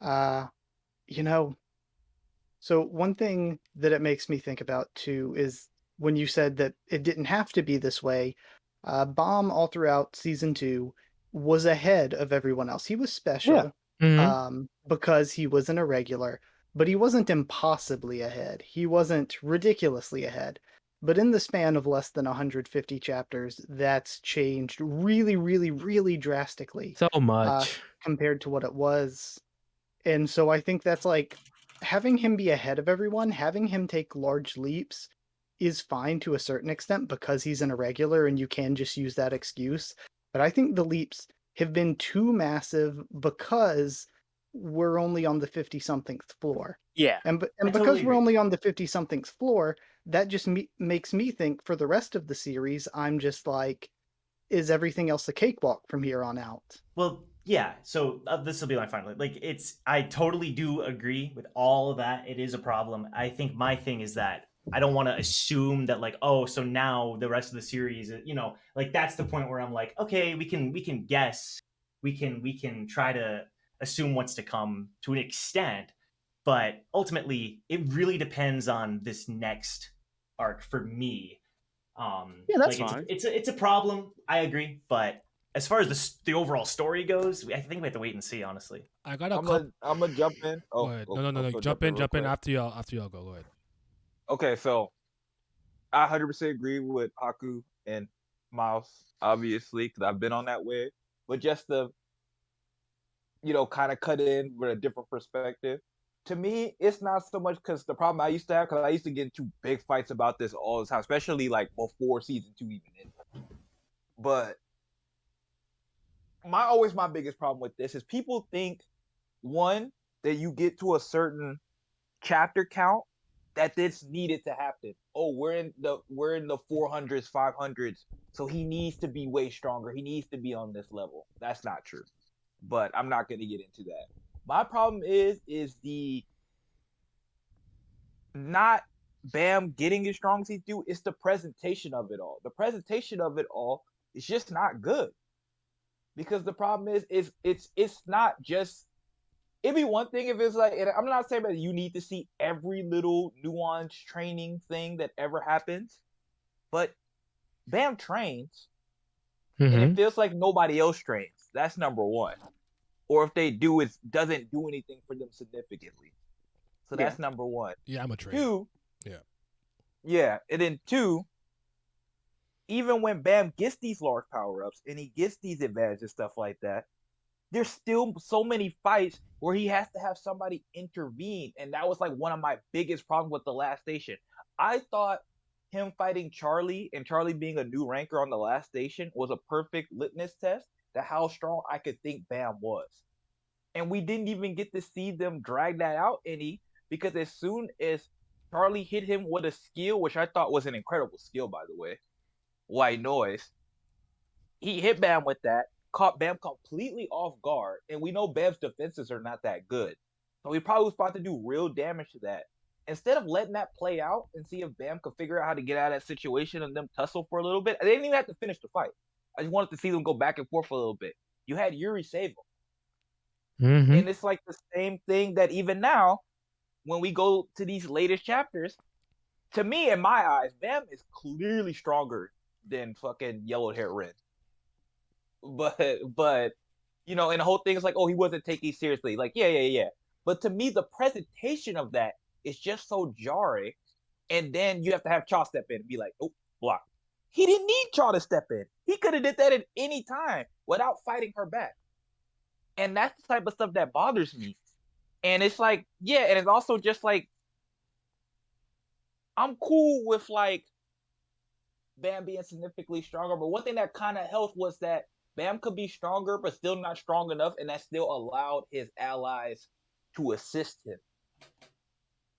so one thing that it makes me think about too is when you said that it didn't have to be this way, Bomb all throughout season 2 was ahead of everyone else. He was special because he was an irregular, but he wasn't impossibly ahead. He wasn't ridiculously ahead. But in the span of less than 150 chapters, that's changed really, really, really drastically So much. compared to what it was. And so I think that's like having him be ahead of everyone, having him take large leaps is fine to a certain extent because he's an irregular and you can just use that excuse. But I think the leaps have been too massive because we're only on the 50-somethingth floor. Yeah. And because totally we're agree. only on the 50-somethingth floor, that just makes me think for the rest of the series, I'm just like, is everything else a cakewalk from here on out? Well, yeah. So this will be my final. Like, I totally do agree with all of that. It is a problem. I think my thing is that I don't want to assume that like, oh, so now the rest of the series, like that's the point where I'm like, okay, we can guess, we can try to assume what's to come to an extent, but ultimately, it really depends on this next arc for me. Yeah, that's like fine. It's a problem. I agree, but as far as the overall story goes, I think we have to wait and see. Honestly, I got a I'm couple. gonna jump in. Go ahead. No. Jump in after y'all. After y'all go. Go ahead. Okay, so I 100% agree with Haku and Miles, obviously, because I've been on that wave. But just to, kind of cut in with a different perspective. To me, it's not so much because the problem I used to have, because I used to get into big fights about this all the time, especially like before season 2 even ended. But my biggest problem with this is people think, one, that you get to a certain chapter count that this needed to happen. Oh, we're in the 400s, 500s, so he needs to be way stronger. He needs to be on this level. That's not true. But I'm not going to get into that. My problem is the not Bam getting as strong as he do. It's the presentation of it all. The presentation of it all is just not good. Because the problem is it's not just. It'd be one thing if it's like, and I'm not saying that you need to see every little nuanced training thing that ever happens, but Bam trains, and it feels like nobody else trains. That's number one. Or if they do, it doesn't do anything for them significantly. So that's number one. Yeah, I'm a trainer. 2. Yeah. Yeah, and then 2, even when Bam gets these large power-ups and he gets these advantages and stuff like that, there's still so many fights where he has to have somebody intervene. And that was like one of my biggest problems with the last station. I thought him fighting Charlie and Charlie being a new ranker on the last station was a perfect litmus test to how strong I could think Bam was. And we didn't even get to see them drag that out any, because as soon as Charlie hit him with a skill, which I thought was an incredible skill, by the way, White Noise, he hit Bam with that, caught Bam completely off guard, and we know Bam's defenses are not that good. So he probably was about to do real damage to that. Instead of letting that play out and see if Bam could figure out how to get out of that situation and them tussle for a little bit, they didn't even have to finish the fight. I just wanted to see them go back and forth for a little bit. You had Yuri save him. And it's like the same thing that even now, when we go to these latest chapters, to me, in my eyes, Bam is clearly stronger than fucking Yellow Hair Ren. But and the whole thing is like, oh, he wasn't taking seriously. Like, yeah. But to me, the presentation of that is just so jarring. And then you have to have Chaw step in and be like, oh, block. He didn't need Chaw to step in. He could have did that at any time without fighting her back. And that's the type of stuff that bothers me. And it's like, yeah, and it's also just like, I'm cool with like Bam being significantly stronger, but one thing that kind of helped was that Bam could be stronger, but still not strong enough, and that still allowed his allies to assist him.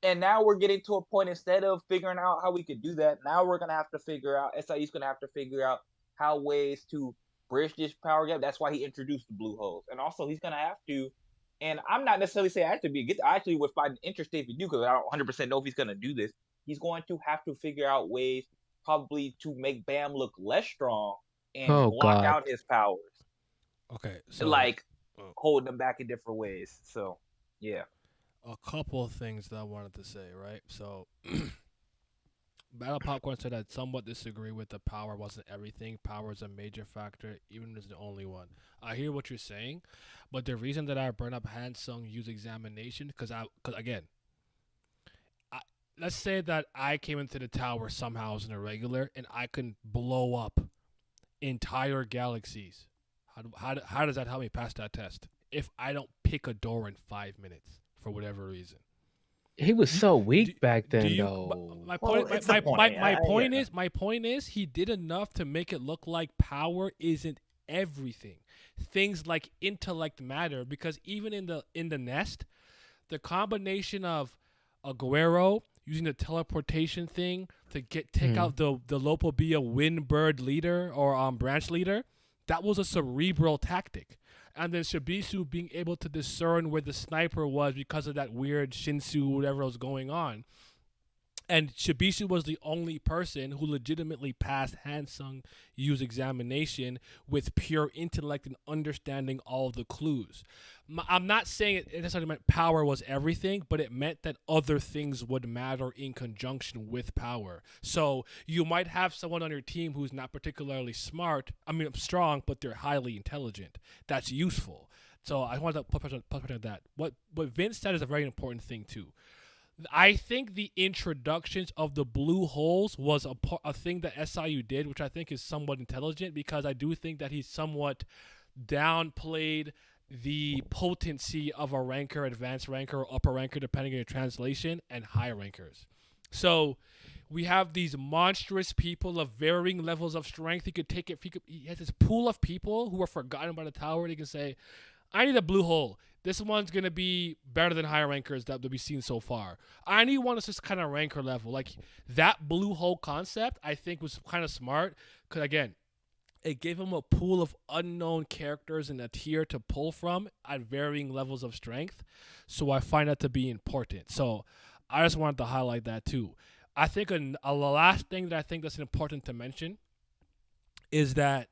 And now we're getting to a point, instead of figuring out how we could do that, now we're going to have to figure out, SIU's going to have to figure out how ways to bridge this power gap. That's why he introduced the blue holes. And also, he's going to have to, and I'm not necessarily saying I actually would find it interesting if he do, because I don't 100% know if he's going to do this. He's going to have to figure out ways probably to make Bam look less strong and block out his powers. Okay. So like hold them back in different ways. So yeah. A couple of things that I wanted to say, right? So Battle Popcorn said I somewhat disagree with the power wasn't everything. Power is a major factor, even if it's the only one. I hear what you're saying, but the reason that I bring up Hansung use examination, because again, let's say that I came into the tower somehow as an irregular, and I can blow up entire galaxies. How does that help me pass that test if I don't pick a door in 5 minutes for whatever reason? He was so weak back then, though. My Well, point, it's my, the point. my point Yeah. is, my point is, he did enough to make it look like power isn't everything. Things like intellect matter, because even in the nest, the combination of Aguero using the teleportation thing to take out the Lopobia Windbird leader or branch leader, that was a cerebral tactic. And then Shibisu being able to discern where the sniper was because of that weird Shinsu, whatever was going on. And Shibisu was the only person who legitimately passed Hansung use examination with pure intellect and understanding all of the clues. I'm not saying it necessarily meant power was everything, but it meant that other things would matter in conjunction with power. So you might have someone on your team who's not particularly strong, but they're highly intelligent. That's useful. So I wanted to put pressure on that. What Vince said is a very important thing too. I think the introductions of the blue holes was a thing that SIU did, which I think is somewhat intelligent, because I do think that he somewhat downplayed the potency of a ranker, advanced ranker, or upper ranker, depending on your translation, and high rankers. So we have these monstrous people of varying levels of strength. He could take it. He has this pool of people who are forgotten by the tower. And he can say, I need a blue hole. This one's going to be better than higher rankers that we've seen so far. I need one that's just kind of ranker level. Like, that blue hole concept, I think, was kind of smart. Because, again, it gave him a pool of unknown characters and a tier to pull from at varying levels of strength. So I find that to be important. So I just wanted to highlight that, too. I think a last thing that I think that's important to mention is that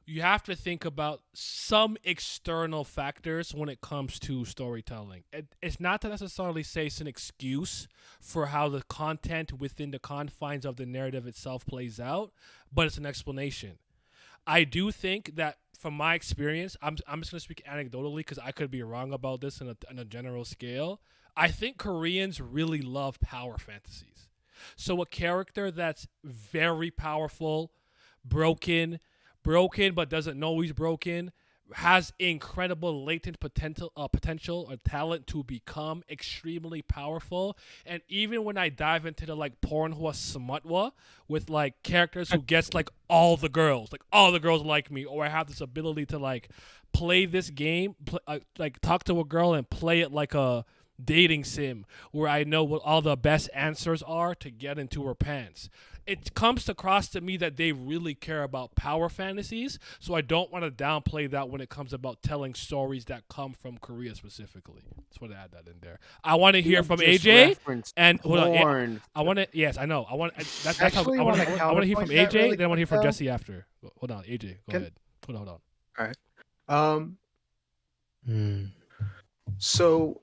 you have to think about some external factors when it comes to storytelling. It's not to necessarily say it's an excuse for how the content within the confines of the narrative itself plays out, but it's an explanation. I do think that, from my experience, I'm just going to speak anecdotally because I could be wrong about this on a general scale. I think Koreans really love power fantasies. So a character that's very powerful, broken but doesn't know he's broken, has incredible latent potential or talent to become extremely powerful. And even when I dive into the Pornhua smutwa with characters who gets all the girls like me, or I have this ability to play this game, talk to a girl and play it like a dating sim where I know what all the best answers are to get into her pants. It comes across to me that they really care about power fantasies, so I don't want to downplay that when it comes about telling stories that come from Korea specifically. Just want to add that in there. I want to hear from AJ and I want to. Yes, I know. I want. That's how I want to hear from AJ. Really, then I want to hear from Jesse after. Hold on, AJ. Go ahead. Hold on. All right. So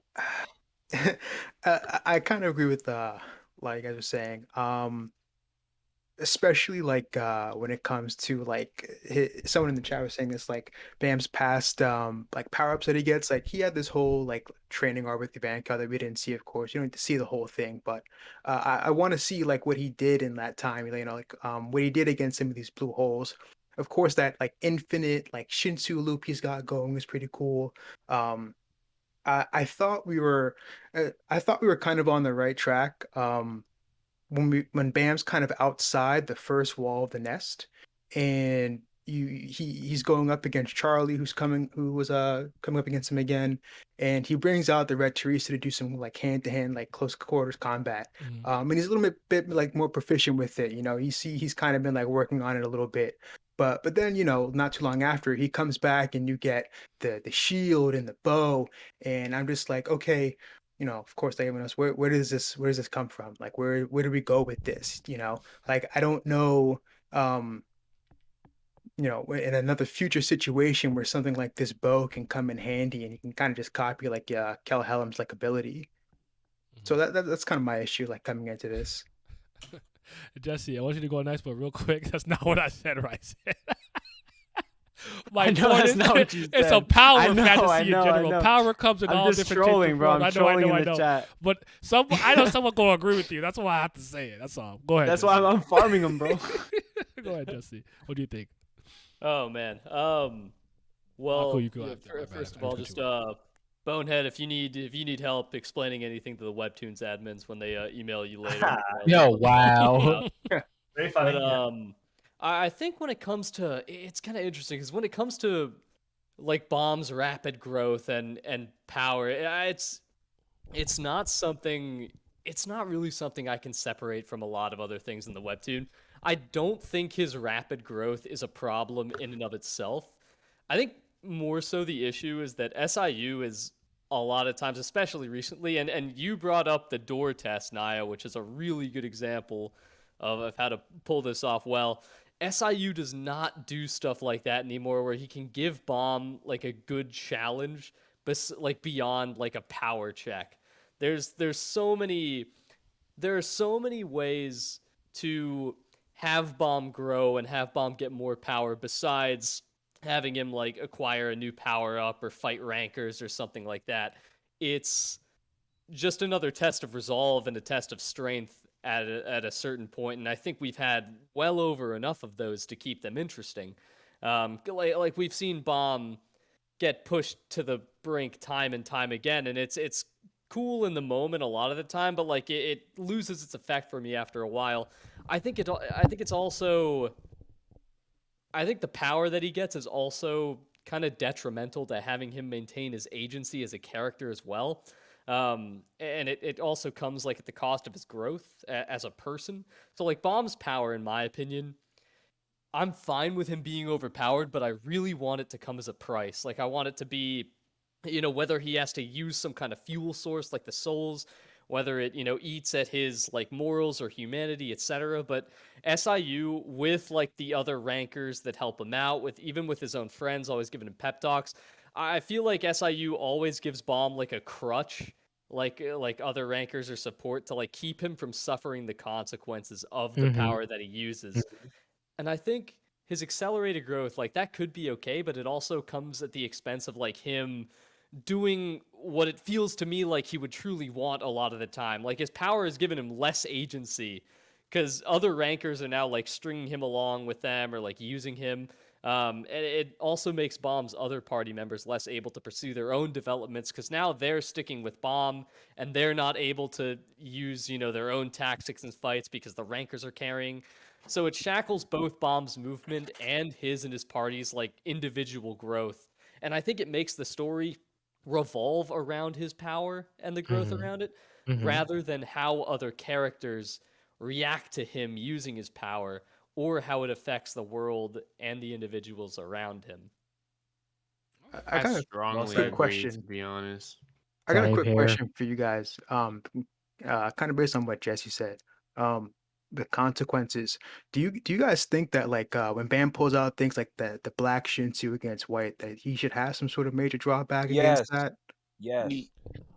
I kind of agree with like I was saying. Especially when it comes to someone in the chat was saying this, Bam's past power-ups that he gets, he had this whole training arc with Ivanka that we didn't see, of course. You don't get to see the whole thing, but I want to see what he did in that time, what he did against some of these blue holes. Of course, that infinite Shinsu loop he's got going is pretty cool. I thought we were kind of on the right track when Bam's kind of outside the first wall of the nest, and he's going up against Charlie, who was coming up against him again, and he brings out the Red Teresa to do some hand-to-hand close quarters combat. And he's a little bit more proficient with it. He's kind of been working on it a little bit. But then, not too long after, he comes back and you get the shield and the bow, and I'm just okay, of course, they giving us where does this come from? Where do we go with this? I don't know. In another future situation where something like this bow can come in handy, and you can kind of just copy Kel-Hellam's ability. So that's kind of my issue coming into this. Jesse, I want you to go next, but real quick, that's not what I said, right? My I know point that's is, not what you it's a said. power I know, fantasy I in know, I general. know. Power comes in I'm all just different shapes trolling, and bro. forms. I'm I know, trolling I in the know. chat. But I know someone gonna agree with you. That's why I have to say it. That's all. Go ahead. That's Jesse. why I'm farming them, bro. Go ahead, Jesse. What do you think? Oh man. Cool, Well, you go yeah, after. My bad. first I of all, cut just you off. Bonehead, if you need help explaining anything to the Webtoons admins when they email you later. Yo, let me know. wow. Very funny. But I think when it comes to, it's kind of interesting because when it comes to like Bomb's rapid growth and power, it's not something. It's not really something I can separate from a lot of other things in the webtoon. I don't think his rapid growth is a problem in and of itself. I think more so the issue is that SIU is a lot of times, especially recently, and you brought up the door test, Naya, which is a really good example of how to pull this off well. SIU does not do stuff like that anymore where he can give Bomb like a good challenge, but like beyond like a power check. There's so many there are so many ways to have Bomb grow and have Bomb get more power besides having him like acquire a new power up or fight rankers or something like that. It's just another test of resolve and a test of strength at a certain point, and I think we've had well over enough of those to keep them interesting. Like we've seen Bomb get pushed to the brink time and time again, and it's cool in the moment a lot of the time, but like it loses its effect for me after a while. I think it's also, I think the power that he gets is also kind of detrimental to having him maintain his agency as a character as well. And it also comes like at the cost of his growth as a person. So like Bomb's power, in my opinion, I'm fine with him being overpowered, but I really want it to come as a price. Like I want it to be, whether he has to use some kind of fuel source like the souls, whether it, eats at his like morals or humanity, etc. But SIU with like the other rankers that help him out, with even with his own friends, always giving him pep talks. I feel like SIU always gives Bomb like a crutch, like other rankers or support to like keep him from suffering the consequences of the power that he uses. And I think his accelerated growth, like that could be okay, but it also comes at the expense of like him doing what it feels to me like he would truly want a lot of the time. Like his power has given him less agency because other rankers are now like stringing him along with them or like using him. And it also makes Bomb's other party members less able to pursue their own developments because now they're sticking with Bomb and they're not able to use, their own tactics and fights because the rankers are carrying. So it shackles both Bomb's movement and his party's like individual growth. And I think it makes the story revolve around his power and the growth around it rather than how other characters react to him using his power or how it affects the world and the individuals around him. I got a strongly quick agree, question. to be honest. I got a Same quick here. question for you guys. Kind of based on what Jesse said. The consequences. Do you guys think that like when Bam pulls out things like the black Shinsu against white, that he should have some sort of major drawback against Yes. that? Yes.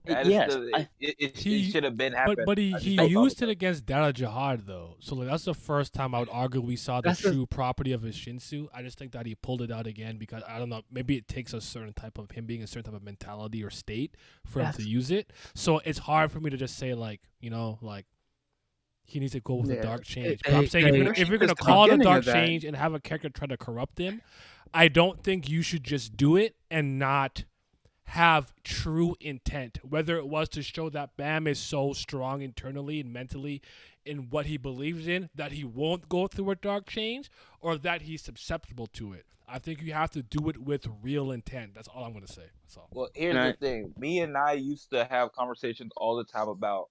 That is Yes, it He, should have been but happened. but he, I just he don't thought used of it against Dara Jihad though, so like that's the first time I would argue we saw the That's the- true property of his Shinsu. I just think that he pulled it out again because I don't know, maybe it takes a certain type of him being a certain type of mentality or state for him to That's- use it. So it's hard for me to just say like like he needs to go with the Yeah. dark change. But Hey, I'm saying hey, if you're Because gonna the call it a beginning dark of that- change and have a character try to corrupt him, I don't think you should just do it and not have true intent, whether it was to show that Bam is so strong internally and mentally in what he believes in that he won't go through a dark change, or that he's susceptible to it. I think you have to do it with real intent. That's all I'm going to say. That's all. Well, here's the thing. Me and I used to have conversations all the time about,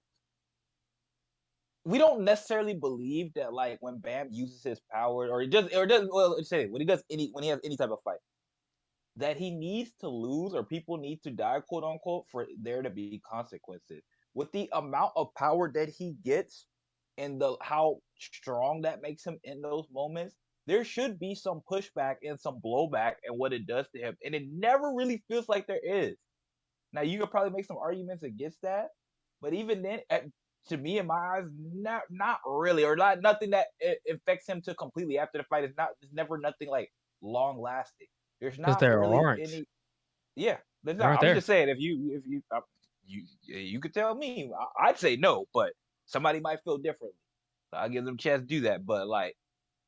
we don't necessarily believe that like when Bam uses his power or let's say when he has any type of fight, that he needs to lose or people need to die, quote unquote, for there to be consequences. With the amount of power that he gets and how strong that makes him in those moments, there should be some pushback and some blowback and what it does to him. And it never really feels like there is. Now you could probably make some arguments against that, but even then, to me, in my eyes, not really, or not nothing that affects him to completely after the fight. It's never nothing like long lasting. There's Because not there really aren't. any. Yeah, there's They not. aren't I'm there. just saying, if you could tell me, I'd say no, but somebody might feel differently. So I'll give them a chance to do that. But like,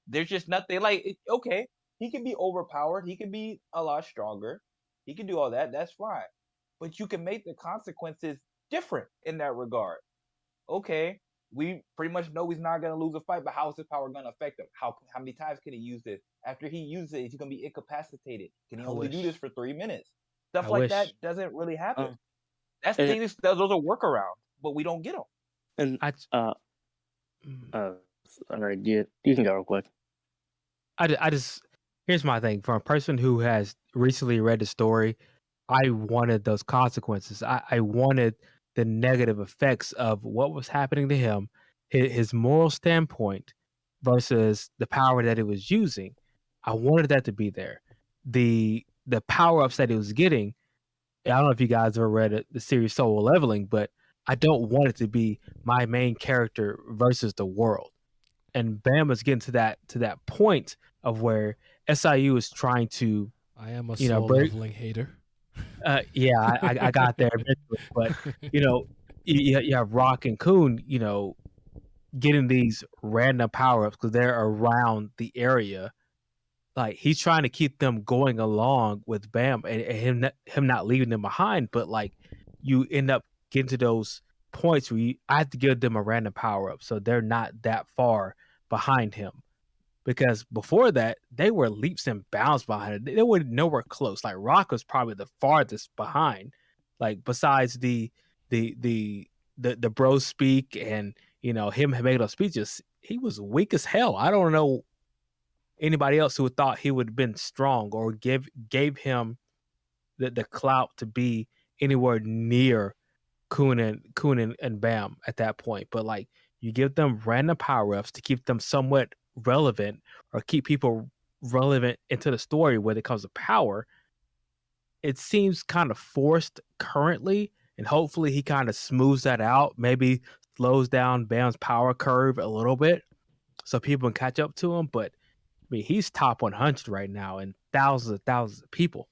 there's just nothing like. Okay, he can be overpowered. He can be a lot stronger. He can do all that. That's fine. But you can make the consequences different in that regard. Okay, we pretty much know he's not gonna lose a fight, but how is his power gonna affect him? How many times can he use it? After he uses it, he's gonna be incapacitated. Can he I only do wish. this for 3 minutes? Stuff I like that wish. doesn't really happen. That's And things those are workarounds, but we don't get them. and I all right, you can go real quick. I just here's my thing. For a person who has recently read the story, I wanted those consequences. I wanted the negative effects of what was happening to him, his moral standpoint versus the power that he was using. I wanted that to be there. The power ups that he was getting. I don't know if you guys ever read the series Solo Leveling, but I don't want it to be my main character versus the world. And Bam is getting to that point of where SIU is trying to, I am a you know, soul break. leveling hater. Yeah, I got there eventually, but you know, you have Rock and Coon, you know, getting these random power ups because they're around the area. Like he's trying to keep them going along with Bam and him not leaving them behind. But like you end up getting to those points where I have to give them a random power up, so they're not that far behind him. Because before that, they were leaps and bounds behind it. They were nowhere close. Like Rock was probably the farthest behind. Like besides the bro speak and you know him making those speeches, he was weak as hell. I don't know anybody else who thought he would have been strong or gave him the clout to be anywhere near Coon and Bam at that point. But like you give them random power ups to keep them somewhat relevant or keep people relevant into the story when it comes to power. It seems kind of forced currently, and hopefully he kind of smooths that out, maybe slows down Bam's power curve a little bit so people can catch up to him. But I mean, he's top 100 right now and thousands of people.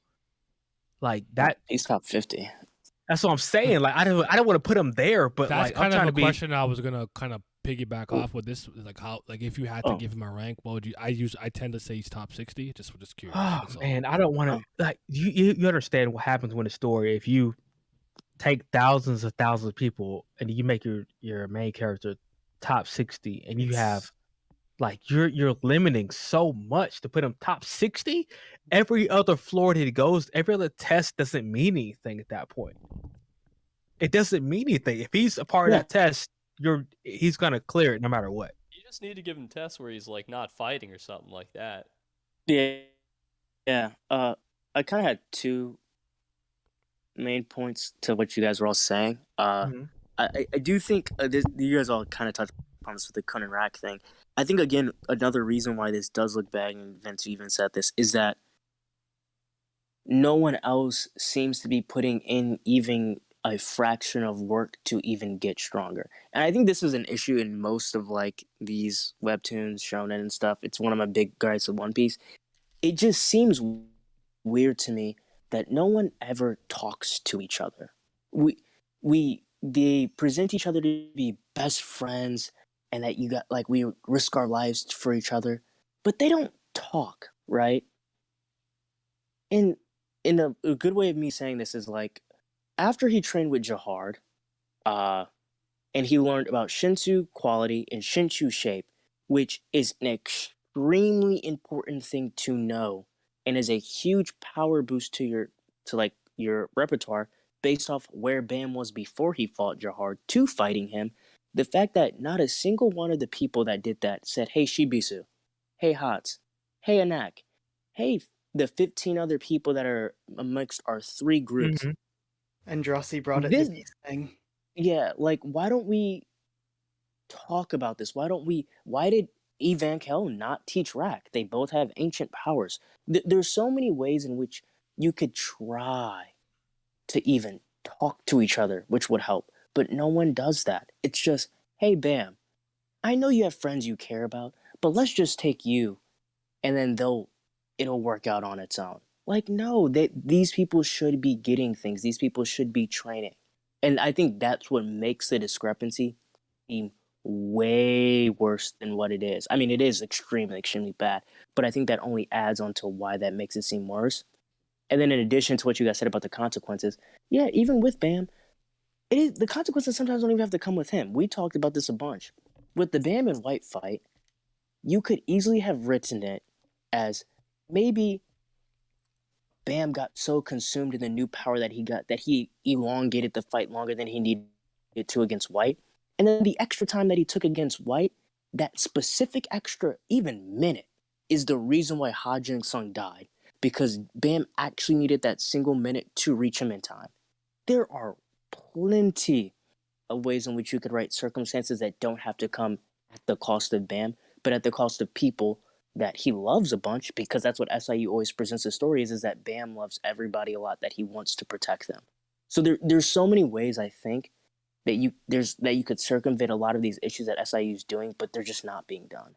Like that, He's top 50. That's what I'm saying. Like I don't want to put him there, but that's like kind I'm of trying a to be. question I was gonna kind of piggyback off with this. Like how, like if you had to give him a rank, what would you? I tend to say he's top 60. Just curious. Oh man, I don't want to. Like you understand what happens when a story if you take thousands of people and you make your main character top 60 and you have like you're limiting so much to put him top 60. Every other floor that he goes, every other test doesn't mean anything at that point. It doesn't mean anything. If he's a part of that test, he's gonna clear it no matter what. You just need to give him tests where he's like not fighting or something like that. Yeah. I kind of had two main points to what you guys were all saying. I do think you guys all kind of touched on this with the Kun and Rack thing. I think again another reason why this does look bad, and Vince even said this, is that no one else seems to be putting in even a fraction of work to even get stronger. And I think this is an issue in most of like these webtoons, shonen and stuff. It's one of my big gripes with One Piece. It just seems weird to me that no one ever talks to each other. They present each other to be best friends and that you got like we risk our lives for each other, but they don't talk, right? And in a good way of me saying this is like after he trained with Jahard, and he learned about Shinsu quality and Shinsu shape, which is an extremely important thing to know and is a huge power boost to your repertoire based off where Bam was before he fought Jahard to fighting him. The fact that not a single one of the people that did that said, "Hey Shibisu, hey Hats, hey Anak, hey the 15 other people that are amongst our three groups." Mm-hmm. And Drossi brought it to this thing. Yeah, like why don't we talk about this? Why did Evankel not teach Rack? They both have ancient powers. There's so many ways in which you could try to even talk to each other, which would help. But no one does that. It's just, hey, Bam, I know you have friends you care about, but let's just take you, and then it'll work out on its own. Like, no, these people should be getting things. These people should be training. And I think that's what makes the discrepancy seem way worse than what it is. I mean, it is extremely, extremely bad, but I think that only adds on to why that makes it seem worse. And then in addition to what you guys said about the consequences, yeah, even with Bam, the consequences sometimes don't even have to come with him. We talked about this a bunch. With the Bam and White fight, you could easily have written it as maybe Bam got so consumed in the new power that he got that he elongated the fight longer than he needed to against White. And then the extra time that he took against White, that specific extra even minute is the reason why Ha Jin Sung died. Because Bam actually needed that single minute to reach him in time. There are plenty of ways in which you could write circumstances that don't have to come at the cost of Bam, but at the cost of people that he loves a bunch, because that's what SIU always presents the story is that Bam loves everybody a lot, that he wants to protect them. So there's so many ways I think that you could circumvent a lot of these issues that SIU is doing, but they're just not being done.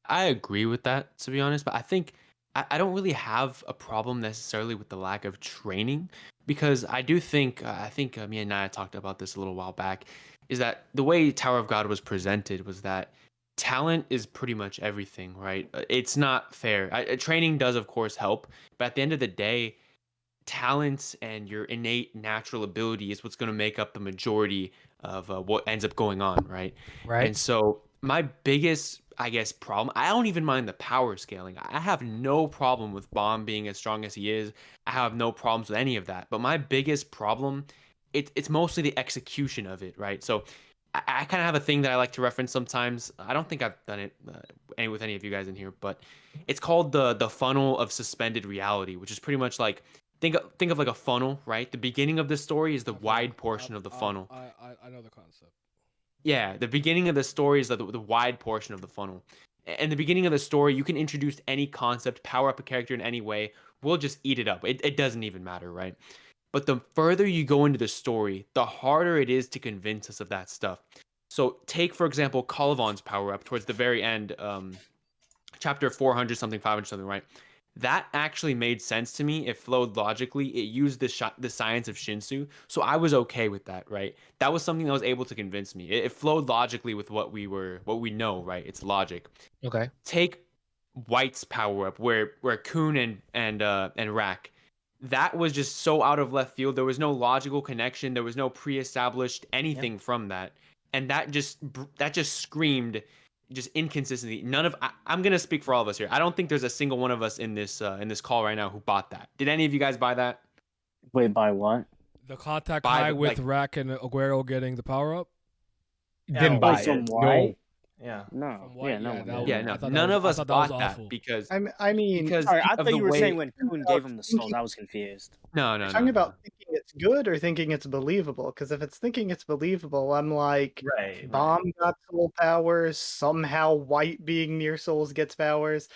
I agree with that, to be honest, but I think I don't really have a problem necessarily with the lack of training, because I do think me and Naya talked about this a little while back, is that the way Tower of God was presented was that talent is pretty much everything, right? It's not fair. Training does, of course, help, but at the end of the day, talent and your innate natural ability is what's going to make up the majority of what ends up going on, right? Right. And so my biggest, I guess, problem, I don't even mind the power scaling. I have no problem with Bomb being as strong as he is. I have no problems with any of that. But my biggest problem, it's mostly the execution of it, right? So I kind of have a thing that I like to reference sometimes. I don't think I've done it with any of you guys in here, but it's called the funnel of suspended reality, which is pretty much like, think of like a funnel, right? The beginning of the story is the wide portion of the funnel. I know the concept. Yeah, the beginning of the story is the wide portion of the funnel. And the beginning of the story, you can introduce any concept, power up a character in any way. We'll just eat it up. It doesn't even matter, right? But the further you go into the story, the harder it is to convince us of that stuff. So take, for example, Calivan's power up towards the very end, chapter 400 something, 500 something, right? That actually made sense to me. It flowed logically. It used the science of Shinsu. So I was okay with that, right? That was something that was able to convince me. It flowed logically with what we know, right? It's logic. Okay. Take White's power up where Kun and Rack. That was just so out of left field. There was no logical connection. There was no pre-established anything from that. And that just screamed just inconsistency. I'm gonna speak for all of us here. I don't think there's a single one of us in this call right now who bought that. Did any of you guys buy that? Wait, buy what? The contact high with Rack and Aguero getting the power up. Didn't buy from it. White? Yeah. No. None of us bought that because I mean, because sorry, I of thought the you were way- saying when Kun gave him the souls. I was confused. No. talking about thinking it's good or thinking it's believable. Because if it's thinking it's believable, I'm like, Right. Bomb got soul powers. Somehow, White being near souls gets powers.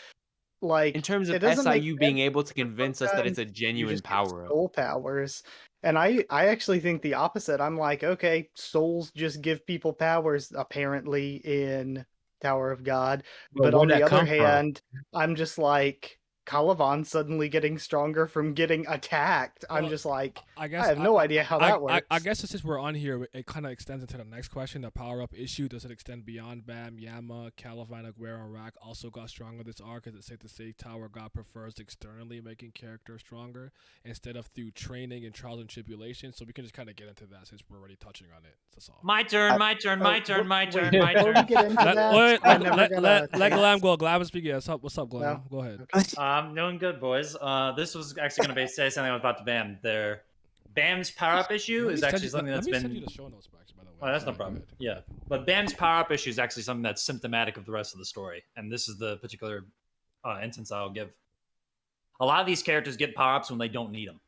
Like, in terms it of doesn't make SIU being sense. able to convince us that it's a You genuine just get power up. soul powers. And I actually think the opposite. I'm like, okay, souls just give people powers, apparently, in Tower of God. But on where'd the that other come from? hand, I'm just like, Calivan suddenly getting stronger from getting attacked. I'm Well, just like, I have no idea how that works. I guess since we're on here, it kind of extends into the next question. The power up issue, does it extend beyond Bam, Yama, Calivan, Aguero, and Rack also got stronger this arc? Is it safe to say Tower of God prefers externally making characters stronger instead of through training and trials and tribulations? So we can just kind of get into that since we're already touching on it. That's all. My turn. My turn. My turn. My turn. Before My we turn. get into that, I'm never gonna Let say- Glam go. Glam is speaking. What's up, Glam? No. Go ahead. I'm doing good, boys. This was actually going to say something about Bam. Bam's power-up issue is actually something that's Let me been... send you the show notes, Max, by the way. Oh, that's no Sorry, go problem. ahead. Yeah, but Bam's power-up issue is actually something that's symptomatic of the rest of the story, and this is the particular instance I'll give. A lot of these characters get power-ups when they don't need them.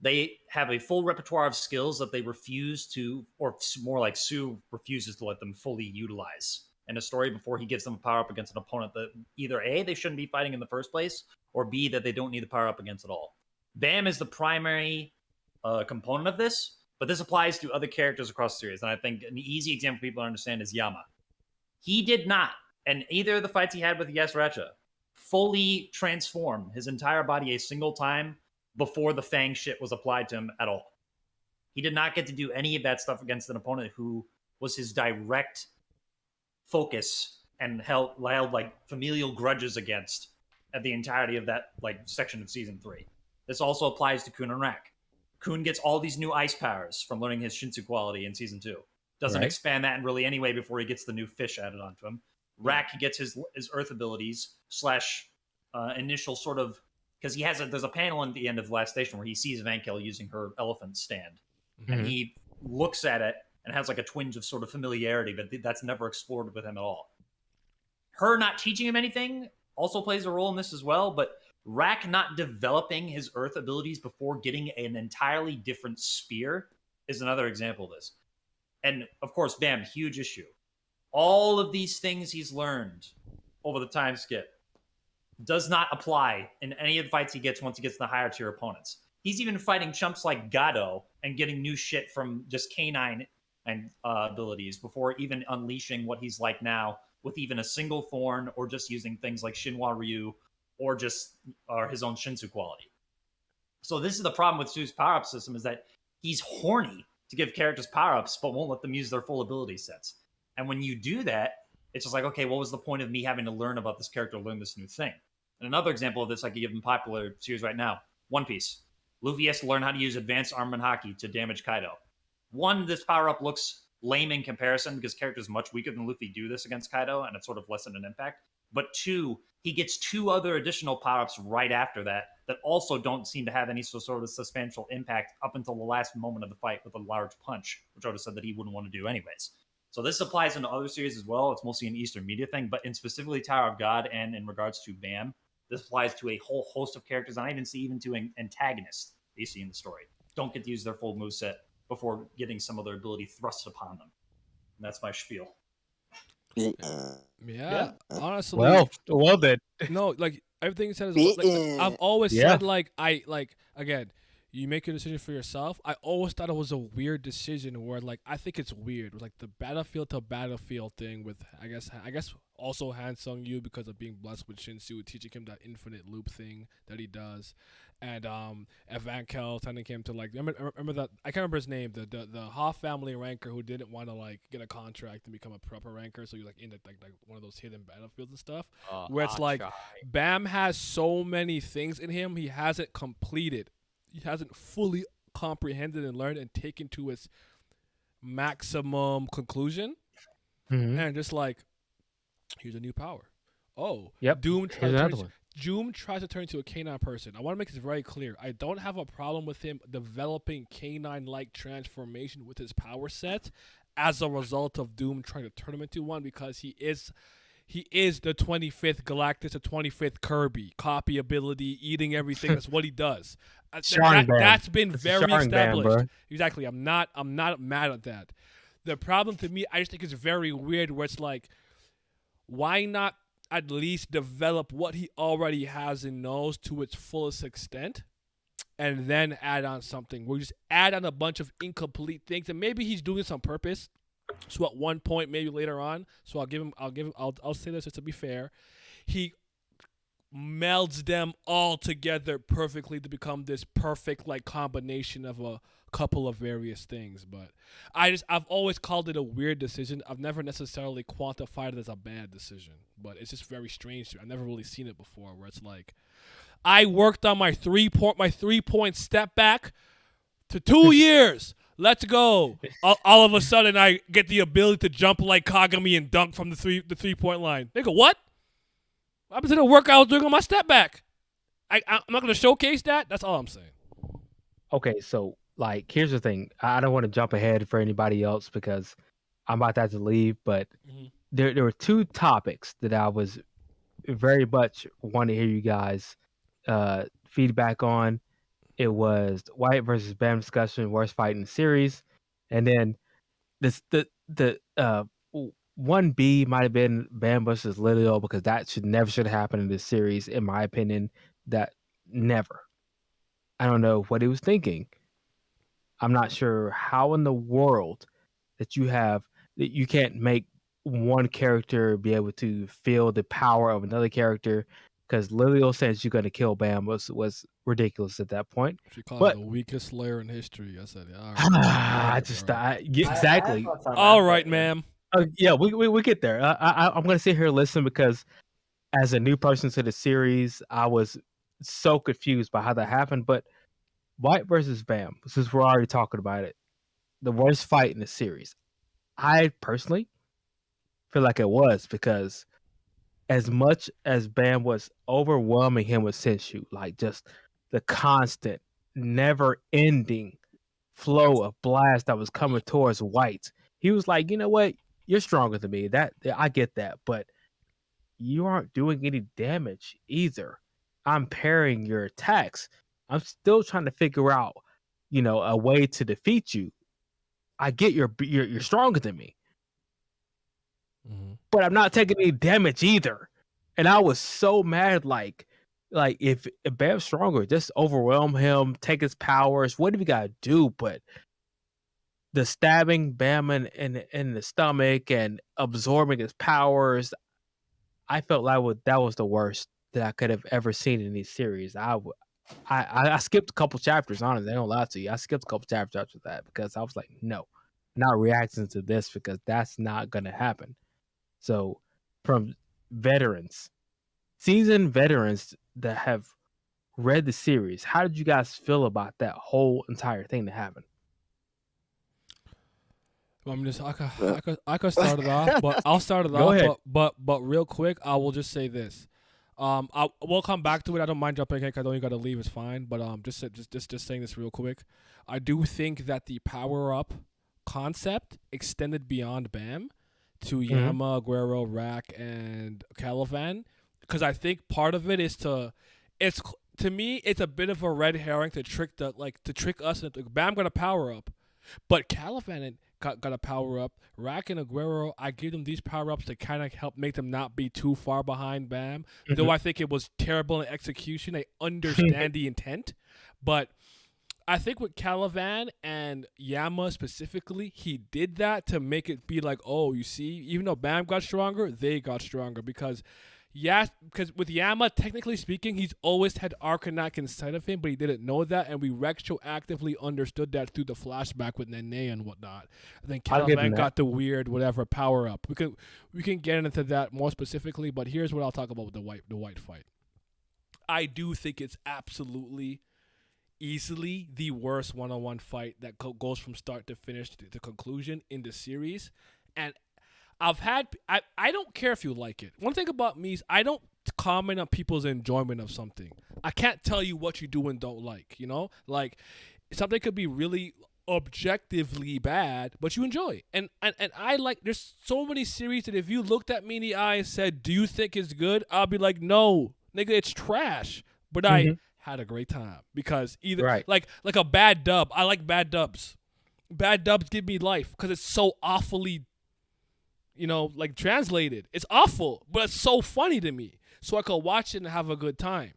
They have a full repertoire of skills that they refuse to, or more like Sue refuses to let them fully utilize in a story before he gives them a power-up against an opponent that either A, they shouldn't be fighting in the first place, or B, that they don't need the power-up against at all. Bam is the primary component of this, But this applies to other characters across the series. And I think an easy example people understand is Yama. He did not, and either of the fights he had with Yasracha, fully transform his entire body a single time before the Fang shit was applied to him at all. He did not get to do any of that stuff against an opponent who was his direct focus and held like familial grudges against at the entirety of that like section of season 3. This also applies to Kun and Rak. Kun gets all these new ice powers from learning his Shinsu quality in season 2. Doesn't expand that in really any way before he gets the new fish added onto him. Rak, he gets his earth abilities / initial sort of, because there's a panel at the end of the last station where he sees Vankel using her elephant stand. And he looks at it and has like a twinge of sort of familiarity, but that's never explored with him at all. Her not teaching him anything also plays a role in this as well, but Rak not developing his earth abilities before getting an entirely different spear is another example of this. And of course, Bam, huge issue. All of these things he's learned over the time skip does not apply in any of the fights he gets once he gets to the higher tier opponents. He's even fighting chumps like Gado and getting new shit from just canine and abilities before even unleashing what he's like now with even a single thorn or just using things like Shinwa Ryu or just his own Shinsu quality. So this is the problem with Su's power-up system, is that he's horny to give characters power-ups but won't let them use their full ability sets. And when you do that, it's just like, okay, what was the point of me having to learn about this character, learn this new thing? And another example of this I could give in popular series right now, One Piece. Luffy has to learn how to use advanced armament haki to damage Kaido. One, this power-up looks lame in comparison because characters much weaker than Luffy do this against Kaido, and it's sort of lessened in impact. But 2, he gets 2 other additional power-ups right after that also don't seem to have any sort of substantial impact up until the last moment of the fight with a large punch, which Oda said that he wouldn't want to do anyways. So this applies into other series as well. It's mostly an Eastern media thing, but in specifically Tower of God and in regards to Bam, this applies to a whole host of characters, and I even see even to antagonists that you see in the story. Don't get to use their full moveset before getting some of their ability thrust upon them. And that's my spiel. Yeah, honestly. Well then. No, like everything you said is like, I've always said again, you make a decision for yourself. I always thought it was a weird decision where like I think it's weird, like the battlefield to battlefield thing with I guess also Han Sung-yu because of being blessed with Shinsu, teaching him that infinite loop thing that he does. And Vankel sending him to like remember that I can't remember his name, the Hoff family ranker who didn't want to like get a contract and become a proper ranker, so you're like in like one of those hidden battlefields and stuff where it's like Bam has so many things in him he hasn't completed, he hasn't fully comprehended and learned and taken to its maximum conclusion, and just like here's a new power. Doom tries to turn into a canine person. I want to make this very clear. I don't have a problem with him developing canine-like transformation with his power set as a result of Doom trying to turn him into one, because he is the 25th Galactus, the 25th Kirby. Copy ability, eating everything. That's what he does. That's been very established. Exactly. I'm not mad at that. The problem to me, I just think it's very weird where it's like, why not at least develop what he already has and knows to its fullest extent, and then add on something. We'll just add on a bunch of incomplete things, and maybe he's doing this on purpose. So at one point, maybe later on, so I'll say this just to be fair, he melds them all together perfectly to become this perfect like combination of a couple of various things. But I've always called it a weird decision. I've never necessarily quantified it as a bad decision, but it's just very strange to me. I've never really seen it before where it's like I worked on my 3-point step back to 2 years. Let's go. All of a sudden I get the ability to jump like Kagami and dunk from the 3-point line. They go, what? What happened to the work I was doing on my step back? I'm not going to showcase that. That's all I'm saying. Okay, so like, here's the thing. I don't want to jump ahead for anybody else because I'm about to have to leave, but there were 2 topics that I was very much want to hear you guys feedback on. It was White versus Bam discussion, worst fight in the series, and then the 1B might have been Bam versus Lilio, because that never should happen in this series, in my opinion. That never. I don't know what he was thinking. I'm not sure how in the world that you can't make one character be able to feel the power of another character, because Lilio says you're going to kill Bam was ridiculous at that point. She called But it the weakest Slayer in history. I said, yeah, all I right. just exactly. All right, ma'am. Yeah, we get there. I'm going to sit here and listen, because as a new person to the series, I was so confused by how that happened. But White versus Bam, since we're already talking about it, the worst fight in the series. I personally feel like it was, because as much as Bam was overwhelming him with Senshu, like just the constant, never-ending flow of blast that was coming towards White, he was like, you know what? You're stronger than me. That I get that, but you aren't doing any damage either. I'm parrying your attacks. I'm still trying to figure out, a way to defeat you. I get you're stronger than me, but I'm not taking any damage either. And I was so mad, like if Bam's stronger, just overwhelm him, take his powers, what do we gotta do? But the stabbing Bam in the stomach and absorbing his powers, I felt like that was the worst that I could have ever seen in these series. I skipped a couple chapters, honestly. I don't lie to you. I skipped a couple chapters after that, because I was like, no, I'm not reacting to this, because that's not gonna happen. So, from seasoned veterans that have read the series, how did you guys feel about that whole entire thing that happened? I could start it off, but I'll start it Go off. ahead. But real quick, I will just say this. We'll come back to it. I don't mind jumping in, 'cause I know you got to leave. It's fine. But just saying this real quick. I do think that the power up concept extended beyond Bam to Yama, Guerrero, Rack, and Calivan, because I think part of it is to me it's a bit of a red herring to trick us into Bam got a power up, but Calivan got a power up. Rack and Aguero, I give them these power ups to kind of help make them not be too far behind Bam. Though I think it was terrible in execution. I understand the intent, but I think with Calivan and Yama specifically, he did that to make it be like, oh, you see, even though Bam got stronger, they got stronger, because with Yama, technically speaking, he's always had Arcanak inside of him, but he didn't know that, and we retroactively understood that through the flashback with Nene and whatnot. And then Calivan got the weird whatever power up. We can get into that more specifically, but here's what I'll talk about with the white fight. I do think it's absolutely easily the worst one-on-one fight that goes from start to finish to conclusion in the series. And I don't care if you like it. One thing about me is I don't comment on people's enjoyment of something. I can't tell you what you do and don't like, like something could be really objectively bad, but you enjoy. And I like, there's so many series that if you looked at me in the eye and said, do you think it's good? I'll be like, no, nigga, it's trash. But I had a great time, because either like a bad dub. I like bad dubs. Bad dubs give me life because it's so awfully, like translated. It's awful, but it's so funny to me. So I could watch it and have a good time.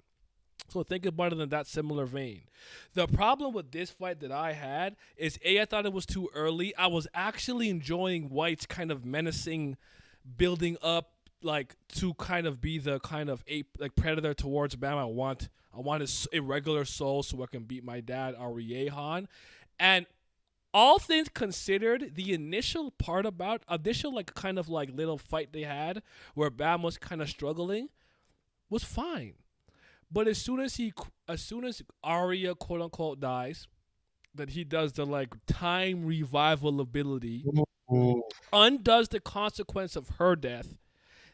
So think about it in that similar vein. The problem with this fight that I had is I thought it was too early. I was actually enjoying White's kind of menacing building up, like to kind of be the kind of ape, like predator towards Bam. I want his irregular soul so I can beat my dad, Ariehan. And all things considered, the initial like kind of like little fight they had where Bam was kind of struggling was fine. But as soon as Arya quote unquote dies, that he does the like time revival ability, undoes the consequence of her death,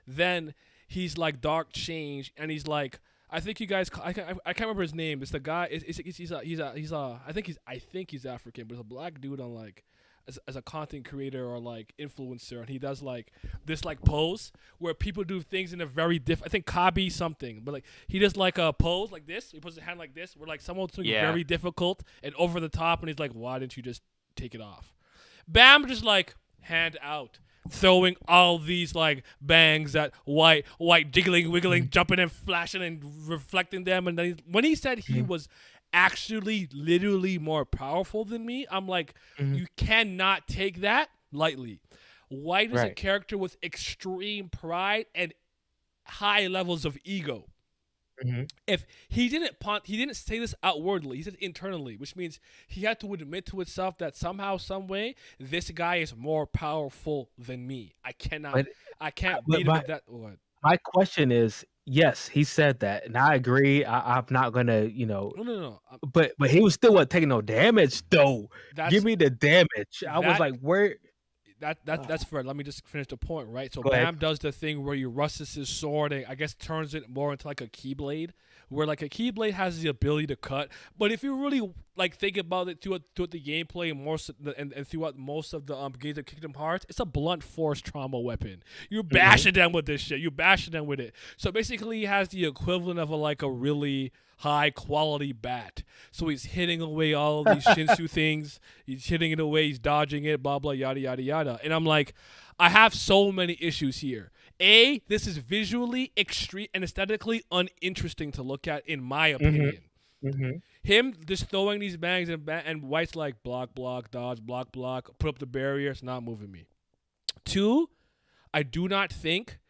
then he's like dark change, and he's like, I think you guys, I can't remember his name. It's the guy. I think he's African, but he's a black dude on like as a content creator or like influencer, and he does like this like pose where people do things in a very different. I think Kabi something, but like he does like a pose like this. He puts his hand like this, where like someone's doing very difficult and over the top, and he's like, why didn't you just take it off? Bam, just like hand out, throwing all these like bangs at White, jiggling, wiggling, jumping and flashing and reflecting them. And then when he said he was actually literally more powerful than me, I'm like, you cannot take that lightly. White is a Right. character with extreme pride and high levels of ego. If he didn't say this outwardly, he said internally, which means he had to admit to himself that somehow, some way, this guy is more powerful than me. I can't but beat him at that. What? my question is, yes, he said that, and I agree. I'm not gonna, No. but he was still taking no damage though. That's- Give me the damage. I was that- like, where? That's fair. Let me just finish the point, right? So Go ahead. Bam does the thing where he rusts his sword and I guess turns it more into like a keyblade, where like a keyblade has the ability to cut. But if you really like think about it throughout the gameplay and throughout most of the games of Kingdom Hearts, it's a blunt force trauma weapon. You're bashing them with this shit. You're bashing them with it. So basically, he has the equivalent of a really high quality bat. So he's hitting away all of these Shinsu things. He's hitting it away. He's dodging it. Blah blah yada yada yada. And I'm like, I have so many issues here. A, this is visually extreme and aesthetically uninteresting to look at, in my opinion. Him just throwing these bangs and White's like block, dodge, block, put up the barrier. It's not moving me. 2, I do not think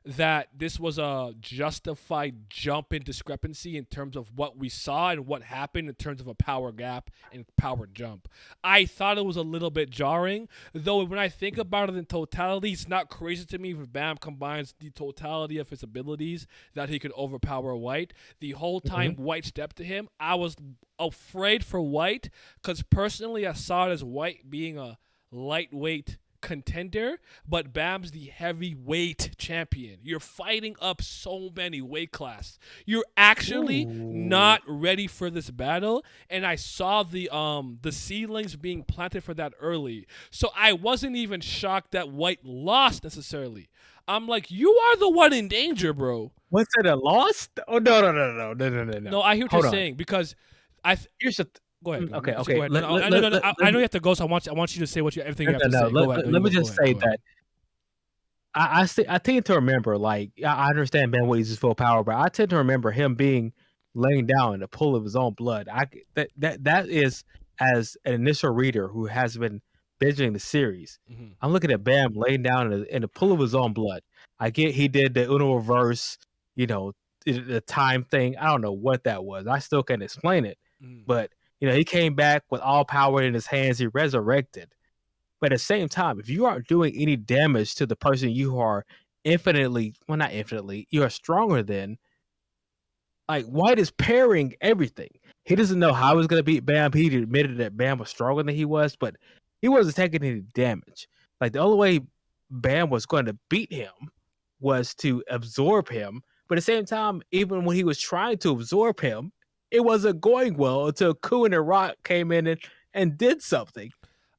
that this was a justified jump in discrepancy in terms of what we saw and what happened in terms of a power gap and power jump. I thought it was a little bit jarring, though when I think about it in totality, it's not crazy to me if Bam combines the totality of his abilities that he could overpower White. The whole time White stepped to him, I was afraid for White because personally I saw it as White being a lightweight contender, but Bam's the heavyweight champion. You're fighting up so many weight classes. You're actually not ready for this battle, and I saw the seedlings being planted for that early. So I wasn't even shocked that White lost necessarily. I'm like, you are the one in danger, bro. Was it a loss? Oh no. No, I hear what you're saying because here's the. Go ahead. Okay. Go ahead. I know you have to go, so I want you to say everything you have to say. Go ahead. Let me just say that I tend to remember, like, I understand Ben Wade uses full power, but I tend to remember him being laying down in the pool of his own blood. That is, as an initial reader who has been binging the series, I'm looking at Bam laying down in the pool of his own blood. I get he did the Uno reverse, the time thing. I don't know what that was. I still can't explain it, but. He came back with all power in his hands. He resurrected. But at the same time, if you aren't doing any damage to the person you are not infinitely, you are stronger than, like, White is parrying everything. He doesn't know how he's going to beat Bam. He admitted that Bam was stronger than he was, but he wasn't taking any damage. Like, the only way Bam was going to beat him was to absorb him. But at the same time, even when he was trying to absorb him, it wasn't going well until Kuin and Rock came in and did something.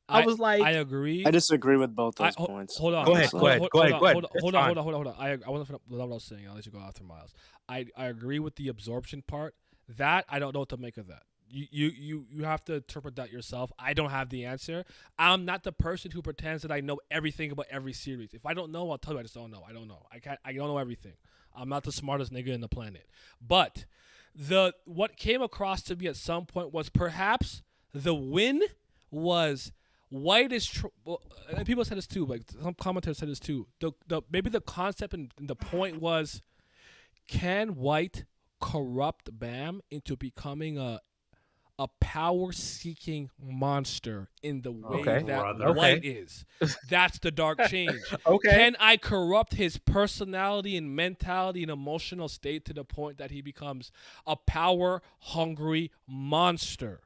I was like, I agree. I disagree with both those points. Hold on. Go ahead. Hold on. I wasn't what I was saying. I'll let you go after Miles. I agree with the absorption part. That I don't know what to make of that. You have to interpret that yourself. I don't have the answer. I'm not the person who pretends that I know everything about every series. If I don't know, I'll tell you I just don't know. I don't know. I don't know everything. I'm not the smartest nigga in the planet. But what came across to me at some point was perhaps the win was White is and people said this too, like some commentators said this too. Maybe the concept and the point was, can White corrupt Bam into becoming a power-seeking monster in the way that White is? That's the dark change. Can I corrupt his personality and mentality and emotional state to the point that he becomes a power-hungry monster?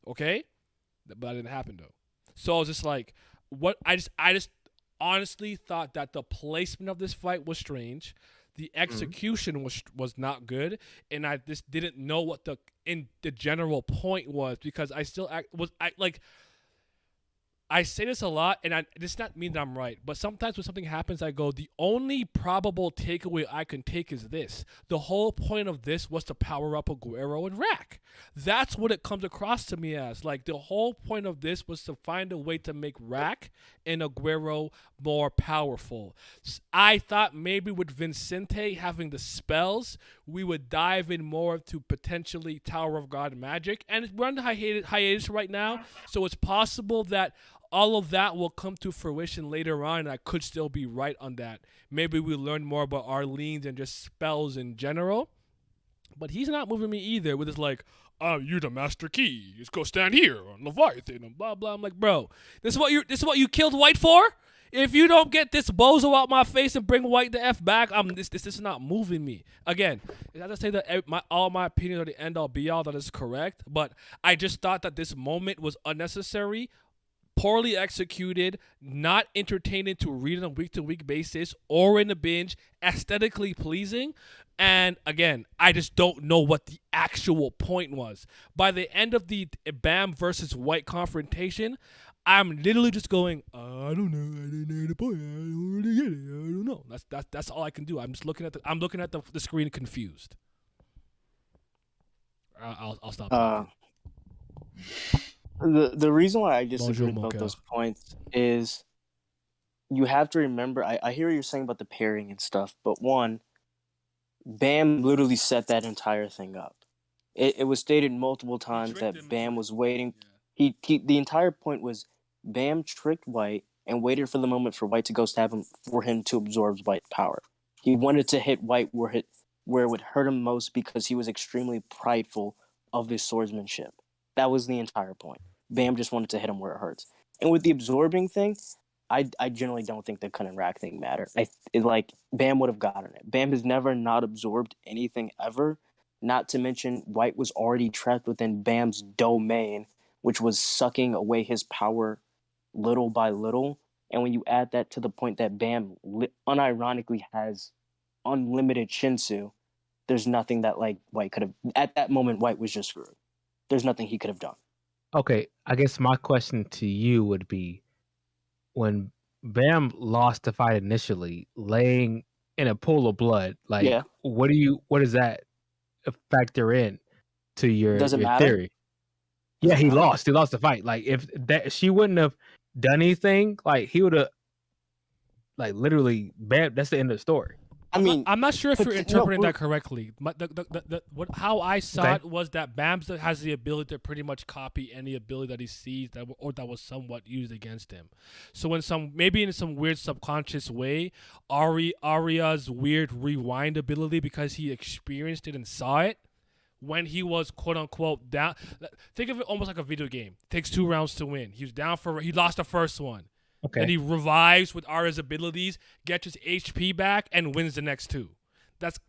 Okay? But that didn't happen, though. So I was just like, what? I just honestly thought that the placement of this fight was strange. The execution was not good, and I just didn't know what the general point was because I I say this a lot, and this not mean that I'm right, but sometimes when something happens, I go, the only probable takeaway I can take is this. The whole point of this was to power up Aguero and Rack. That's what it comes across to me as. Like, the whole point of this was to find a way to make Rack and Aguero more powerful. I thought maybe with Vincente having the spells, we would dive in more to potentially Tower of God magic. And we're on the hiatus right now, so it's possible that all of that will come to fruition later on, and I could still be right on that. Maybe we learn more about Arlene's and just spells in general. But he's not moving me either with his like, you're the master key. Just go stand here on Leviathan and blah blah. I'm like, bro, this is what you killed White for? If you don't get this bozo out my face and bring White the F back, this is not moving me. Again, I just say that all my opinions are the end all be all. That is correct, but I just thought that this moment was unnecessary, poorly executed, not entertaining to read on a week-to-week basis or in a binge, aesthetically pleasing. And again, I just don't know what the actual point was. By the end of the Bam versus White confrontation, I'm literally just going, I don't know. I didn't know the point. I don't really get it. I don't know. That's all I can do. I'm just looking at the screen confused. I'll stop. The reason why I disagree with both those points is you have to remember. I hear what you're saying about the pairing and stuff, but one, Bam literally set that entire thing up. It was stated multiple times that Bam was waiting. The entire point was Bam tricked White and waited for the moment for White to go stab him for him to absorb White's power. He wanted to hit White where it would hurt him most because he was extremely prideful of his swordsmanship. That was the entire point. Bam just wanted to hit him where it hurts. And with the absorbing thing, I generally don't think the Kun and Rack thing matter. Bam would have gotten it. Bam has never not absorbed anything ever. Not to mention, White was already trapped within Bam's domain, which was sucking away his power little by little. And when you add that to the point that Bam unironically has unlimited Shinsu, there's nothing that White could have. At that moment, White was just screwed. There's nothing he could have done. Okay, I guess my question to you would be, when Bam lost the fight initially, laying in a pool of blood, what does that factor in to your theory? Yeah, he lost. He lost the fight. Like, if that she wouldn't have done anything, he would have literally Bam. That's the end of the story. I'm not sure if you're interpreting that correctly. How I saw it was that Bams has the ability to pretty much copy any ability that he sees that was somewhat used against him. So in some weird subconscious way, Arya's weird rewind ability, because he experienced it and saw it when he was quote unquote down. Think of it almost like a video game. It takes 2 rounds to win. He lost the first one. Okay. Then he revives with Arya's abilities, gets his HP back, and wins the next 2. That's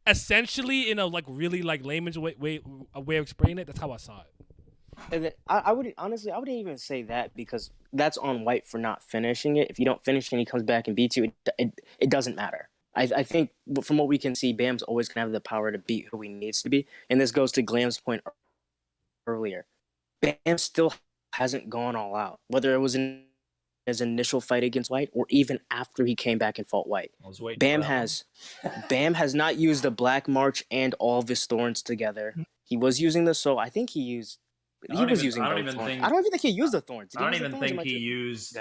essentially, in a really layman's way of explaining it. That's how I saw it. And then I wouldn't even say that, because that's on White for not finishing it. If you don't finish and he comes back and beats you, it doesn't matter. I think from what we can see, Bam's always gonna have the power to beat who he needs to be, and this goes to Glam's point earlier. Bam still hasn't gone all out, whether it was in his initial fight against White or even after he came back and fought White. Bam has not used the Black March and all of his thorns together. He was using the soul. I think he was using I don't even think he used the thorns. I don't even think he used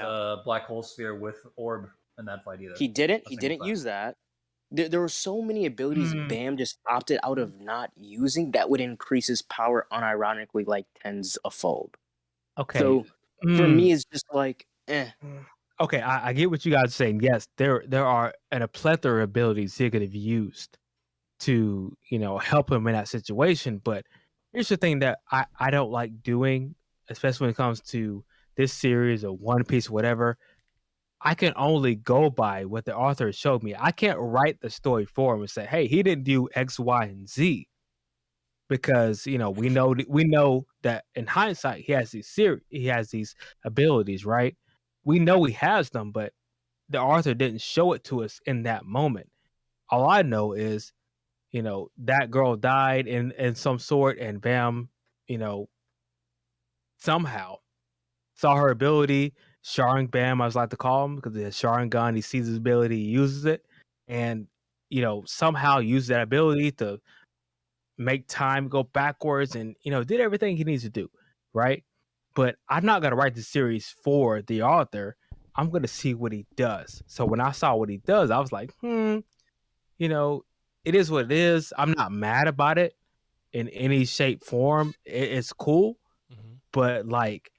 Black Hole Sphere with Orb in that fight either. He didn't use that. There were so many abilities Bam just opted out of not using that would increase his power unironically tens a fold. Okay. So for me, it's just Okay, I get what you guys are saying. Yes, there are a plethora of abilities he could have used to, help him in that situation. But here's the thing that I don't like doing, especially when it comes to this series or One Piece, whatever. I can only go by what the author showed me. I can't write the story for him and say, hey, he didn't do X, Y, and Z. Because, we know that in hindsight, he has these abilities, right? We know he has them, but the author didn't show it to us in that moment. All I know is, that girl died in some sort, and Bam, somehow saw her ability, Sharing Bam, I was like to call him, because he has Sharingan. He sees his ability, he uses it, and somehow uses that ability to make time go backwards, and did everything he needs to do, right? But I'm not gonna write the series for the author. I'm gonna see what he does. So when I saw what he does, I was like, it is what it is. I'm not mad about it in any shape, form. It's cool, but like,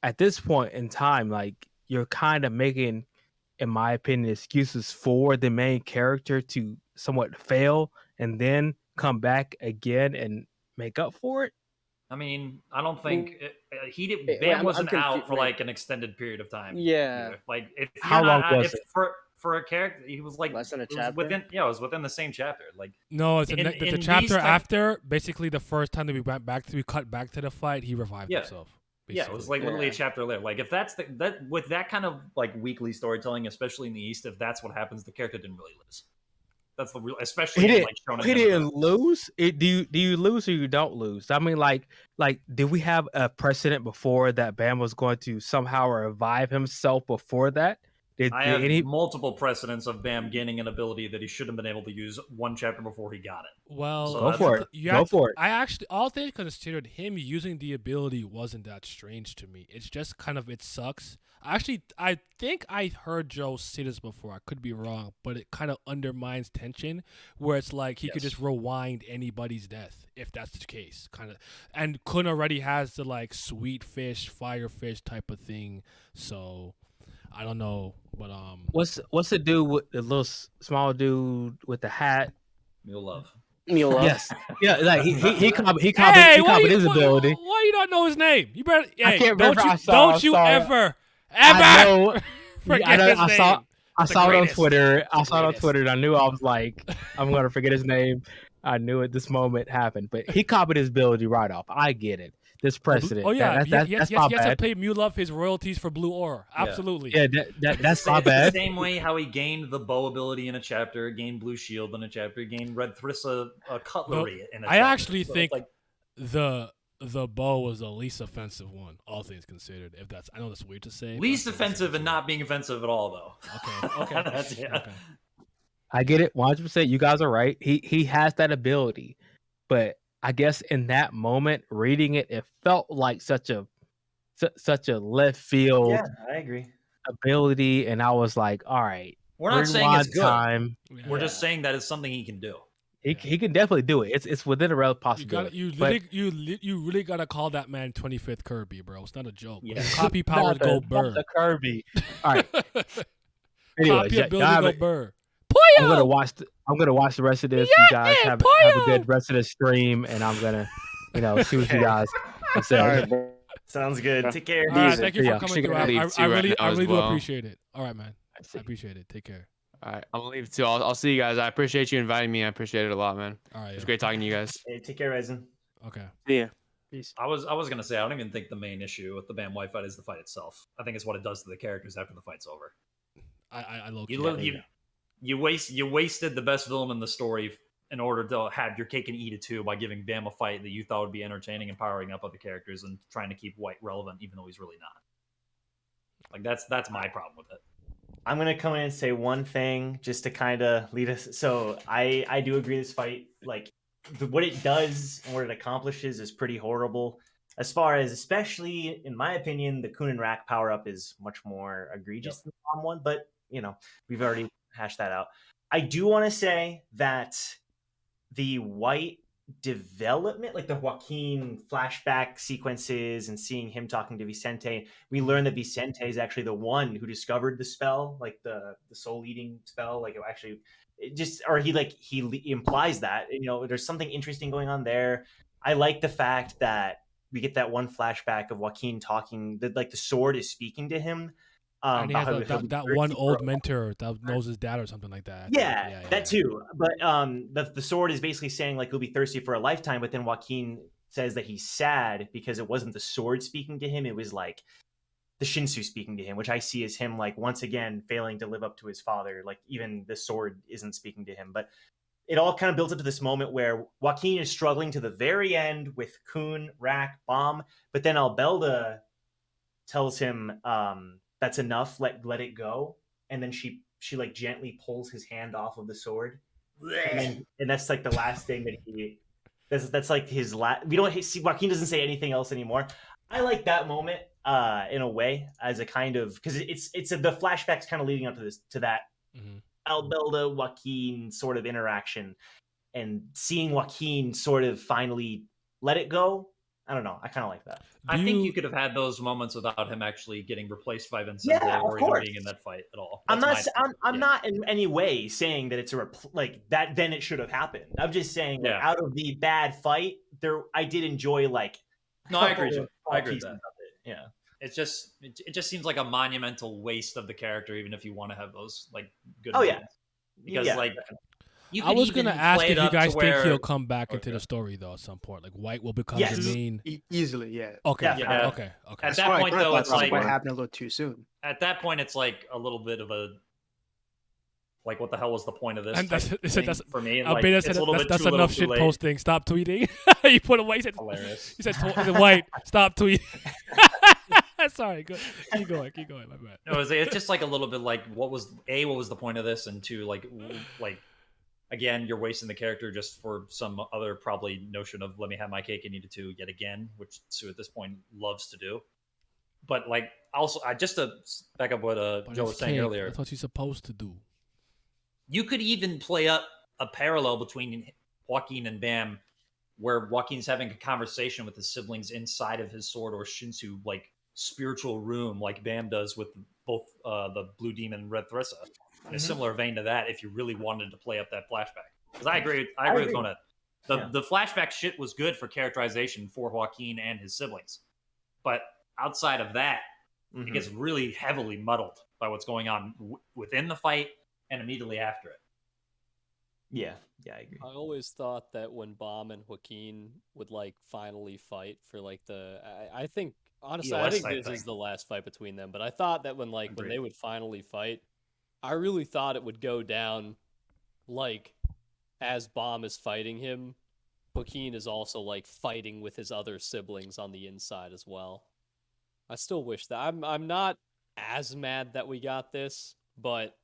at this point in time, like, you're kind of making, in my opinion, excuses for the main character to somewhat fail and then come back again and make up for it. I mean, I don't think he did. Wait, Bam I'm wasn't out confused. for Wait. like an extended period of time. Yeah. either. Like if you're How not, long was if it? for a character, he was like Less than a it was chapter? within. Yeah, it was within the same chapter. Like No, it's in the these chapter type- after. Basically, the first time that we cut back to the fight, he revived Yeah. himself. Yeah, it was like literally a chapter later. Like if that's that with that kind of like weekly storytelling, especially in the East, if that's what happens, the character didn't really lose. That's the real, especially He in, didn't. like Shonen He Democrats. didn't lose. Do you lose or you don't lose? I mean, like, did we have a precedent before that Bam was going to somehow revive himself before that? I have multiple precedents of Bam gaining an ability that he shouldn't have been able to use one chapter before he got it. Well, So Go that's- for it. Go for it. I actually, all things considered, him using the ability wasn't that strange to me. It's just kind of, it sucks. I think I heard Joe say this before. I could be wrong, but it kind of undermines tension, where it's like he could just rewind anybody's death if that's the case, kind of. And Kun already has the like sweet fish, fire fish type of thing, so I don't know, but What's the dude with the little small dude with the hat? Mule Love. Mule Love. Yes. Yeah, like he copied his ability. Why you don't know his name? You better. I Hey, can't don't remember. you, I saw- don't you sorry. ever I know. forget I know. his I name. saw. I The saw it on greatest. Twitter. I The saw it on greatest. Twitter, and I knew I was like, I'm gonna forget his name. I knew it. This moment happened, but he copied his ability right off. I get it. This precedent. Oh yeah, that's yes, my yes, to bad. pay Mew Love his royalties for Blue Aura. Yeah. Absolutely. Yeah, that's my It's the bad. same way how he gained the bow ability in a chapter, gained Blue Shield in a chapter, gained Red Thrissa cutlery in a I chapter. actually So it's think like, the bow was the least offensive one, all things considered. If that's, I know that's weird to say. but least that's the offensive and not being offensive at all, though. Okay. That's, yeah. Okay. I get it 100%. You guys are right. He has that ability, but I guess in that moment, reading it, it felt like such a left field Yeah, I agree. ability, and I was like, all right, We're not saying it's rewind good. time. We're just saying that it's something he can do. He can definitely do it. It's within a realm of You possibility. got but you really gotta call that man 25th Kirby, bro. It's not a joke. Yeah. Copy powers go burr. The Kirby. All right. Anyway, Copy ability go burr. I'm gonna watch. I'm gonna watch the rest of this. You guys have a good rest of the stream, and I'm gonna, see what you guys say. All right, bro. Sounds good. Take care. All right, thank you for Yeah. coming through. I really do appreciate it. All right, man. I appreciate it. Take care. All right, I'm gonna leave too. I'll see you guys. I appreciate you inviting me. I appreciate it a lot, man. All right, it was yeah. great talking to you guys. Hey, take care, Ryzen. Okay. Yeah. Peace. I was gonna say I don't even think the main issue with the Bam White fight is the fight itself. I think it's what it does to the characters after the fight's over. I low You wasted the best villain in the story in order to have your cake and eat it too by giving Bam a fight that you thought would be entertaining and powering up other characters and trying to keep White relevant even though he's really not. Like that's my problem with it. I'm gonna come in and say one thing just to kind of lead us. So I do agree this fight, like what it does and what it accomplishes, is pretty horrible. As far as, especially in my opinion, the Kun and Rack power up is much more egregious than the Bomb one, but we've already hashed that out. I do want to say that the White development, like the Joaquin flashback sequences and seeing him talking to Vicente, we learn that Vicente is actually the one who discovered the spell, like the soul eating spell. Like he implies that, there's something interesting going on there. I like the fact that we get that one flashback of Joaquin talking, that like the sword is speaking to him. And he has about how that one old mentor that knows his dad or something like that. Yeah, that too. But the sword is basically saying like he'll be thirsty for a lifetime. But then Joaquin says that he's sad because it wasn't the sword speaking to him; it was like the Shinsu speaking to him, which I see as him like once again failing to live up to his father. Like even the sword isn't speaking to him. But it all kind of builds up to this moment where Joaquin is struggling to the very end with Kun, Rack, Bomb, but then Albelda tells him that's enough, let it go, and then she like gently pulls his hand off of the sword, and that's like the last thing that he. That's like his last. We don't see Joaquin doesn't say anything else anymore. I like that moment in a way as a kind of because the flashbacks kind of leading up to that Albelda Joaquin sort of interaction, and seeing Joaquin sort of finally let it go. I don't know. I kind of like that. I think you could have had those moments without him actually getting replaced by Vincent or even being in that fight at all. I'm not in any way saying that it's like that. Then it should have happened. I'm just saying, like, out of the bad fight, I did enjoy like. No, I agree. I agree with that. Yeah, it just seems like a monumental waste of the character, even if you want to have those like good. Because like. I was gonna ask if you guys think he'll come back into the story though at some point. Like White will become the main. Easily, yeah. Okay. Yeah. Okay. At that point, though, it's like what happened a little too soon. At that point, it's like a little bit of a like, what the hell was the point of this? And that's for me. Like, that's enough shit posting. Stop tweeting. You put away. He said, hilarious. He said, White, stop tweeting. Sorry, keep going. My bad. No, it's just like a little bit like what was the point of this, and two, like. Again, you're wasting the character just for some other probably notion of let me have my cake and eat it too yet again, which Sue at this point loves to do. But like also, just to back up what Joe was saying earlier, that's what you're supposed to do. You could even play up a parallel between Joaquin and Bam, where Joaquin's having a conversation with his siblings inside of his sword or Shinsu like spiritual room, like Bam does with both the Blue Demon and Red Thrissa. In a similar vein to that, if you really wanted to play up that flashback, because I agree with Donut. The flashback shit was good for characterization for Joaquin and his siblings, but outside of that, it gets really heavily muddled by what's going on within the fight and immediately after it. Yeah, I agree. I always thought that when Bam and Joaquin would like finally fight for like I think honestly, I think this is the last fight between them. But I thought that when they would finally fight, I really thought it would go down like as Bam is fighting him, Joaquin is also like fighting with his other siblings on the inside as well. I still wish that I'm not as mad that we got this, but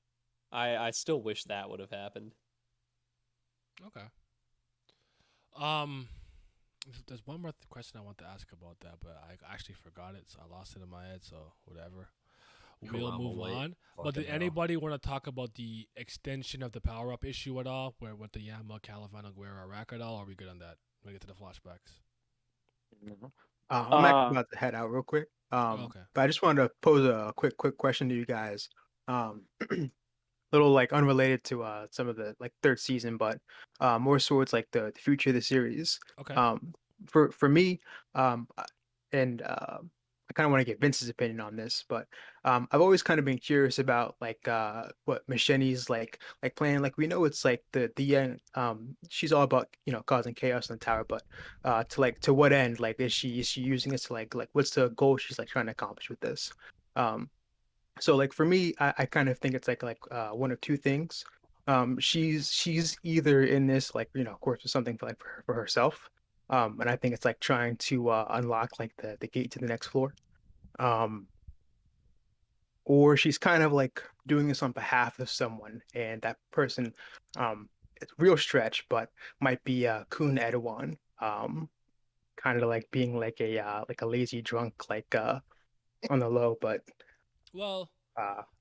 I still wish that would have happened. Okay. There's one more question I want to ask about that, but I actually forgot it, so I lost it in my head. So whatever. We'll move on. But did anybody want to talk about the extension of the power-up issue at all? Where with the Yama, Calivan, Guerra, Rakadal? Or are we good on that? When we get to the flashbacks. I'm actually about to head out real quick. Okay. But I just wanted to pose a quick question to you guys. Little like unrelated to some of the like third season, but more towards like the future of the series. Okay. For me, and I kind of want to get Vince's opinion on this, but I've always kind of been curious about like what Misheni's like playing. Like we know it's like the end. She's all about causing chaos in the tower, but to what end? Like is she using this to like what's the goal she's like trying to accomplish with this? So like for me, I kind of think it's like one of two things. She's either in this like of course for something for herself. And I think it's like trying to unlock like the gate to the next floor. Or she's kind of like doing this on behalf of someone, and that person, it's a real stretch, but might be Kun Erdogan, kind of like being like a lazy drunk, like on the low, but. Well,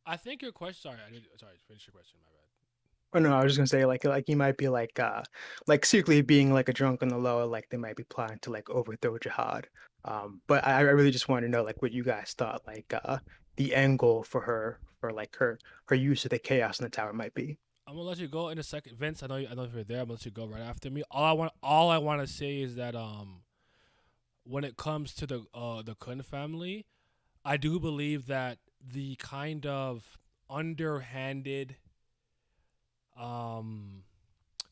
I think your question. Sorry. Finish your question. My bad. Oh no, I was just gonna say like he might be like secretly being like a drunk on the low, like they might be planning to like overthrow Jihad. But I really just want to know like what you guys thought like the end goal for her for like her use of the chaos in the tower might be. I'm gonna let you go in a second, Vince. I know if you're there. I'm gonna let you go right after me. All I want to say is that when it comes to the Kun family, I do believe that the kind of underhanded,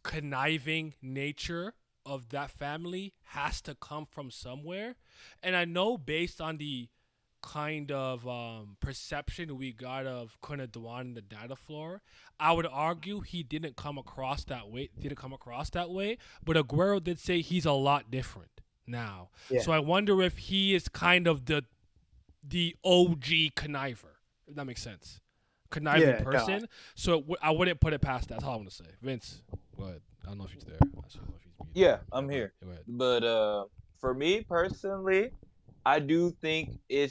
conniving nature of that family has to come from somewhere. And I know based on the kind of perception we got of Kun Erdogan in the data floor, I would argue he didn't come across that way. But Aguero did say he's a lot different now. Yeah. So I wonder if he is kind of the the OG conniver. If that makes sense. Conniving Yeah, it does. person. So I wouldn't put it past that. That's all I want to say. Vince, go ahead. I don't know if he's there. I don't know if he's muted. Yeah, I'm here. Go ahead. But for me personally, I do think I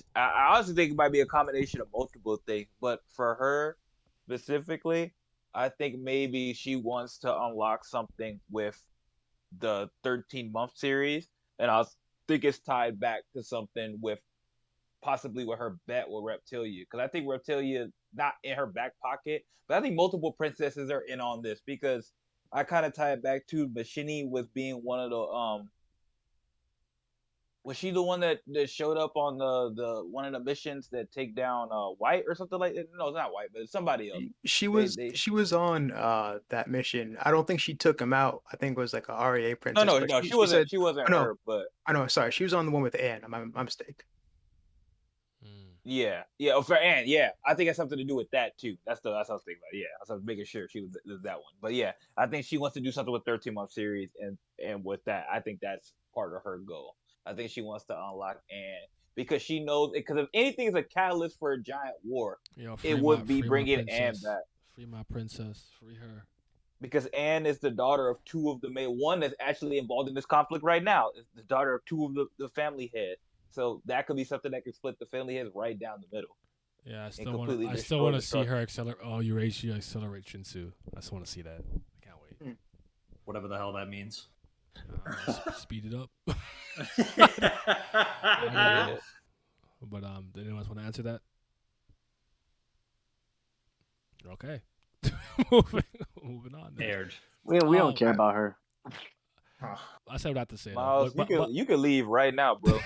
honestly think it might be a combination of multiple things. But for her specifically, I think maybe she wants to unlock something with the 13-month series, and I think it's tied back to something with possibly with her bet with Reptilia, because I think Reptilia not in her back pocket, but I think multiple princesses are in on this, because I kind of tie it back to Machini was being one of the was she the one that showed up on the one of the missions that take down White or something like that? No, it's not White, but it's somebody else. She was on that mission. I don't think she took him out. I think it was like a REA princess. No, but she wasn't. She wasn't oh, no, her, but I know. Sorry, she was on the one with Anne. My mistake. yeah. For Anne, yeah. I think it has something to do with that too. That's what I was thinking about. Yeah, I was making sure she was that one. But yeah, I think she wants to do something with 13-month series, and with that, I think that's part of her goal. I think she wants to unlock Anne because she knows because if anything is a catalyst for a giant war, it would be bringing Anne back. Free my princess. Free her. Because Anne is the daughter of two of the main one that's actually involved in this conflict right now. Is the daughter of two of the family heads. So that could be something that could split the family heads right down the middle. Yeah, I still want to see her accelerate. Oh, Eurasia accelerate Shinsu. I just want to see that. I can't wait. Whatever the hell that means. Speed it up. But did anyone else want to answer that? Okay. moving on. Aired. We don't care about her. I said what I have to say. Miles, you can leave right now, bro.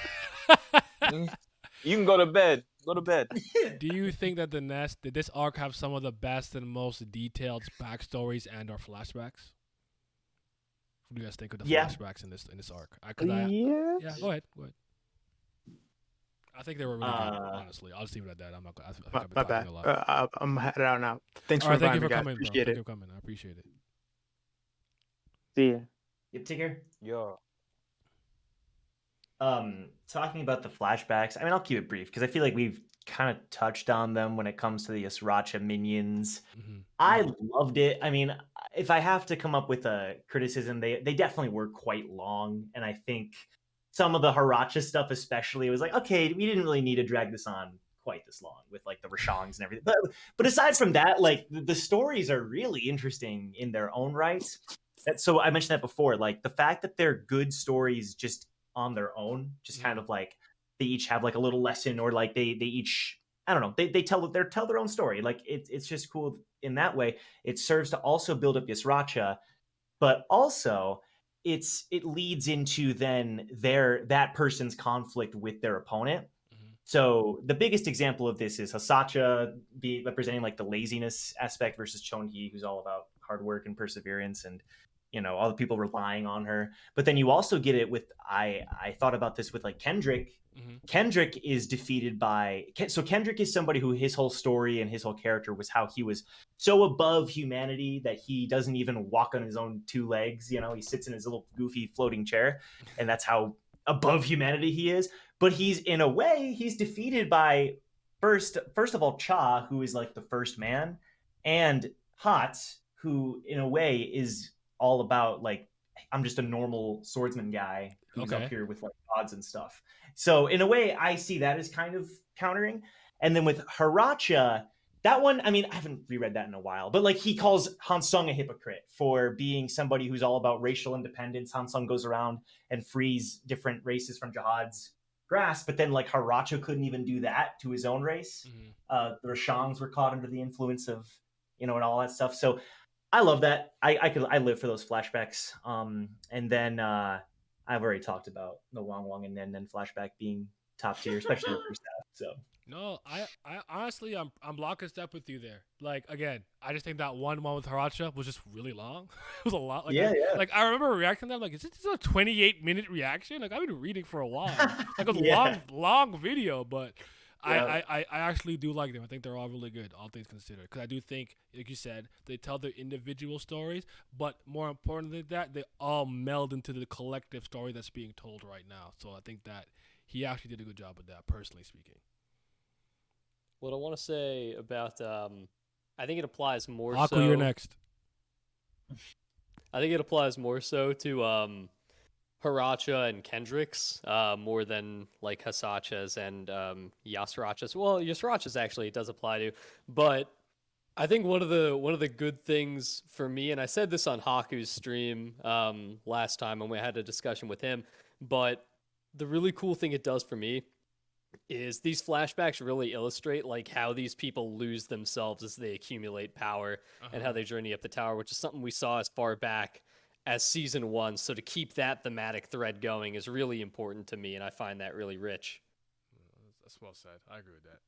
You can go to bed. Go to bed. Do you think that did this arc have some of the best and most detailed backstories and/or flashbacks? What do you guys think of the flashbacks in this arc? Yeah. Go ahead. I think they were really good. Honestly, I'll just leave it at that. I'm not. I think I've been talking a lot. I'm headed out now. Thanks for inviting inviting me, guys. coming, Appreciate bro. it. Thank you for coming. I appreciate it. See ya. Yep, take care. Yeah. Talking about the flashbacks, I mean, I'll keep it brief because I feel like we've kind of touched on them when it comes to the Sriracha minions. I loved it. I mean, if I have to come up with a criticism, they definitely were quite long, and I think some of the Hiracha stuff, especially, was like, okay, we didn't really need to drag this on quite this long with like the Rashangs and everything. But aside from that, like the stories are really interesting in their own right. So I mentioned that before, like the fact that they're good stories just on their own, just kind of like they each have like a little lesson, or like they each, I don't know, they tell their own story. Like it's just cool in that way. It serves to also build up Ysracha, but also it leads into then that person's conflict with their opponent. So the biggest example of this is Hasacha representing like the laziness aspect versus Chonhee, who's all about hard work and perseverance and, you know, all the people relying on her. But then you also get it with, I thought about this with like Kendrick. Kendrick is defeated by, so Kendrick is somebody who his whole story and his whole character was how he was so above humanity that he doesn't even walk on his own two legs. You know, he sits in his little goofy floating chair, and that's how above humanity he is. But he's, in a way, he's defeated by first of all Cha, who is like the first man, and Hot, who in a way is all about like, I'm just a normal swordsman guy who's up here with like gods and stuff. So in a way, I see that as kind of countering. And then with Hiracha, that one, I mean, I haven't reread that in a while, but like he calls Hansung a hypocrite for being somebody who's all about racial independence. Hansung goes around and frees different races from Jihad's grasp, but then like Hiracha couldn't even do that to his own race. The Rashangs were caught under the influence of, you know, and all that stuff. So I love that. I live for those flashbacks. And then I've already talked about the Wang Wang and Nen flashback being top tier, especially the first half. So no, I honestly I'm lock and step with you there. Like again, I just think that one with Hiracha was just really long. It was a lot. Like, yeah. Like I remember reacting to that. Like, is this a 28-minute reaction? Like I've been reading for a while. Like it was a long video, but. Yeah. I actually do like them. I think they're all really good, all things considered. Because I do think, like you said, they tell their individual stories, but more important than that, they all meld into the collective story that's being told right now. So I think that he actually did a good job with that, personally speaking. What I want to say about, I think it applies more Aku, so. you're next. I think it applies more so to Hiracha and Kendricks more than like Hisachi's and Yasuracha's. Well, Yasuracha's actually it does apply to, but I think one of the good things for me, and I said this on Haku's stream last time when we had a discussion with him, but the really cool thing it does for me is these flashbacks really illustrate like how these people lose themselves as they accumulate power and how they journey up the tower, which is something we saw as far back as season 1. So to keep that thematic thread going is really important to me, and I find that really rich. That's well said. I agree with that.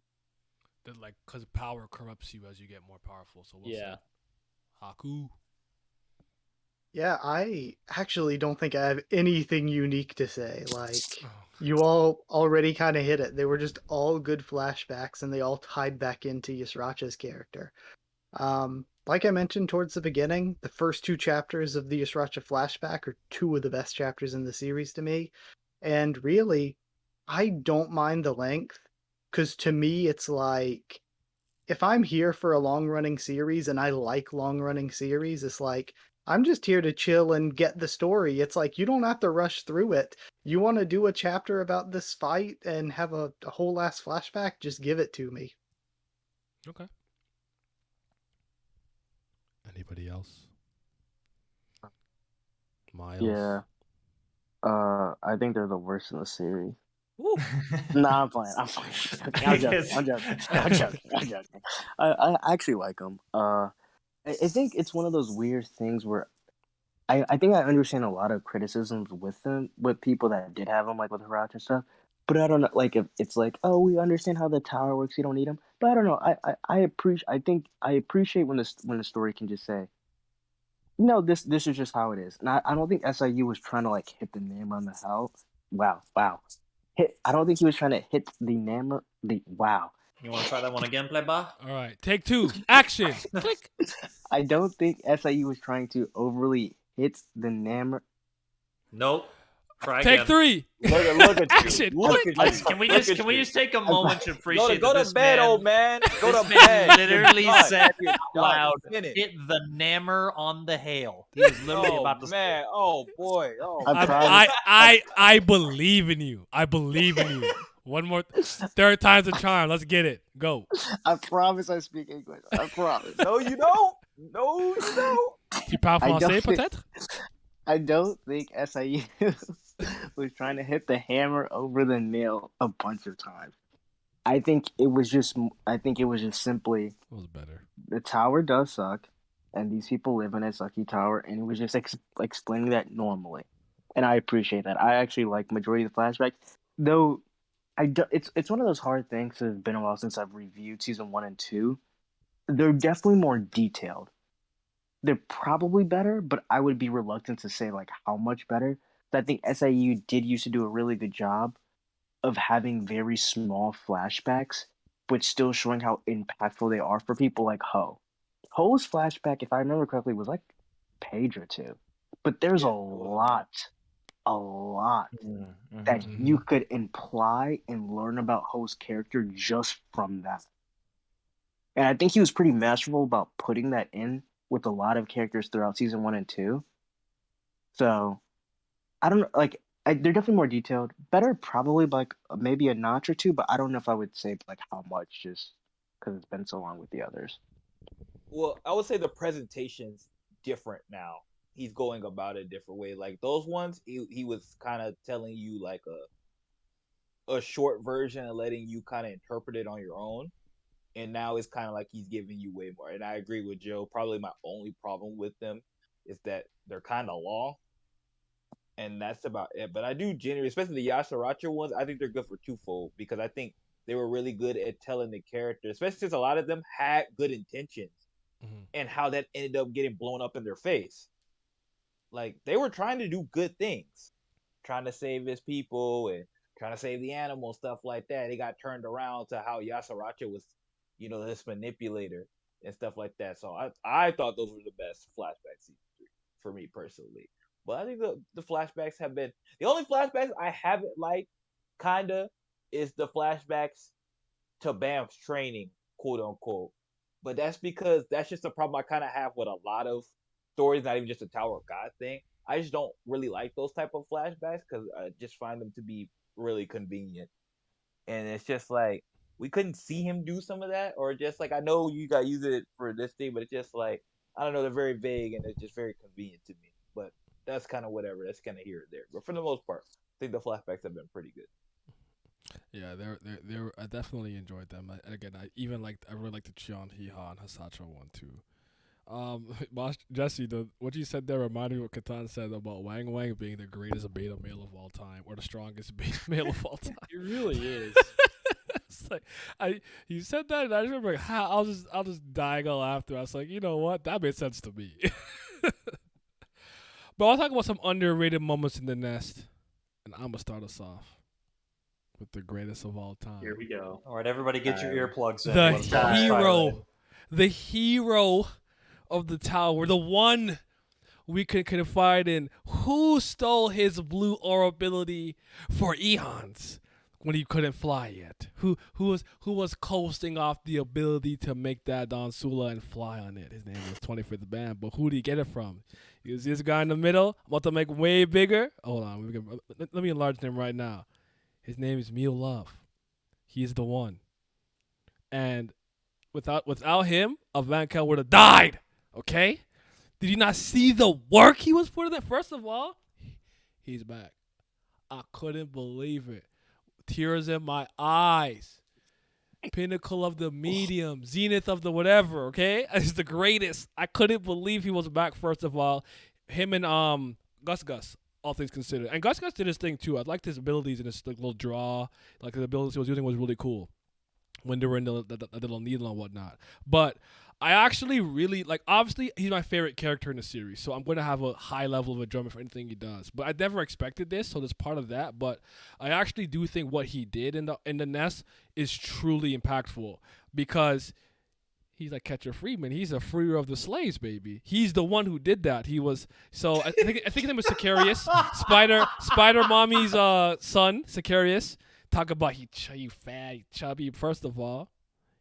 That like because power corrupts you as you get more powerful. So well said. Haku. Yeah, I actually don't think I have anything unique to say. Like, you all already kind of hit it. They were just all good flashbacks, and they all tied back into Yasracha's character. Like I mentioned towards the beginning, the first 2 chapters of the Yasracha flashback are 2 of the best chapters in the series to me. And really, I don't mind the length, because to me, it's like, if I'm here for a long-running series, and I like long-running series, it's like, I'm just here to chill and get the story. It's like, you don't have to rush through it. You want to do a chapter about this fight and have a whole last flashback? Just give it to me. Okay. Anybody else? Miles? Yeah. I think they're the worst in the series. Nah, I'm playing. I'm joking. I actually like them. I think it's one of those weird things where I think I understand a lot of criticisms with them, with people that did have them, like with Hiracha and stuff. But I don't know, like if it's like, oh, we understand how the tower works, you don't need them. But I don't know. I appreciate when the story can just say, no, this is just how it is. And I don't think SIU was trying to like hit the name on the hell. Wow. I don't think he was trying to hit the name. Wow. You want to try that one again, Playba? All right, take 2. Action. Click. I don't think SIU was trying to overly hit the Namor. Nope. Try Take again. 3. Look at Action. Can we just take a moment to appreciate Go that to this bed, man, old man. Go this to man bed. literally Done. said out Done. loud, Finish. "Hit the Namor on the hail." He was literally about to man. Oh boy. Oh. I believe in you. I believe in you. One more. 3rd time's a charm. Let's get it. Go. I promise I speak English. I promise. No, you don't. No, you don't. Tu parles français, peut-être? I don't think SIU was trying to hit the hammer over the nail a bunch of times. I think it was just simply it was better. The tower does suck, and these people live in a sucky tower, and it was just explaining that normally, and I appreciate that. I actually like majority of the flashbacks, though. It's one of those hard things. It's been a while since I've reviewed season 1 and 2. They're definitely more detailed. They're probably better, but I would be reluctant to say like how much better. I think SIU did used to do a really good job of having very small flashbacks, but still showing how impactful they are for people like Ho. Ho's flashback, if I remember correctly, was like a page or 2. But there's a lot that you could imply and learn about Ho's character just from that. And I think he was pretty masterful about putting that in with a lot of characters throughout season 1 and 2. So, I don't know, like, they're definitely more detailed. Better probably like maybe a notch or 2, but I don't know if I would say like how much just because it's been so long with the others. Well, I would say the presentation's different now. He's going about it a different way. Like those ones, he was kind of telling you like a short version and letting you kind of interpret it on your own. And now it's kind of like he's giving you way more. And I agree with Joe. Probably my only problem with them is that they're kind of long. And that's about it. But I do genuinely, especially the Yasuracha ones, I think they're good for twofold. Because I think they were really good at telling the character, especially since a lot of them had good intentions. And how that ended up getting blown up in their face. Like, they were trying to do good things. Trying to save his people and trying to save the animals, stuff like that. They got turned around to how Yasuracha was, this manipulator and stuff like that. So I thought those were the best flashbacks season 3 for me personally. But I think the flashbacks have been... The only flashbacks I haven't liked, kinda, is the flashbacks to Bam's training, quote unquote. But that's because that's just a problem I kind of have with a lot of stories, not even just a Tower of God thing. I just don't really like those type of flashbacks because I just find them to be really convenient. And it's just like we couldn't see him do some of that, or just like I know you got to use it for this thing, but it's just like I don't know, they're very vague and it's just very convenient to me. But that's kind of whatever. That's kind of here or there. But for the most part, I think the flashbacks have been pretty good. Yeah, they're I definitely enjoyed them. Again, I really liked the Chion Hiha and Hasacho one too. Jesse, what you said there reminded me of what Katan said about Wang Wang being the greatest beta male of all time, or the strongest beta male of all time. He really is. It's like you said that, and I just remember I'll just dying of laughter. I was like, you know what, that made sense to me. But I'll talk about some underrated moments in the Nest, and I'm gonna start us off with the greatest of all time. Here we go. All right, everybody, get your earplugs in. The hero of the tower, the one we could confide in, who stole his blue aura ability for eons when he couldn't fly yet, who was coasting off the ability to make that Don Sula and fly on it. His name was 25th Band, but who did he get it from? He was this guy in the middle. I'm about to make way bigger. Hold on, let me enlarge him right now. His name is Mew Love. He's the one. And without him, Vankel would have died. Okay? Did you not see the work he was putting in? First of all, he's back. I couldn't believe it. Tears in my eyes. Pinnacle of the medium. Zenith of the whatever, okay? He's the greatest. I couldn't believe he was back, first of all. Him and Gus, all things considered. And Gus did his thing, too. I liked his abilities and his little draw. Like, the abilities he was using was really cool when they were in the little needle and whatnot. But I actually really, obviously, he's my favorite character in the series, so I'm going to have a high level of enjoyment for anything he does. But I never expected this, so there's part of that. But I actually do think what he did in the Nest is truly impactful, because he's like Catcher Freeman. He's a freer of the slaves, baby. He's the one who did that. He was, so I think his name was Sicarius, Spider Mommy's son, Sicarius. Talk about you fat, chubby. First of all,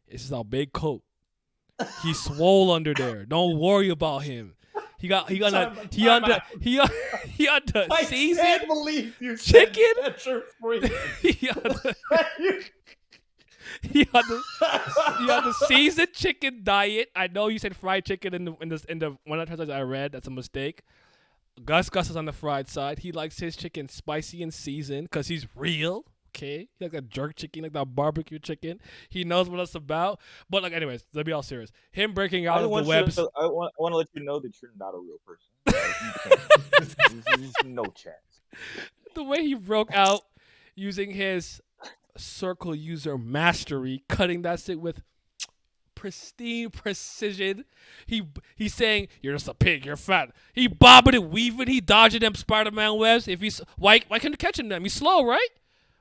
this is our big coat. He's swole under there. Don't worry about him. He on the season. I can't believe you chicken. He on the seasoned chicken diet. I know you said fried chicken in the one of the translations I read. That's a mistake. Gus is on the fried side. He likes his chicken spicy and seasoned because he's real. Okay, he like that jerk chicken, like that barbecue chicken. He knows what it's about. But anyways, let's be all serious. Him breaking out of the webs. I want to let you know that you're not a real person. There's no chance. The way he broke out using his circle user mastery, cutting that shit with pristine precision. He's saying, "You're just a pig. You're fat." He bobbing and weaving. He dodging them Spider-Man webs. Why can't you catch them? He's slow, right?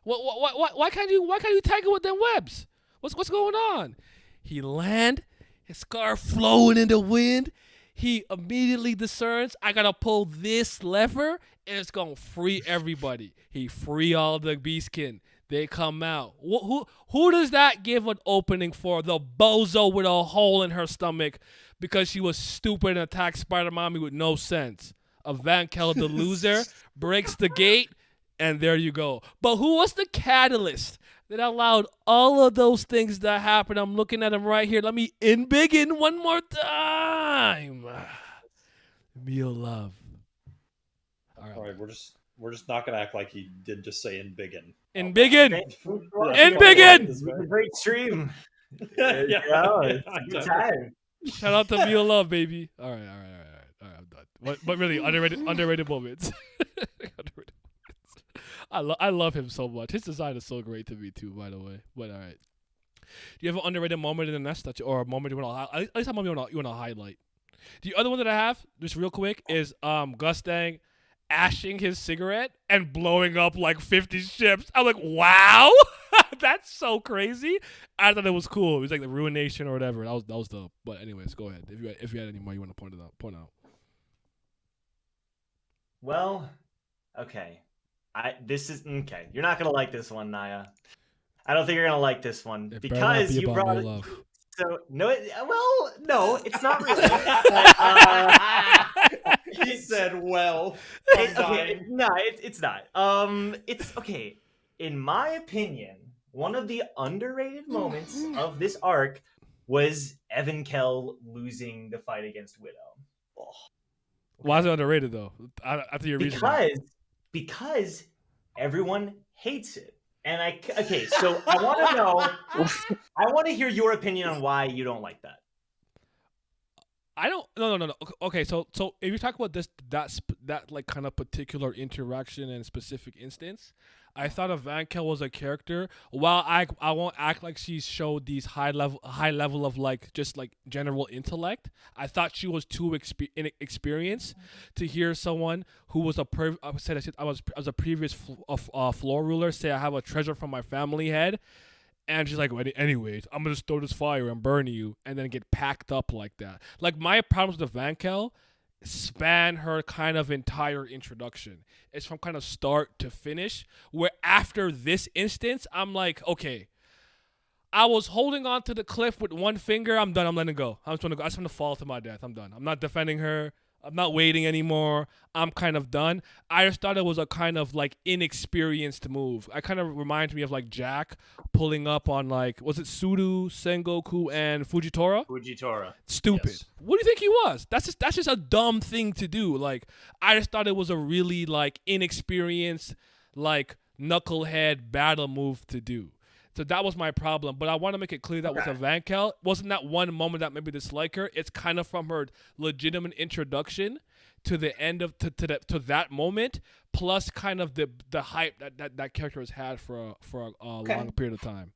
Why can't you tangle with them webs? What's going on? He land, his scarf flowing in the wind. He immediately discerns, I gotta pull this lever and it's gonna free everybody. He free all the beastkin. They come out. Who does that give an opening for? The bozo with a hole in her stomach because she was stupid and attacked Spider-Mommy with no sense. Vankel, the loser, breaks the gate. And there you go. But who was the catalyst that allowed all of those things to happen? I'm looking at him right here. Let me begin one more time. Mew Love. All right, we're just not gonna act like he did just say "Embiggen." Embiggen. Great stream. Good time. Shout out to Mew Love, baby. All right, I'm done. But really, underrated moments. I love him so much. His design is so great to me too, by the way. But all right, do you have an underrated moment in the Nest or a moment you want to at least a moment you want to highlight? The other one that I have, just real quick, is Gustang ashing his cigarette and blowing up like 50 ships. I'm like, wow, that's so crazy. I thought it was cool. It was like the Ruination or whatever. That was dope. But anyways, go ahead. If you had any more you want to point out. Well, okay. This is okay. You're not gonna like this one, Naya. I don't think you're gonna like this one It better not because be you about brought no it. love. So no, no, it's not really. He said, "Well, okay, no, it's not. It's okay. In my opinion, one of the underrated moments of this arc was Evan Kell losing the fight against Widow. Why is it underrated though? I think your reason. Because everyone hates it. And so I want to know. I want to hear your opinion on why you don't like that. I don't. No. Okay, so if you talk about that like kind of particular interaction and specific instance, I thought Evankel was a character. While I won't act like she showed these high level of like just like general intellect. I thought she was too inexperienced to hear someone who was I was a previous floor ruler say I have a treasure from my family head. And she's like, well, anyways, I'm going to throw this fire and burn you and then get packed up like that. Like, my problems with Evankel span her kind of entire introduction. It's from kind of start to finish, where after this instance, I'm like, okay, I was holding on to the cliff with one finger. I'm done. I'm letting go. I just want to fall to my death. I'm done. I'm not defending her. I'm not waiting anymore. I'm kind of done. I just thought it was a kind of like inexperienced move. I kind of reminds me of like Jack pulling up on like, was it Sudo, Sengoku, and Fujitora? Fujitora. Stupid. Yes. What do you think he was? That's just a dumb thing to do. Like, I just thought it was a really like inexperienced, like knucklehead battle move to do. So that was my problem. But I want to make it clear that with Evankel, wasn't that one moment that made me dislike her. It's kind of from her legitimate introduction to the end of to that moment, plus kind of the hype that character has had for a long period of time.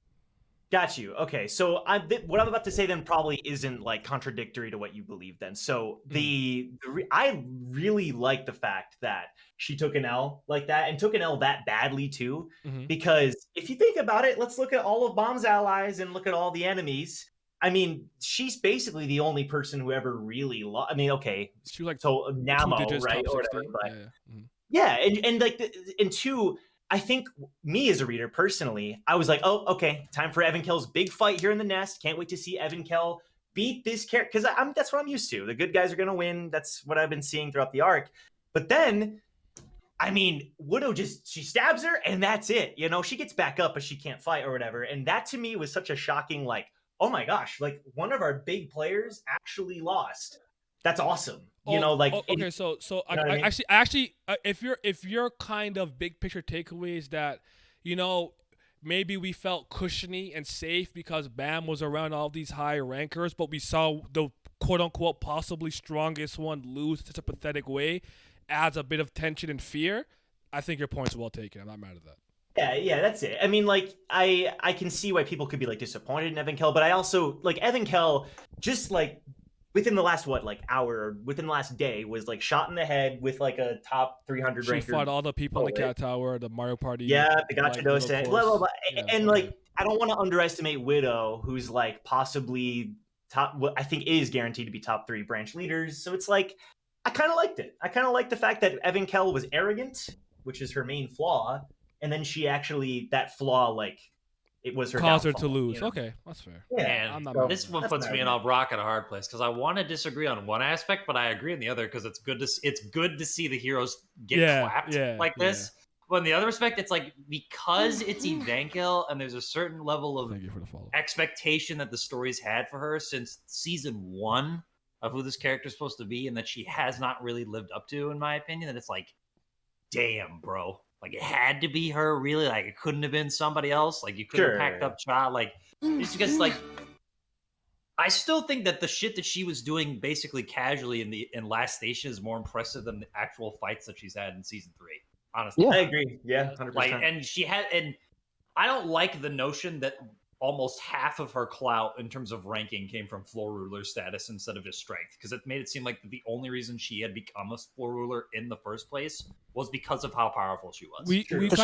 Got you. Okay, so what I'm about to say then probably isn't like contradictory to what you believe then. So I really like the fact that she took an L like that and took an L that badly too, because if you think about it, let's look at all of Bomb's allies and look at all the enemies. I mean, she's basically the only person who ever really lost. I mean, okay, she was like so Namo, right, or whatever. But yeah, and like and two. I think me as a reader personally, I was like, oh, okay, time for Evankell's big fight here in the nest. Can't wait to see Evankell beat this character because that's what I'm used to. The good guys are going to win. That's what I've been seeing throughout the arc. But then, I mean, Widow she stabs her and that's it. You know, she gets back up, but she can't fight or whatever. And that to me was such a shocking, like, oh my gosh, like one of our big players actually lost. That's awesome. You know, like okay. So I actually, if your kind of big picture takeaway is that, you know, maybe we felt cushiony and safe because Bam was around all these high rankers, but we saw the quote unquote possibly strongest one lose in such a pathetic way, adds a bit of tension and fear. I think your point's well taken. I'm not mad at that. Yeah, that's it. I mean, like, I can see why people could be like disappointed in Evankel, but I also like Evankel just like. Within the last hour, within the last day, was like shot in the head with like a top 300 ranker. She fought all the people in the Cat Tower, the Mario Party. Yeah, the Gacha Dose, blah blah blah. And like, I don't want to underestimate Widow, who's like possibly top. What I think is guaranteed to be top 3 branch leaders. So it's like, I kind of liked it. I kind of liked the fact that Evankel was arrogant, which is her main flaw, and then she actually that flaw like. It was her caused her downfall, to lose. You know? Okay, that's fair. Yeah, and this one puts me in a rock and a hard place because I want to disagree on one aspect, but I agree on the other because it's good to see the heroes get clapped like this. But in the other respect, it's like because it's Evankel and there's a certain level of expectation that the story's had for her since season 1 of who this character is supposed to be, and that she has not really lived up to, in my opinion. That it's like, damn, bro. Like, it had to be her, really? Like, it couldn't have been somebody else? Like, you could have packed up Child? Like, just because, like, I still think that the shit that she was doing basically casually in Last Station is more impressive than the actual fights that she's had in Season 3. Honestly. I agree. Yeah, 100%. Like, and I don't like the notion that almost half of her clout in terms of ranking came from floor ruler status instead of just strength, because it made it seem like the only reason she had become a floor ruler in the first place was because of how powerful she was. Because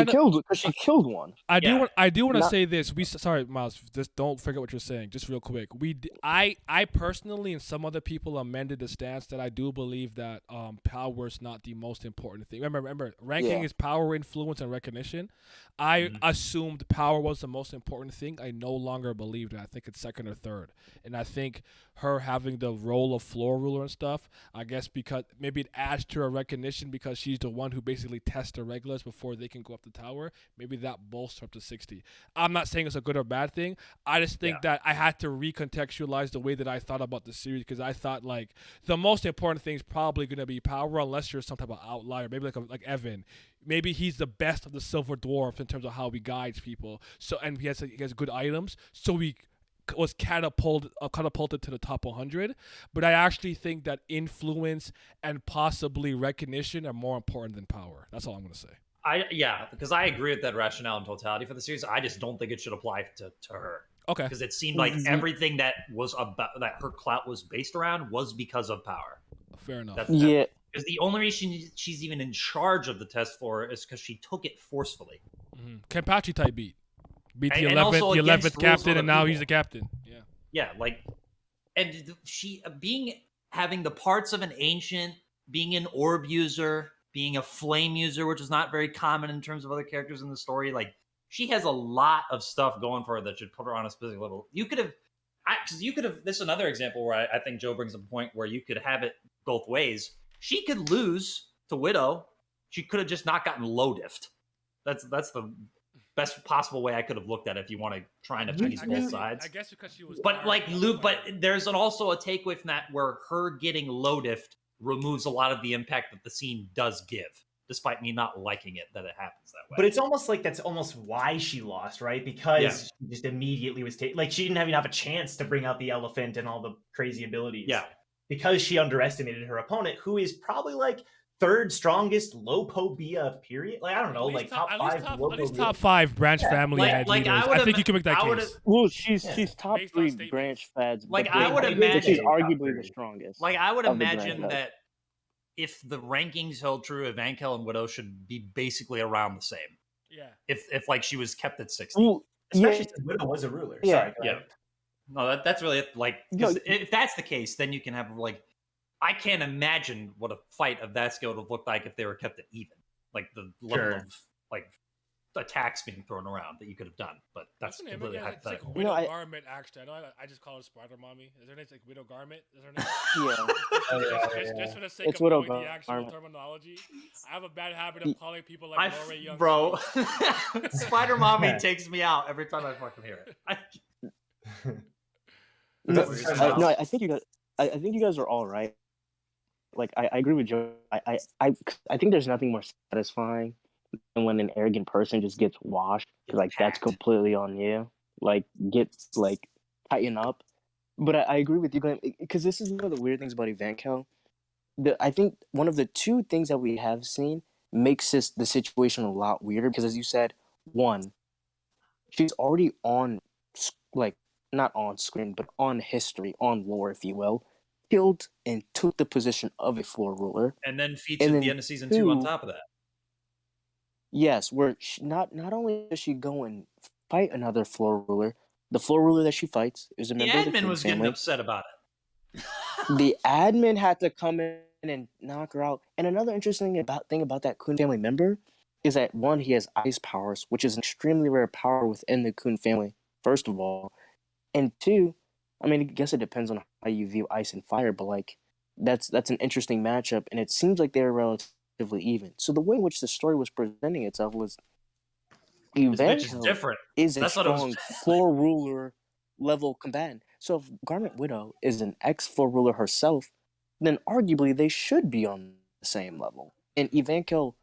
she killed one. I do want to Not- say this. Sorry, Miles. Just don't forget what you're saying. Just real quick. I personally and some other people amended the stance that I do believe that power is not the most important thing. Remember, ranking is power, influence, and recognition. I assumed power was the most important thing. I no longer believe that. I think it's second or third. And I think her having the role of floor ruler and stuff, I guess because maybe it adds to her recognition because she's the one who basically tests the regulars before they can go up the tower. Maybe that bolsters up to 60. I'm not saying it's a good or bad thing. I just think that I had to recontextualize the way that I thought about the series, because I thought like the most important thing is probably going to be power, unless you're some type of outlier. Maybe like Evan. Maybe he's the best of the Silver Dwarfs in terms of how he guides people. So and he has good items. So he was catapulted to the top 100. But I actually think that influence and possibly recognition are more important than power. That's all I'm going to say. Because I agree with that rationale in totality for the series. I just don't think it should apply to her. Okay. Because it seemed like everything that was about that her clout was based around was because of power. Fair enough. Because the only reason she's even in charge of the test floor is because she took it forcefully. Kenpachi type beat the And 11th, also the against 11th rules of captain, other and now people. he's the captain. Yeah. Yeah, like, and she having the parts of an ancient, being an orb user, being a flame user, which is not very common in terms of other characters in the story. Like, she has a lot of stuff going for her that should put her on a specific level. This is another example where I think Joe brings up a point where you could have it both ways. She could lose to Widow. She could have just not gotten low diffed. That's the best possible way I could have looked at it if you want to try and appease both sides. I guess because she was. But like Luke, but there's also a takeaway from that where her getting low diffed removes a lot of the impact that the scene does give, despite me not liking it that it happens that way. But it's almost like that's almost why she lost, right? Because she just immediately was like she didn't even have a chance to bring out the elephant and all the crazy abilities. Yeah. Because she underestimated her opponent, who is probably like third strongest Lopobia period. Like I don't know, like top 5 at least top 5 branch family ad leaders. I think you can make that case. Well, she's top 3 branch fads. Like but I would imagine she's arguably the strongest. Like I would of the branch imagine fads. that if the rankings held true, Evankel and Widow should be basically around the same. Yeah. If like she was kept at 60. Well, Especially since Widow was a ruler. Yeah. Sorry, go ahead. No, that's really it. Like, 'cause if that's the case, then you can have like, I can't imagine what a fight of that scale would look like if they were kept at even. Like the level of like attacks being thrown around that you could have done. But that's What's her name completely again? It's like hypothetical. Widow Garment. Actually, I know I just call her Spider Mommy. Is her name like Widow Garment? Is her name? Just for the sake It's of Widow knowing the actual Garment. terminology, I have a bad habit of calling people like Lore Young. Bro, Spider Mommy takes me out every time I fucking hear it. No, I think you guys. I think you guys are all right. Like I agree with Joe. I think there's nothing more satisfying than when an arrogant person just gets washed. Like that's completely on you. Like tighten up. But I agree with you, Glenn, because this is one of the weird things about Evankel. I think one of the two things that we have seen makes the situation a lot weirder. Because as you said, one, she's already on, like, not on screen, but on history, on lore, if you will, killed and took the position of a floor ruler. And then featured at the end of season 2 on top of that. Yes, where not only does she go and fight another floor ruler, the floor ruler that she fights is a The member of the admin Queen was family. getting upset about it. The admin had to come in and knock her out. And another interesting thing about that Kun family member is that, one, he has ice powers, which is an extremely rare power within the Kun family, first of all. And two, I mean, I guess it depends on how you view ice and fire, but like that's an interesting matchup, and it seems like they're relatively even. So the way in which the story was presenting itself was bitch is Evankel different. is a That's what it was- strong floor ruler level combatant. So if Garment Widow is an ex-floor ruler herself, then arguably they should be on the same level. And Evankel,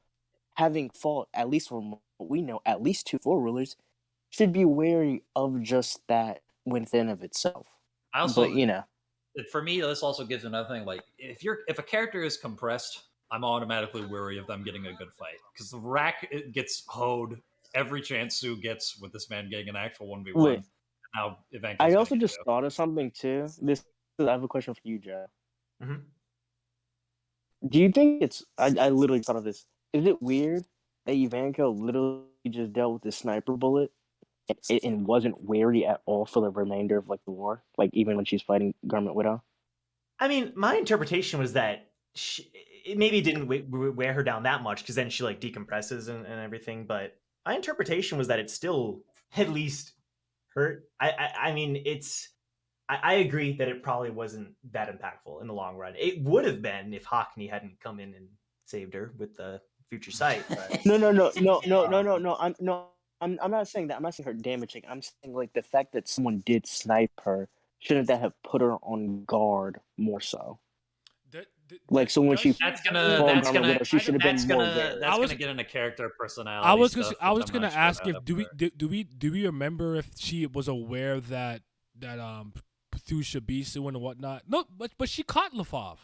having fought, at least from what we know, at least 2 floor rulers, should be wary of just that within of itself. I also, but, you know. For me, this also gives another thing. Like, if a character is compressed, I'm automatically wary of them getting a good fight. Because the rack gets hoed every chance Sue gets with this man getting an actual 1v1. Wait. Now Ivanka's I gonna also get just to. thought of something too. I have a question for you, Joe. Mhm. Do you think it's? I literally thought of this. Is it weird that Ivanka literally just dealt with the sniper bullet and wasn't wary at all for the remainder of like the war? Like even when she's fighting Garment Widow. I mean, my interpretation was that it maybe didn't wear her down that much because then she like decompresses and everything. But my interpretation was that it still at least hurt. I mean, it's. I agree that it probably wasn't that impactful in the long run. It would have been if Hockney hadn't come in and saved her with the future sight. But No. I'm not saying that. I'm not saying her damaging. I'm saying like the fact that someone did snipe her. Shouldn't that have put her on guard more so? Like so when she That's fought gonna Garment Widow, she should have been more wary. that's gonna get into character personality. I was stuff, I was which I'm gonna not sure ask about if do we remember if she was aware that through Shibisu and whatnot? No, but she caught Lafave.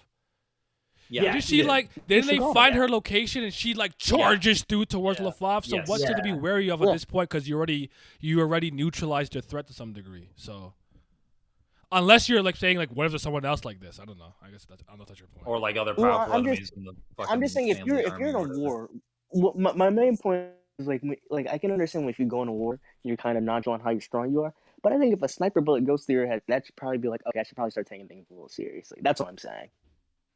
Yeah, Did she like? Didn't they got find her. her location and she like charges through towards Lafave? So Yes. what's to be Yeah. wary of at this point? Because you already neutralized your threat to some degree. So unless you're like saying like, what if there's someone else like this? I don't know. I guess I don't know if that's your point. Or like other Well, powerful I'm enemies just- in the I'm fucking just saying if family you're in army a or war, my main point is like I can understand if you go in a war, you're kind of nonchalant how strong you are. But I think if a sniper bullet goes through your head, that should probably be like, okay, I should probably start taking things a little seriously. That's what I'm saying.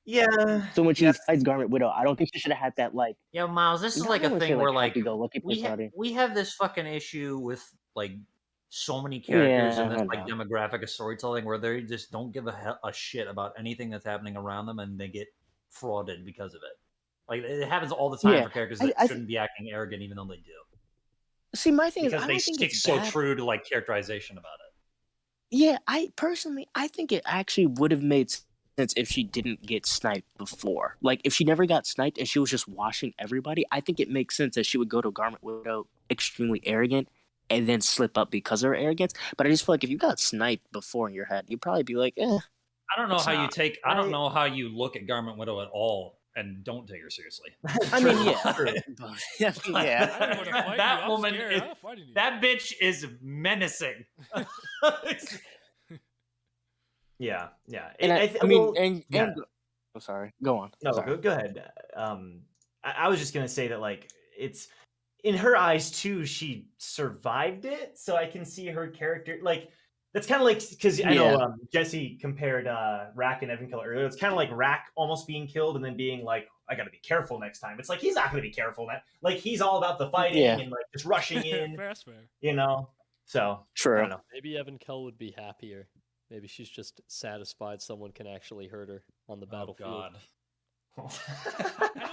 yeah, So when she fights Garment Widow, I don't think she should have had that like. Yeah, Miles, this is No, like I a wouldn't say, thing where like, like happy-go-lucky we personality. we have this fucking issue with like so many characters Yeah, in this I like know. demographic of storytelling where they just don't give a shit about anything that's happening around them and they get frauded because of it. Like it happens all the time Yeah, for characters I- that I shouldn't be acting arrogant even though they do. See, my thing is, Because I they don't think stick it's so bad. true to like characterization about it. Yeah, I think it actually would have made sense if she didn't get sniped before. Like, if she never got sniped and she was just washing everybody, I think it makes sense that she would go to Garment Widow extremely arrogant and then slip up because of her arrogance. But I just feel like if you got sniped before in your head, you'd probably be like, eh. I don't know It's how you not. take. I don't know how you look at Garment Widow at all and don't take her seriously. I mean, yeah. True. Yeah. I don't wanna fight you. that I'm woman, scared. is, I'm not fighting you. that bitch is menacing. yeah. And yeah. I'm sorry. Go on. No, Sorry. go ahead. I was just gonna say that like it's in her eyes too. She survived it, so I can see her character like that's kind of like because I know Yeah. Jesse compared Rack and Evan Kill earlier. It's kind of like Rack almost being killed and then being like, I got to be careful next time. It's like he's not gonna be careful now. Like he's all about the fighting Yeah. and like just rushing in. That's fair. You know. So True. I don't know. Maybe Evan Kell would be happier. Maybe she's just satisfied someone can actually hurt her on the battlefield. God.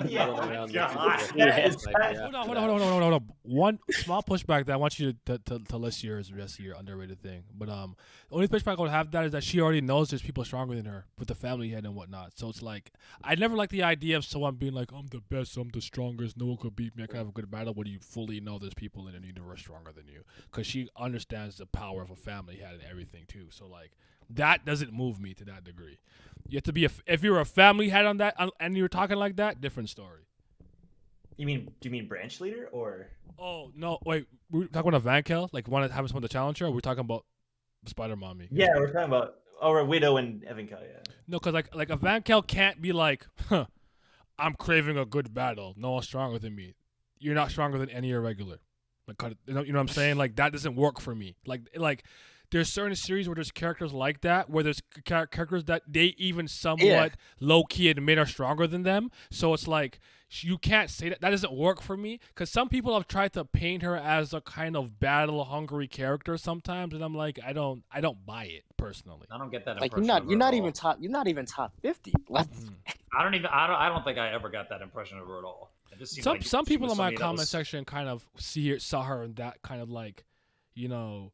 Yeah. Running around God. looking That for is might be bad. after Hold that. on. One small pushback that I want you to list your rest of your underrated thing. But the only pushback I would have that is that she already knows there's people stronger than her with the family head and whatnot. So it's like I never like the idea of someone being like, I'm the best, I'm the strongest, no one could beat me, I can have a good battle when you fully know there's people in the universe stronger than you. Because she understands the power of a family head and everything too. So like that doesn't move me to that degree. You have to be if you're a family head on that and you're talking like that, different story. Do you mean branch leader or? Oh no! Wait, we're talking about a Vankel, like one having someone to challenge her. Or we're talking about Spider Mommy. Yeah, we're talking about Widow and Evan Kell. Yeah. No, because like a Vankel can't be like, huh, I'm craving a good battle. No one's stronger than me. You're not stronger than any irregular. Like, you know what I'm saying? Like that doesn't work for me. Like there's certain series where there's characters like that, where there's characters that they even somewhat low key admit are stronger than them. So it's like you can't say that. That doesn't work for me because some people have tried to paint her as a kind of battle hungry character sometimes, and I'm like, I don't buy it personally. I don't get that Like impression. you're not even top 50. Like, I don't think I ever got that impression of her at all. It just seemed like Some she people was in my somebody that comment was- section kind of saw her in that kind of like, you know,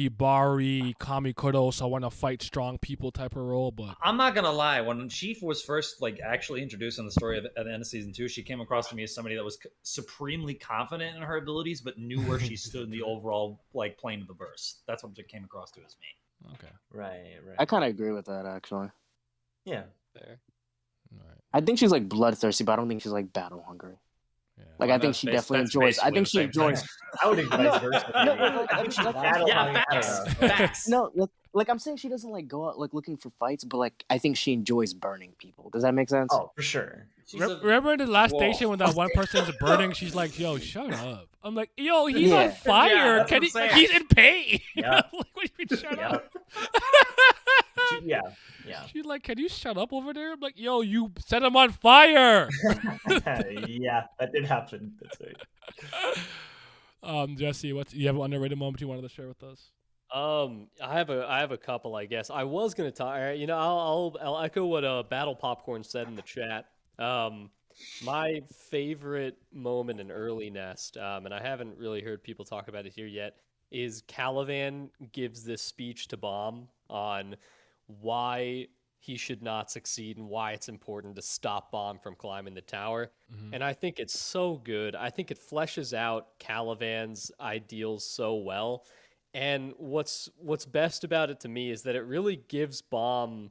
Hibari, Kamikoto, so I want to fight strong people type of role. But I'm not gonna lie. When she was first like actually introduced in the story at the end of season 2, she came across to me as somebody that was supremely confident in her abilities, but knew where she stood in the overall like plane of the verse. That's what it came across to as me. Okay. Right. I kind of agree with that actually. Yeah. Fair. I think she's like bloodthirsty, but I don't think she's like battle hungry. Like Well, I think that's she bas- definitely that's enjoys. I basically think the she same thing. enjoys. I would think vice versa, maybe. like, I think she's that's- battling. Yeah, I don't facts. know. Facts. No, like I'm saying she doesn't like go out like looking for fights, but like I think she enjoys burning people. Does that make sense? Oh, for sure. Remember in the last Whoa. station when that one person's burning, she's like, "Yo, shut up." I'm like, "Yo, he's Yeah. on fire. Yeah, that's Can what he? I'm Like, saying. he's in pain." Yeah. like, what do you mean, shut up? Yeah. Yeah. She's like, "Can you shut up over there?" I'm like, "Yo, you set him on fire." Yeah, that did happen. That's right. Jesse, you have an underrated moment you wanted to share with us? I have a couple, I guess. I was gonna talk. You know, I'll echo what Battle Popcorn said in the chat. My favorite moment in early Nest, and I haven't really heard people talk about it here yet, is Calivan gives this speech to Bomb on why he should not succeed and why it's important to stop Bomb from climbing the tower. And I think it's so good. I think it fleshes out Calivan's ideals so well. And what's best about it to me is that it really gives Bomb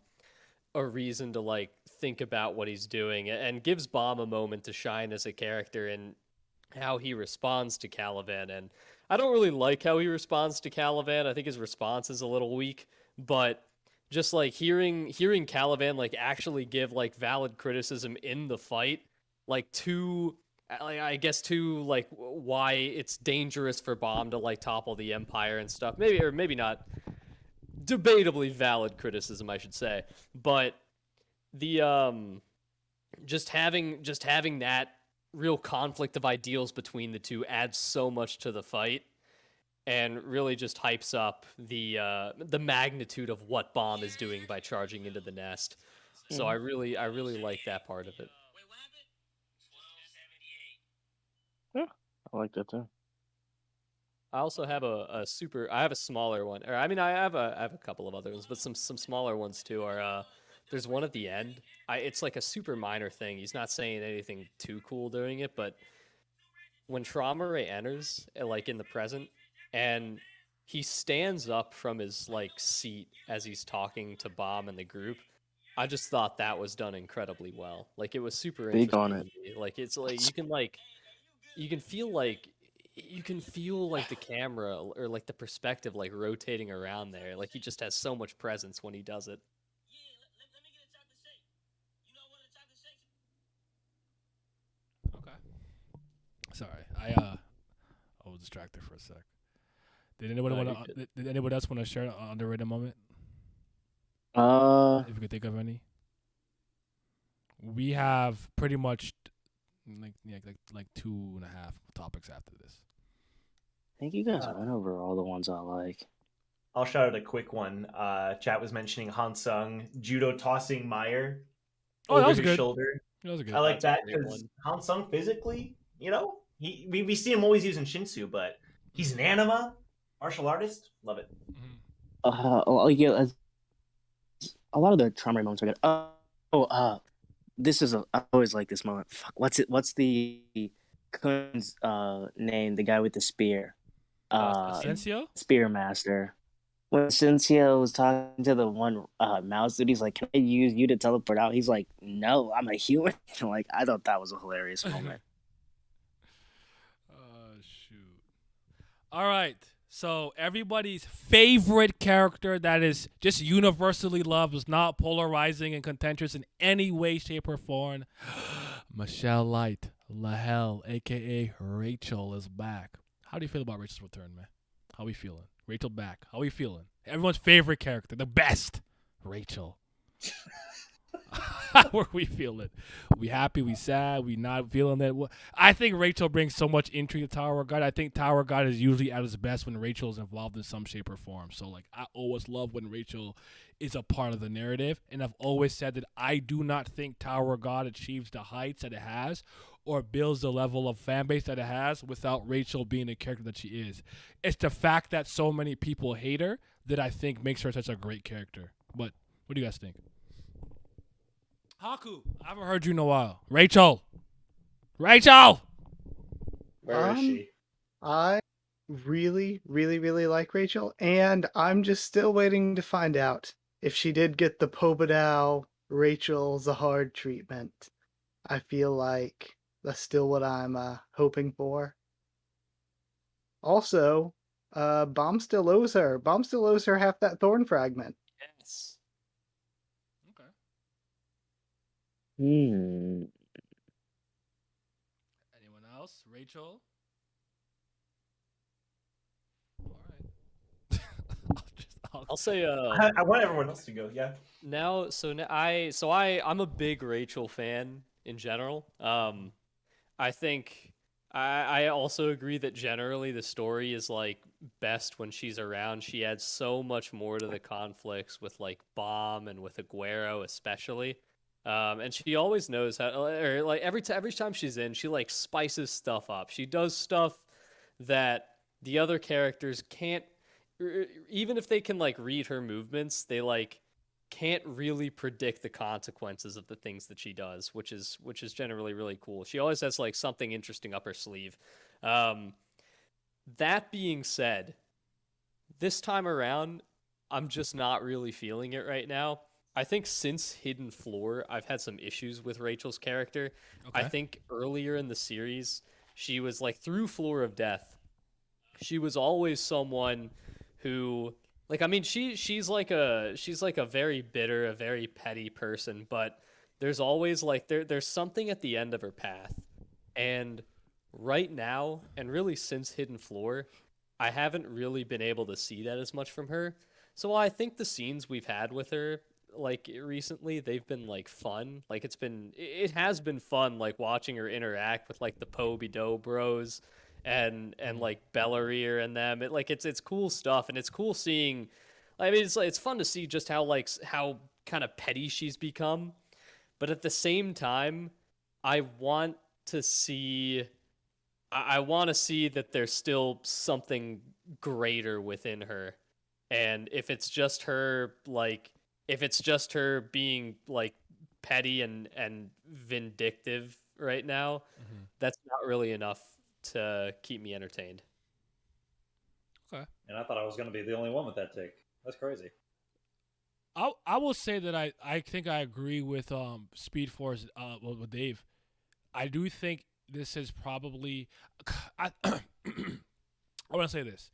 a reason to like think about what he's doing and gives Bomb a moment to shine as a character and how he responds to Calivan. And I don't really like how he responds to Calivan. I think his response is a little weak, but just like hearing Calivan like actually give like valid criticism in the fight, like to I guess to like why it's dangerous for Bomb to like topple the Empire and stuff. Maybe not. Debatably valid criticism, I should say. But the just having that real conflict of ideals between the two adds so much to the fight and really just hypes up the magnitude of what Bomb is doing by charging into the nest. So I really like that part of it. Yeah, I like that too. I also have I have a smaller one. Or I mean I have a couple of other ones, but some smaller ones too are there's one at the end. It's like a super minor thing. He's not saying anything too cool during it, but when Trauma Ray enters like in the present and he stands up from his like seat as he's talking to Bomb and the group, I just thought that was done incredibly well. Like it was super Big interesting. on to it. me. Like it's like you can feel like the camera or like the perspective like rotating around there. Like he just has so much presence when he does it. Sorry, I was distracted for a sec. Did anybody else want to share an underrated moment? If you could think of any. We have pretty much like 2.5 topics after this. I think you guys went over all the ones I like. I'll shout out a quick one. Chat was mentioning Hansung judo tossing Meyer Oh, that over was his good. shoulder. That was good. I like That's that a great because Hansung physically, you know, we see him always using Shinsu, but he's an anima martial artist. Love it. Yeah, a lot of the trauma moments are good. This is I always like this moment. Fuck, what's the Kun's name? The guy with the spear. Sensio? Spear Master. When Sensio was talking to the one mouse dude, he's like, "Can I use you to teleport out?" He's like, "No, I'm a human." Like, I thought that was a hilarious moment. All right. So everybody's favorite character that is just universally loved, is not polarizing and contentious in any way, shape, or form. Michelle Light, Lahel, aka Rachel, is back. How do you feel about Rachel's return, man? How we feeling? Rachel back. How we feeling? Everyone's favorite character, the best, Rachel. How are we feeling? We happy? We sad? We not feeling it? I think Rachel brings so much intrigue to Tower of God. I think Tower of God is usually at its best when Rachel is involved in some shape or form. So, like, I always love when Rachel is a part of the narrative. And I've always said that I do not think Tower of God achieves the heights that it has or builds the level of fan base that it has without Rachel being the character that she is. It's the fact that so many people hate her that I think makes her such a great character. But what do you guys think? Haku, I haven't heard you in a while. Rachel! Where is she? I really, really, really like Rachel, and I'm just still waiting to find out if she did get the Pobedao Rachel Zahard treatment. I feel like That's still what I'm hoping for. Also, Bomb still owes her. Bomb still owes her half that thorn fragment. Yes. Hmm. Anyone else? Rachel? I'll say I want everyone else to go. Yeah. I'm a big Rachel fan in general. I think I also agree that generally the story is like best when she's around. She adds so much more to the conflicts with like Bomb and with Aguero especially. And she always knows how, or like every time she's in, she like spices stuff up. She does stuff that the other characters can't, even if they can like read her movements, they like can't really predict the consequences of the things that she does, which is generally really cool. She always has like something interesting up her sleeve. That being said, this time around, I'm just not really feeling it right now. I think since Hidden Floor, I've had some issues with Rachel's character. Okay. I think earlier in the series, she was like through Floor of Death. She was always someone who, like, I mean, she's like a very bitter, a very petty person, but there's always like there's something at the end of her path. And right now, and really since Hidden Floor, I haven't really been able to see that as much from her. So while I think the scenes we've had with her, like recently, they've been like fun. Like it has been fun, like watching her interact with like the Pobido bros and like Bellerir and them. It's cool stuff, and it's cool seeing. I mean, it's fun to see just how kind of petty she's become, but at the same time, I want to see that there's still something greater within her, and if it's just her being like petty and vindictive right now, that's not really enough to keep me entertained. Okay. And I thought I was going to be the only one with that take. That's crazy. I will say that I think I agree with Speed Force with Dave. I do think this is probably I want to say this.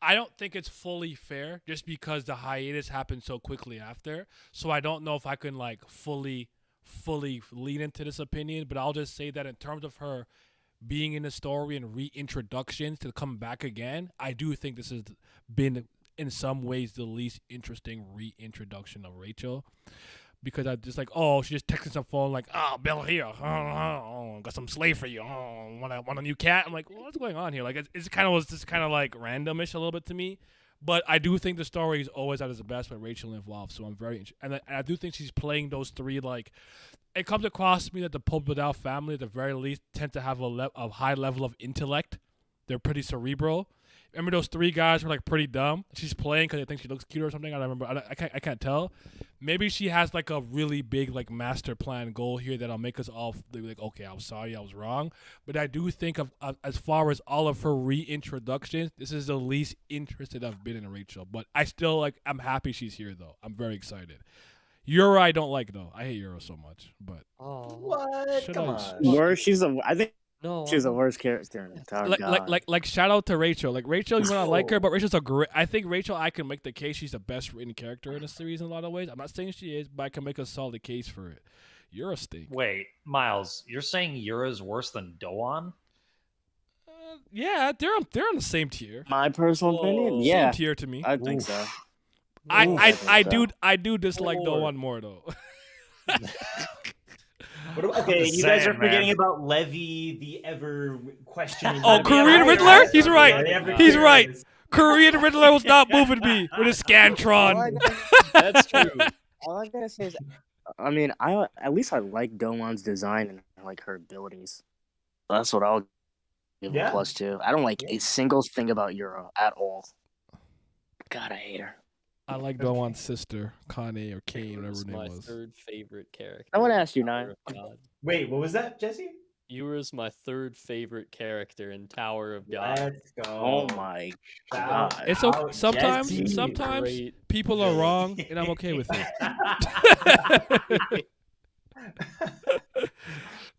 I don't think it's fully fair just because the hiatus happened so quickly after. So I don't know if I can like fully lean into this opinion, but I'll just say that in terms of her being in the story and reintroductions to come back again, I do think this has been in some ways the least interesting reintroduction of Rachel. Because I just like, oh, she just texted some phone like, oh, Bill here, got some slave for you, want a new cat? I'm like, what's going on here? Like, it's kind of was just kind of like randomish a little bit to me, but I do think the story is always at its best with Rachel involved. So I'm very and I do think she's playing those three like. It comes across to me that the Pobido family, at the very least, tend to have a high level of intellect. They're pretty cerebral. Remember those three guys were like pretty dumb? She's playing because they think she looks cute or something. I don't remember. I can't tell. Maybe she has like a really big like master plan goal here that'll make us all like, okay, I'm sorry, I was wrong. But I do think of as far as all of her reintroductions, this is the least interested I've been in Rachel. But I still like. I'm happy she's here though. I'm very excited. Euro I don't like though. I hate Euro so much. But What? Come on. Worst. I think No, she's the worst character in the entire God. Like shout out to Rachel. Like Rachel, you might not like her, but Rachel's a great. I think Rachel, I can make the case she's the best written character in the series in a lot of ways. I'm not saying she is, but I can make a solid case for it. You're a stink. Wait, Miles, you're saying Yura's worse than Doan? Yeah, they're on the same tier. My personal opinion, yeah, same tier to me. I think so. I do dislike Doan more though. Okay, you guys are forgetting about Levy, the ever questioning. Oh, Korean Riddler? He's right. He's right. Korean Riddler was not moving me with his Scantron. That's true. All I gotta say is, I mean, at least I like Doan's design and I like her abilities. That's what I'll give a plus to. I don't like a single thing about Euro at all. God, I hate her. I like Doan's sister, Kane or Kane, whatever her name my was. third favorite character. I want to ask you, Nine. Wait, what was that, Jesse? Yura's my third favorite character in Tower of God. Let's go. Oh my God. It's okay. Sometimes people are wrong, and I'm okay with it.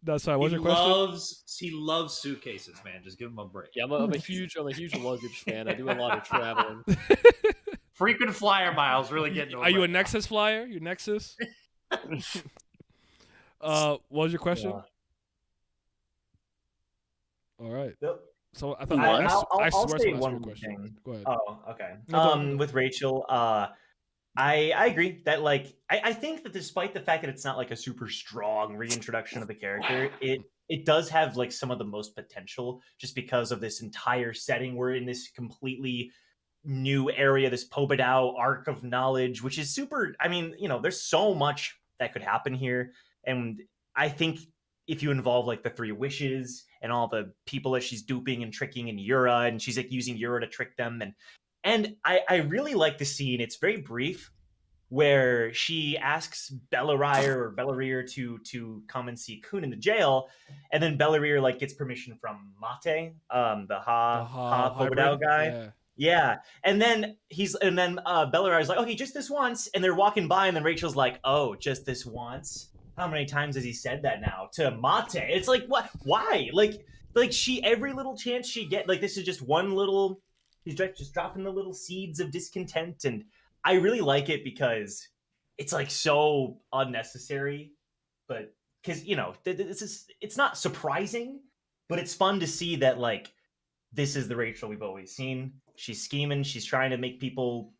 That's sorry. What's your question? He loves suitcases, man. Just give him a break. Yeah, I'm a huge luggage fan. I do a lot of traveling. Frequent flyer miles really getting. Are you a Nexus flyer? You Nexus? What was your question? Yeah. All right. Yep. So I thought I'll swear say someone asked one you a question. thing. Go ahead. Oh, okay. No, go ahead. With Rachel, I agree that like I think that despite the fact that it's not like a super strong reintroduction of the character, it does have like some of the most potential just because of this entire setting. We're in this completely new area, this Pobadao arc of knowledge, which is super. I mean, there's so much that could happen here, and I think if you involve like the three wishes and all the people that she's duping and tricking in Yura, and she's like using Yura to trick them, and I really like the scene. It's very brief, where she asks Bellarir to come and see Kun in the jail, and then Bellarir like gets permission from Mate, the Ha Pobadao guy. Yeah. And then Bellarir's like, okay, just this once, and they're walking by, and then Rachel's like, oh, just this once? How many times has he said that now to Mate? It's like, what? Why? Like she, every little chance she get, like this is just one little. He's just dropping the little seeds of discontent, and I really like it because it's like so unnecessary, but because it's not surprising, but it's fun to see that like this is the Rachel we've always seen. She's scheming. She's trying to make people.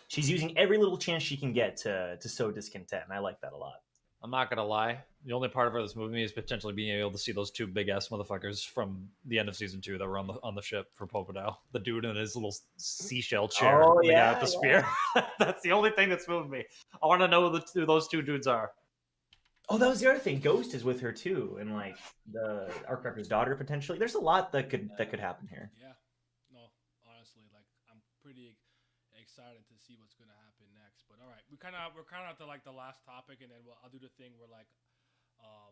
She's using every little chance she can get to sow discontent, and I like that a lot. I'm not gonna lie. The only part of this movie is potentially being able to see those two big ass motherfuckers from the end of season 2 that were on the ship for Pobadao. The dude in his little seashell chair. Oh, the guy yeah, with the spear. That's the only thing that's moving me. I want to know who those two dudes are. Oh, that was the other thing. Ghost is with her too, and like the Arcwrecker's daughter potentially. There's a lot that could happen here. Yeah. No, honestly, like I'm pretty excited to see what's gonna happen next. But all right, we're kind of at the last topic, and then I'll do the thing where like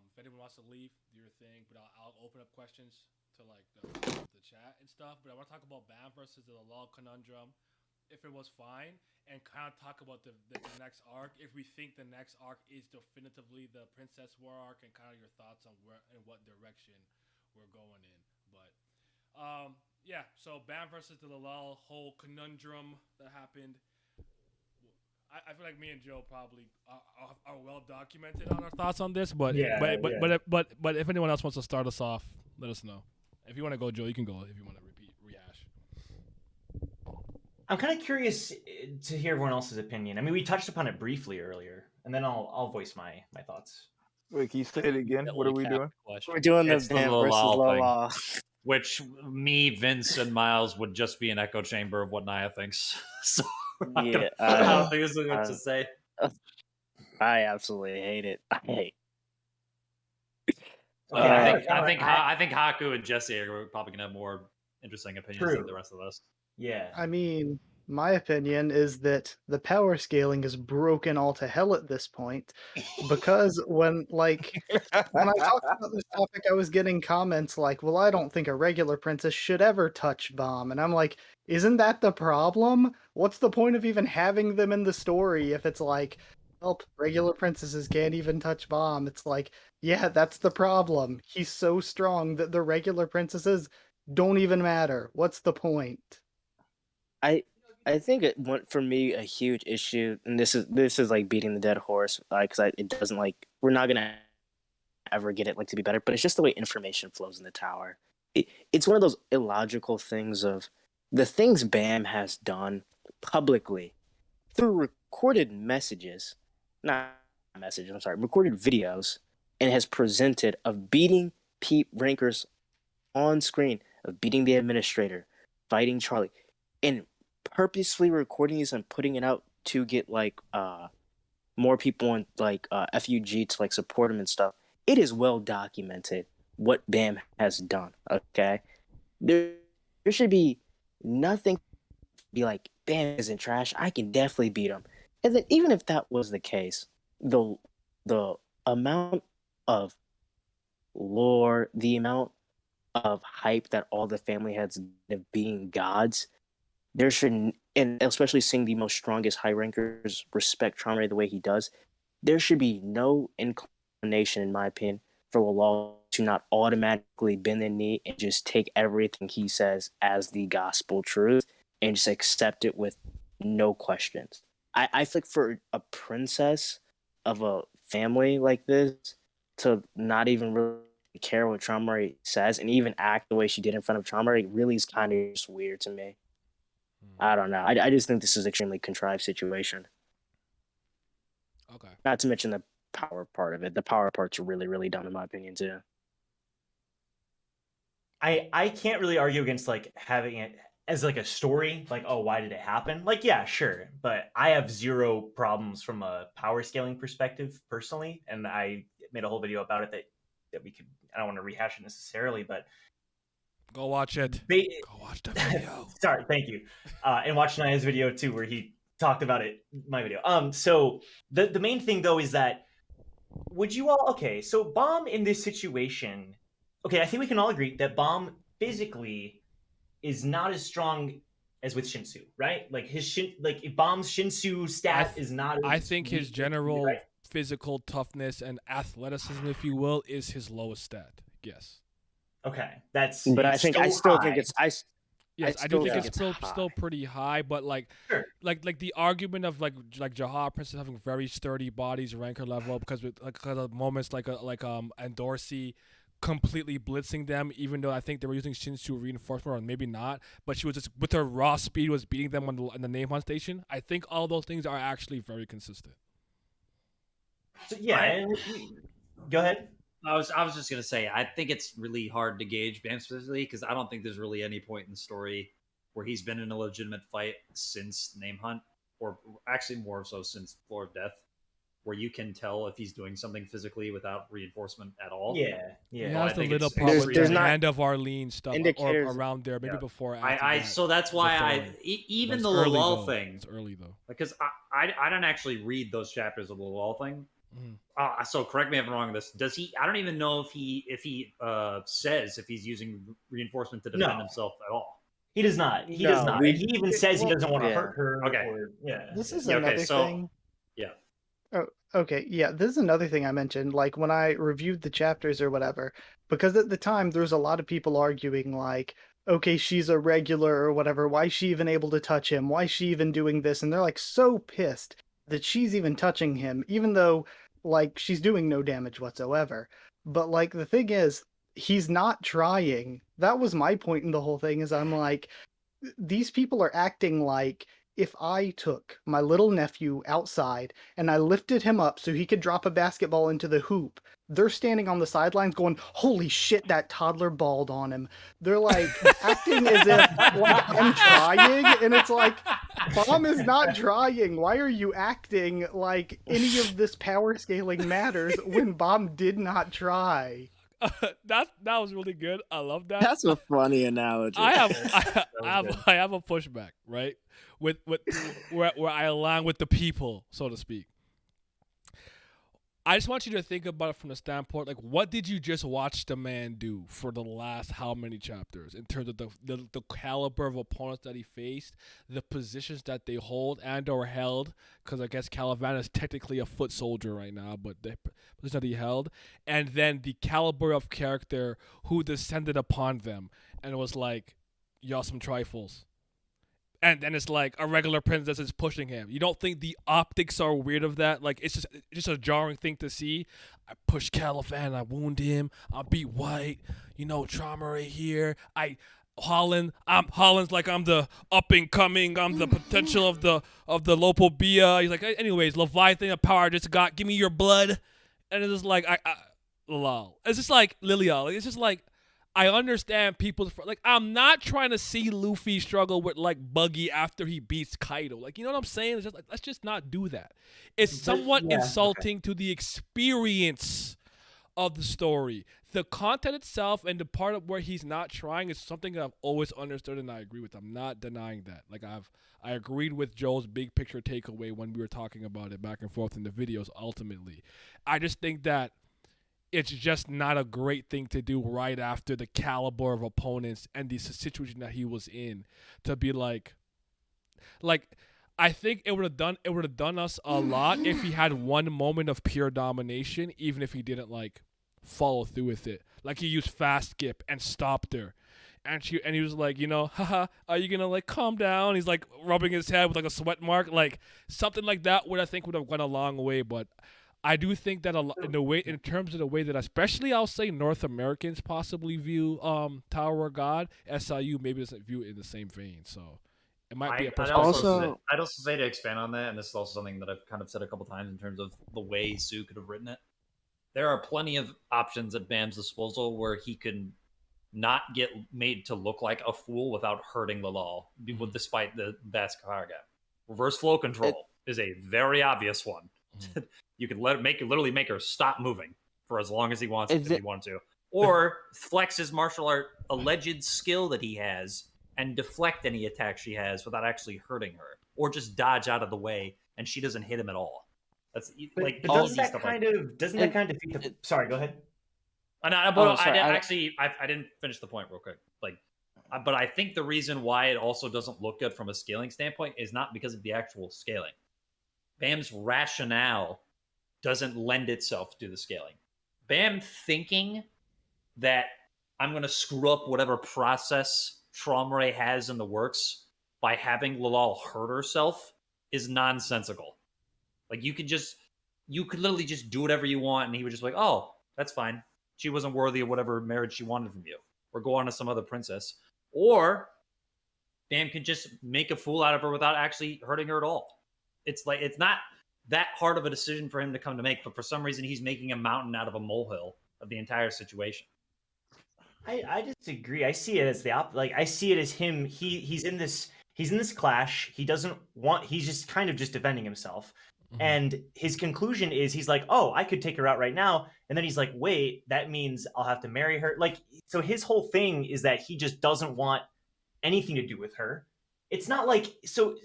if anyone wants to leave, do your thing. But I'll open up questions to like the chat and stuff. But I want to talk about Bam versus the Lal conundrum, if it was fine, and kind of talk about the next arc. If we think the next arc is definitively the Princess War arc, and kind of your thoughts on where and what direction we're going in. But yeah, so Bam versus the Lal whole conundrum that happened. I feel like me and Joe probably are well documented on our thoughts on this, but but if anyone else wants to start us off, let us know. If you want to go, Joe, you can go. If you want to rehash. I'm kind of curious to hear everyone else's opinion. I mean, we touched upon it briefly earlier, and then I'll voice my thoughts. Wait, can you say it again? What are we doing? We're doing the It's Bam little versus Lal thing, Lala. which me, Vince, and Miles would just be an echo chamber of what Naya thinks. So I don't think there's much to say. I absolutely hate it. I hate. I think Haku and Jesse are probably gonna have more interesting opinions than the rest of us. Yeah. I mean, my opinion is that the power scaling is broken all to hell at this point, because when I talked about this topic, I was getting comments like, well, I don't think a regular princess should ever touch Bomb. And I'm like, isn't that the problem? What's the point of even having them in the story if it's like, help, regular princesses can't even touch Bomb? It's like, yeah, that's the problem. He's so strong that the regular princesses don't even matter. What's the point? I think it went for me a huge issue, and this is like beating the dead horse, because it doesn't we're not gonna ever get it to be better, but it's just the way information flows in the tower. It's one of those illogical things of the things Bam has done publicly through recorded recorded videos, and has presented of beating rankers on screen, of beating the administrator, fighting Charlie, and purposely recording these and putting it out to get more people on FUG to support him and stuff. It is well documented what Bam has done. Okay, there should be nothing be like Bam isn't trash. I can definitely beat him. And then even if that was the case, the amount of lore, the amount of hype that all the family has of being gods, there shouldn't, and especially seeing the most strongest high rankers respect Charmander the way he does, there should be no inclination, in my opinion, for Lalal to not automatically bend the knee and just take everything he says as the gospel truth and just accept it with no questions. I think for a princess of a family like this to not even really care what Chaumarey says and even act the way she did in front of Chaumarey really is kind of just weird to me. I don't know. I just think this is an extremely contrived situation. Okay. Not to mention the power part of it. The power part's really, really dumb in my opinion too. I can't really argue against like having it as like a story, like, oh, why did it happen? Like, yeah, sure. But I have zero problems from a power scaling perspective personally. And I made a whole video about it that we could, I don't want to rehash it necessarily, but go watch it. Go watch the video. Sorry, thank you. And watch Naya's video too, where he talked about it, my video. So the main thing though is that would you all, okay, so Bomb in this situation, okay, I think we can all agree that Bomb physically is not as strong as with Shinsu, right? Like if Bomb's Shinsu stat is not. I think his general physical toughness and athleticism, if you will, is his lowest stat. Yes. Okay, that's. But I think I still think it's Yes, I do think it's still pretty high, but like the argument of like Jaha Princess having very sturdy bodies, ranker level, because of moments like Andorsi completely blitzing them, even though I think they were using Shinsu reinforcement, or maybe not, but she was just with her raw speed was beating them on the name hunt station. I think all those things are actually very consistent. So, yeah, go ahead. I was just gonna say I think it's really hard to gauge Bam specifically because I don't think there's really any point in the story where he's been in a legitimate fight since Name Hunt, or actually more so since Floor of Death, where you can tell if he's doing something physically without reinforcement at all. Yeah. He has the little part with the Hand of Arlene stuff or around there, maybe before. So that's why even the Lalal thing. It's early though, because I don't actually read those chapters of the Lalal thing. So correct me if I'm wrong on this. Does he? I don't even know if he says if he's using reinforcement to defend himself at all. He does not. He does not. And he even says he doesn't want to hurt her. Okay. This is another thing. Yeah. Oh, okay. Yeah, this is another thing I mentioned. Like when I reviewed the chapters or whatever, because at the time there was a lot of people arguing like, okay, she's a regular or whatever. Why is she even able to touch him? Why is she even doing this? And they're like so pissed that she's even touching him, even though like she's doing no damage whatsoever. But like the thing is, he's not trying. That was my point in the whole thing, is I'm like, these people are acting like if I took my little nephew outside and I lifted him up so he could drop a basketball into the hoop, they're standing on the sidelines going, holy shit, that toddler balled on him. They're like acting as if like I'm trying, and it's like, Bomb is not trying. Why are you acting like any of this power scaling matters when Bomb did not try? That was really good. I love that. That's a funny analogy. I have a pushback, right? With where I align with the people, so to speak. I just want you to think about it from the standpoint, like, what did you just watch the man do for the last how many chapters in terms of the caliber of opponents that he faced, the positions that they hold and or held, because I guess Calivan is technically a foot soldier right now, but the position that he held, and then the caliber of character who descended upon them, and it was like, y'all some trifles. And then it's like a regular princess is pushing him. You don't think the optics are weird of that? Like, it's just a jarring thing to see. I push Caliban, I wound him, I beat White, Chaumarey here. Holland's like I'm the up and coming, I'm the potential of the Lopobia. He's like, anyways, Leviathan of power just give me your blood. And it's just like lol. It's just like Lilial. It's just like, I understand people's like. I'm not trying to see Luffy struggle with like Buggy after he beats Kaido. Like, you know what I'm saying? It's just like, let's just not do that. It's somewhat insulting to the experience of the story. The content itself and the part of where he's not trying is something that I've always understood, and I agree with. I'm not denying that. Like I agreed with Joe's big picture takeaway when we were talking about it back and forth in the videos. Ultimately, I just think that it's just not a great thing to do right after the caliber of opponents and the situation that he was in, to be like I think it would have done us a lot if he had one moment of pure domination, even if he didn't like follow through with it. Like he used fast skip and stopped her. And he was like, you know, haha, are you gonna like calm down? He's like rubbing his head with like a sweat mark, like something like that would I think would have gone a long way. But I do think that in terms of the way that especially I'll say North Americans possibly view Tower of God, SIU maybe doesn't view it in the same vein. So it might be a perspective. I'd also say to expand on that, and this is also something that I've kind of said a couple times in terms of the way Sue could have written it. There are plenty of options at Bam's disposal where he can not get made to look like a fool without hurting Lalal, despite the vast power gap. Reverse flow control is a very obvious one. You can literally make her stop moving for as long as he wants if he wanted to, or flex his martial art alleged skill that he has and deflect any attack she has without actually hurting her, or just dodge out of the way and she doesn't hit him at all. That's but doesn't that kind of defeat the? Sorry, go ahead. I didn't finish the point real quick. But I think the reason why it also doesn't look good from a scaling standpoint is not because of the actual scaling. Bam's rationale doesn't lend itself to the scaling. Bam thinking that I'm going to screw up whatever process Trauma Ray has in the works by having Lalal hurt herself is nonsensical. Like you could literally just do whatever you want, and he would just be like, oh, that's fine. She wasn't worthy of whatever marriage she wanted from you, or go on to some other princess, or Bam could just make a fool out of her without actually hurting her at all. It's not that hard of a decision for him to come to make, but for some reason he's making a mountain out of a molehill of the entire situation. I disagree. I see it as I see it as him. He's in this clash. He's just kind of just defending himself. Mm-hmm. And his conclusion is he's like, oh, I could take her out right now. And then he's like, wait, that means I'll have to marry her. So his whole thing is that he just doesn't want anything to do with her. It's not so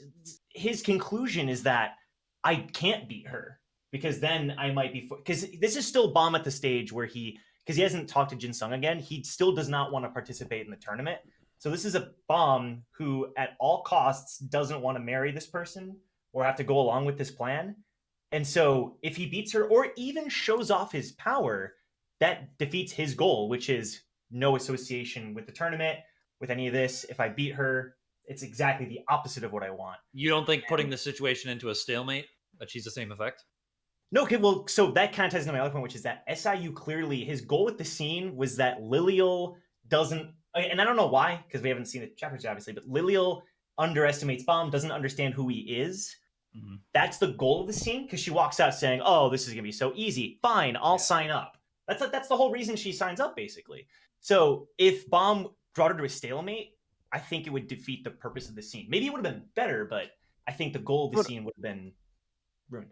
his conclusion is that I can't beat her because then I might be, because this is still Bam at the stage where because he hasn't talked to Jin Sung again, he still does not want to participate in the tournament. So this is a Bam who at all costs doesn't want to marry this person or have to go along with this plan. And so if he beats her or even shows off his power, that defeats his goal, which is no association with the tournament, with any of this. If I beat her, it's exactly the opposite of what I want. You don't think putting the situation into a stalemate achieves the same effect? No, okay, well, so that kind of ties into my other point, which is that SIU clearly, his goal with the scene was that Lilial doesn't, and I don't know why, because we haven't seen the chapters obviously, but Lilial underestimates Bam, doesn't understand who he is. Mm-hmm. That's the goal of the scene, because she walks out saying, oh, this is going to be so easy. Fine, I'll sign up. That's the whole reason she signs up, basically. So if Bam brought her to a stalemate, I think it would defeat the purpose of the scene. Maybe it would have been better, but I think the goal of the scene would have been ruined.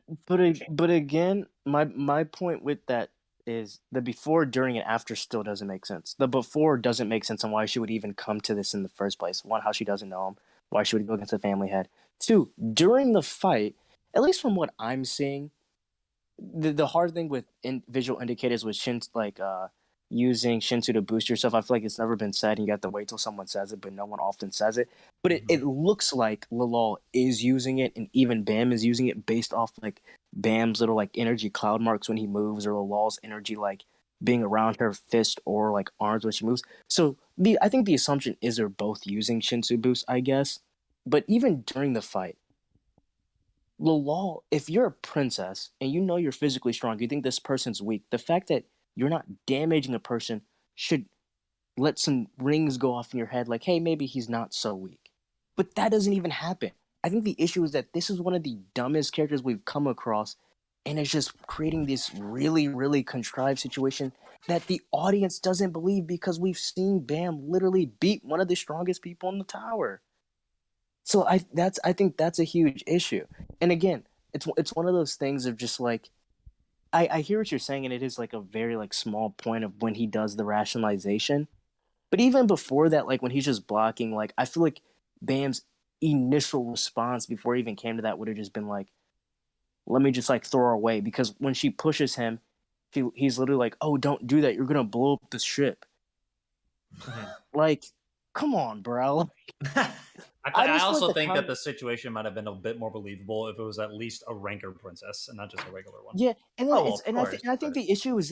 But again, my point with that is the before, during, and after still doesn't make sense. The before doesn't make sense on why she would even come to this in the first place. One, how she doesn't know him, why she would go against the family head. Two, during the fight, at least from what I'm seeing, the hard thing with visual indicators with using Shinsu to boost yourself, I feel like it's never been said, and you have to wait till someone says it, but no one often says it. But it looks like Lalal is using it, and even Bam is using it based off Bam's little energy cloud marks when he moves, or Lalal's energy being around her fist or arms when she moves. So I think the assumption is they're both using Shinsu boost, I guess. But even during the fight, Lalal, if you're a princess and you know you're physically strong, you think this person's weak, the fact that you're not damaging a person should let some rings go off in your head hey, maybe he's not so weak. But that doesn't even happen. I think the issue is that this is one of the dumbest characters we've come across, and it's just creating this really, really contrived situation that the audience doesn't believe because we've seen Bam literally beat one of the strongest people in the tower. So I think that's a huge issue. And again, it's one of those things of just I hear what you're saying, and it is a very small point of when he does the rationalization. But even before that, when he's just blocking, I feel like Bam's initial response before he even came to that would have just been let me just throw her away, because when she pushes him, he's literally oh, don't do that, you're gonna blow up the ship. Come on, bro. I also think that the situation might have been a bit more believable if it was at least a ranker princess and not just a regular one. Yeah, and I think the issue is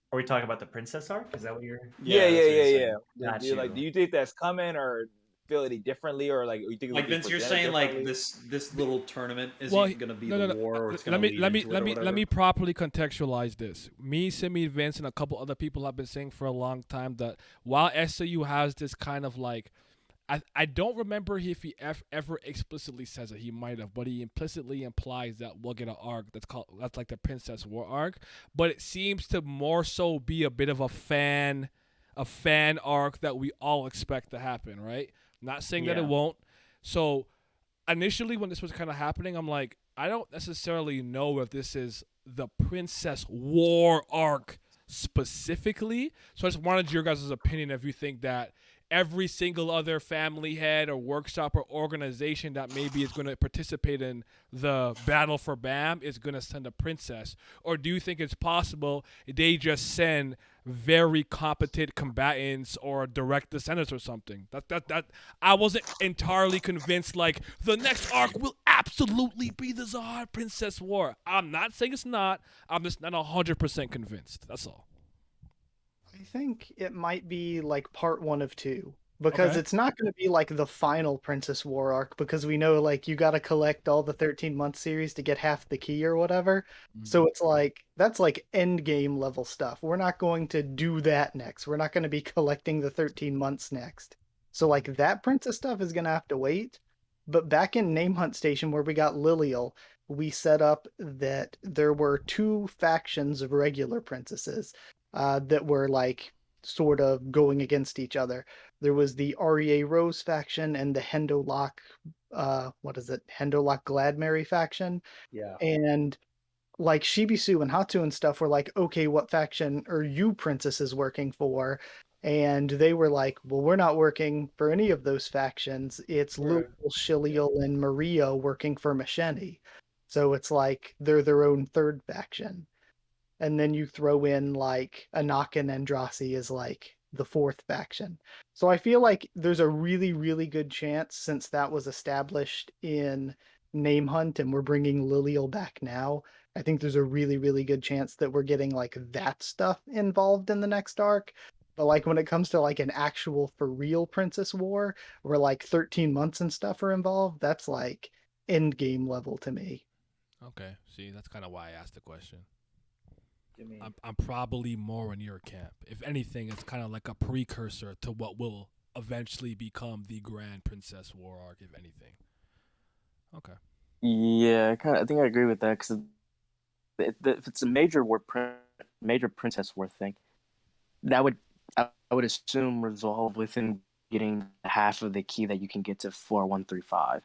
Are we talking about the princess arc? Is that what you're? Yeah. that's what you're saying. Do Got you, like, do you think that's coming, or feel any differently, or like you think Like it'll be Vince, you're presented saying like differently? this little tournament isn't Well, going to be no, the war, or it's going let to me lead let me into it let or me whatever? let me properly contextualize this. Me, Simi, Vince, and a couple other people have been saying for a long time that while SAU has this kind of like, I don't remember if he ever explicitly says it. He might have, but he implicitly implies that we'll get an arc that's like the Princess War arc. But it seems to more so be a bit of a fan arc that we all expect to happen, right? Not saying that it Yeah. won't. So initially when this was kind of happening, I'm like, I don't necessarily know if this is the Princess War arc specifically. So I just wanted your guys' opinion if you think that every single other family head or workshop or organization that maybe is going to participate in the battle for BAM is going to send a princess, or do you think it's possible they just send very competent combatants or direct descendants or something? That I wasn't entirely convinced like the next arc will absolutely be the Zahar Princess War. I'm not saying it's not. I'm just not 100% convinced. That's all. I think it might be like part 1 of 2 because Okay. it's not going to be like the final Princess War arc because we know like you got to collect all the 13-month series to get half the key or whatever. So it's like that's like end game level stuff. We're not going to do that next. We're not going to be collecting the 13 months next. So like that princess stuff is going to have to wait. But back in Name Hunt Station where we got Lilial, we set up that there were 2 factions of regular princesses that were like sort of going against each other. There was the REA Rose faction and the Hendolok, Hendolok Gladmary faction. Yeah. And like Shibisu and Hatu and stuff were like, okay, what faction are you princesses working for? And they were like, well, we're not working for any of those factions. It's Lul, Shilial, and Maria working for Masheni. So it's like they're their own third faction. And then you throw in like Anakin and Andrasi as like the fourth faction. So I feel like there's a really, really good chance since that was established in Name Hunt and we're bringing Lilial back now. I think there's a really, really good chance that we're getting like that stuff involved in the next arc. But like when it comes to like an actual for real Princess War where like 13 months and stuff are involved, that's like end game level to me. Okay. See, that's kind of why I asked the question. I mean, I'm probably more in your camp. If anything, it's kind of like a precursor to what will eventually become the Grand Princess War arc, if anything. Okay. Yeah, I think I agree with that because if it's a major Princess War thing, that would I would assume resolve within getting half of the key that you can get to 4135.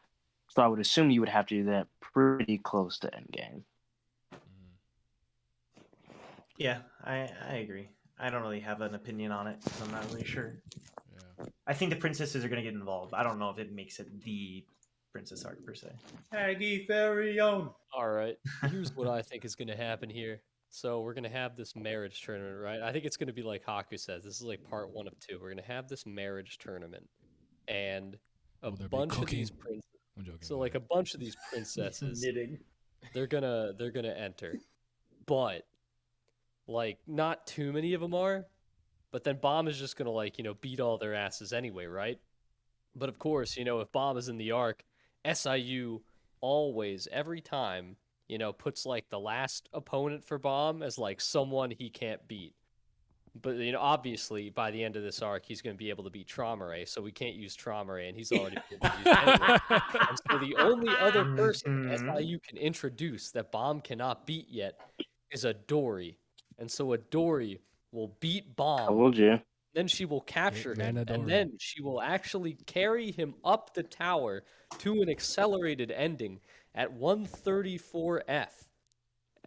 So I would assume you would have to do that pretty close to endgame. Yeah, I agree. I don't really have an opinion on it because I'm not really sure. Yeah. I think the princesses are going to get involved. I don't know if it makes it the princess arc per se. Aggie Farion. All right. Here's what I think is going to happen here. So we're going to have this marriage tournament, right? I think it's going to be like Haku says. This is like part 1 of 2. We're going to have this marriage tournament. And a bunch of these princesses. I'm joking. So like a bunch of these princesses, Knitting. they're gonna enter. But like not too many of them are. But then Bomb is just gonna like, beat all their asses anyway, right? But of course, if Bomb is in the arc, SIU always, every time, puts like the last opponent for Bomb as like someone he can't beat. But obviously by the end of this arc, he's going to be able to beat Traumaray, so we can't use Traumaray, and he's already been used anyway. And so the only other person SIU can introduce that Bomb cannot beat yet is a Dory, and so a Dory will beat Bomb. Told you. Then she will capture him, Mandadori. and then she will actually carry him up the tower to an accelerated ending at 134F.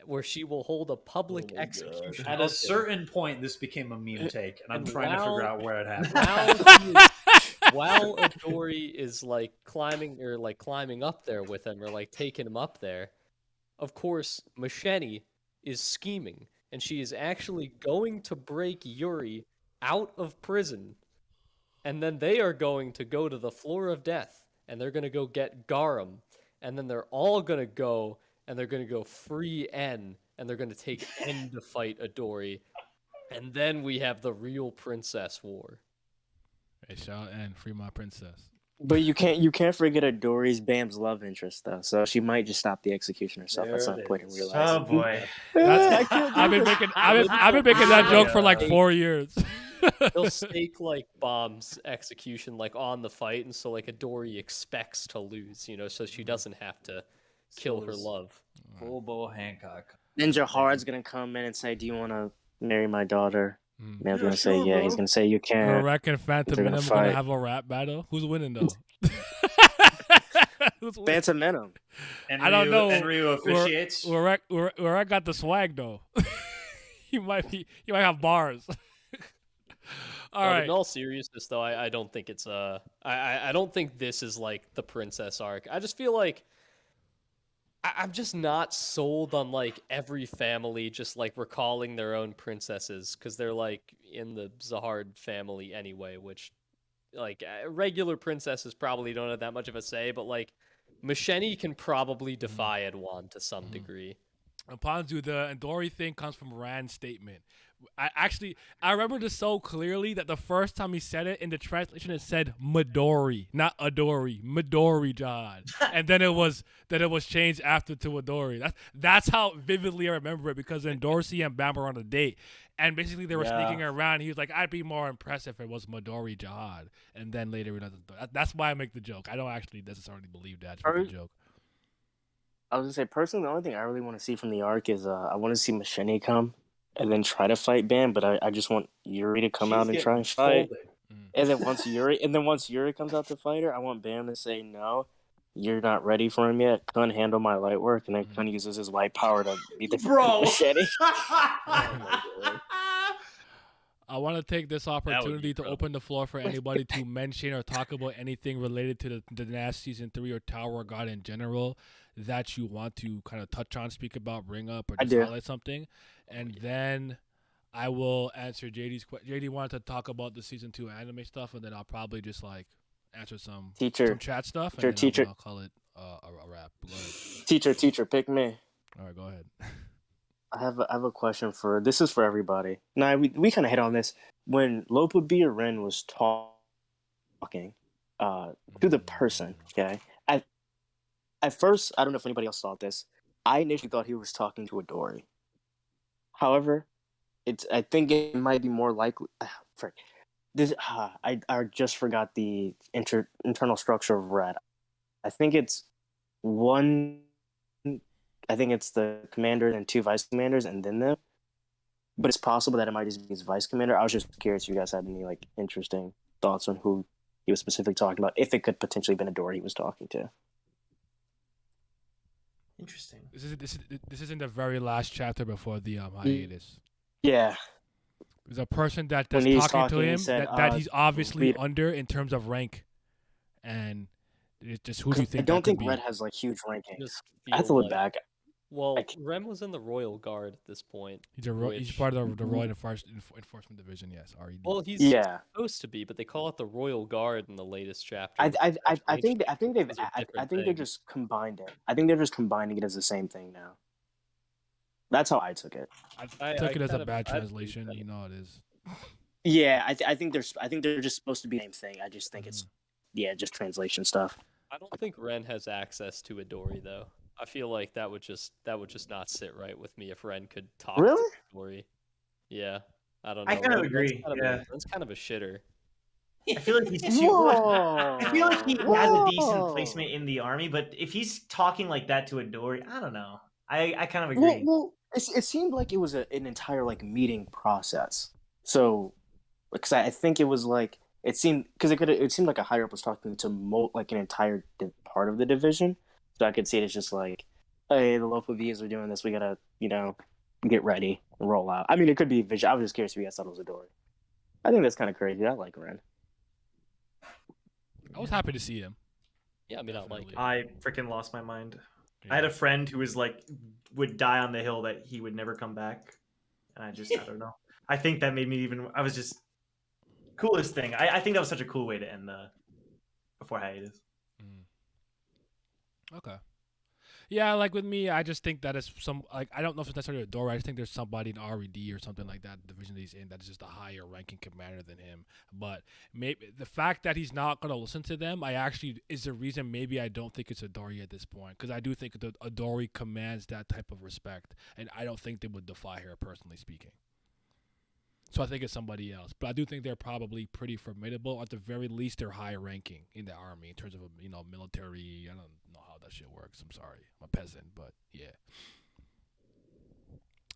Where she will hold a public execution. At a certain point, this became a meme take, and I'm trying to figure out where it happened. While Adori is like climbing up there with him, or like taking him up there, of course, Masheni is scheming, and she is actually going to break Yuri out of prison, and then they are going to go to the floor of death, and they're going to go get Garum, and then they're all going to go. And they're going to go free N, and they're going to take N to fight Adori. And then we have the real princess war. Hey, shout and free my princess. But you can't forget Adori's Bam's love interest though, so she might just stop the execution herself at some point and realize. Oh boy. I've been making that joke for like 4 years. They'll stake like Bomb's execution like on the fight, and so like Adori expects to lose, so she doesn't have to kill her love. Full Bow Hancock. Then Jahar's gonna come in and say, "Do you want to marry my daughter?" Man's gonna say, "Yeah." He's gonna say, "You can't." Varek and Phantom They're Venom gonna have a rap battle. Who's winning though? Phantom Venom. I don't know. And Ryu officiates. Varek got the swag though. He might have bars. All right. In all seriousness, though, I don't think it's I don't think this is like the princess arc. I just feel like I'm just not sold on like every family just like recalling their own princesses because they're like in the Zahard family anyway, which like regular princesses probably don't have that much of a say, but like Masheni can probably defy Edwan to some degree. Ponzu, the Andori thing comes from Rand's statement. I remember this so clearly that the first time he said it in the translation, it said Midori, not Adori, Midori Jihad, and then it was changed after to Adori. That's how vividly I remember it because then Dorsey and Bam were on a date, and basically they were sneaking around. He was like, "I'd be more impressed if it was Midori Jihad," and then later we know that's why I make the joke. I don't actually necessarily believe that. It's a joke. I was gonna say personally, the only thing I really want to see from the arc is I want to see Masheni come and then try to fight Bam, but I just want Yuri to come out and try and fight. And then once Yuri comes out to fight her, I want Bam to say no, you're not ready for him yet. Couldn't handle my light work, and then kind of uses his white power to beat the Machete. I want to take this opportunity to open the floor for anybody to mention or talk about anything related to the Nast Season 3 or Tower of God in general that you want to kind of touch on, speak about, bring up, or just highlight something. And then I will answer JD's question. JD wanted to talk about the Season 2 anime stuff, and then I'll probably just like answer some chat stuff, and then I'll call it a wrap. Teacher, pick me. All right, go ahead. I have a question this is for everybody. Now we kind of hit on this when Lopa B or Ren was talking to the person. Okay, at first I don't know if anybody else thought this. I initially thought he was talking to Adori. However, I think it might be more likely. I just forgot the internal structure of Red. I think it's one. I think it's the commander and 2 vice commanders and then them. But it's possible that it might just be his vice commander. I was just curious if you guys had any like interesting thoughts on who he was specifically talking about, if it could potentially have been Adori he was talking to. Interesting. This is in the very last chapter before the hiatus. Yeah. There's a person that's talking to him that he's obviously under in terms of rank. And it's just who do you think I don't think be? Red has like huge ranking. I have to look back. Well, Rem was in the Royal Guard at this point. He's part of the Royal Enforcement Division, yes. RED. Well, he's supposed to be, but they call it the Royal Guard in the latest chapter. I think they just combined it. I think they're just combining it as the same thing now. That's how I took it. I took it as a bad translation. You know it is. Yeah, I think they're just supposed to be the same thing. I just think it's just translation stuff. I don't think Ren has access to Adori though. I feel like that would just not sit right with me if Ren could talk to Adori. Yeah, I don't know. I kind of agree. Ren's kind of a shitter. I feel like he's too. I feel like he has a decent placement in the army, but if he's talking like that to Adori, I don't know. I kind of agree. Well, it seemed like it was an entire like meeting process. So, because I think it was like it seemed like a higher up was talking to like an entire part of the division. So I could see it as just like, hey, the local V's are doing this. We gotta, get ready and roll out. I mean, it could be vision. I was just curious if you guys thought it was Adori. I think that's kind of crazy. I like Ren. I was happy to see him. Yeah, I mean, I freaking lost my mind. Yeah. I had a friend who was like, would die on the hill that he would never come back, and I don't know. I think that made me I was just coolest thing. I think that was such a cool way to end the before hiatus. Okay. Yeah, like with me, I just think that is some like I don't know if it's necessarily a door. I just think there's somebody in RED or something like that division that he's in that is just a higher ranking commander than him. But maybe the fact that he's not gonna listen to them, I actually is the reason maybe I don't think it's Adori at this point, because I do think that Adori commands that type of respect, and I don't think they would defy her, personally speaking. So I think it's somebody else, but I do think they're probably pretty formidable. At the very least, they're high ranking in the army in terms of military. I don't know how that shit works. I'm sorry, I'm a peasant, but yeah,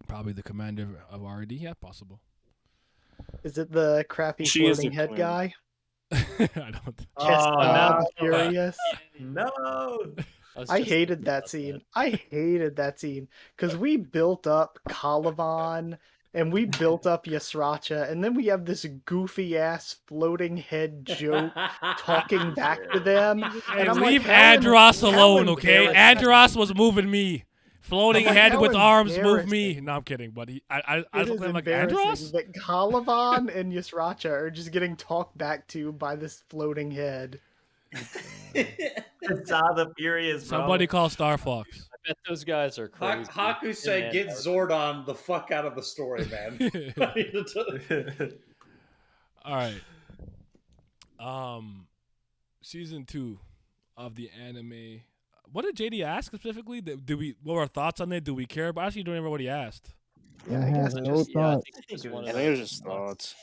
probably the commander of RD. Yeah, possible. Is it the crappy She is floating the head queen. guy? I don't. No. Furious. No. I hated that scene. I hated that scene because we built up Caliban and we built up Yasracha, and then we have this goofy ass floating head joke talking back to them. Hey, And I'm leave like, Andros how alone, okay? embarrassing. Andros was moving me. Floating I'm like, head how with arms move me. embarrassing. No, I'm kidding, but I It was is looking like embarrassing Andros. that Caliban and Yasracha are just getting talked back to by this floating head. It's the Furious, bro. Somebody call Star Fox. I bet those guys are crazy. Haku said, "Get Zordon the fuck out of the story, man." All right. Season 2 of the anime. What did JD ask specifically? What were our thoughts on it? Do we care? But I actually don't remember what he asked. Yeah, I guess I just think I think it was just thoughts.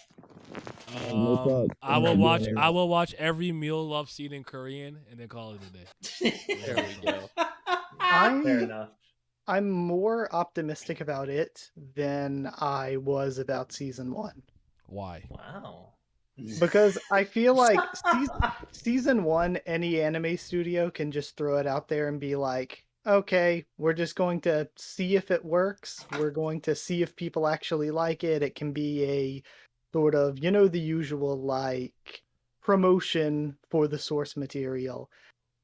I will watch. I will watch every meal love scene in Korean and then call it a day. There we go. Fair enough. I'm more optimistic about it than I was about season 1. Why? Wow. Because I feel like season 1, any anime studio can just throw it out there and be like, okay, we're just going to see if it works. We're going to see if people actually like it. It can be a sort of, the usual like promotion for the source material.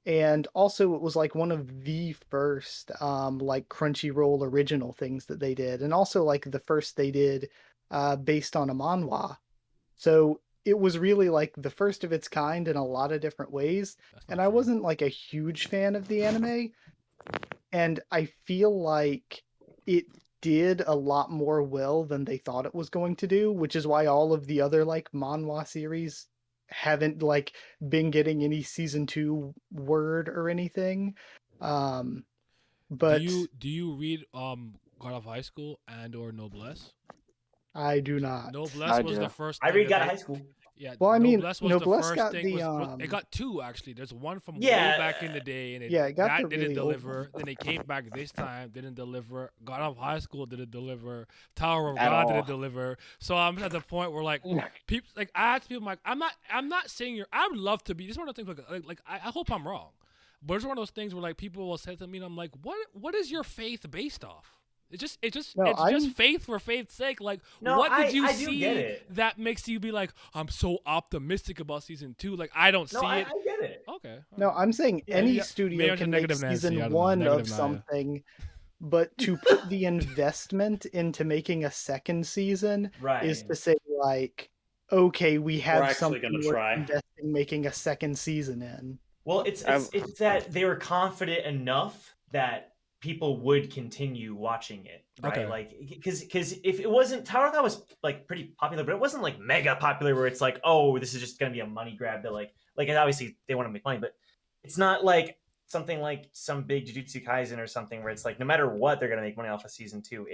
And also it was like one of the first like Crunchyroll original things that they did. And also like the first they did based on a manhwa. So it was really like the first of its kind in a lot of different ways. And I wasn't like a huge fan of the anime. And I feel like it did a lot more well than they thought it was going to do, which is why all of the other like manhwa series haven't like been getting any season 2 word or anything. But do you read God of High School and or Noblesse? I do not. Noblesse was the first. I read thing that God of they- High School. Yeah, Well, I mean, Noblesse was Noblesse the first got thing. the, It got 2 actually. There's one from Yeah, way back in the day, and yeah, it got that the didn't really old deliver. one. Then they came back this time, didn't deliver. God of High School didn't deliver. Tower of At God all. didn't deliver. So I'm at the point where like people, like I ask people, like I'm not saying you're. I would love to be. This is one of the things like I hope I'm wrong, but it's one of those things where like people will say to me, and I'm like, what is your faith based off? It's just No, just faith for faith's sake. Like, No, what did you I do see get it. that makes you be like, I'm so optimistic about season 2? Like, I don't No, see I it. get it. Okay. No, I'm saying Yeah, any yeah. studio Maybe I'm can just make negative Nancy, I season don't know. 1 of Negative Naya. something, but to put the investment into making a second season is Right. to say like, okay, we have actually something gonna worth try. investing making a second season in. Well, it's that they were confident enough that people would continue watching it, right? Okay. Like, because if it wasn't, Tower of God was like pretty popular, but it wasn't like mega popular where it's like, oh, this is just gonna be a money grab. That like obviously they want to make money, but it's not like something like some big Jujutsu Kaisen or something where it's like no matter what they're gonna make money off of season 2.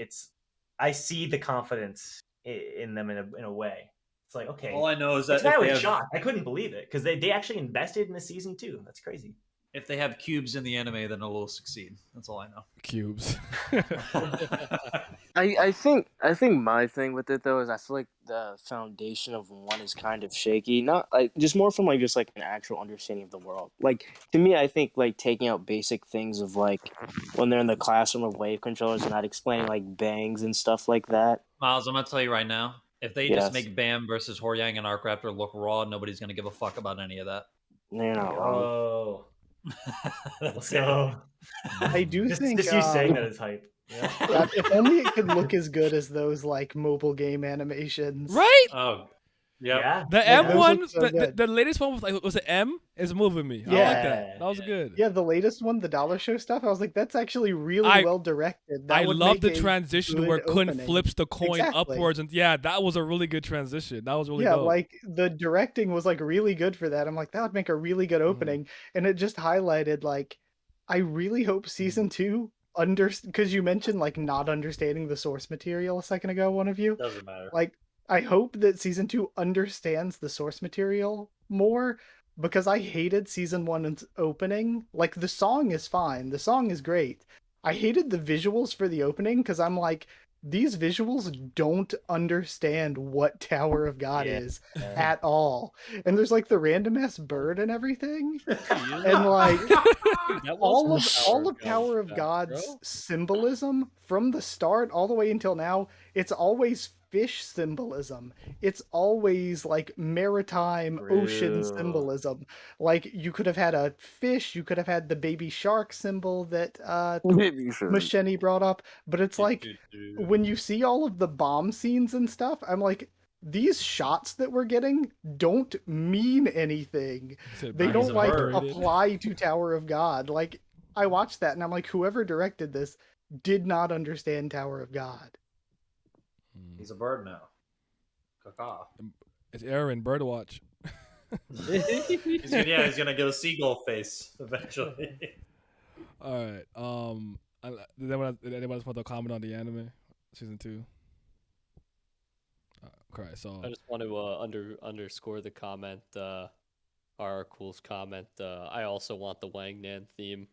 I see the confidence in them in a way. It's like, okay. All I know is that That's why I if they was have, shocked. I couldn't believe it because they actually invested in the season 2. That's crazy. if they have cubes in the anime, then it'll succeed. That's all I know. Cubes. I think my thing with it though is I feel like the foundation of 1 is kind of shaky. Not like just more from like just like an actual understanding of the world. Like to me, I think like taking out basic things of like when they're in the classroom of wave controllers and not explaining like bangs and stuff like that. Miles, I'm gonna tell you right now. If they Yes. just make Bam versus Horyang and Arc Raptor look raw, nobody's gonna give a fuck about any of that. You're not wrong. Oh, That's so I do just think you saying that is hype. Yeah. that if only it could look as good as those like mobile game animations. Right? Oh, Yeah. The Like, M those one, look so good. the latest one was the M is moving me. I like that. That was good. Yeah, the latest one, the dollar show stuff, I was like, that's actually really I- well directed. That I would love make the a transition where good Quinn opening. flips the coin Exactly. upwards, and yeah, that was a really good transition. That was really Yeah, dope. like the directing was like really good for that. I'm like, that would make a really good opening. And it just highlighted like, I really hope season 2 because you mentioned like not understanding the source material a second ago, one of you. Doesn't matter. Like, I hope that season 2 understands the source material more because I hated season 1's opening. Like, the song is fine, the song is great. I hated the visuals for the opening because I'm like, these visuals don't understand what Tower of God is at all. And there's like the random ass bird and everything. And like all of Tower of God's symbolism from the start all the way until now, it's always fish symbolism. It's always like maritime ocean True. symbolism. Like you could have had a fish, you could have had the baby shark symbol that Baby shark. Machete brought up, but it's like when you see all of the bomb scenes and stuff, I'm like, these shots that we're getting don't mean anything. They bird don't is like overrated? apply to Tower of God. Like I watched that and I'm like, whoever directed this did not understand Tower of God. He's a bird now. Caw. It's Aaron Birdwatch. He's gonna get a seagull face eventually. All right. Did anyone else want to comment on the anime season 2? Okay, so I just want to underscore the comment, our Cool's comment. I also want the Wang Nan theme.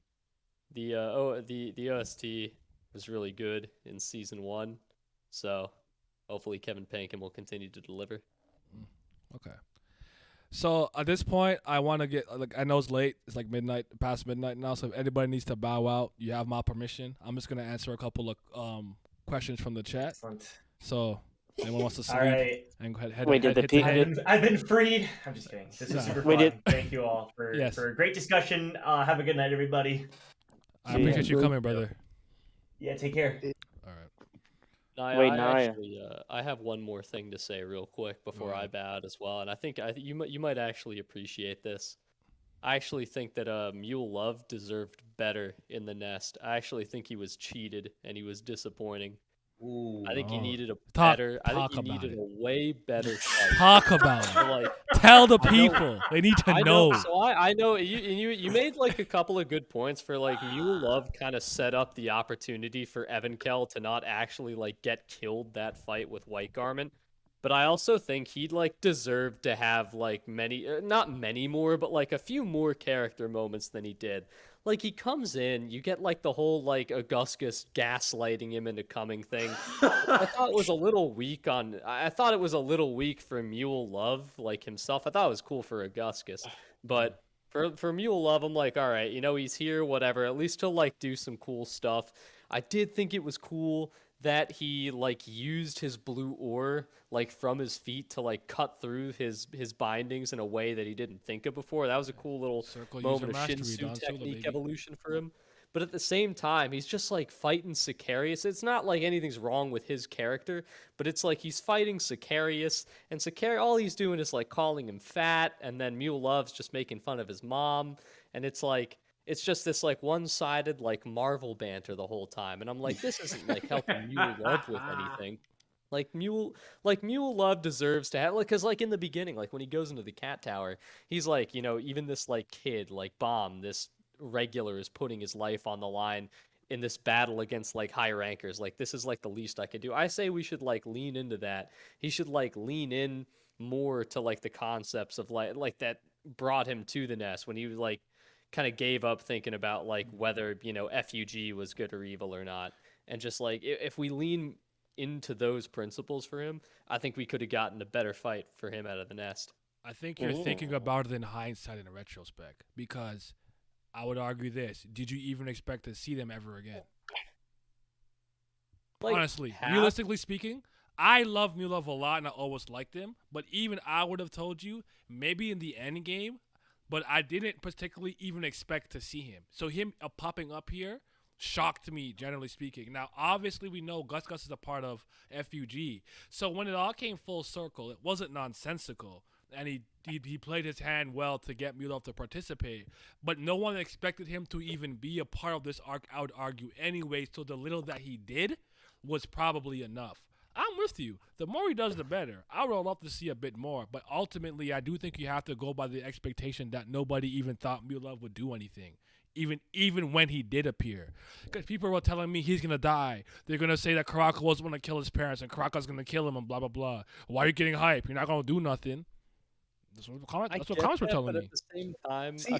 The OST was really good in season 1, so hopefully Kevin Pankin will continue to deliver. Okay. So at this point, I want to get I know it's late. It's like midnight, past midnight now. So if anybody needs to bow out, you have my permission. I'm just gonna answer a couple of questions from the chat. Excellent. So anyone wants to sleep? All right. And go ahead. I've been freed. I'm just kidding. This is super fun. Thank you all for a great discussion. Have a good night, everybody. I appreciate you coming, brother. Yeah, take care. I have one more thing to say real quick before I bow out as well, and I think you might actually appreciate this. I actually think that Mule Love deserved better in the nest. I actually think he was cheated and he was disappointing. I think he needed a way better fight. Talk about it. Like, Tell the people. They need to know. So I know you made like a couple of good points for like Mule Love kind of set up the opportunity for Evan Kell to not actually like get killed that fight with White Garment. But I also think he'd like deserved to have like not many more, but like a few more character moments than he did. Like he comes in, you get like the whole like Augustus gaslighting him into coming thing. I thought it was a little weak for Mule Love like himself. I thought it was cool for Augustus, but for Mule Love, I'm like, all right, he's here, whatever. At least he'll like do some cool stuff. I did think it was cool that he like used his blue ore like from his feet to like cut through his bindings in a way that he didn't think of before. That was a cool little moment of Shinsu technique evolution for him. But at the same time, he's just like fighting Sicarius. It's not like anything's wrong with his character, but it's like he's fighting Sicarius, and Sicarius, all he's doing is like calling him fat, and then Mule Love's just making fun of his mom, and it's like, it's just this like one-sided like Marvel banter the whole time, and I'm like, this isn't like helping Mule Love with anything. Like Mule Love deserves to have, like, cause like in the beginning, like when he goes into the cat tower, he's like, even this like kid, like Bomb, this regular is putting his life on the line in this battle against like high rankers. Like this is like the least I could do. I say we should like lean into that. He should like lean in more to like the concepts of like that brought him to the nest when he was like kind of gave up thinking about like whether FUG was good or evil or not, and just like if we lean into those principles for him, I think we could have gotten a better fight for him out of the nest. I think you're thinking about it in hindsight and in retrospect, because I would argue this: did you even expect to see them ever again? Like, honestly, realistically speaking, I love Mule Love a lot and I always liked him, but even I would have told you maybe in the end game, but I didn't particularly even expect to see him. So him popping up here shocked me, generally speaking. Now, obviously, we know Gus Gus is a part of FUG. So when it all came full circle, it wasn't nonsensical. And he played his hand well to get Mulov to participate. But no one expected him to even be a part of this arc, I would argue, anyway. So the little that he did was probably enough. I'm with you. The more he does, the better. I would love to see a bit more. But ultimately, I do think you have to go by the expectation that nobody even thought Mulov would do anything. Even when he did appear. Because people were telling me he's going to die. They're going to say that Karaka was going to kill his parents and Karaka's going to kill him and blah, blah, blah. Why are you getting hype? You're not going to do nothing. That's what comments were telling me. At the same time, I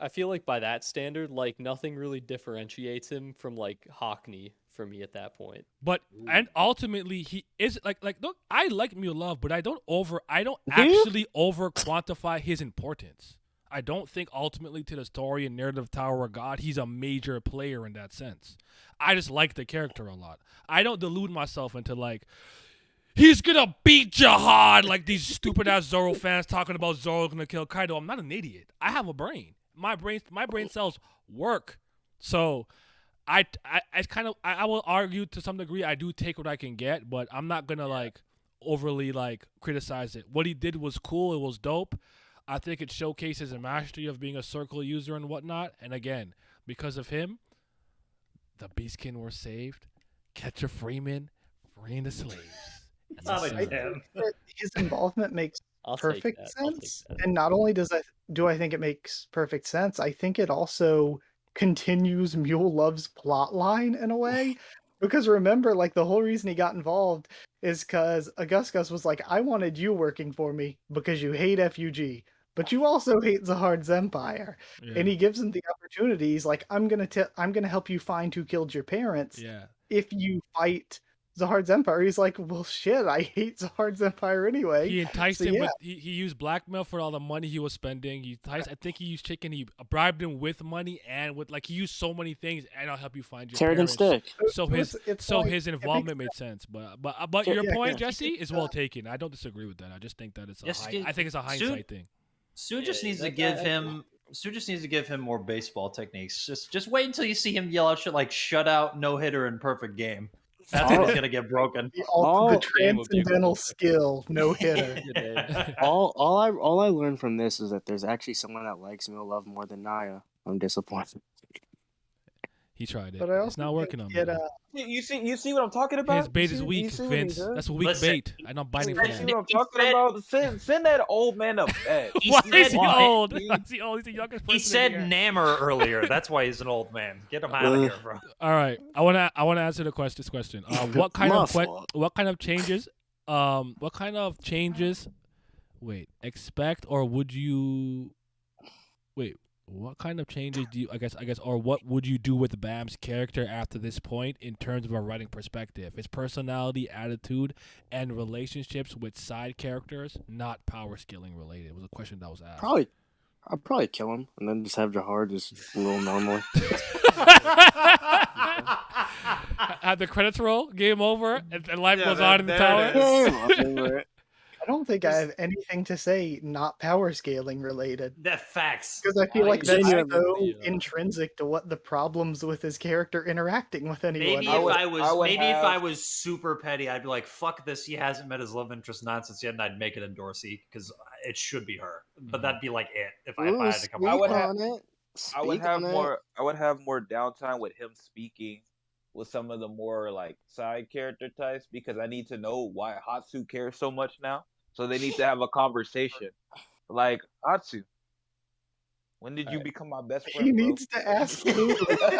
feel like by that standard, like nothing really differentiates him from like Hockney for me at that point. But and ultimately he is like look, I like Mulov, but I don't actually over quantify his importance. I don't think ultimately to the story and narrative Tower of God, he's a major player in that sense. I just like the character a lot. I don't delude myself into like, he's gonna beat Jihad like these stupid ass Zoro fans talking about Zoro gonna kill Kaido. I'm not an idiot. I have a brain. My brain cells work. So I will argue to some degree I do take what I can get, but I'm not gonna like overly like criticize it. What he did was cool. It was dope. I think it showcases a mastery of being a circle user and whatnot. And again, because of him, the Beastkin were saved. Ketcher Freeman, freeing the slaves. I think that his involvement makes perfect that. sense. And not only do I think it makes perfect sense, I think it also continues Mulov's plot line in a way. Because remember, like the whole reason he got involved is because Augustus was like, I wanted you working for me because you hate FUG, but you also hate Zahard's Empire. Yeah. And he gives him the opportunity. He's like, I'm gonna help you find who killed your parents. Yeah. If you fight Zahard's Empire. He's like, well, shit, I hate Zahard's Empire anyway. He enticed him with he used blackmail for all the money he was spending. I think he used chicken. He bribed him with money and with he used so many things. And I'll help you find your Carrot and parents. stick. So his involvement made sense. But your point, Jesse, is well taken. I don't disagree with that. I just think that it's I think it's a hindsight thing. Stu just needs to give him. Stu just needs to give him more baseball techniques. Just wait until you see him yell out shit like shutout, no hitter, and perfect game. That's when he's gonna get broken. The transcendental skill, no hitter. all I learned from this is that there's actually someone that likes Mulov more than Naya. I'm disappointed. He tried it. But I also it's not working on me. You see what I'm talking about? His bait is weak, Vince. That's weak bait. I'm not biting for You that. see what I'm talking about? Send that old man up. Why is he old? Why is he old? He's the youngest person. He said Namor earlier. That's why he's an old man. Get him out of here, bro. All right, I wanna answer this question. What kind of changes? Wait, expect or would you? Wait. What kind of changes do you, I guess, or what would you do with Bam's character after this point in terms of a writing perspective? His personality, attitude, and relationships with side characters, not power scaling related. It was a question that was asked. I'd probably kill him and then just have Jahar just roll normally. Have the credits roll, game over, and life goes on in the tower. I don't think I have anything to say not power scaling related. That facts. Because I feel like that's so intrinsic to what the problems with his character interacting with anyone. Maybe if I was super petty, I'd be like, "Fuck this! He hasn't met his love interest nonsense yet," and I'd make it in Dorsey because it should be her. But that'd be like it if I had to come. I would have more downtime with him speaking with some of the more like side character types because I need to know why Hatsu cares so much now. So they need to have a conversation. Like, Hatsu, when did you become my best friend? He needs to ask Kun.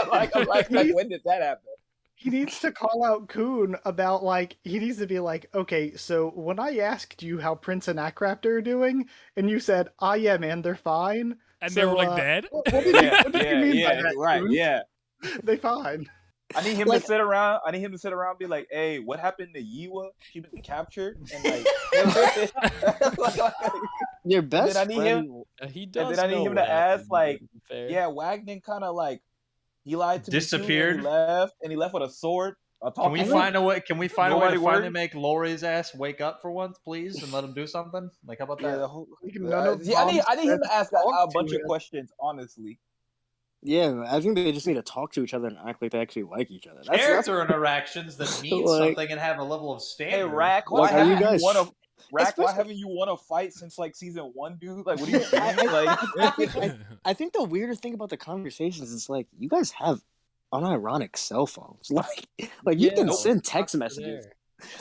like when did that happen? He needs to call out Kun about he needs to be like, okay, so when I asked you how Prince and Akraptor are doing, and you said, yeah, man, they're fine. And they were dead? What did you mean by that? Right, Kun? yeah. They fine. I need him to sit around. And be like, "Hey, what happened to Yiwa? She been captured." And your best friend. He does. And then I need him to ask, Wagner kind of he lied to disappeared. Me and he left with a sword. Can we find a way to finally make Lori's ass wake up for once, please, and let him do something? Like, how about that? I need him to ask a bunch of questions, honestly. Yeah, I think they just need to talk to each other and act like they actually like each other. Character interactions that mean like- something and have a level of Hey, standard. Rack, Like, why are you haven't guys- you won a Rack? Why especially- haven't you won a fight since like season 1, dude? Like, what are you doing? I think the weirder thing about the conversations is like you guys have unironic cell phones. Like you can send text messages.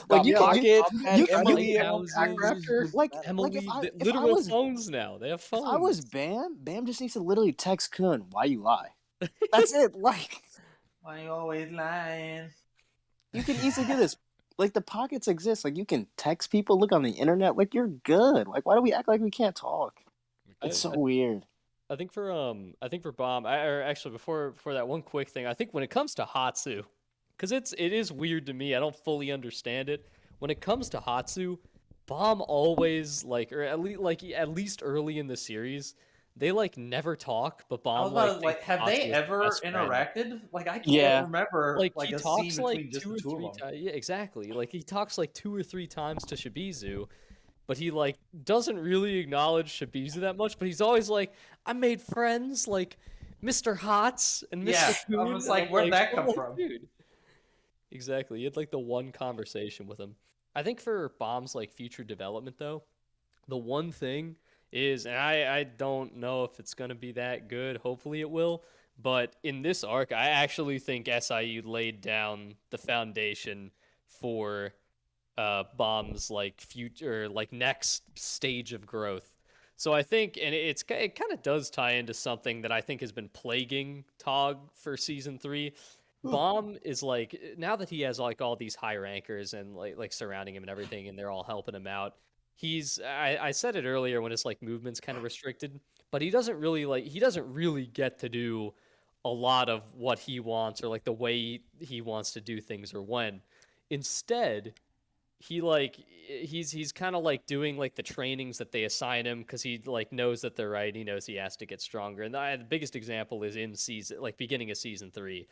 Like you Pocket can, and you can Emily you, houses, like Emily, if I literal was phones now. They have phones. if I was Bam just needs to literally text Kun, why you lie? That's it. Like Why you always lying? you can easily do this. Like the pockets exist. Like you can text people, look on the internet. Like you're good. Like why do we act like we can't talk? It's so weird. I think for Bomb, or actually before that, one quick thing. I think when it comes to Hatsu, because it is weird to me. I don't fully understand it. When it comes to Hatsu, Bomb always or at least early in the series, they never talk. But I Bomb was about to, thinks have Hatsu they is ever best friend. interacted? Like I can't Yeah. remember He a talks scene between just 2 the or two 3 of them. times. Yeah, exactly. He talks 2 or 3 times to Shibizu, but he doesn't really acknowledge Shibizu that much. But he's always I made friends like Mr. Hots and Mr. Yeah, Coon. I was and like, I'm where'd that oh, come from? Dude. Exactly. He had the one conversation with him. I think for Bomb's future development though, the one thing is, and I don't know if it's gonna be that good. Hopefully it will. But in this arc, I actually think SIU laid down the foundation for Bomb's future, next stage of growth. So I think, and it kind of does tie into something that I think has been plaguing Tog for season 3. Bomb is now that he has all these high rankers and surrounding him and everything, and they're all helping him out. I said it earlier when his movement's kind of restricted, but he doesn't really get to do a lot of what he wants or the way he wants to do things or when. Instead, he's kind of doing the trainings that they assign him because he knows that they're right. He knows he has to get stronger. And the biggest example is in season beginning of season 3.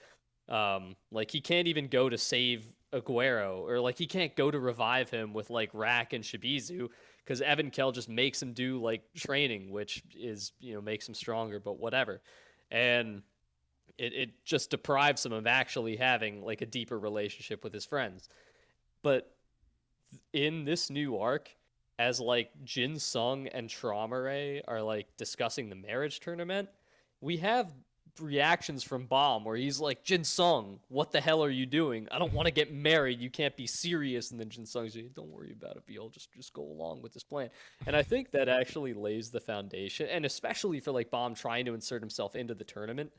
He can't even go to save Aguero or he can't go to revive him with Rack and Shibizu because Evan Kell just makes him do training, which is makes him stronger, but whatever. And it just deprives him of actually having a deeper relationship with his friends. But in this new arc, as Jin Sung and Traumare are discussing the marriage tournament, we have reactions from Bomb where he's Jin Sung, what the hell are you doing? I don't want to get married. You can't be serious. And then Jin Sung's like, don't worry about it, Beal. Just go along with this plan. And I think that actually lays the foundation, and especially for Bomb trying to insert himself into the tournament,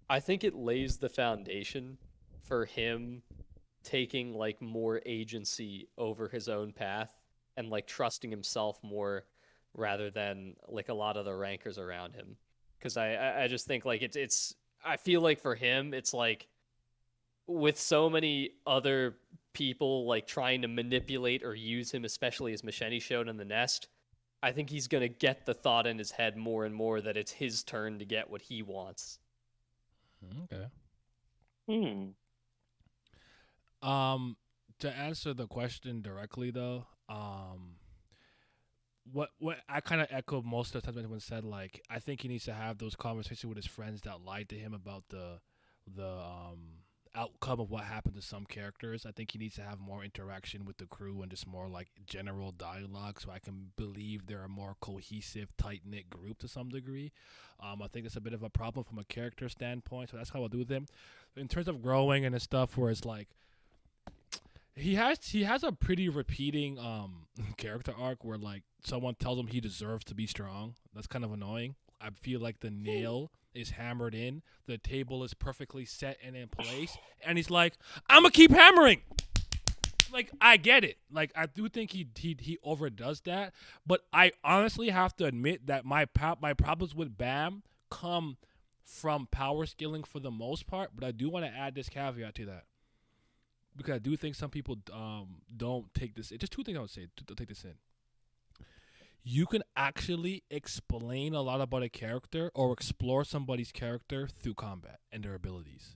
I think it lays the foundation for him taking more agency over his own path and trusting himself more rather than a lot of the rankers around him. Because I just think it's I feel for him it's with so many other people trying to manipulate or use him, especially as Macheni showed in the Nest, I think he's gonna get the thought in his head more and more that it's his turn to get what he wants. Okay. To answer the question directly though, what I kind of echoed most of the time when said I think he needs to have those conversations with his friends that lied to him about the outcome of what happened to some characters. I think he needs to have more interaction with the crew and just more general dialogue so I can believe they're a more cohesive, tight-knit group to some degree. I think it's a bit of a problem from a character standpoint, so that's how I'll do with him. In terms of growing and his stuff where it's he has a pretty repeating character arc where someone tells him he deserves to be strong. That's kind of annoying. I feel the nail is hammered in, the table is perfectly set and in place, and he's I'm gonna keep hammering. I get it. I do think he overdoes that, but I honestly have to admit that my problems with Bam come from power skilling for the most part, but I do want to add this caveat to that. Because I do think some people don't take this. Just 2 things I would say to take this in. You can actually explain a lot about a character or explore somebody's character through combat and their abilities.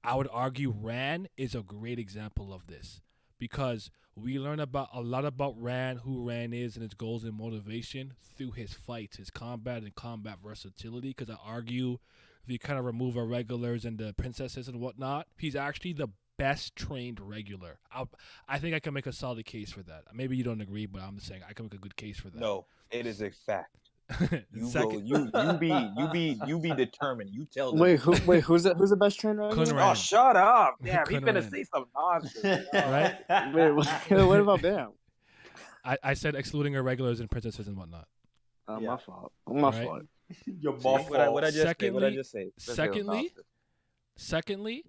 I would argue Ran is a great example of this because we learn a lot about Ran, who Ran is, and his goals and motivation through his fights, his combat and combat versatility. Because I argue if you kind of remove our regulars and the princesses and whatnot, he's actually the best trained regular. I think I can make a solid case for that. Maybe you don't agree, but I'm just saying I can make a good case for that. No, it is a fact. You Second- you be determined. You tell them. Wait, who's the best trainer? again? Kunran. Oh, shut up! Damn, he's gonna Kunran. say some nonsense. Right? Wait, what about Bam? I said excluding our regulars and princesses and whatnot. My fault. My Right? fault. Your what I just say? What I just say? Secondly,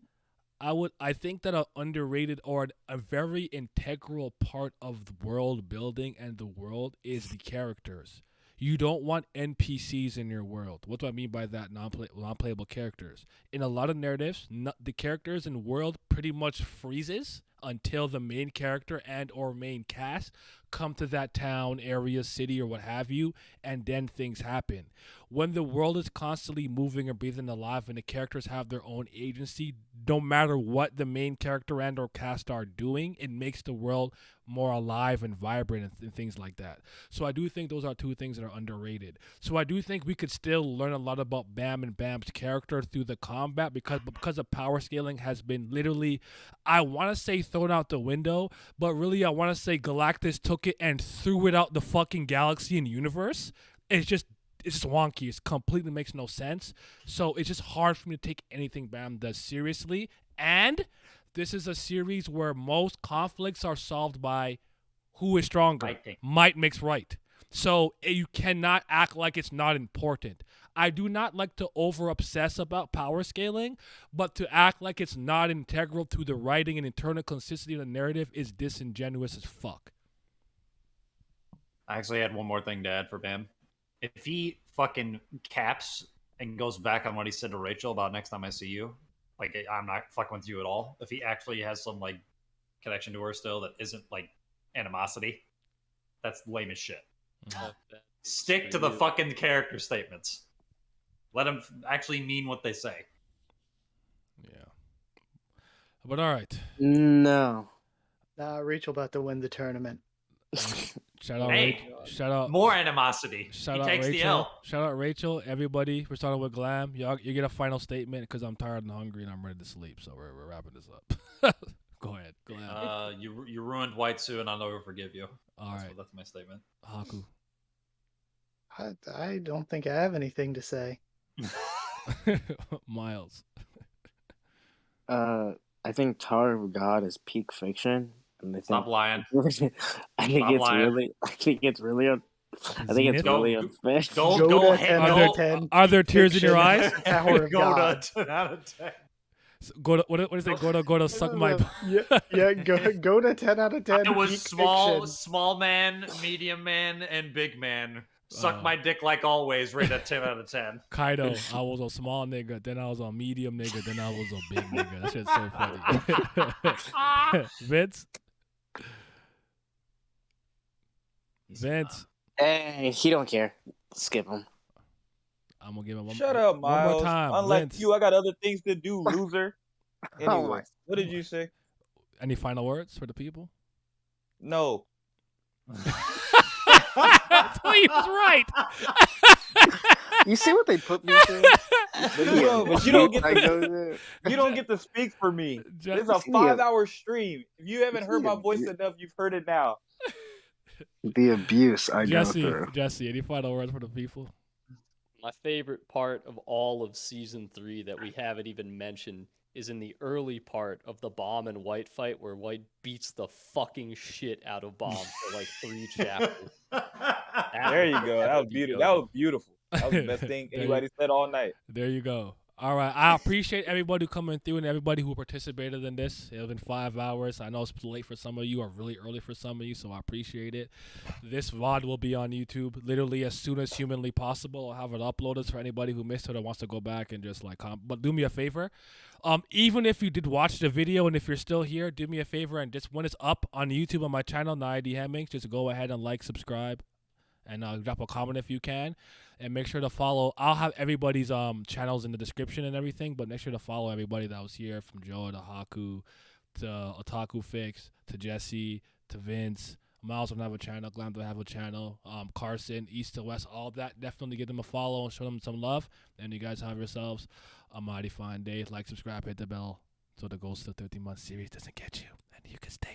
I think that an underrated or a very integral part of the world building and the world is the characters. You don't want NPCs in your world. What do I mean by that? Non-playable characters. In a lot of narratives, the characters in world pretty much freezes until the main character and or main cast come to that town, area, city, or what have you, and then things happen. When the world is constantly moving and breathing alive and the characters have their own agency, no matter what the main character and or cast are doing, it makes the world more alive and vibrant and things like that. So I do think those are two things that are underrated. So I do think we could still learn a lot about Bam and Bam's character through the combat because the power scaling has been literally, I want to say thrown out the window, but really I want to say Galactus took it and threw it out the fucking galaxy and universe. It's just wonky. It completely makes no sense. So it's just hard for me to take anything Bam does seriously. And this is a series where most conflicts are solved by who is stronger. Fighting. Might makes right. So you cannot act like it's not important. I do not like to over-obsess about power scaling, but to act like it's not integral to the writing and internal consistency of the narrative is disingenuous as fuck. I actually had one more thing to add for Bam. If he fucking caps and goes back on what he said to Rachel about next time I see you, like, I'm not fucking with you at all. If he actually has some, like, connection to her still that isn't, like, animosity, that's lame as shit. Stick to the fucking character statements. Let them actually mean what they say. Yeah. But all right. No. Rachel about to win the tournament. Shout out, Hey, shout out, more animosity. Shout He out takes Rachel. the L. Shout out Rachel. Everybody, we're starting with Glam. You get a final statement because I'm tired and hungry and I'm ready to sleep. So we're wrapping this up. Go ahead, Glam. You ruined White Sue, and I'll never forgive you. All right, that's my statement. Haku. I don't think I have anything to say. Miles. I think Tower of God is peak fiction, and I think Stop lying. I think Stop it's lying. really. I think it's really. I think it's Go- really unfair. Go ahead. Are there tears in your eyes? Tower of Go God. to 10 out of 10. Go to what is it? Go to suck my. Yeah, go to 10 out of 10. It was peak small, fiction. small man, medium man, and big man. Suck Oh. my dick like always. Rate at 10 out of 10. Kaido, I was a small nigga, then I was a medium nigga, then I was a big nigga. That shit's so funny. Vince. Vince. Hey, he don't care. Skip him. I'm gonna give him Shut up, one Miles. more time. Unlike Vince. you, I got other things to do, loser. Anyway, my- what did you say? Any final words for the people? No. He was right. You see what they put me through? But you don't get I to, go you don't get to speak for me. This is a See 5-hour stream. If you haven't heard my voice enough, you've heard it now. the abuse I go Jesse, through. Jesse, any final words for the people? My favorite part of all of season 3 that we haven't even mentioned is in the early part of the Bomb and White fight where White beats the fucking shit out of Bomb for like 3 chapters. There you go. That was beautiful. That was beautiful. That was the best thing There you- anybody said all night. There you go. All right. I appreciate everybody coming through and everybody who participated in this. It's been 5 hours. I know it's late for some of you or really early for some of you, so I appreciate it. This VOD will be on YouTube literally as soon as humanly possible. I'll have it uploaded for anybody who missed it or wants to go back and just like but do me a favor. Even if you did watch the video and if you're still here, do me a favor and just when it's up on YouTube on my channel, Naidi Hemmings, just go ahead and like, subscribe, and drop a comment if you can. And make sure to follow. I'll have everybody's channels in the description and everything, but make sure to follow everybody that was here, from Joe to Haku to Otaku Fix to Jesse to Vince, Miles will have a channel. Glam will have a channel. Carson, East to West, all of that. Definitely give them a follow and show them some love. And you guys have yourselves a mighty fine day. Like, subscribe, hit the bell so the Ghost of 13 Month series doesn't get you. And you can stay.